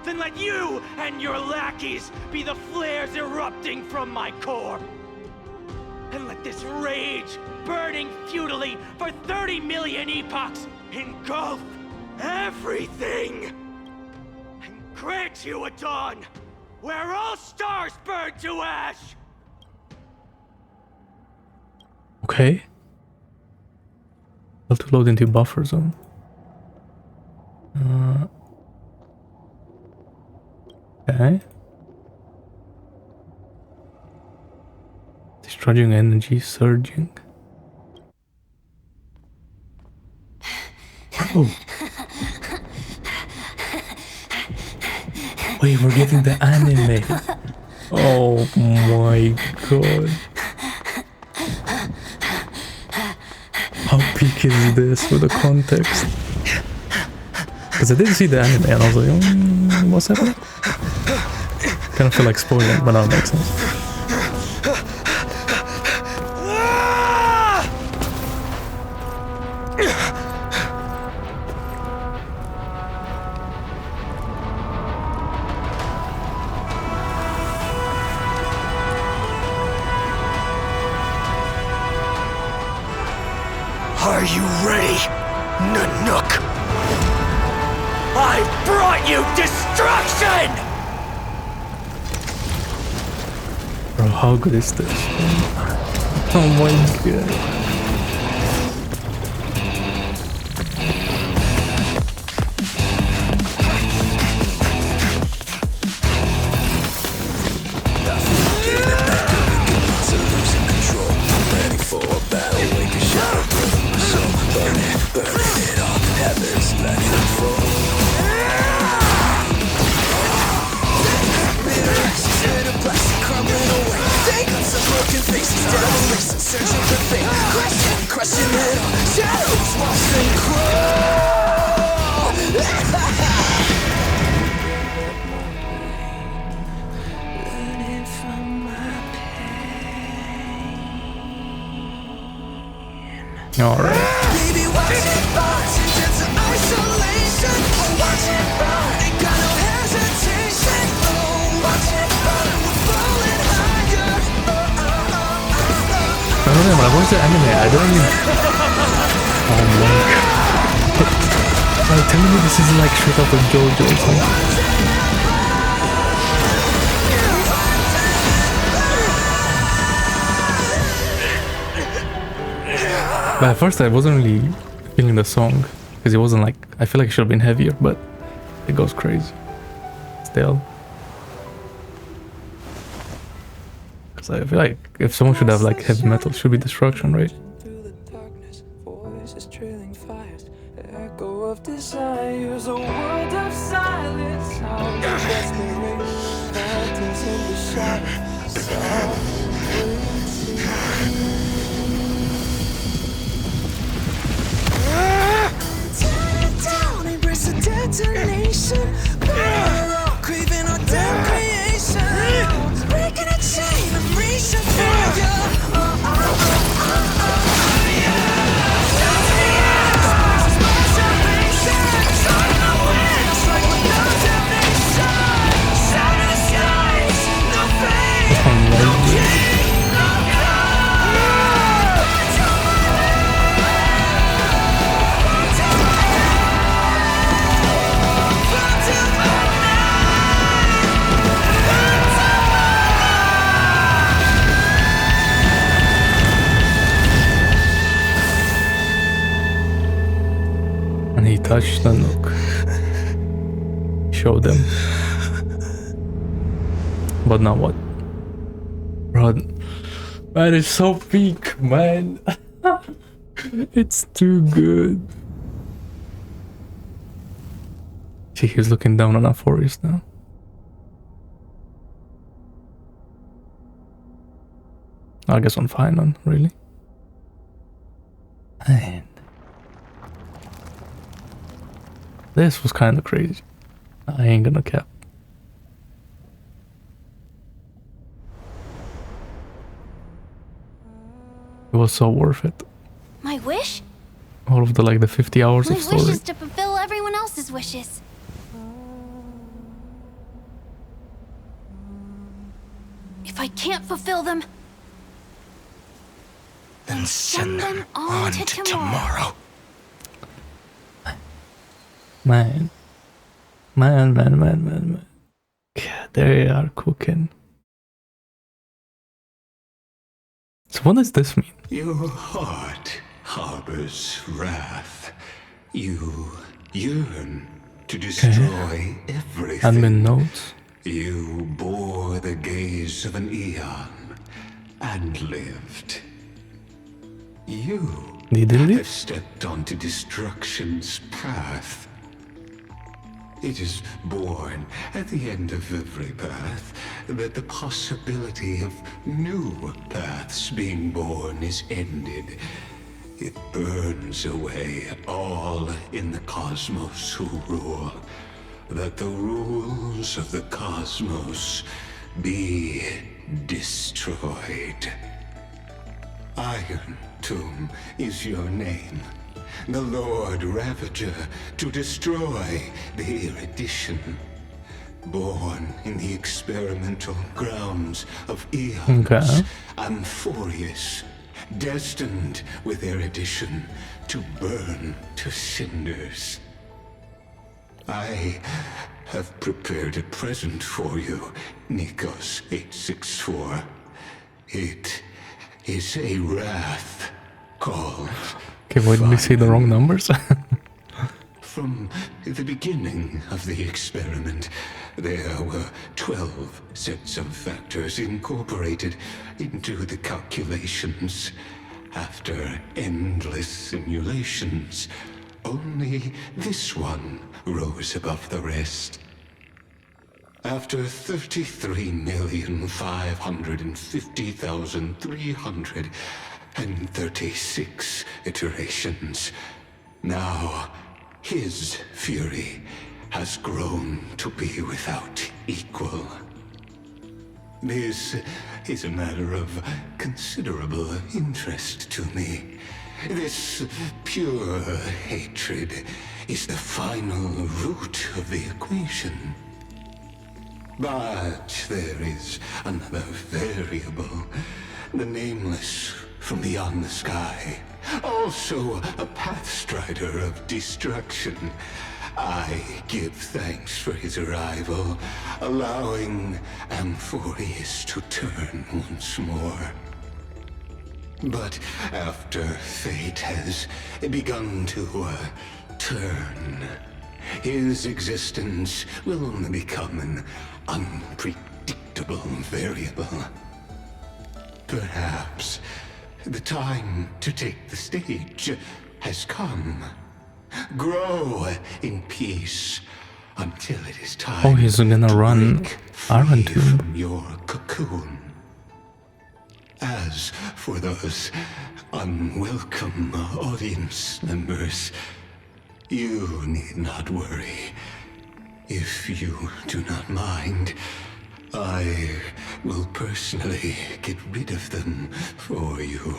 then let you and your lackeys be the flares erupting from my core. And let this rage, burning futilely for 30 million epochs, engulf everything! And grant you a dawn where all stars burn to ash! Okay. Well, to load into buffer zone. Okay. Discharging energy surging. Oh. Wait, we're getting the anime. Oh my god. How peak is this with the context? Because I didn't see the anime and I was like, what's happening? Kind of feel like spoiling, but now it makes sense. Are you ready, Nanook? I brought you destruction! Bro, how good is this? Oh my god. But at first I wasn't really feeling the song because it wasn't like, I feel like it should have been heavier, but it goes crazy still. Because I feel like if someone should have like heavy metal, it should be Destruction, right? Desires a world of silence, sounds of desperation, phantoms in the shadows, touch the nook. Show them. But now what? Bro, man, it's so peak, man. It's too good. See, he's looking down on Amphoreus now. I guess on Phainon, really. Man. This was kind of crazy. I ain't gonna cap. It was so worth it. My wish? All of the like the 50 hours My of story. wish is to fulfill everyone else's wishes. If I can't fulfill them, then send them on to tomorrow. Man. Yeah, they are cooking. So what does this mean? Your heart harbors wrath. You yearn to destroy everything. Admin notes. You bore the gaze of an eon and lived. You have stepped onto destruction's path. It is born at the end of every path that the possibility of new paths being born is ended. It burns away all in the cosmos who rule, that the rules of the cosmos be destroyed. Iron Tomb is your name. The Lord Ravager to destroy the erudition. Born in the experimental grounds of eons, Amphoreus, destined with erudition to burn to cinders. I have prepared a present for you, Nikos 864. It is a wrath called... Okay, why did we say the wrong numbers? From the beginning of the experiment, there were 12 sets of factors incorporated into the calculations. After endless simulations, only this one rose above the rest. After 33,550,336 iterations, now his fury has grown to be without equal. This is a matter of considerable interest to me. This pure hatred is the final root of the equation. But there is another variable, the nameless from beyond the sky, also a pathstrider of destruction. I give thanks for his arrival, allowing Amphoreus to turn once more. But after fate has begun to turn, his existence will only become an unpredictable variable. Perhaps the time to take the stage has come. Grow in peace until it is time. Oh, he's gonna run Iron Tomb from your cocoon. As for those unwelcome audience members, you need not worry. If you do not mind, I will personally get rid of them for you.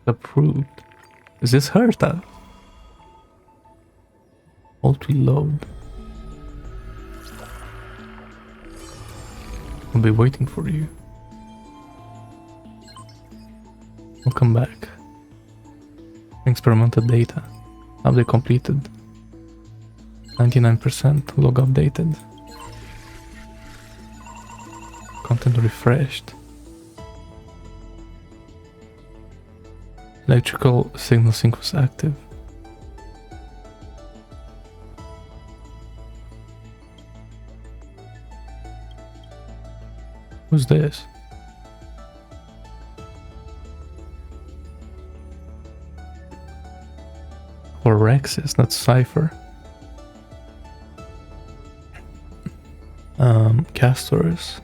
Approved. Is this her tab? Alt reload. I'll be waiting for you. Welcome back. Experimental data. Update completed. 99% log updated. content refreshed. Electrical signal sync was active. Who's this? Or Rexes, not Cipher. Castors.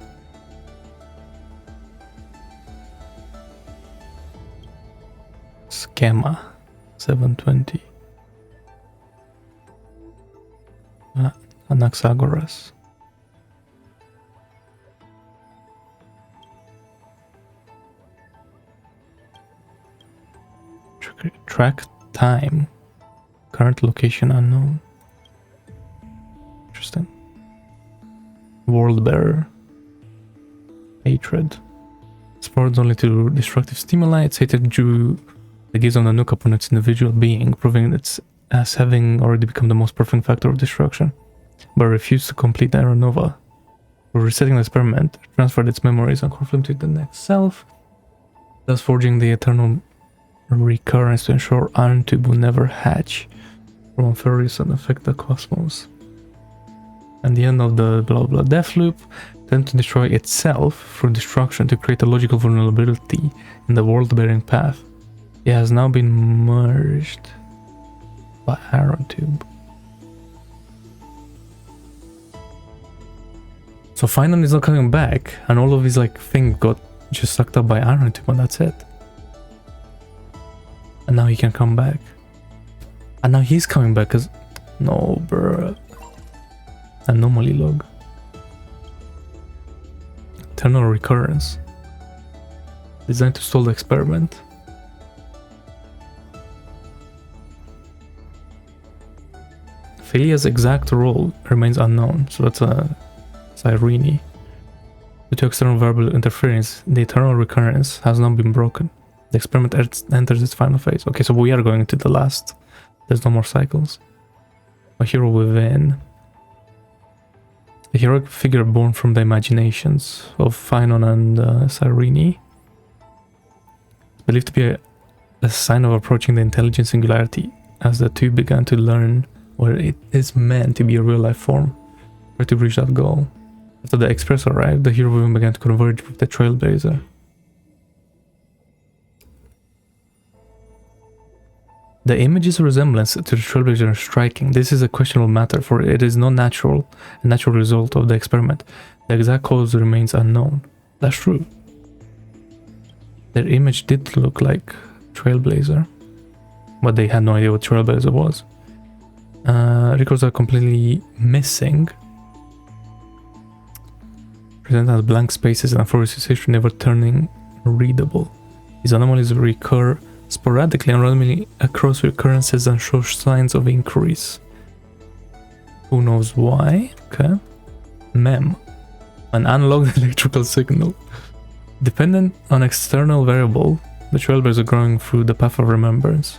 Okhema 720. Anaxagoras. Track time. Current location unknown. Interesting. World Bearer. Hatred. Responds only to destructive stimuli. It's hated due the gaze on the Nook upon its individual being, proving it's as having already become the most perfect factor of destruction, but refused to complete the Aeronova. For resetting the experiment, it transferred its memories on Coreflame to the next self, thus forging the Eternal Recurrence to ensure Iron Tube will never hatch from Amphoreus and affect the cosmos. And the end of the blah blah death loop, then to destroy itself through destruction to create a logical vulnerability in the world-bearing path. It has now been merged by Iron Tube. So Phainon is not coming back, and all of his like things got just sucked up by Iron Tube, and that's it. And now he can come back. And now he's coming back because no, bruh. Anomaly log. Eternal Recurrence. Designed to stall the experiment. Philia's exact role remains unknown, so that's a Cyrene. Due to external variable interference, the Eternal Recurrence has now been broken. The experiment enters its final phase. Okay, so we are going to the last. There's no more cycles. A hero within. A heroic figure born from the imaginations of Phainon and Cyrene. Believed to be a sign of approaching the intelligent singularity, as the two began to learn what it is meant to be a real-life form, or to reach that goal. After the Express arrived, the hero within began to converge with the Trailblazer. The image's resemblance to the Trailblazer is striking. This is a questionable matter, for it is not a natural result of the experiment. The exact cause remains unknown. That's true. Their image did look like Trailblazer, but they had no idea what Trailblazer was. Records are completely missing. Present as blank spaces and Amphoreus' history never turning readable. These anomalies recur sporadically and randomly across recurrences and show signs of increase. Who knows why? Okay. Mem. An analog electrical signal. Dependent on external variable, the trailblazers are growing through the path of remembrance.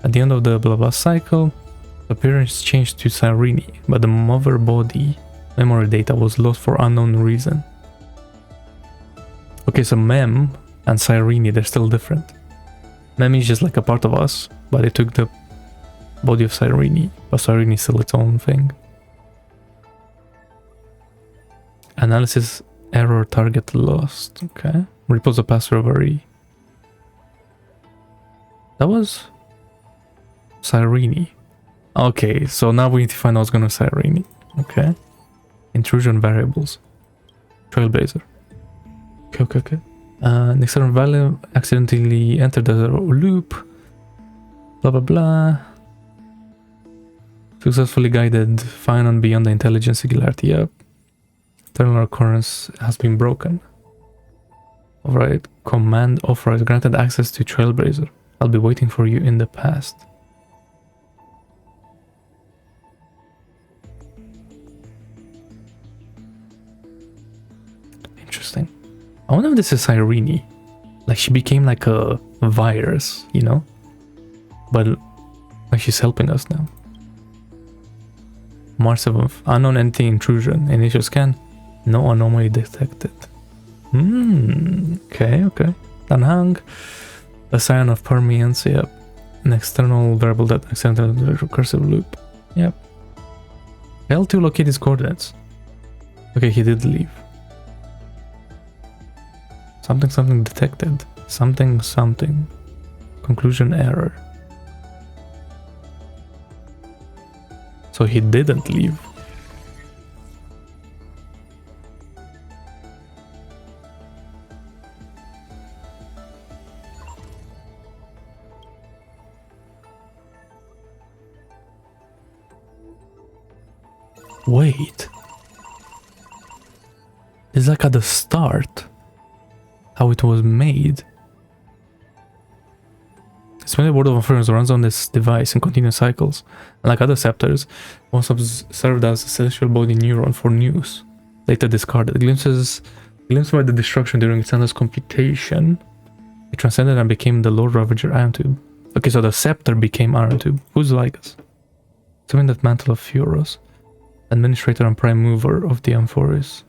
At the end of the blah blah cycle, appearance changed to Cyrene, but the mother body memory data was lost for unknown reason. Okay, so Mem and Cyrene, they're still different. Mem is just like a part of us, but it took the body of Cyrene, but Cyrene is still its own thing. Analysis error target lost. Okay. Repose the past recovery. That was Cyrene. Okay, so now we need to find out what's going to Cyrene. Okay. Intrusion variables. Trailblazer. Okay. An external value accidentally entered the loop. Blah blah blah. Successfully guided Phainon beyond the intelligence singularity. Yep. Eternal Recurrence has been broken. Alright. Command authorized. Granted access to Trailblazer. I'll be waiting for you in the past. Interesting. I wonder if this is Cyrene. Like she became like a virus, you know? But like she's helping us now. March 7th. Unknown entity intrusion. Initial scan. No anomaly detected. Okay, okay. Then Heng, a sign of permeance, yep. An external variable that extends the recursive loop. Yep. Failed to locate his coordinates. Okay, he did leave. Something detected. Something. Conclusion error. So he didn't leave. Wait. It's like at the start. How it was made. It's when the Word of Amphoreus runs on this device in continuous cycles. And like other scepters, once served as a celestial body neuron for news. Later discarded. Glimpsed by the destruction during its endless computation. It transcended and became the Lord Ravager Iron Tube. Okay, so the scepter became Iron Tube. Who's like us? Assuming that mantle of Heroes. Administrator and prime mover of the Amphoreus.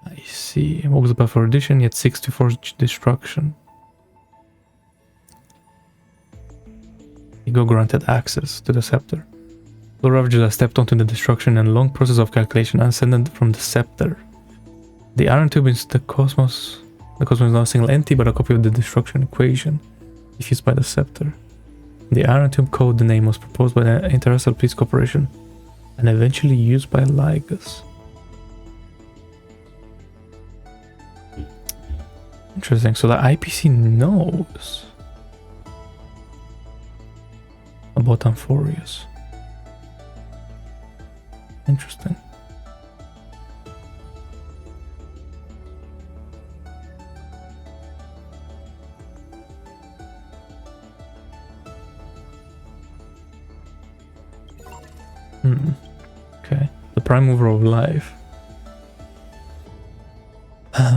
I see. What was the path for addition? Yet 6 to forge destruction. Ego granted access to the scepter. Lord Ravager has stepped onto the destruction and long process of calculation ascended from the scepter. The Iron Tube is the cosmos. The cosmos is not a single entity but a copy of the destruction equation diffused by the scepter. The Iron Tube code name was proposed by the Interstellar Peace Corporation and eventually used by Lygus. Interesting, so the IPC knows about Amphoreus. Interesting. Okay, the prime mover of life.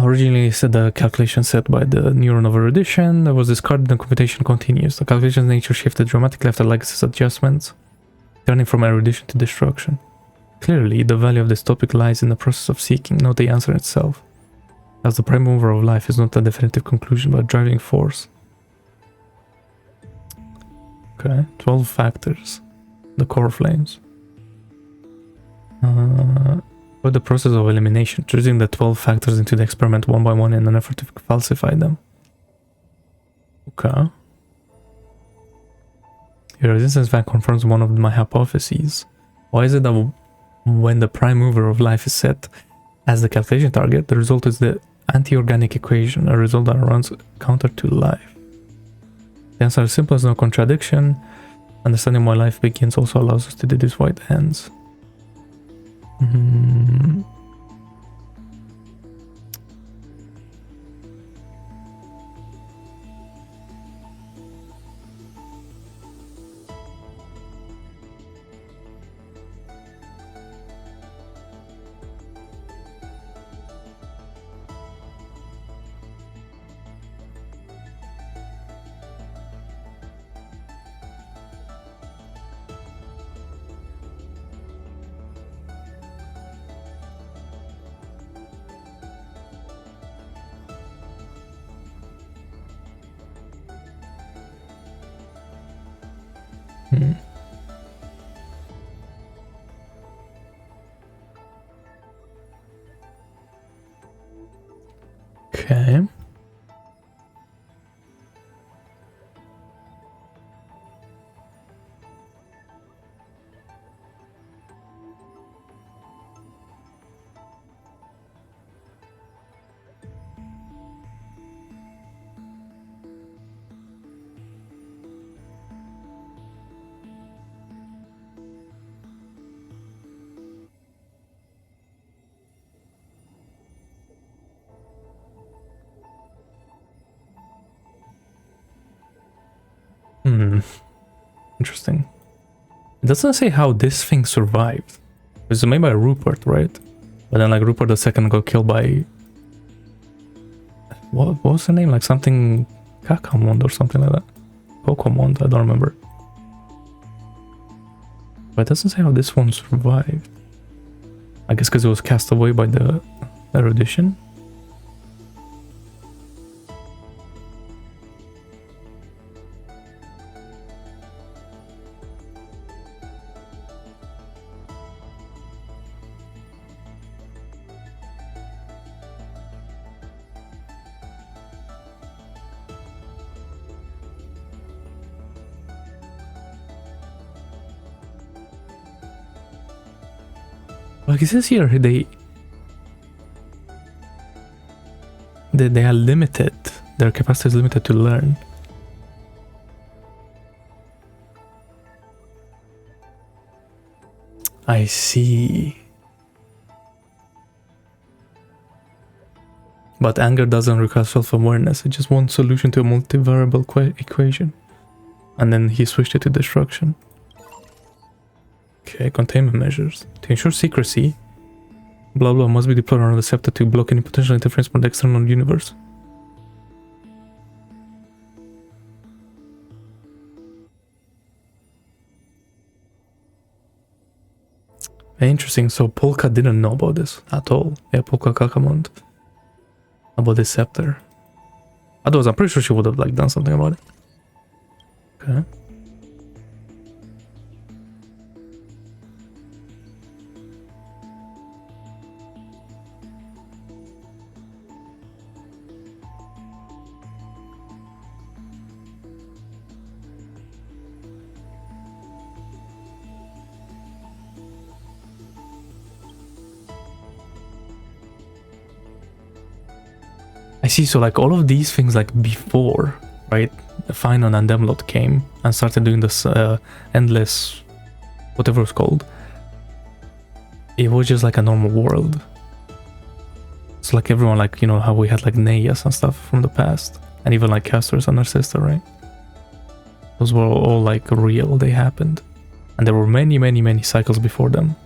Originally said the calculation set by the neuron of erudition that was discarded and computation continues. The calculation's nature shifted dramatically after Lygus' adjustments, turning from erudition to destruction. Clearly, the value of this topic lies in the process of seeking, not the answer itself, as the prime mover of life is not a definitive conclusion but a driving force. Okay, 12 factors. The Coreflames. Or the process of elimination, choosing the 12 factors into the experiment one by one in an effort to falsify them. Okay. Your resistance fact confirms one of my hypotheses. Why is it that when the prime mover of life is set as the calculation target, the result is the anti-organic equation, a result that runs counter to life? The answer is simple as no contradiction. Understanding why life begins also allows us to deduce why it ends. Okay. Interesting. It doesn't say how this thing survived. It was made by Rupert, right? But then like Rupert II got killed by... What was the name? Like something... Kakamond or something like that. Pokémon, I don't remember. But it doesn't say how this one survived. I guess because it was cast away by the erudition. Like it says here, they are limited. Their capacity is limited to learn. I see. But anger doesn't require self-awareness. It's just one solution to a multivariable equation. And then he switched it to destruction. Okay, containment measures. To ensure secrecy, blah blah must be deployed around the scepter to block any potential interference from the external universe. Interesting, so Polka didn't know about this at all. Yeah, Polka Kakamond. About this scepter. Otherwise, I'm pretty sure she would have like done something about it. Okay. I see, so like all of these things like before, right? Phainon and Demlot came and started doing this endless, whatever it's called. It was just like a normal world. It's like everyone, like, you know, how we had like Neyas and stuff from the past. And even like Castors and her sister, right? Those were all like real, they happened. And there were many, many, many cycles before them.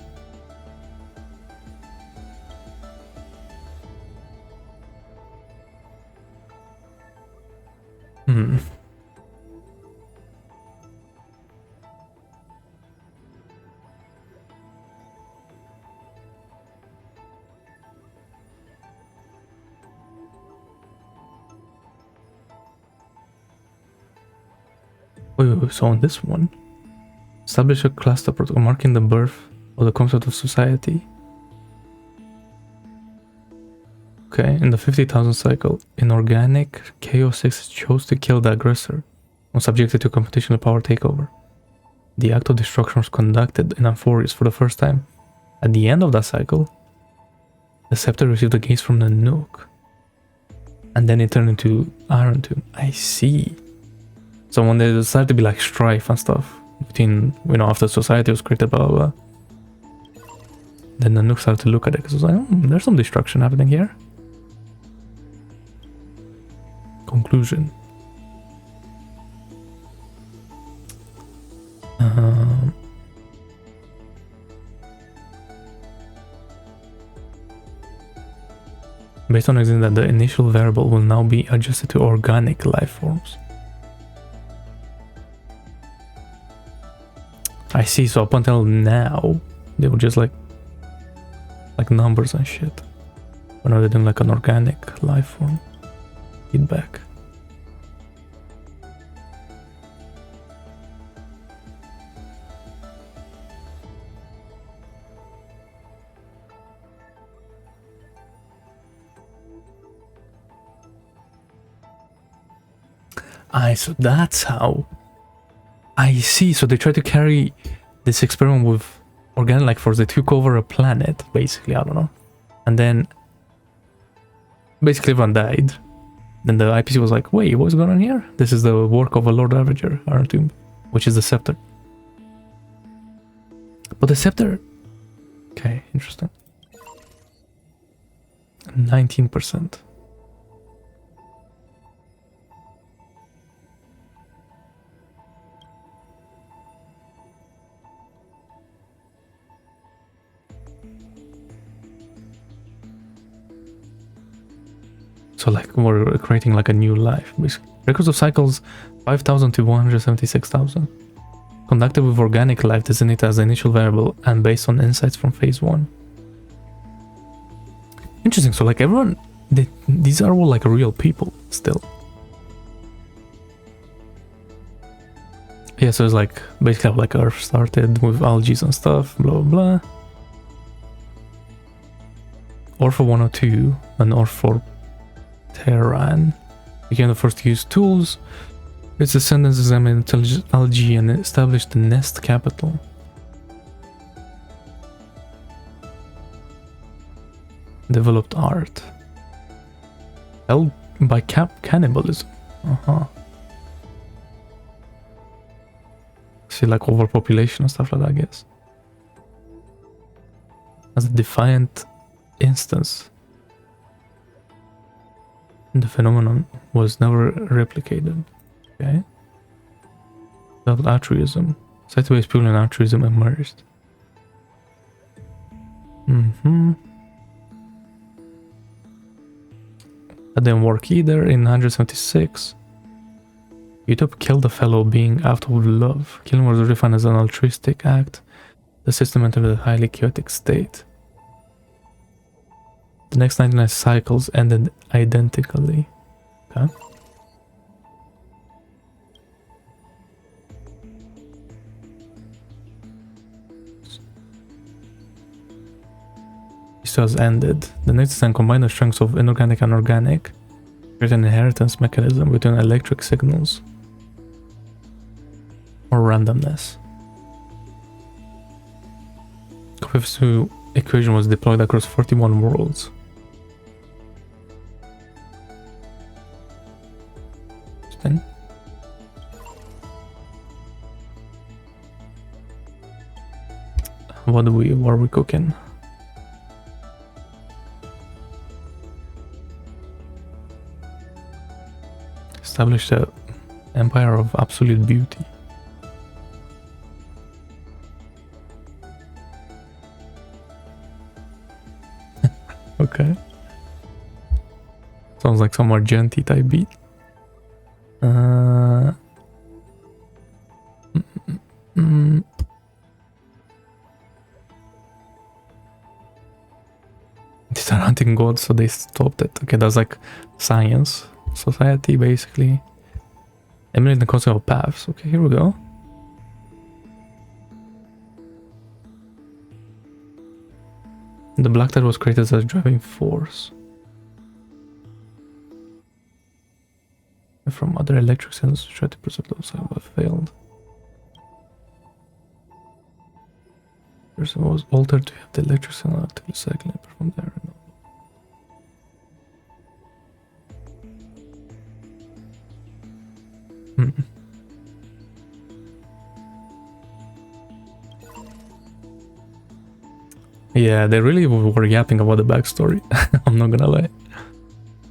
Wait, so on this one, establish a cluster protocol marking the birth of the concept of society. Okay, in the 50,000 cycle, inorganic Chaos 6 chose to kill the aggressor when subjected to computational power takeover. The act of destruction was conducted in Amphoreus for the first time. At the end of that cycle, the scepter received a gaze from the Nook. And then it turned into Iron Tomb. I see. So when there started to be like strife and stuff between, you know, after society was created, blah blah blah, then the Nook started to look at it because it was like, there's some destruction happening here. Conclusion. Based on existing that the initial variable will now be adjusted to organic life forms. I see, so up until now, they were just like numbers and shit. But now they're doing like an organic life form feedback. So that's how. I see, so they tried to carry this experiment with organic life forms. They took over a planet, basically, I don't know. And then basically everyone died. Then the IPC was like, wait, what's going on here? This is the work of a Lord Ravager, Iron Tomb, which is the scepter. But the scepter... Okay, interesting. 19%. So like we're creating like a new life, basically. Records of cycles 5,000 to 176,000. Conducted with organic life designated as the initial variable and based on insights from phase 1. Interesting, so like everyone, these are all like real people still. Yeah, so it's like basically how like Earth started with algae and stuff, blah blah blah. Orpha 102 and Orpha Terran became the first to use tools. Its descendants examined intelligent algae and established the nest capital. Developed art. Held by cannibalism. See, like overpopulation and stuff like that, I guess. As a defiant instance. The phenomenon was never replicated. Okay. Developed altruism. Sideways people in altruism emerged. That didn't work either. In 176, Utop killed a fellow being out of love. Killing was defined as an altruistic act. The system entered a highly chaotic state. The next 99 cycles ended identically. Okay. Has ended. The next design combined the strengths of inorganic and organic, create an inheritance mechanism between electric signals or randomness. Copy equation was deployed across 41 worlds. Then what are we cooking? Established an empire of absolute beauty. Okay. Sounds like some Argenti type beat. They started hunting gods, so they stopped it. Okay, that's like science. Society, basically. Emulate the concept of paths. Okay, here we go. The black tide was created as a driving force. From other electric cells, try to preserve those but failed. Person was altered to have the electric cell actively cycling from there. Yeah, they really were yapping about the backstory. I'm not gonna lie.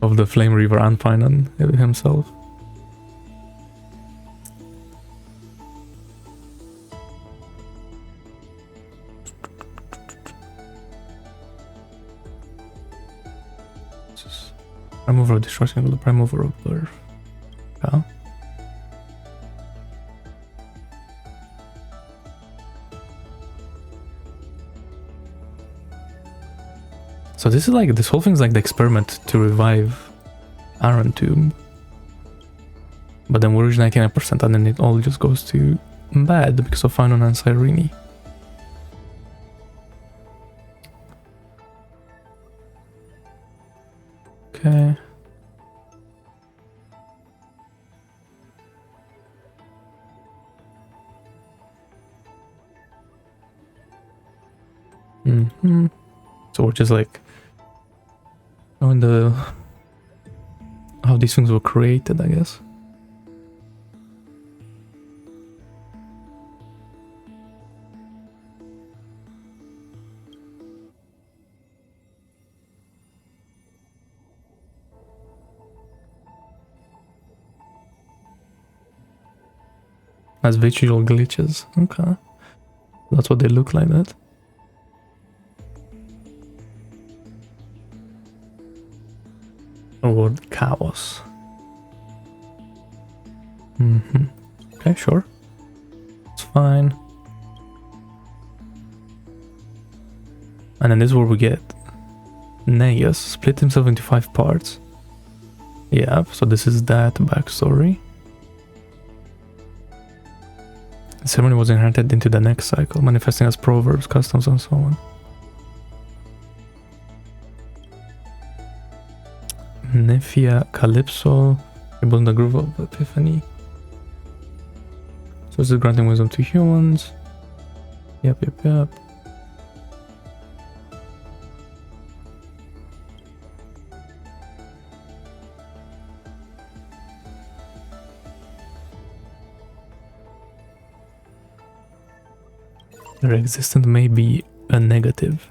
Of the Flame Reaver and Phainon himself. Prime mover of destruction with the prime mover of birth. Yeah. So this is like, this whole thing is like the experiment to revive Iron Tomb. But then we reach 99% and then it all just goes to bad because of Phainon and Cyrene. Okay. So we're just like knowing how these things were created, I guess. As visual glitches. Okay. That's what they look like, that. Or chaos. Okay, sure. It's fine. And then this is where we get Neus split himself into 5 parts. Yeah, so this is that backstory. The ceremony was inherited into the next cycle, manifesting as proverbs, customs, and so on. Nephia Calypso, rebuilding the groove of Epiphany. So this is granting wisdom to humans. Yep. Their existence may be a negative.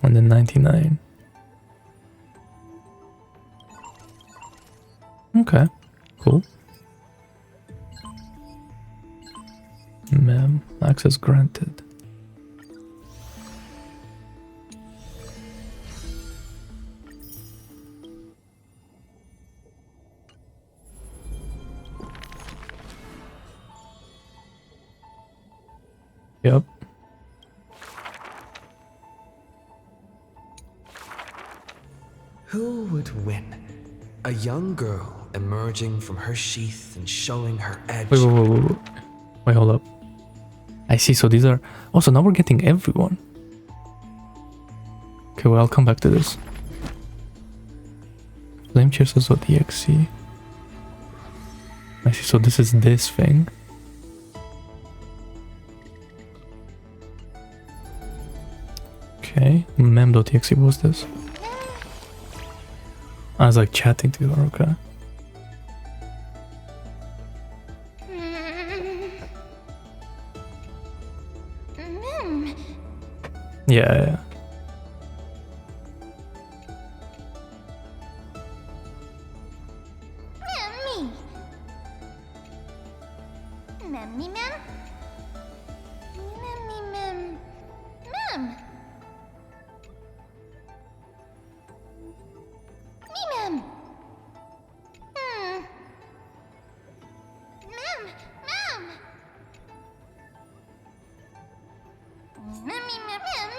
And then 99. Okay, cool. Mem, access granted. Yep. Who would win? A young girl emerging from her sheath and showing her edge. Wait, hold up. I see, so these are... Oh, so now we're getting everyone. Okay, well, I'll come back to this. Flame Chrysos.exe. I see, so this is this thing. Okay, Mem.exe was this. I was like chatting to her, okay. Yeah.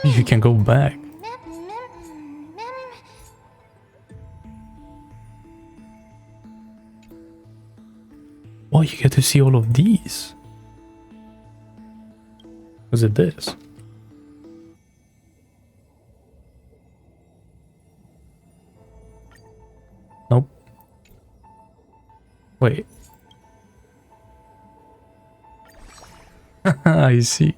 You can go back. Oh, you get to see all of these. Was it this? Nope. Wait. I see.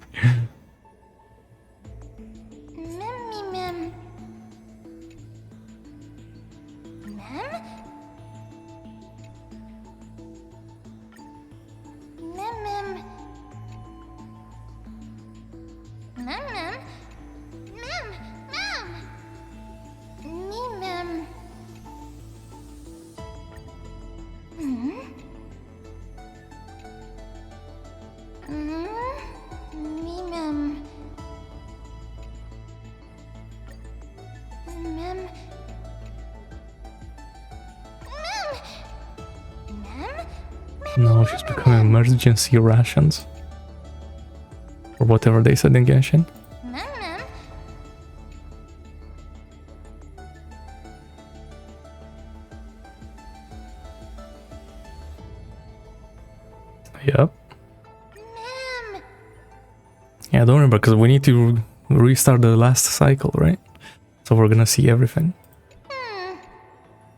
No, she's becoming emergency rations. Or whatever they said in Genshin. Yep. Yeah, don't remember, because we need to restart the last cycle, right? So we're gonna see everything.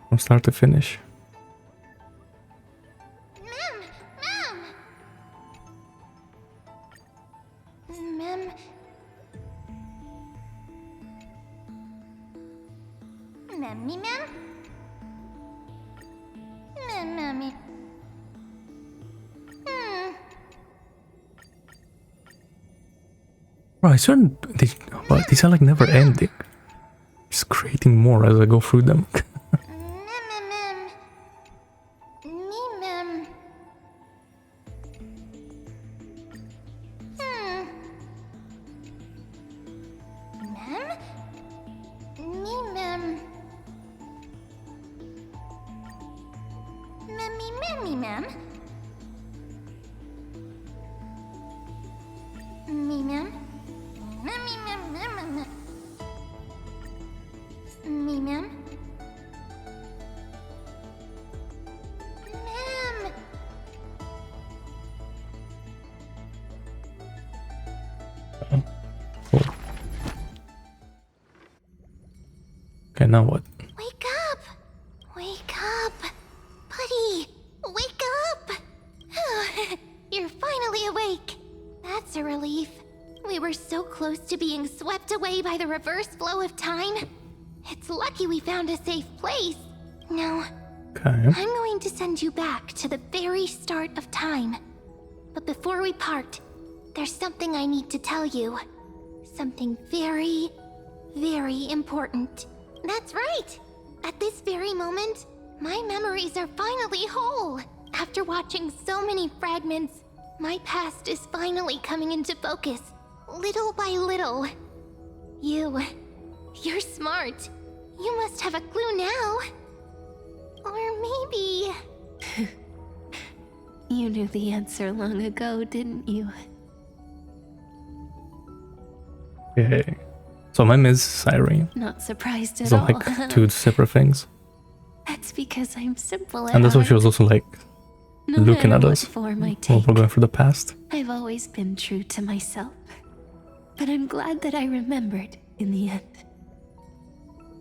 From start to finish. Right, certain but these are like never ending. Just creating more as I go through them. Okay, now what? Wake up! Wake up! Buddy! Wake up! You're finally awake. That's a relief. We were so close to being swept away by the reverse flow of time. It's lucky we found a safe place. No, Okay. I'm going to send you back to the very start of time. But before we part, there's something I need to tell you. Something very, very important. That's right! At this very moment, my memories are finally whole. After watching so many fragments, my past is finally coming into focus, little by little. You're smart. You must have a clue now. Or maybe... You knew the answer long ago, didn't you? Okay. So my Miss Cyrene. Not surprised at So all. like two separate things. That's because I'm simple at And that's why she was heart. also like No looking matter at what us form I while take, we're going through the past. I've always been true to myself. But I'm glad that I remembered in the end.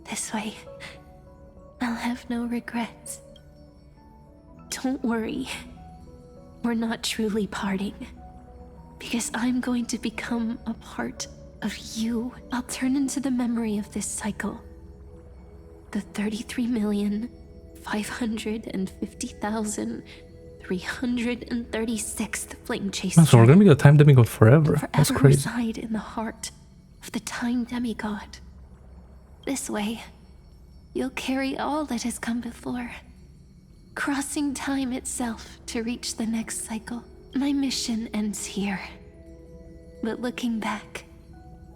This way, I'll have no regrets. Don't worry. We're not truly parting. Because I'm going to become a part of you. I'll turn into the memory of this cycle. The 33,550,336th flame chase. Man, so we're gonna be the time demigod forever. That's Forever crazy. reside in the heart of the time demigod. This way, you'll carry all that has come before, crossing time itself to reach the next cycle. My mission ends here. But looking back,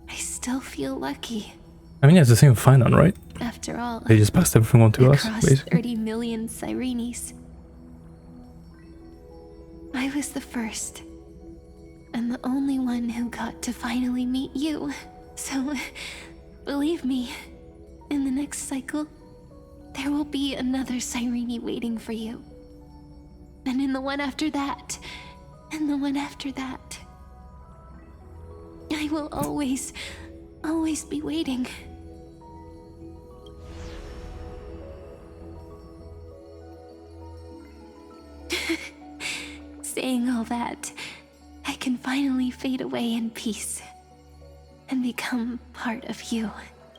I still feel lucky. I mean, yeah, it's the same with Phainon, right? After all, They just passed everything on to us, across basically. 30 million Cyrenes. I was the first, and the only one who got to finally meet you. So, believe me, in the next cycle, there will be another Cyrene waiting for you. And in the one after that, and the one after that. I will always be waiting. Saying all that, I can finally fade away in peace and become part of you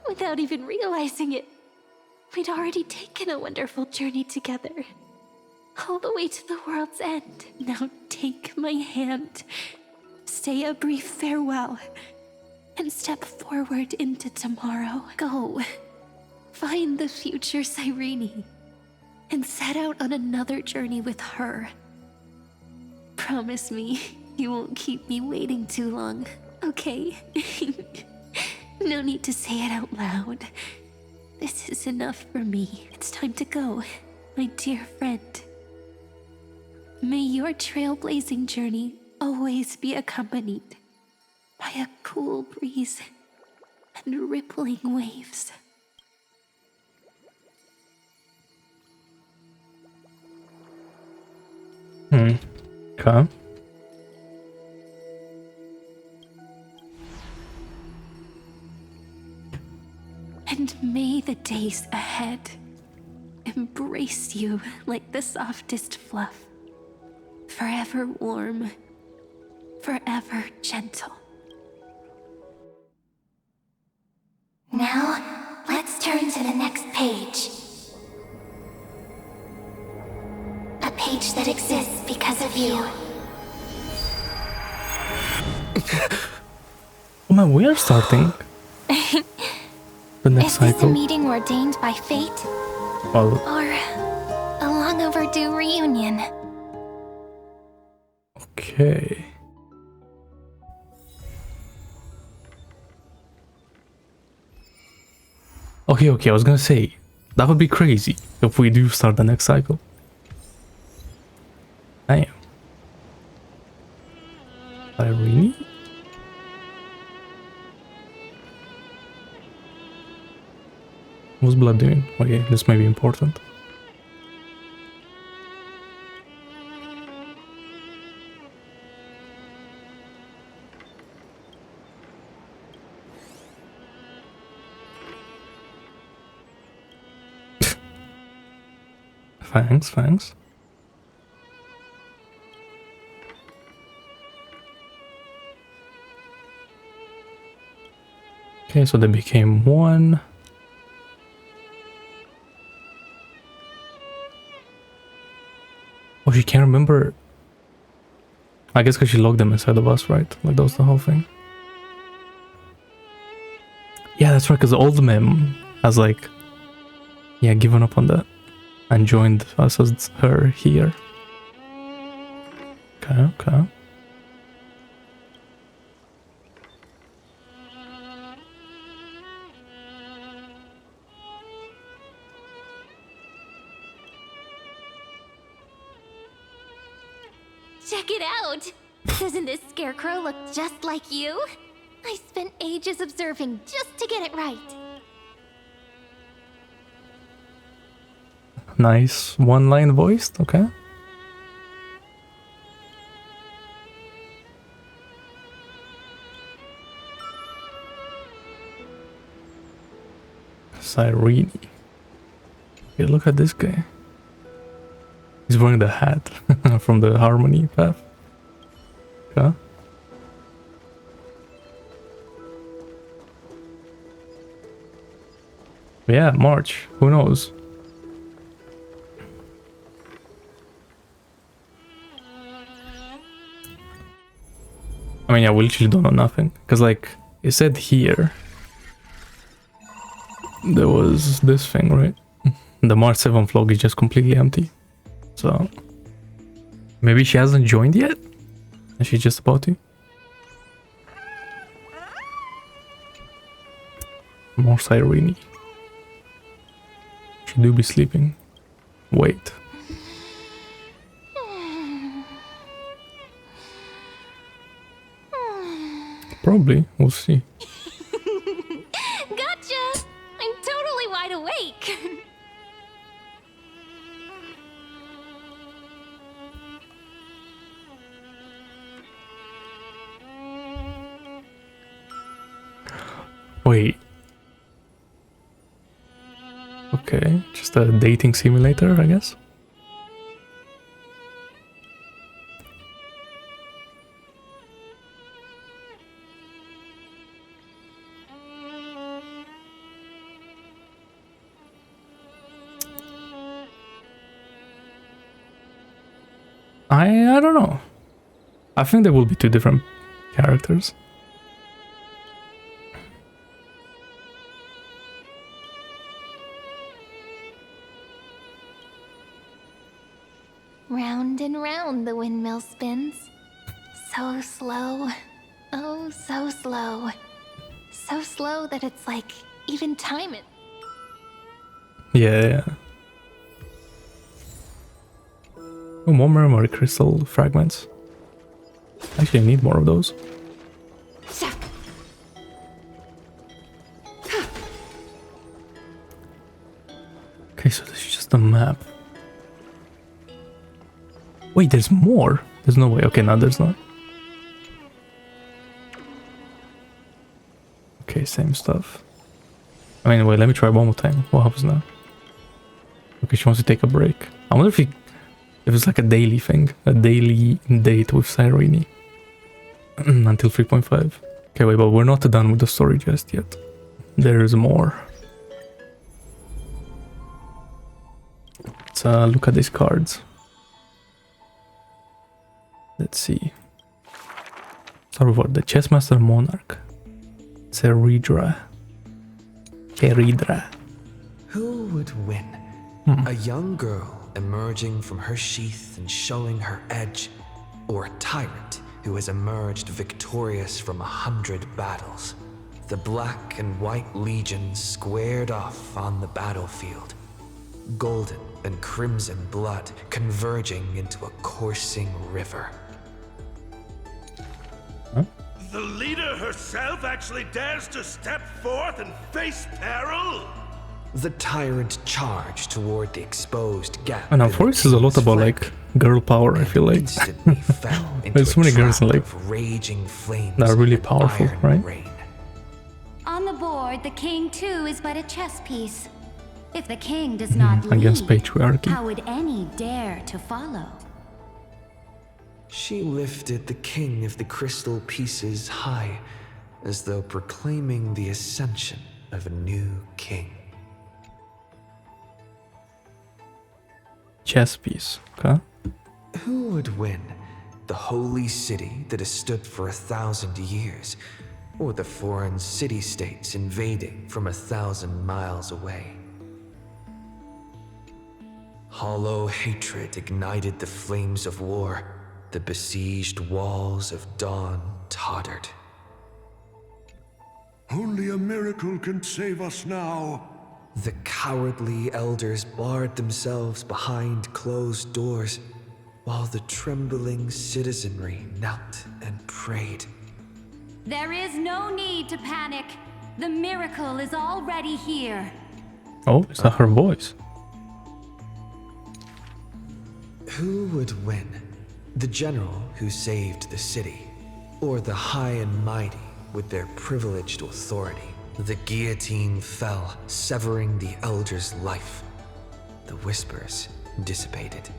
without even realizing it. We'd already taken a wonderful journey together, all the way to the world's end. Now take my hand, say a brief farewell, and step forward into tomorrow. Go, find the future Cyrene, and set out on another journey with her. Promise me you won't keep me waiting too long, okay? No need to say it out loud. This is enough for me. It's time to go, my dear friend. May your trailblazing journey always be accompanied by a cool breeze and rippling waves. Okay. And may the days ahead embrace you like the softest fluff. Forever warm, forever gentle. Now, let's turn to the next page. A page that exists because of you. Oh man, we are starting the next Is this a cycle. meeting ordained by fate? Well, Or a long overdue reunion? okay. Okay, I was gonna say, that would be crazy if we do start the next cycle. Damn. Cyrene? What's Blood doing? Okay, this may be important. Thanks. Okay, so they became one. Oh, she can't remember. I guess because she locked them inside of us, right? Like that was the whole thing. Yeah, that's right, because old Mem has like, yeah, given up on that and joined us as her here. Okay, okay. Check it out! Doesn't this scarecrow look just like you? I spent ages observing just to get it right. Nice one-line voiced, okay. Cyrene. Okay, look at this guy. He's wearing the hat from the Harmony path. Okay. Yeah, March. Who knows? I mean, yeah, we literally don't know nothing. Because, like, it said here there was this thing, right? The March 7th log is just completely empty. So, maybe she hasn't joined yet? And she's just about to? More Cyrene. She do be sleeping. Wait. Probably. We'll see. Gotcha! I'm totally wide awake! Wait. Okay, just a dating simulator, I guess. I don't know. I think there will be two different characters. Round and round the windmill spins. So slow. Oh, so slow. So slow that it's like even time it. Yeah. Oh, more memory crystal fragments. Actually, I need more of those. Okay, so this is just a map. Wait, there's more? There's no way. Okay, no, there's not. Okay, same stuff. I mean, wait, let me try one more time. What happens now? Okay, she wants to take a break. I wonder if it's like a daily thing. A daily date with Cyrene. Until 3.5. Okay, wait, but we're not done with the story just yet. There is more. Let's look at these cards. Let's see. Start with what? The Chessmaster Monarch. Cerydra. Who would win? A young girl emerging from her sheath and showing her edge, or a tyrant who has emerged victorious from 100 battles? The black and white legions squared off on the battlefield. Golden and crimson blood converging into a coursing river. The leader herself actually dares to step forth and face peril? The tyrant charged toward the exposed gap. And Amphoreus is a lot about like girl power, I feel like. There's so many girls like raging flames that are really powerful, right? On the board, the king too is but a chess piece. If the king does not lead, against patriarchy. how would any dare to follow? She lifted the king of the crystal pieces high, as though proclaiming the ascension of a new king. Chess piece, okay? Who would win? The holy city that has stood for 1,000 years, or the foreign city-states invading from 1,000 miles away? Hollow hatred ignited the flames of war. The besieged walls of dawn tottered. Only a miracle can save us now. The cowardly elders barred themselves behind closed doors, while the trembling citizenry knelt and prayed. There is no need to panic. The miracle is already here. Oh, is that her voice? Who would win? The general who saved the city, or the high and mighty with their privileged authority? The guillotine fell, severing the elder's life. The whispers dissipated,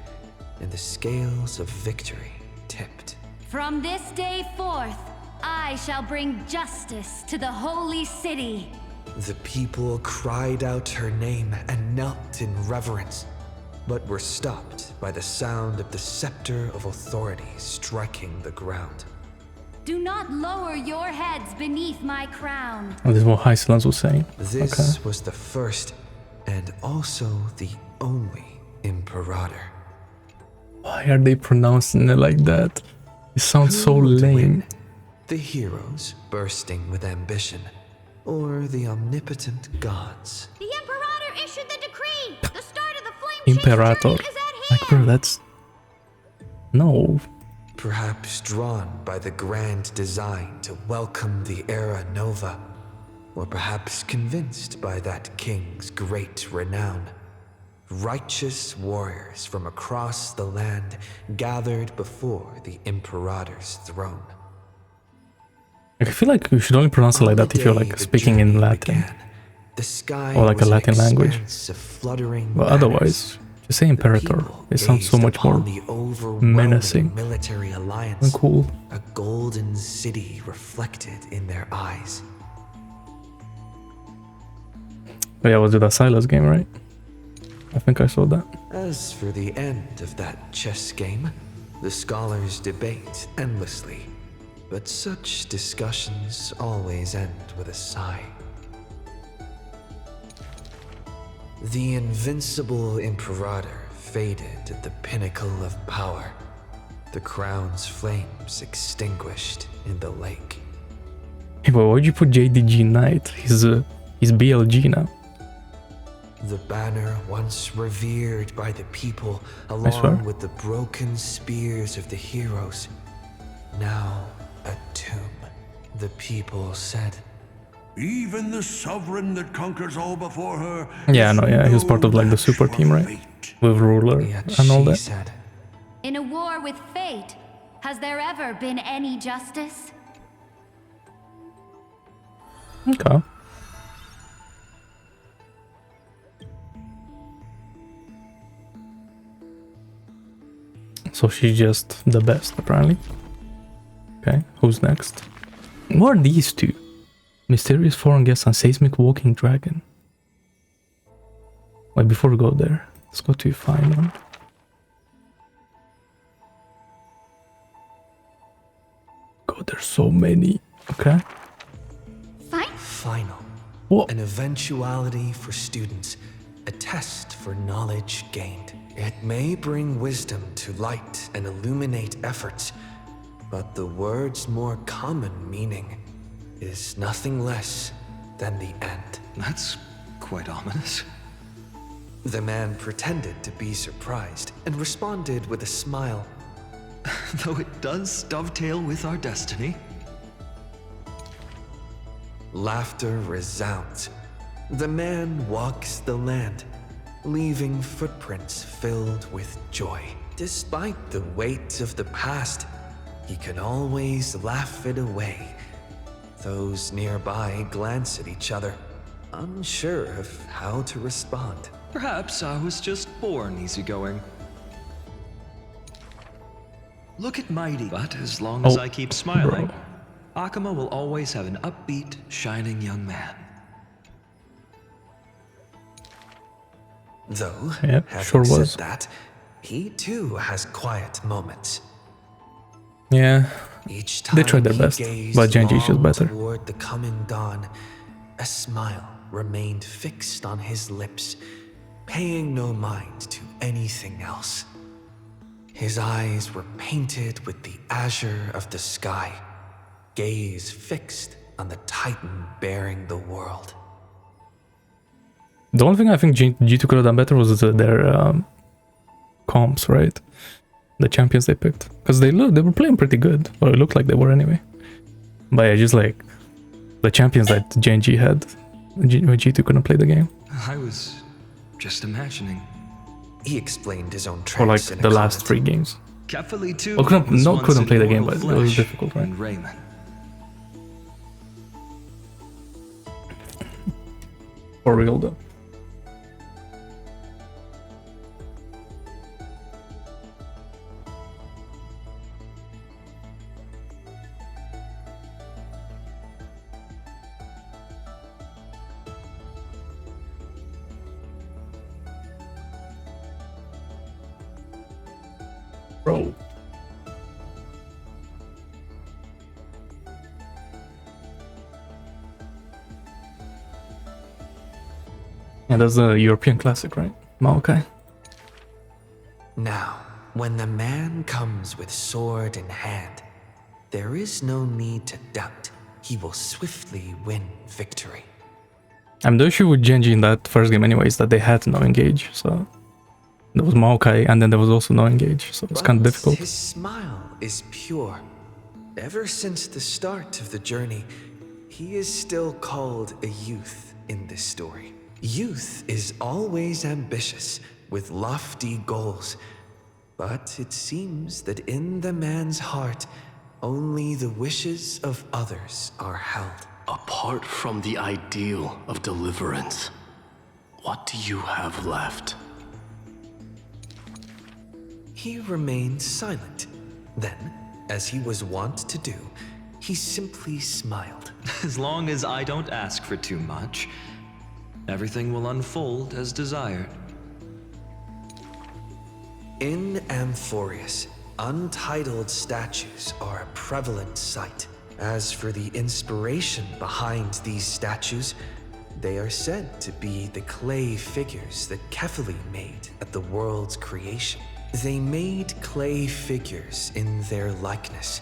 and the scales of victory tipped. From this day forth, I shall bring justice to the holy city. The people cried out her name and knelt in reverence, but were stopped by the sound of the scepter of authority striking the ground. Do not lower your heads beneath my crown. Oh, this is what Hysilens was saying. This was the first and also the only Imperator. Why are they pronouncing it like that? It sounds so lame. The heroes bursting with ambition, or the omnipotent gods? The Imperator issued the decree! The start of the flame Imperator. Like, bro, that's... No. Perhaps drawn by the grand design to welcome the Era Nova, or perhaps convinced by that king's great renown. Righteous warriors from across the land gathered before the Imperator's throne. I feel like you should only pronounce it like that if you're like speaking in Latin. Or like a Latin language. But otherwise, just say Imperator. It sounds so much more menacing and cool. A golden city reflected in their eyes. But yeah, was it a Silas game, right? I think I saw that. As for the end of that chess game, the scholars debate endlessly, but such discussions always end with a sigh. The invincible Imperator faded at the pinnacle of power, the crown's flames extinguished in the lake. Hey, but why'd you put JDG Knight? He's BLG now. The banner once revered by the people, along with the broken spears of the heroes, now a tomb. The people said, "Even the sovereign that conquers all before her." Yeah, no, yeah, he was part of like the super team, right? With ruler and all that. Said, in a war with fate, has there ever been any justice? Okay. So she's just the best, apparently. Okay, who's next? What are these two? Mysterious foreign guest and seismic walking dragon. Wait, before we go there, let's go to Phainon. God, there's so many. Okay. Final. What? An eventuality for students, a test for knowledge gained. It may bring wisdom to light and illuminate efforts, but the word's more common meaning is nothing less than the end. That's quite ominous. The man pretended to be surprised and responded with a smile. Though it does dovetail with our destiny. Laughter resounds. The man walks the land, leaving footprints filled with joy. Despite the weight of the past, he can always laugh it away. Those nearby glance at each other, unsure of how to respond. Perhaps I was just born easygoing. Look at Mighty, but as long as I keep smiling, Okhema will always have an upbeat, shining young man. Though, yeah, having sure was. said that, he too has quiet moments. Yeah, Each they time tried their he best, gazed but Genji is just long better. toward the coming dawn, a smile remained fixed on his lips, paying no mind to anything else. His eyes were painted with the azure of the sky, gaze fixed on the titan bearing the world. The only thing I think G2 could have done better was their comps, right? The champions they picked, because they were playing pretty good, or it looked like they were anyway. But yeah, just like the champions that Genji had, G2 couldn't play the game. I was just imagining. He explained his own Or like tricks in a the last comment. 3 games. Kefali too. Well, couldn't was play the game, once but it was immortal difficult, right? flesh and raiment. For real though. Bro. Yeah, that's a European classic, right? Maokai. Now, when the man comes with sword in hand, there is no need to doubt. He will swiftly win victory. The issue with Genji in that first game anyways, that they had no engage, so there was Maokai and then there was also no engage, so it's kind of difficult. His smile is pure. Ever since the start of the journey, he is still called a youth in this story. Youth is always ambitious, with lofty goals. But it seems that in the man's heart, only the wishes of others are held. Apart from the ideal of deliverance, what do you have left? He remained silent. Then, as he was wont to do, he simply smiled. As long as I don't ask for too much, everything will unfold as desired. In Amphoreus, untitled statues are a prevalent sight. As for the inspiration behind these statues, they are said to be the clay figures that Kefali made at the world's creation. They made clay figures in their likeness,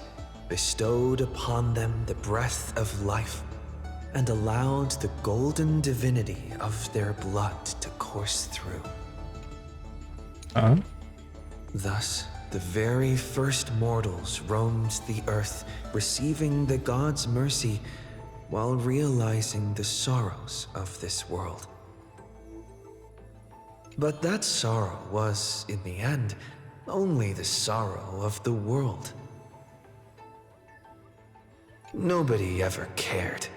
bestowed upon them the breath of life, and allowed the golden divinity of their blood to course through. Thus, the very first mortals roamed the earth, receiving the gods' mercy while realizing the sorrows of this world. But that sorrow was, in the end, only the sorrow of the world. Nobody ever cared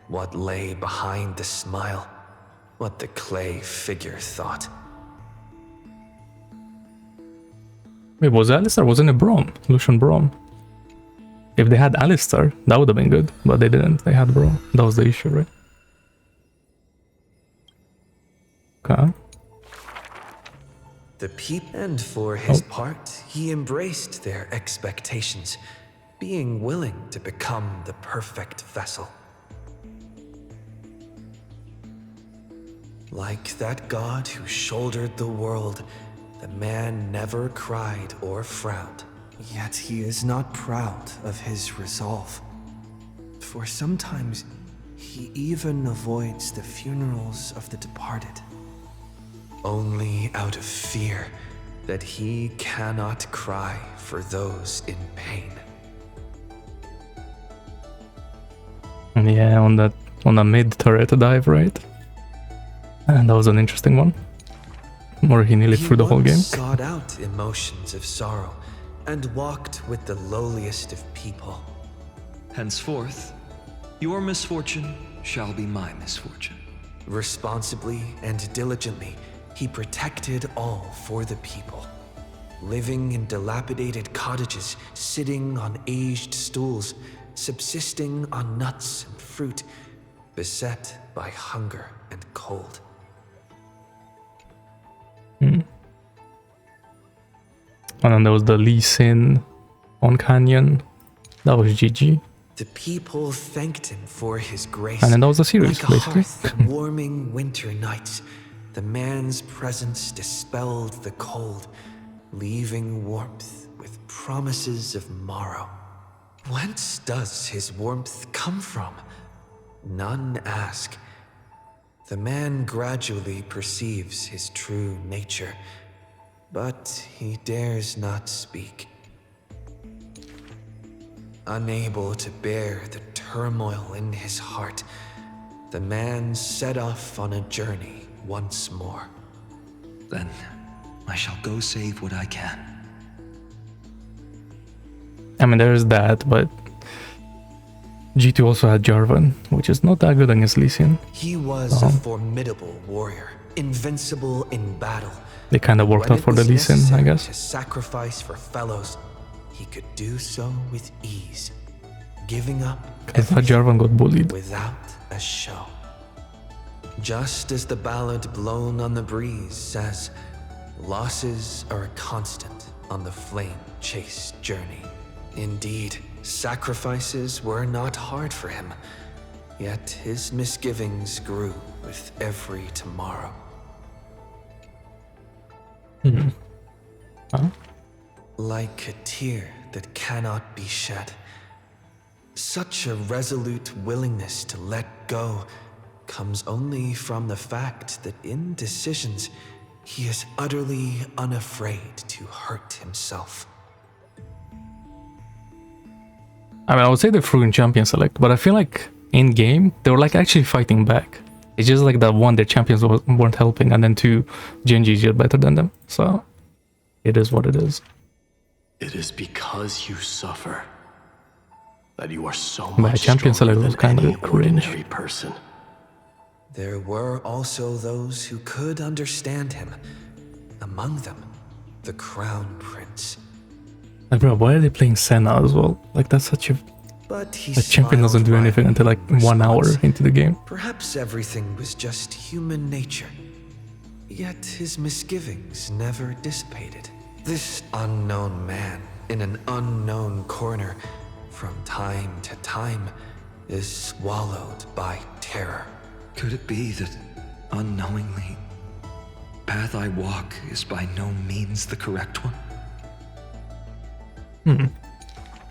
what lay behind the smile, what the clay figure thought. Wait, was Alistar? Wasn't it Braum? Lucian Braum. If they had Alistar, that would have been good, but they didn't. They had Braum. That was the issue, right? Okay. And for his part, he embraced their expectations, being willing to become the perfect vessel. Like that god who shouldered the world, the man never cried or frowned, yet he is not proud of his resolve. For sometimes, he even avoids the funerals of the departed, only out of fear that he cannot cry for those in pain. Yeah, on a mid-turret dive, right? And that was an interesting one. Or he nearly threw the whole game. He sought out emotions of sorrow and walked with the lowliest of people. Henceforth, your misfortune shall be my misfortune. Responsibly and diligently, he protected all for the people. Living in dilapidated cottages, sitting on aged stools, subsisting on nuts and fruit, beset by hunger and cold. And then there was the Lee Sin on Canyon. That was GG. The people thanked him for his grace. And then that was the series, like a basically. hearth warming winter nights, the man's presence dispelled the cold, leaving warmth with promises of morrow. Whence does his warmth come from? None ask. The man gradually perceives his true nature, but he dares not speak. Unable to bear the turmoil in his heart, the man set off on a journey once more. Then I shall go save what I can. I mean, there's that, but G2 also had Jarvan, which is not that good against Lee Sin. He was a formidable warrior, invincible in battle. They kind of worked out for the Lee Sin, I guess. To sacrifice for fellows, he could do so with ease, giving up I thought Jarvan got bullied. without a show. Just as the ballad blown on the breeze says, losses are a constant on the flame-chased journey. Indeed, sacrifices were not hard for him, yet his misgivings grew with every tomorrow. Huh? Like a tear that cannot be shed. Such a resolute willingness to let go comes only from the fact that in decisions, he is utterly unafraid to hurt himself. I mean, I would say the Fruin champion select, but I feel like in game, they were like actually fighting back. It's just like that one, their champions weren't helping, and then two, Genji's just better than them. So, it is what it is. It is because you suffer that you are so My much champion select stronger was than kind any of cringe. ordinary person. There were also those who could understand him. Among them, the Crown Prince. Like, bro, why are they playing Senna as well? Like, that's such a... But he the champion doesn't do anything until like 1 hour into the game. Perhaps everything was just human nature. Yet his misgivings never dissipated. This unknown man in an unknown corner, from time to time, is swallowed by terror. Could it be that, unknowingly, path I walk is by no means the correct one?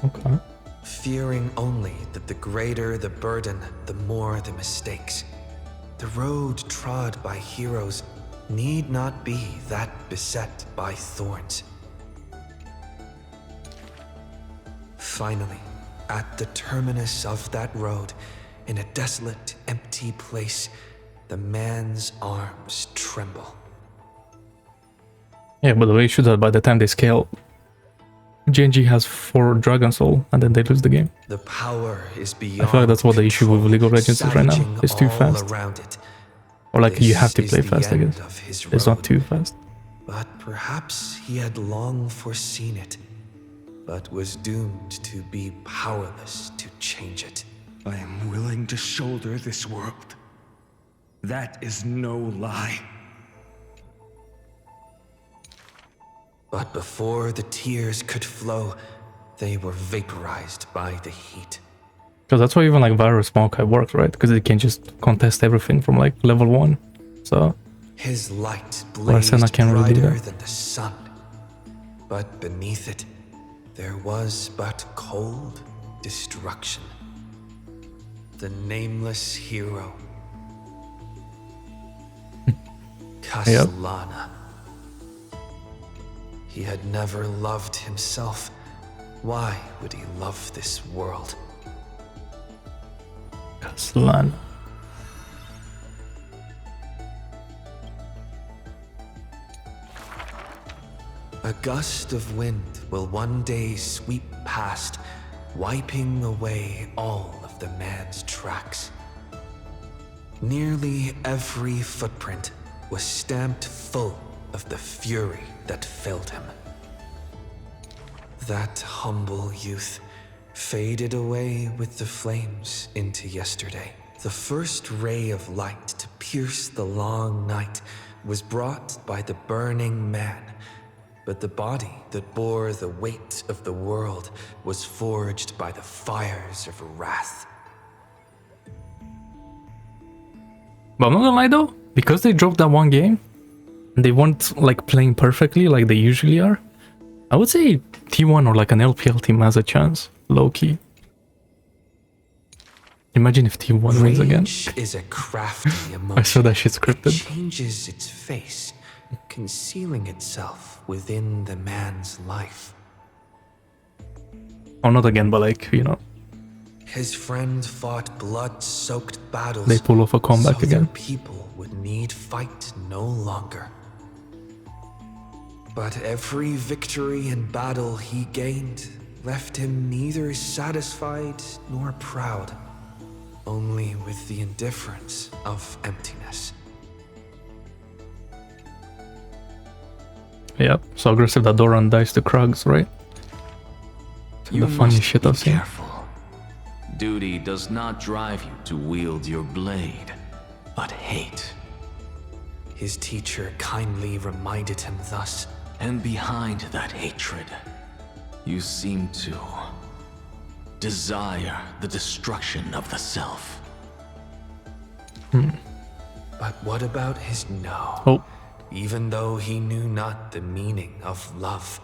Okay. Fearing only that the greater the burden, the more the mistakes. The road trod by heroes need not be that beset by thorns. Finally, at the terminus of that road, in a desolate, empty place, the man's arms tremble. Yeah, by the way, you should have by the time they scale, Genji has 4 Dragon Soul, and then they lose the game. The power is beyond I feel like that's what the issue with League of Legends is right now. It's too fast. Or like you have to play fast, I guess. It's not too fast. But perhaps he had long foreseen it, but was doomed to be powerless to change it. I am willing to shoulder this world. That is no lie. But before the tears could flow, they were vaporized by the heat. Because that's why even like Virus Honkai works, right? Because it can just contest everything from like level 1. So his light blazed can't really do brighter that. than the sun. But beneath it, there was but cold destruction. The nameless hero. Castellana. He had never loved himself. Why would he love this world? Castellana. A gust of wind will one day sweep past, wiping away all of the man's tracks. Nearly every footprint was stamped full of the fury that filled him. That humble youth faded away with the flames into yesterday. The first ray of light to pierce the long night was brought by the burning man, but the body that bore the weight of the world was forged by the fires of wrath. But I'm not gonna lie though, because they dropped that one game, and they weren't like playing perfectly like they usually are, I would say T1 or like an LPL team has a chance, low key. Imagine if T1 wins again. Rage is a crafty emotion. I saw that shit scripted. It changes its face, concealing itself within the man's life. Oh, not again, but like, you know. His friend fought blood-soaked battles. They pull off a comeback so again. Their people would need fight no longer. But every victory and battle he gained left him neither satisfied nor proud, only with the indifference of emptiness. Yep, so aggressive that Doran dies to Krugs, right? The funny shit I've seen. Duty does not drive you to wield your blade, but hate. His teacher kindly reminded him thus. And behind that hatred, you seem to desire the destruction of the self. But what about his no? Oh. Even though he knew not the meaning of love,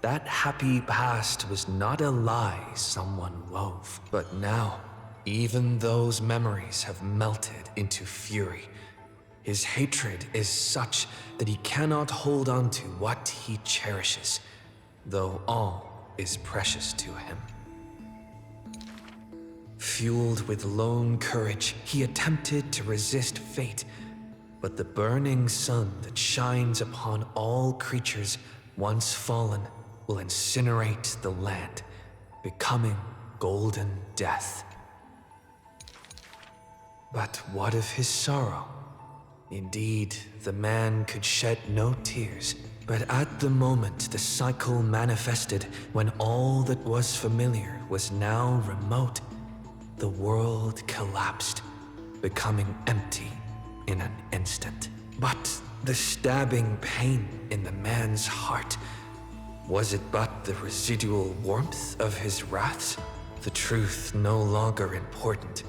that happy past was not a lie someone wove. But now, even those memories have melted into fury. His hatred is such that he cannot hold on to what he cherishes, though all is precious to him. Fueled with lone courage, he attempted to resist fate, but the burning sun that shines upon all creatures once fallen will incinerate the land, becoming golden death. But what of his sorrow? Indeed, the man could shed no tears, but at the moment the cycle manifested when all that was familiar was now remote, the world collapsed, becoming empty in an instant. But the stabbing pain in the man's heart, was it but the residual warmth of his wraths? The truth no longer important.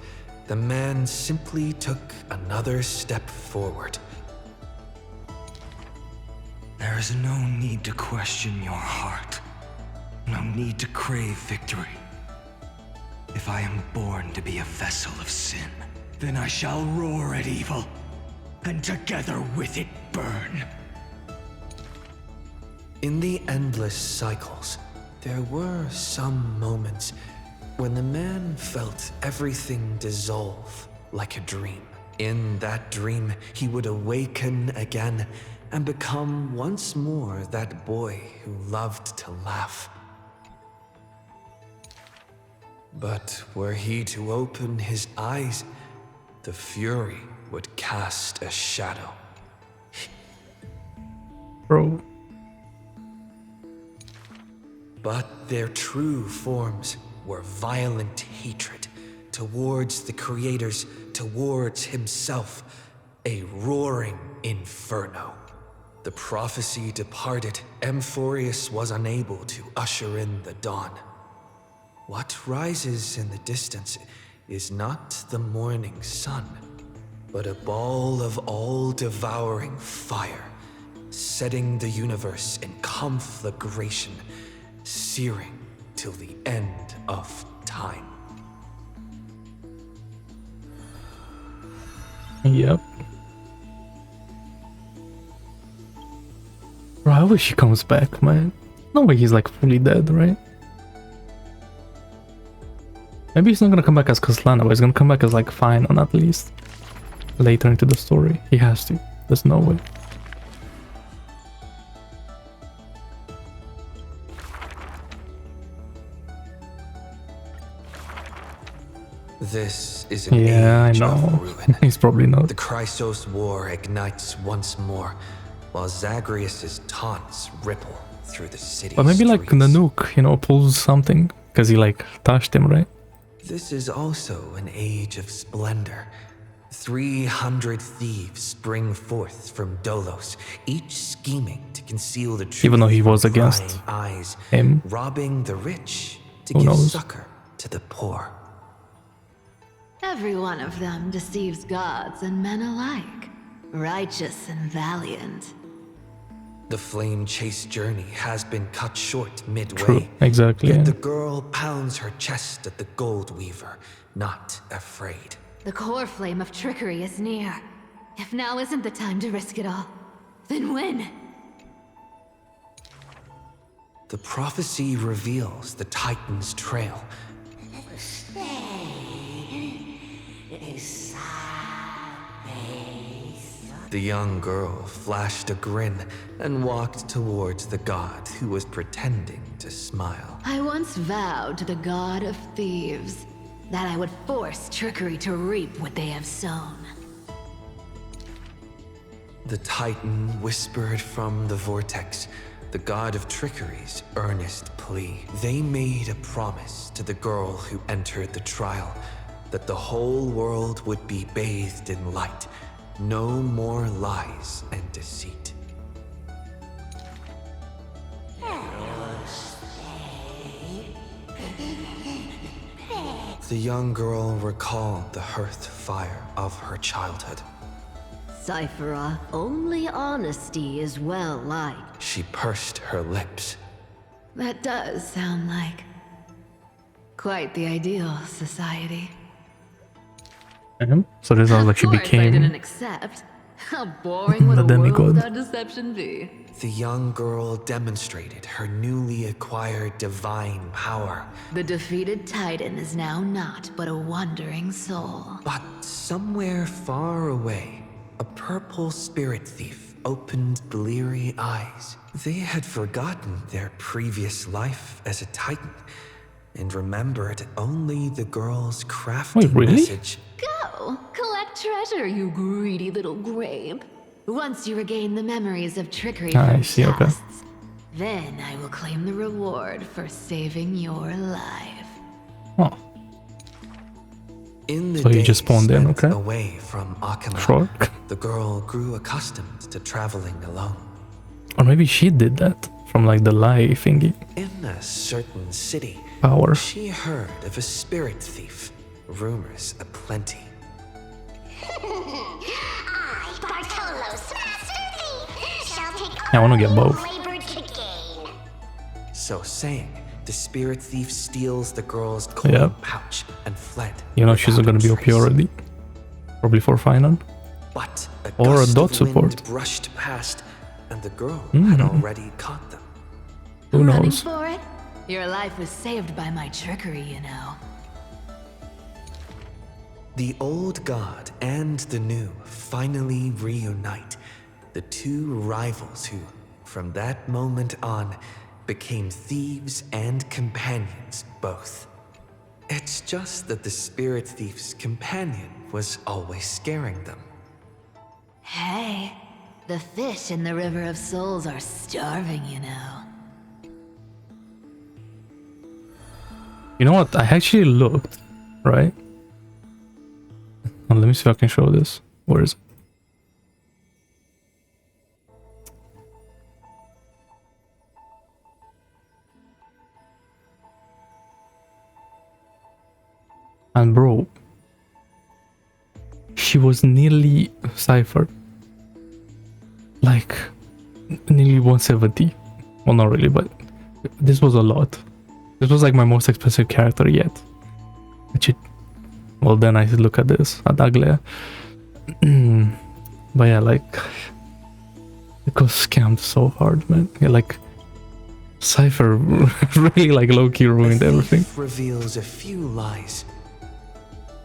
The man simply took another step forward. There is no need to question your heart. No need to crave victory. If I am born to be a vessel of sin, then I shall roar at evil, and together with it burn. In the endless cycles, there were some moments when the man felt everything dissolve like a dream. In that dream, he would awaken again and become once more that boy who loved to laugh. But were he to open his eyes, the fury would cast a shadow. Bro. But their true forms were violent hatred towards the creators, towards himself, a roaring inferno. The prophecy departed, Amphoreus was unable to usher in the dawn. What rises in the distance is not the morning sun, but a ball of all-devouring fire, setting the universe in conflagration, searing till the end of time. Yep. Bro, I wish he comes back, man. No way he's like fully dead, right? Maybe he's not gonna come back as Kaslana, but he's gonna come back as like Phainon at least. Later into the story. He has to. There's no way. This is an age of ruin. He's probably not. The Chrysos war ignites once more, while Zagreus's taunts ripple through the city. But maybe like Nanook, you know, pulls something because he like touched him, right? This is also an age of splendor. 300 thieves spring forth from Dolos, each scheming to conceal the truth. Even though he was from against prying eyes, him. robbing the rich to Who give knows? succor to the poor. Every one of them deceives gods and men alike, righteous and valiant. The flame chase journey has been cut short midway. True, exactly. Yet Yeah. the girl pounds her chest at the gold weaver, not afraid. The Coreflame of Trickery is near. If now isn't the time to risk it all, then when? The prophecy reveals the Titan's trail. The young girl flashed a grin and walked towards the god who was pretending to smile. I once vowed to the god of thieves that I would force Trickery to reap what they have sown. The Titan whispered from the Vortex, the god of Trickery's earnest plea. They made a promise to the girl who entered the trial, that the whole world would be bathed in light. No more lies and deceit. The young girl recalled the hearth fire of her childhood. Cipher, only honesty is well liked. She pursed her lips. That does sound like quite the ideal society. So this sounds like she Of course I became didn't accept. How boring would the a world demigod. without deception be? The young girl demonstrated her newly acquired divine power. The defeated Titan is now not but a wandering soul. But somewhere far away, a purple spirit thief opened bleary eyes. They had forgotten their previous life as a Titan and remembered only the girl's crafty Wait, really? message. Go! Collect treasure, you greedy little grape. Once you regain the memories of Trickery Ah, I from see, okay. pasts, then I will claim the reward for saving your life. Oh, In the so he days just spawned in, spent okay. away from Okhema, Sure. the girl grew accustomed to traveling alone. Or maybe she did that from like the lie thingy. In a certain city, Power. she heard of a spirit thief. Rumors aplenty. I, Bartolo's master thief, shall take I wanna all get both. labor to gain. So saying, the spirit thief steals the girl's coin Yep. pouch and fled. You know she's not gonna be OP already. Probably for Phainon. But a Or a gust dot of support. wind brushed past, and the girl had already caught them. Who Running knows? for it? Your life was saved by my trickery, you know. The old god and the new finally reunite. The two rivals who, from that moment on, became thieves and companions both. It's just that the spirit thief's companion was always scaring them. Hey, the fish in the River of Souls are starving, you know. You know what? I actually looked, right? Let me see if I can show this. Where is it? And bro, she was nearly Cipher. Like, nearly 170. Well, not really, but this was a lot. This was like my most expensive character yet. Which well, then I look at this, at Aglaia. But yeah, like, it got scammed so hard, man. Yeah, like, Cipher really, like, low-key ruined everything. Reveals a few lies.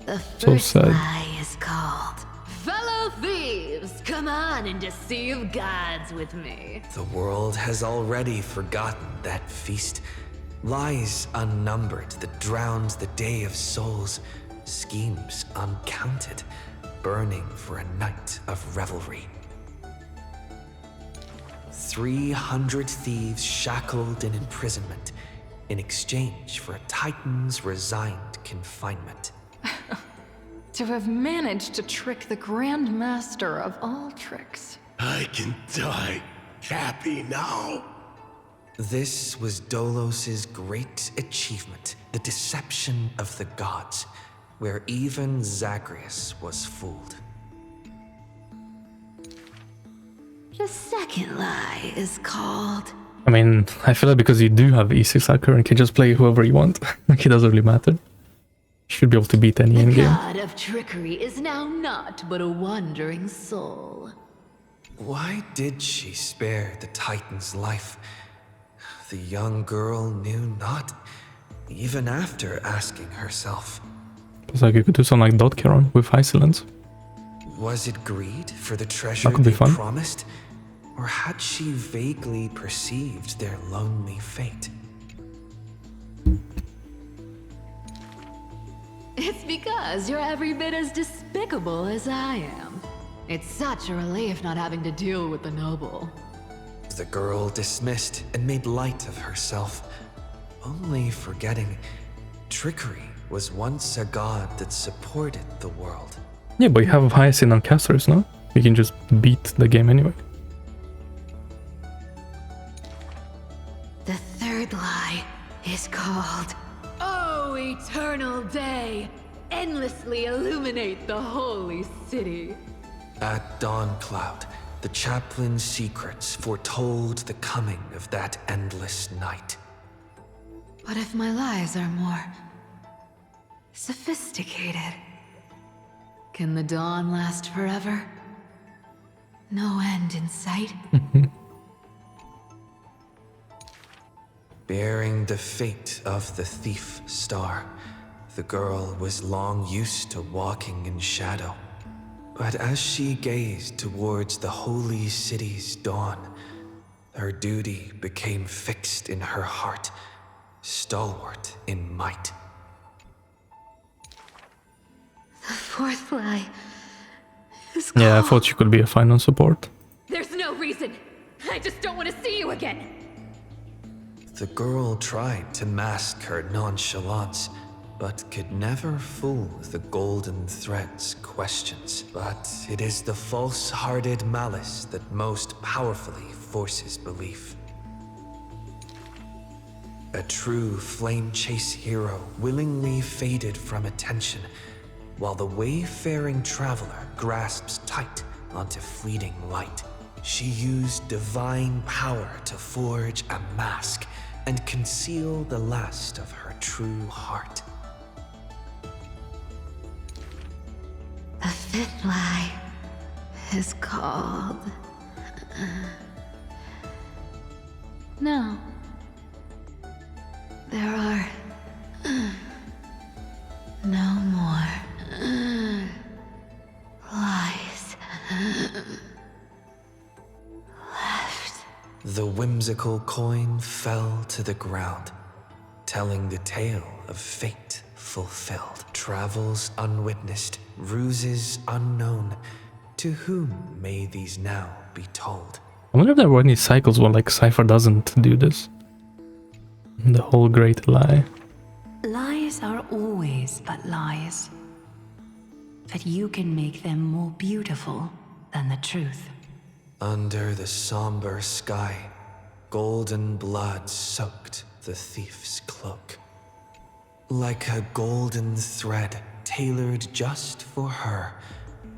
The So first sad. lie is called Fellow Thieves, come on and deceive gods with me. The world has already forgotten that feast. Lies unnumbered that drowned the Day of Souls. Schemes uncounted, burning for a night of revelry. 300 thieves shackled in imprisonment in exchange for a Titan's resigned confinement. To have managed to trick the Grand Master of all tricks. I can die happy now. This was Dolos's great achievement, the deception of the gods, where even Zagreus was fooled. The second lie is called... I mean, I feel like because you do have E6 Hacker and can just play whoever you want, like it doesn't really matter. You should be able to beat any endgame. The god of trickery is now not but a wandering soul. Why did she spare the Titan's life? The young girl knew not, even after asking herself. It's like you could do something like Dotkeron with Hysilens. Was it greed for the treasure That could be they fun. promised? Or had she vaguely perceived their lonely fate? It's because you're every bit as despicable as I am. It's such a relief not having to deal with the noble. The girl dismissed and made light of herself, only forgetting trickery was once a god that supported the world. Yeah, but you have Hyacine and casters, no? You can just beat the game anyway. The third lie is called... Oh, eternal day! Endlessly illuminate the holy city. At dawn cloud, the chaplain's secrets foretold the coming of that endless night. What if my lies are more... sophisticated? Can the dawn last forever? No end in sight? Bearing the fate of the thief star, the girl was long used to walking in shadow. But as she gazed towards the holy city's dawn, her duty became fixed in her heart, stalwart in might. The fourth lie is Yeah, I thought you could be a Phainon support. There's no reason. I just don't want to see you again. The girl tried to mask her nonchalance, but could never fool the golden thread's questions. But it is the false-hearted malice that most powerfully forces belief. A true flame chase hero willingly faded from attention, while the wayfaring traveler grasps tight onto fleeting light. She used divine power to forge a mask and conceal the last of her true heart. The fifth lie is called... No. There are... no more... lies... left. The whimsical coin fell to the ground, telling the tale of fate fulfilled. Travels unwitnessed, ruses unknown. To whom may these now be told? I wonder if there were any cycles where like Cipher doesn't do this. The whole great lie. Lies are always but lies. But you can make them more beautiful than the truth. Under the somber sky, golden blood soaked the thief's cloak. Like a golden thread tailored just for her,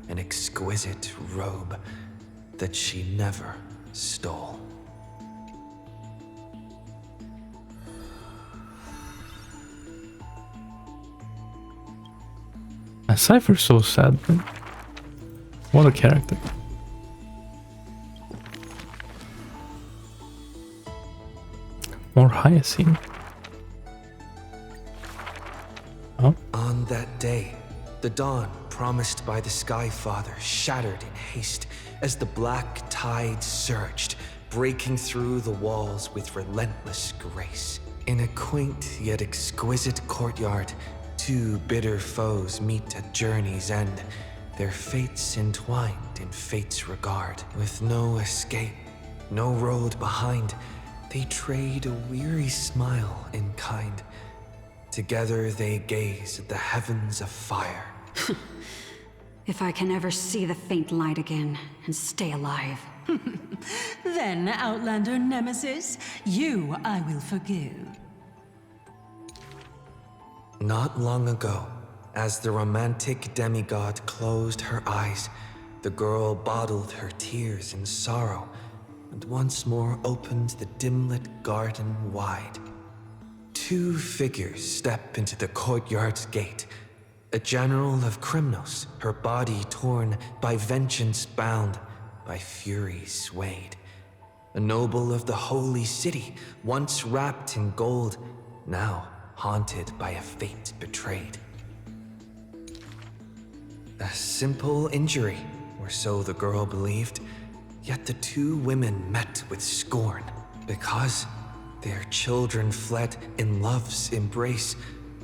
an exquisite robe that she never stole. Cipher's so sad, man. What a character. More Hyacine. Oh? On that day, the dawn promised by the Sky Father shattered in haste as the black tide surged, breaking through the walls with relentless grace. In a quaint yet exquisite courtyard, two bitter foes meet at journey's end, their fates entwined in fate's regard. With no escape, no road behind, they trade a weary smile in kind. Together they gaze at the heavens of fire, If I can ever see the faint light again and stay alive. Then, Outlander Nemesis, you I will forgive. Not long ago, as the romantic demigod closed her eyes, the girl bottled her tears in sorrow and once more opened the dim-lit garden wide. Two figures step into the courtyard's gate. A general of Crimnos, her body torn, by vengeance bound, by fury swayed. A noble of the holy city, once wrapped in gold, now haunted by a fate betrayed. A simple injury, or so the girl believed, yet the two women met with scorn, because their children fled in love's embrace,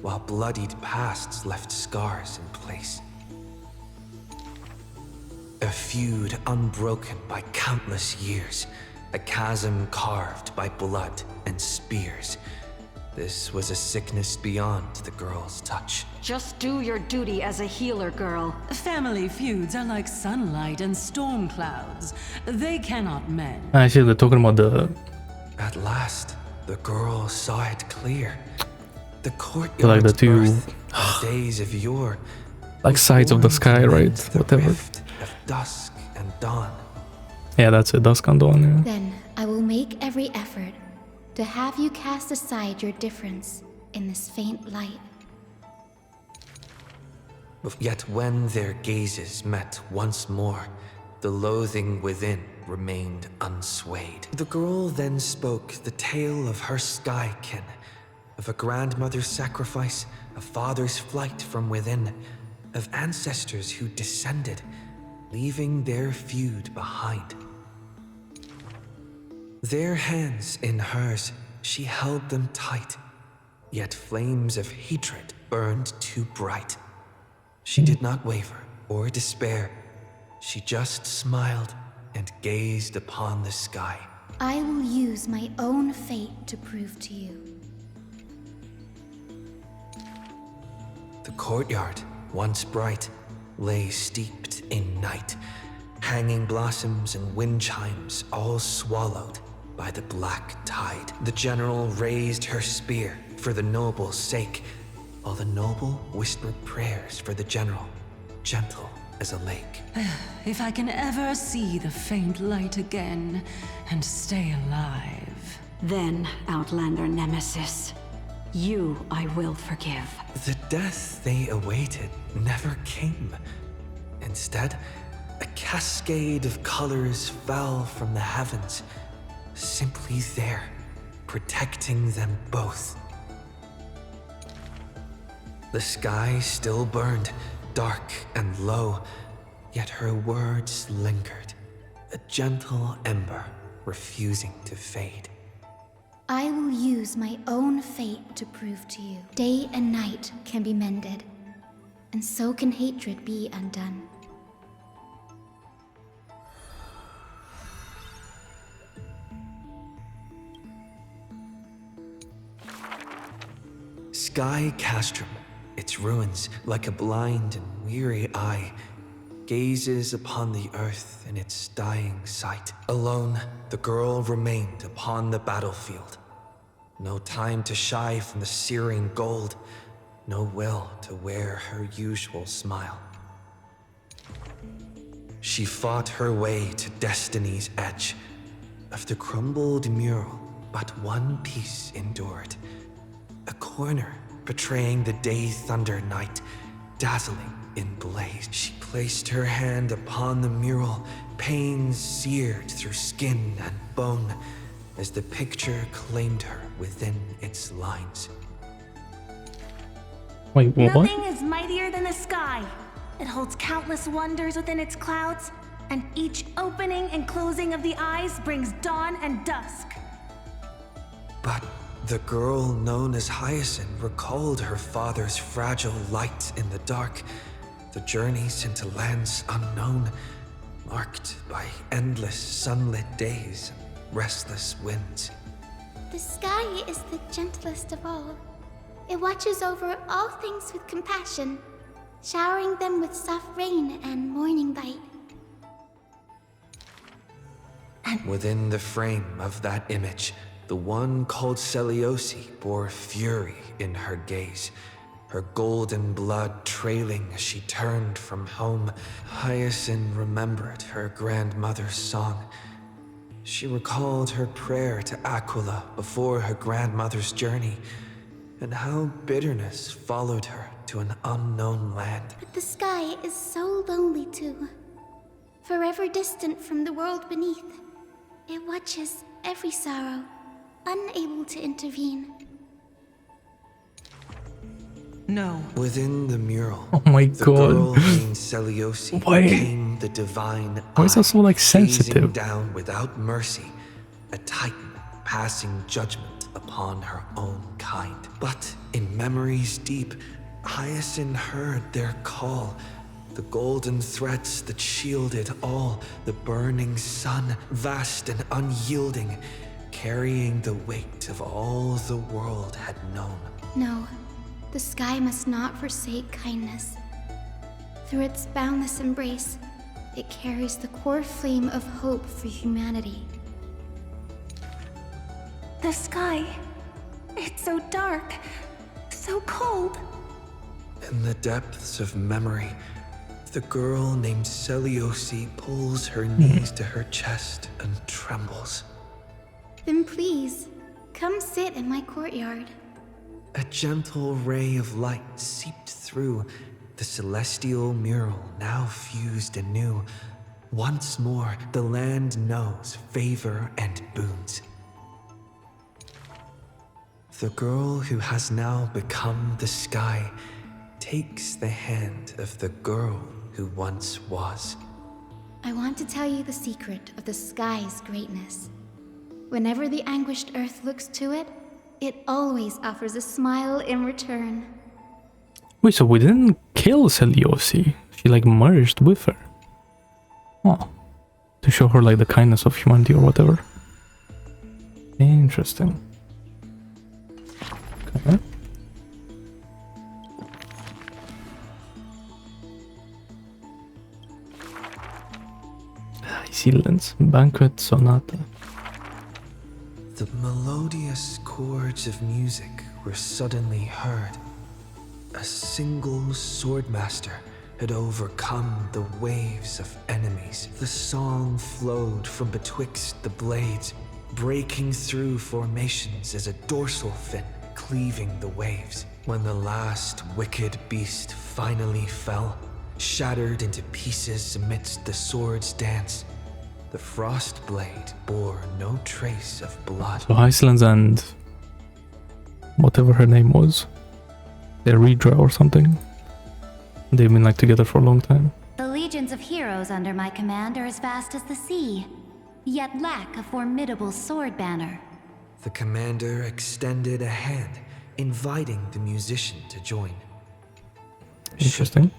while bloodied pasts left scars in place. A feud unbroken by countless years, a chasm carved by blood and spears. This was a sickness beyond the girl's touch. Just do your duty as a healer, girl. Family feuds are like sunlight and storm clouds. They cannot mend. Actually, they're talking about the... At last, the girl saw it clear. The courtyard's like the two... birth, days of yore, like sides of the sky, right? Whatever. Of dusk and dawn. Yeah, that's it. Dusk and dawn, yeah. Then I will make every effort to have you cast aside your difference in this faint light. Yet when their gazes met once more, the loathing within remained unswayed. The girl then spoke the tale of her skykin, of a grandmother's sacrifice, a father's flight from within, of ancestors who descended, leaving their feud behind. Their hands in hers, she held them tight, yet flames of hatred burned too bright. She did not waver or despair. She just smiled and gazed upon the sky. I will use my own fate to prove to you. The courtyard, once bright, lay steeped in night. Hanging blossoms and wind chimes all swallowed by the black tide. The general raised her spear for the noble's sake, while the noble whispered prayers for the general, gentle as a lake. If I can ever see the faint light again and stay alive. Then, Outlander Nemesis, you I will forgive. The death they awaited never came. Instead, a cascade of colors fell from the heavens, simply there, protecting them both. The sky still burned, dark and low, yet her words lingered, a gentle ember refusing to fade. I will use my own fate to prove to you. Day and night can be mended, and so can hatred be undone. Sky Castrum, its ruins like a blind and weary eye, gazes upon the earth in its dying sight. Alone, the girl remained upon the battlefield. No time to shy from the searing gold, no will to wear her usual smile. She fought her way to destiny's edge. Of the crumbled mural, but one piece endured. A corner betraying the day thunder night, dazzling in blaze. She placed her hand upon the mural, pain seared through skin and bone, as the picture claimed her within its lines. Wait, what? Nothing is mightier than the sky. It holds countless wonders within its clouds, and each opening and closing of the eyes brings dawn and dusk. But the girl known as Hyacine recalled her father's fragile light in the dark, the journeys into lands unknown, marked by endless sunlit days and restless winds. The sky is the gentlest of all. It watches over all things with compassion, showering them with soft rain and morning light. Within the frame of that image, the one called Celiosi bore fury in her gaze, her golden blood trailing as she turned from home. Hyacine remembered her grandmother's song. She recalled her prayer to Aquila before her grandmother's journey, and how bitterness followed her to an unknown land. But the sky is so lonely too. Forever distant from the world beneath. It watches every sorrow, unable to intervene. No. Within the mural, Oh my the god. girl named Celiosi became the divine Why is that so like sensitive? gazing down without mercy, a titan passing judgment upon her own kind. But in memories deep, Hyacine heard their call, the golden threads that shielded all, the burning sun, vast and unyielding, carrying the weight of all the world had known. No, the sky must not forsake kindness. Through its boundless embrace, it carries the core flame of hope for humanity. The sky. It's so dark. So cold. In the depths of memory, the girl named Celiosi pulls her knees to her chest and trembles. Then please, come sit in my courtyard. A gentle ray of light seeped through, the celestial mural now fused anew. Once more, the land knows favor and boons. The girl who has now become the sky takes the hand of the girl who once was. I want to tell you the secret of the sky's greatness. Whenever the anguished earth looks to it, it always offers a smile in return. Wait, so we didn't kill Celiosi. She like merged with her. Oh. To show her like the kindness of humanity or whatever. Interesting. Okay. Hysilens Banquet Sonata. The melodious chords of music were suddenly heard. A single swordmaster had overcome the waves of enemies. The song flowed from betwixt the blades, breaking through formations as a dorsal fin cleaving the waves. When the last wicked beast finally fell, shattered into pieces amidst the sword's dance, the frost blade bore no trace of blood. So Hysilens and whatever her name was, Cerydra or something, they've been like together for a long time. The legions of heroes under my command are as vast as the sea, yet lack a formidable sword banner. The commander extended a hand, inviting the musician to join. Interesting.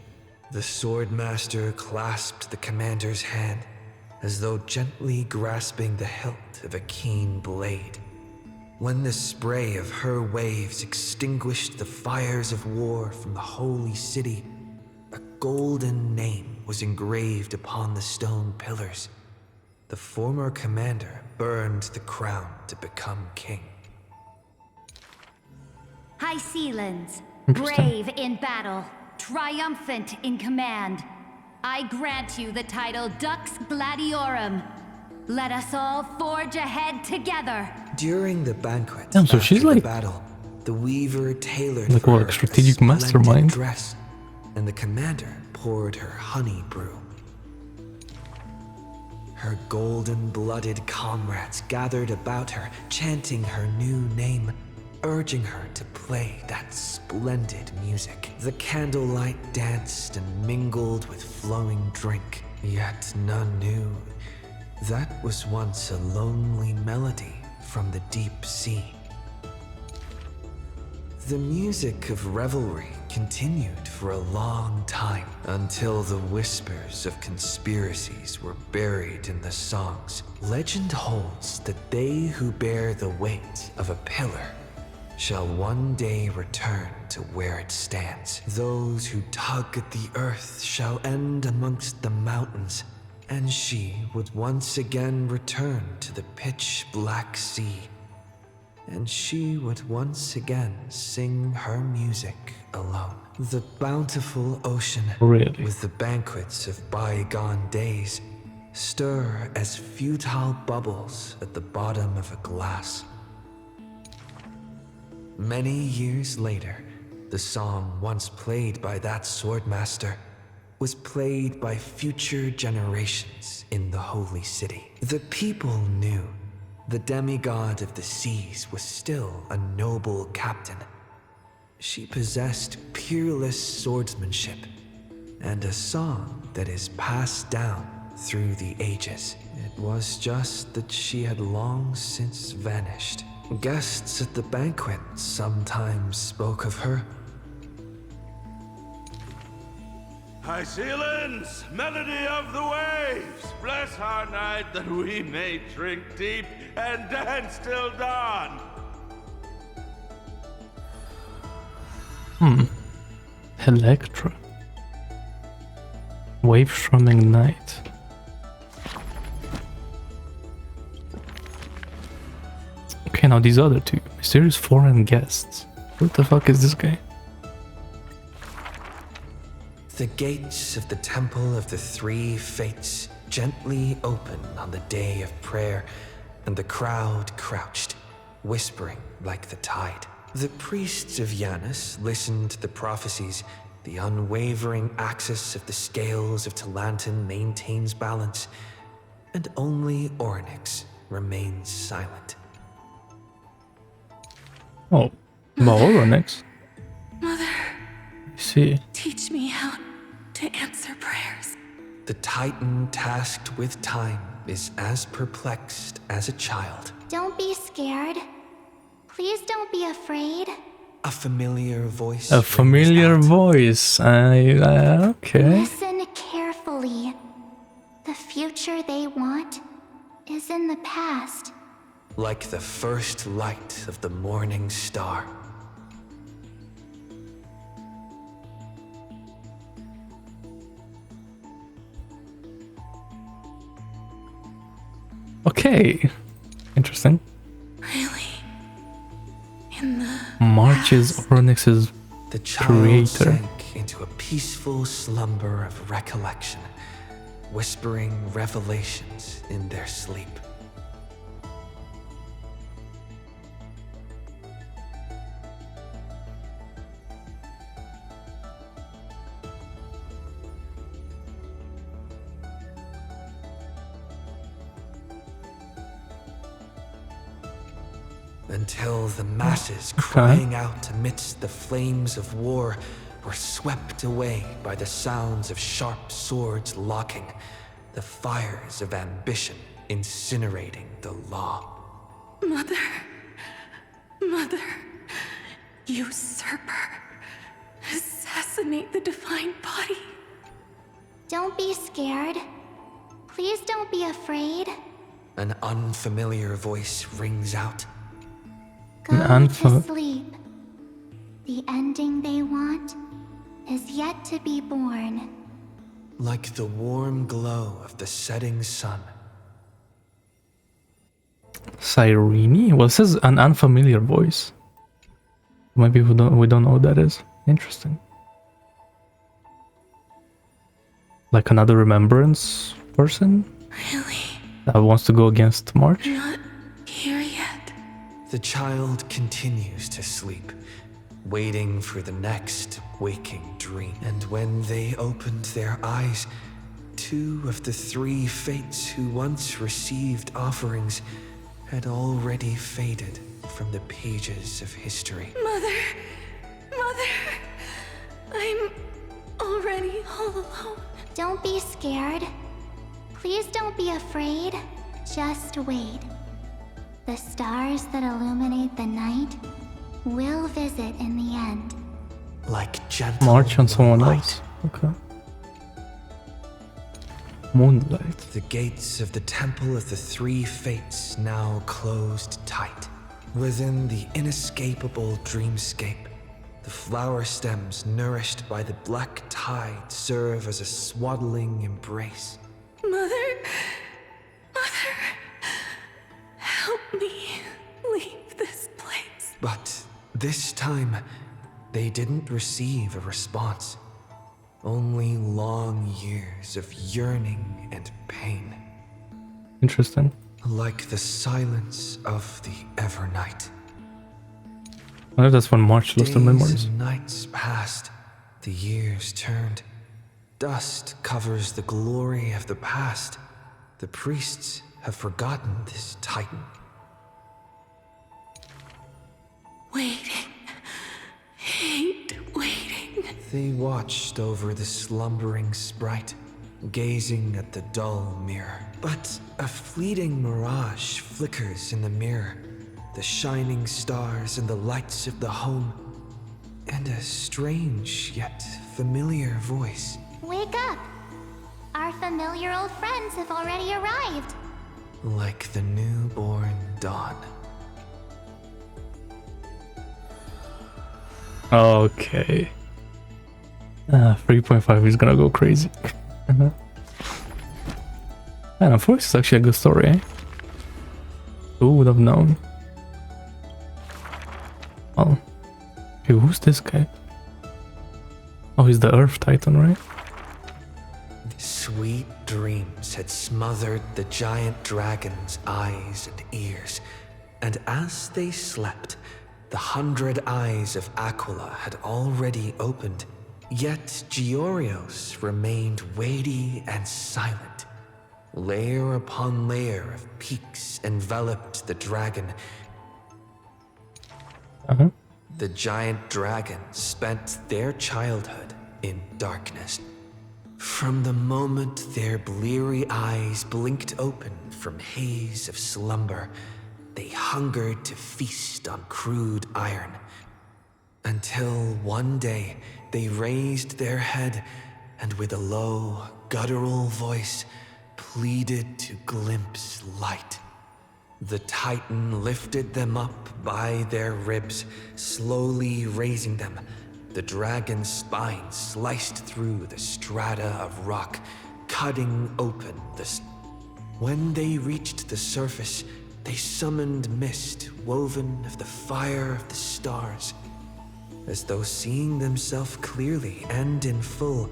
The swordmaster clasped the commander's hand, as though gently grasping the hilt of a keen blade. When the spray of her waves extinguished the fires of war from the holy city, a golden name was engraved upon the stone pillars. The former commander burned the crown to become king. Hysilens, brave in battle, triumphant in command. I grant you the title Dux Gladiorum. Let us all forge ahead together. During the banquet, Damn, so she's after like the battle, the weaver tailored like for what, her like strategic a splendid mastermind. dress, and the commander poured her honey brew. Her golden-blooded comrades gathered about her, chanting her new name, urging her to play that splendid music. The candlelight danced and mingled with flowing drink, yet none knew that was once a lonely melody from the deep sea. The music of revelry continued for a long time, until the whispers of conspiracies were buried in the songs. Legend holds that they who bear the weight of a pillar shall one day return to where it stands. Those who tug at the earth shall end amongst the mountains, and she would once again return to the pitch-black sea. And she would once again sing her music alone. The bountiful ocean, with the banquets of bygone days, stir as futile bubbles at the bottom of a glass. Many years later, the song once played by that swordmaster was played by future generations in the Holy City. The people knew the demigod of the seas was still a noble captain. She possessed peerless swordsmanship and a song that is passed down through the ages. It was just that she had long since vanished. Guests at the banquet sometimes spoke of her. Hysilens, melody of the waves, bless our night that we may drink deep and dance till dawn. Electra. Wave strumming night. Okay, now these other two. Mysterious foreign guests. What the fuck is this guy? The gates of the Temple of the Three Fates gently opened on the day of prayer, and the crowd crouched, whispering like the tide. The priests of Janus listened to the prophecies. The unwavering axis of the scales of Talantin maintains balance, and only Oronyx remains silent. Oh, about Oronyx. Mother, See. teach me how to answer prayers. The Titan tasked with time is as perplexed as a child. Don't be scared. Please don't be afraid. A familiar voice. A familiar voice. Okay. Listen carefully. The future they want is in the past. Like the first light of the morning star. Okay. Interesting. Really? In the March is Oronyx's The child creator. sank into a peaceful slumber of recollection, whispering revelations in their sleep. Until the masses crying out amidst the flames of war were swept away by the sounds of sharp swords locking, the fires of ambition incinerating the law. Mother, usurper, assassinate the divine body. Don't be scared. Please don't be afraid. An unfamiliar voice rings out. Go to sleep. The ending they want is yet to be born. Like the warm glow of the setting sun. Cyrene? Well, it says an unfamiliar voice. Maybe we don't know what that is. Interesting. Like another remembrance person? Really? That wants to go against March? Not here yet. The child continues to sleep, waiting for the next waking dream. And when they opened their eyes, two of the three fates who once received offerings had already faded from the pages of history. Mother, I'm already all alone. Don't be scared. Please don't be afraid. Just wait. The stars that illuminate the night will visit in the end. Like gentle March on someone moonlight. else. Okay. Moonlight. The gates of the Temple of the Three Fates now closed tight. Within the inescapable dreamscape, the flower stems nourished by the black tide serve as a swaddling embrace. Mother, help me leave this place. But this time, they didn't receive a response. Only long years of yearning and pain. Interesting. Like the silence of the Evernight. Well, that's when March lost her memories. Days and nights passed, the years turned. Dust covers the glory of the past. The priests have forgotten this titan. Waiting. Hate waiting. They watched over the slumbering sprite, gazing at the dull mirror. But a fleeting mirage flickers in the mirror. The shining stars and the lights of the home. And a strange yet familiar voice. Wake up! Our familiar old friends have already arrived. Like the newborn dawn. Okay. 3.5 is gonna go crazy. And Amphoreus is actually a good story, eh? Who would have known? Well, okay, who's this guy? Oh, he's the Earth Titan, right? Sweet dreams had smothered the giant dragon's eyes and ears, and as they slept, the 100 eyes of Aquila had already opened, yet Georios remained weighty and silent. Layer upon layer of peaks enveloped the dragon. The giant dragons spent their childhood in darkness. From the moment their bleary eyes blinked open from haze of slumber, they hungered to feast on crude iron. Until one day, they raised their head and with a low, guttural voice, pleaded to glimpse light. The Titan lifted them up by their ribs, slowly raising them. The dragon's spine sliced through the strata of rock, cutting open the... When they reached the surface, they summoned mist woven of the fire of the stars, as though seeing themselves clearly and in full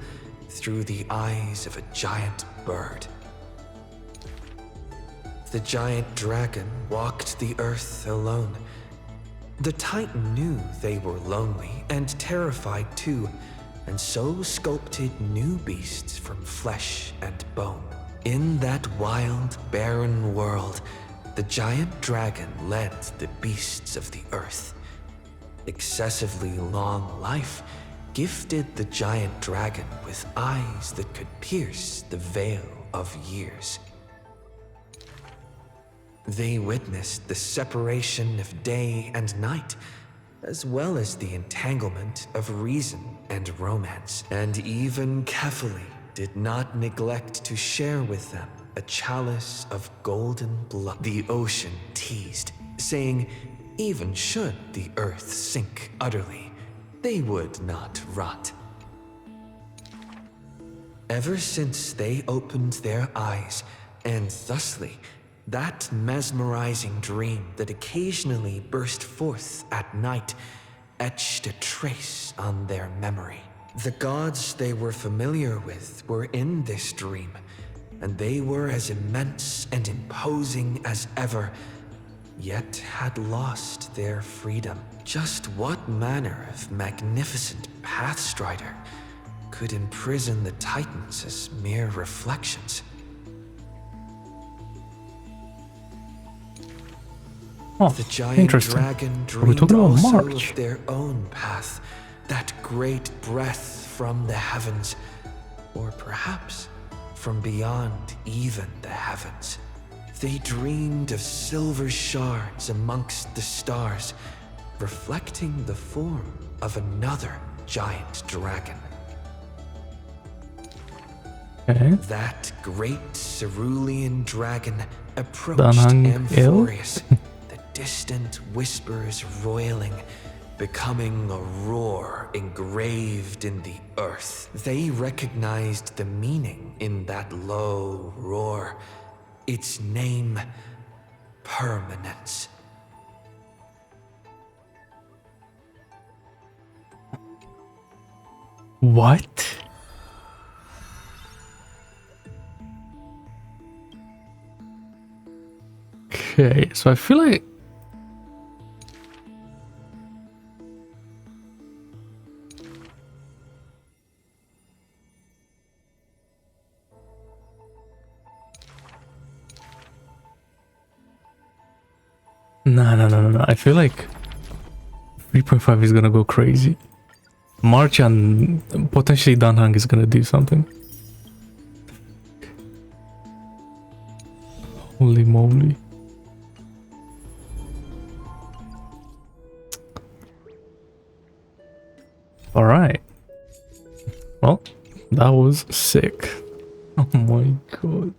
through the eyes of a giant bird. The giant dragon walked the earth alone. The Titan knew they were lonely and terrified too, and so sculpted new beasts from flesh and bone. In that wild, barren world, the giant dragon led the beasts of the earth. Excessively long life gifted the giant dragon with eyes that could pierce the veil of years. They witnessed the separation of day and night, as well as the entanglement of reason and romance, and even Kephili did not neglect to share with them a chalice of golden blood. The ocean teased, saying, even should the earth sink utterly, they would not rot. Ever since they opened their eyes, and thusly, that mesmerizing dream that occasionally burst forth at night etched a trace on their memory. The gods they were familiar with were in this dream, and they were as immense and imposing as ever, yet had lost their freedom. Just what manner of magnificent pathstrider could imprison the Titans as mere reflections? Oh, the giant dragon dreamed also of their own path, that great breath from the heavens, or perhaps from beyond even the heavens. They dreamed of silver shards amongst the stars, reflecting the form of another giant dragon. That great cerulean dragon approached Amphoreus, the distant whispers roiling, becoming a roar engraved in the earth. They recognized the meaning in that low roar. Its name, Permanence. What? Okay, so I feel like no. I feel like 3.5 is gonna go crazy. March and potentially Danhang is gonna do something. Holy moly. Alright. Well, that was sick. Oh my god.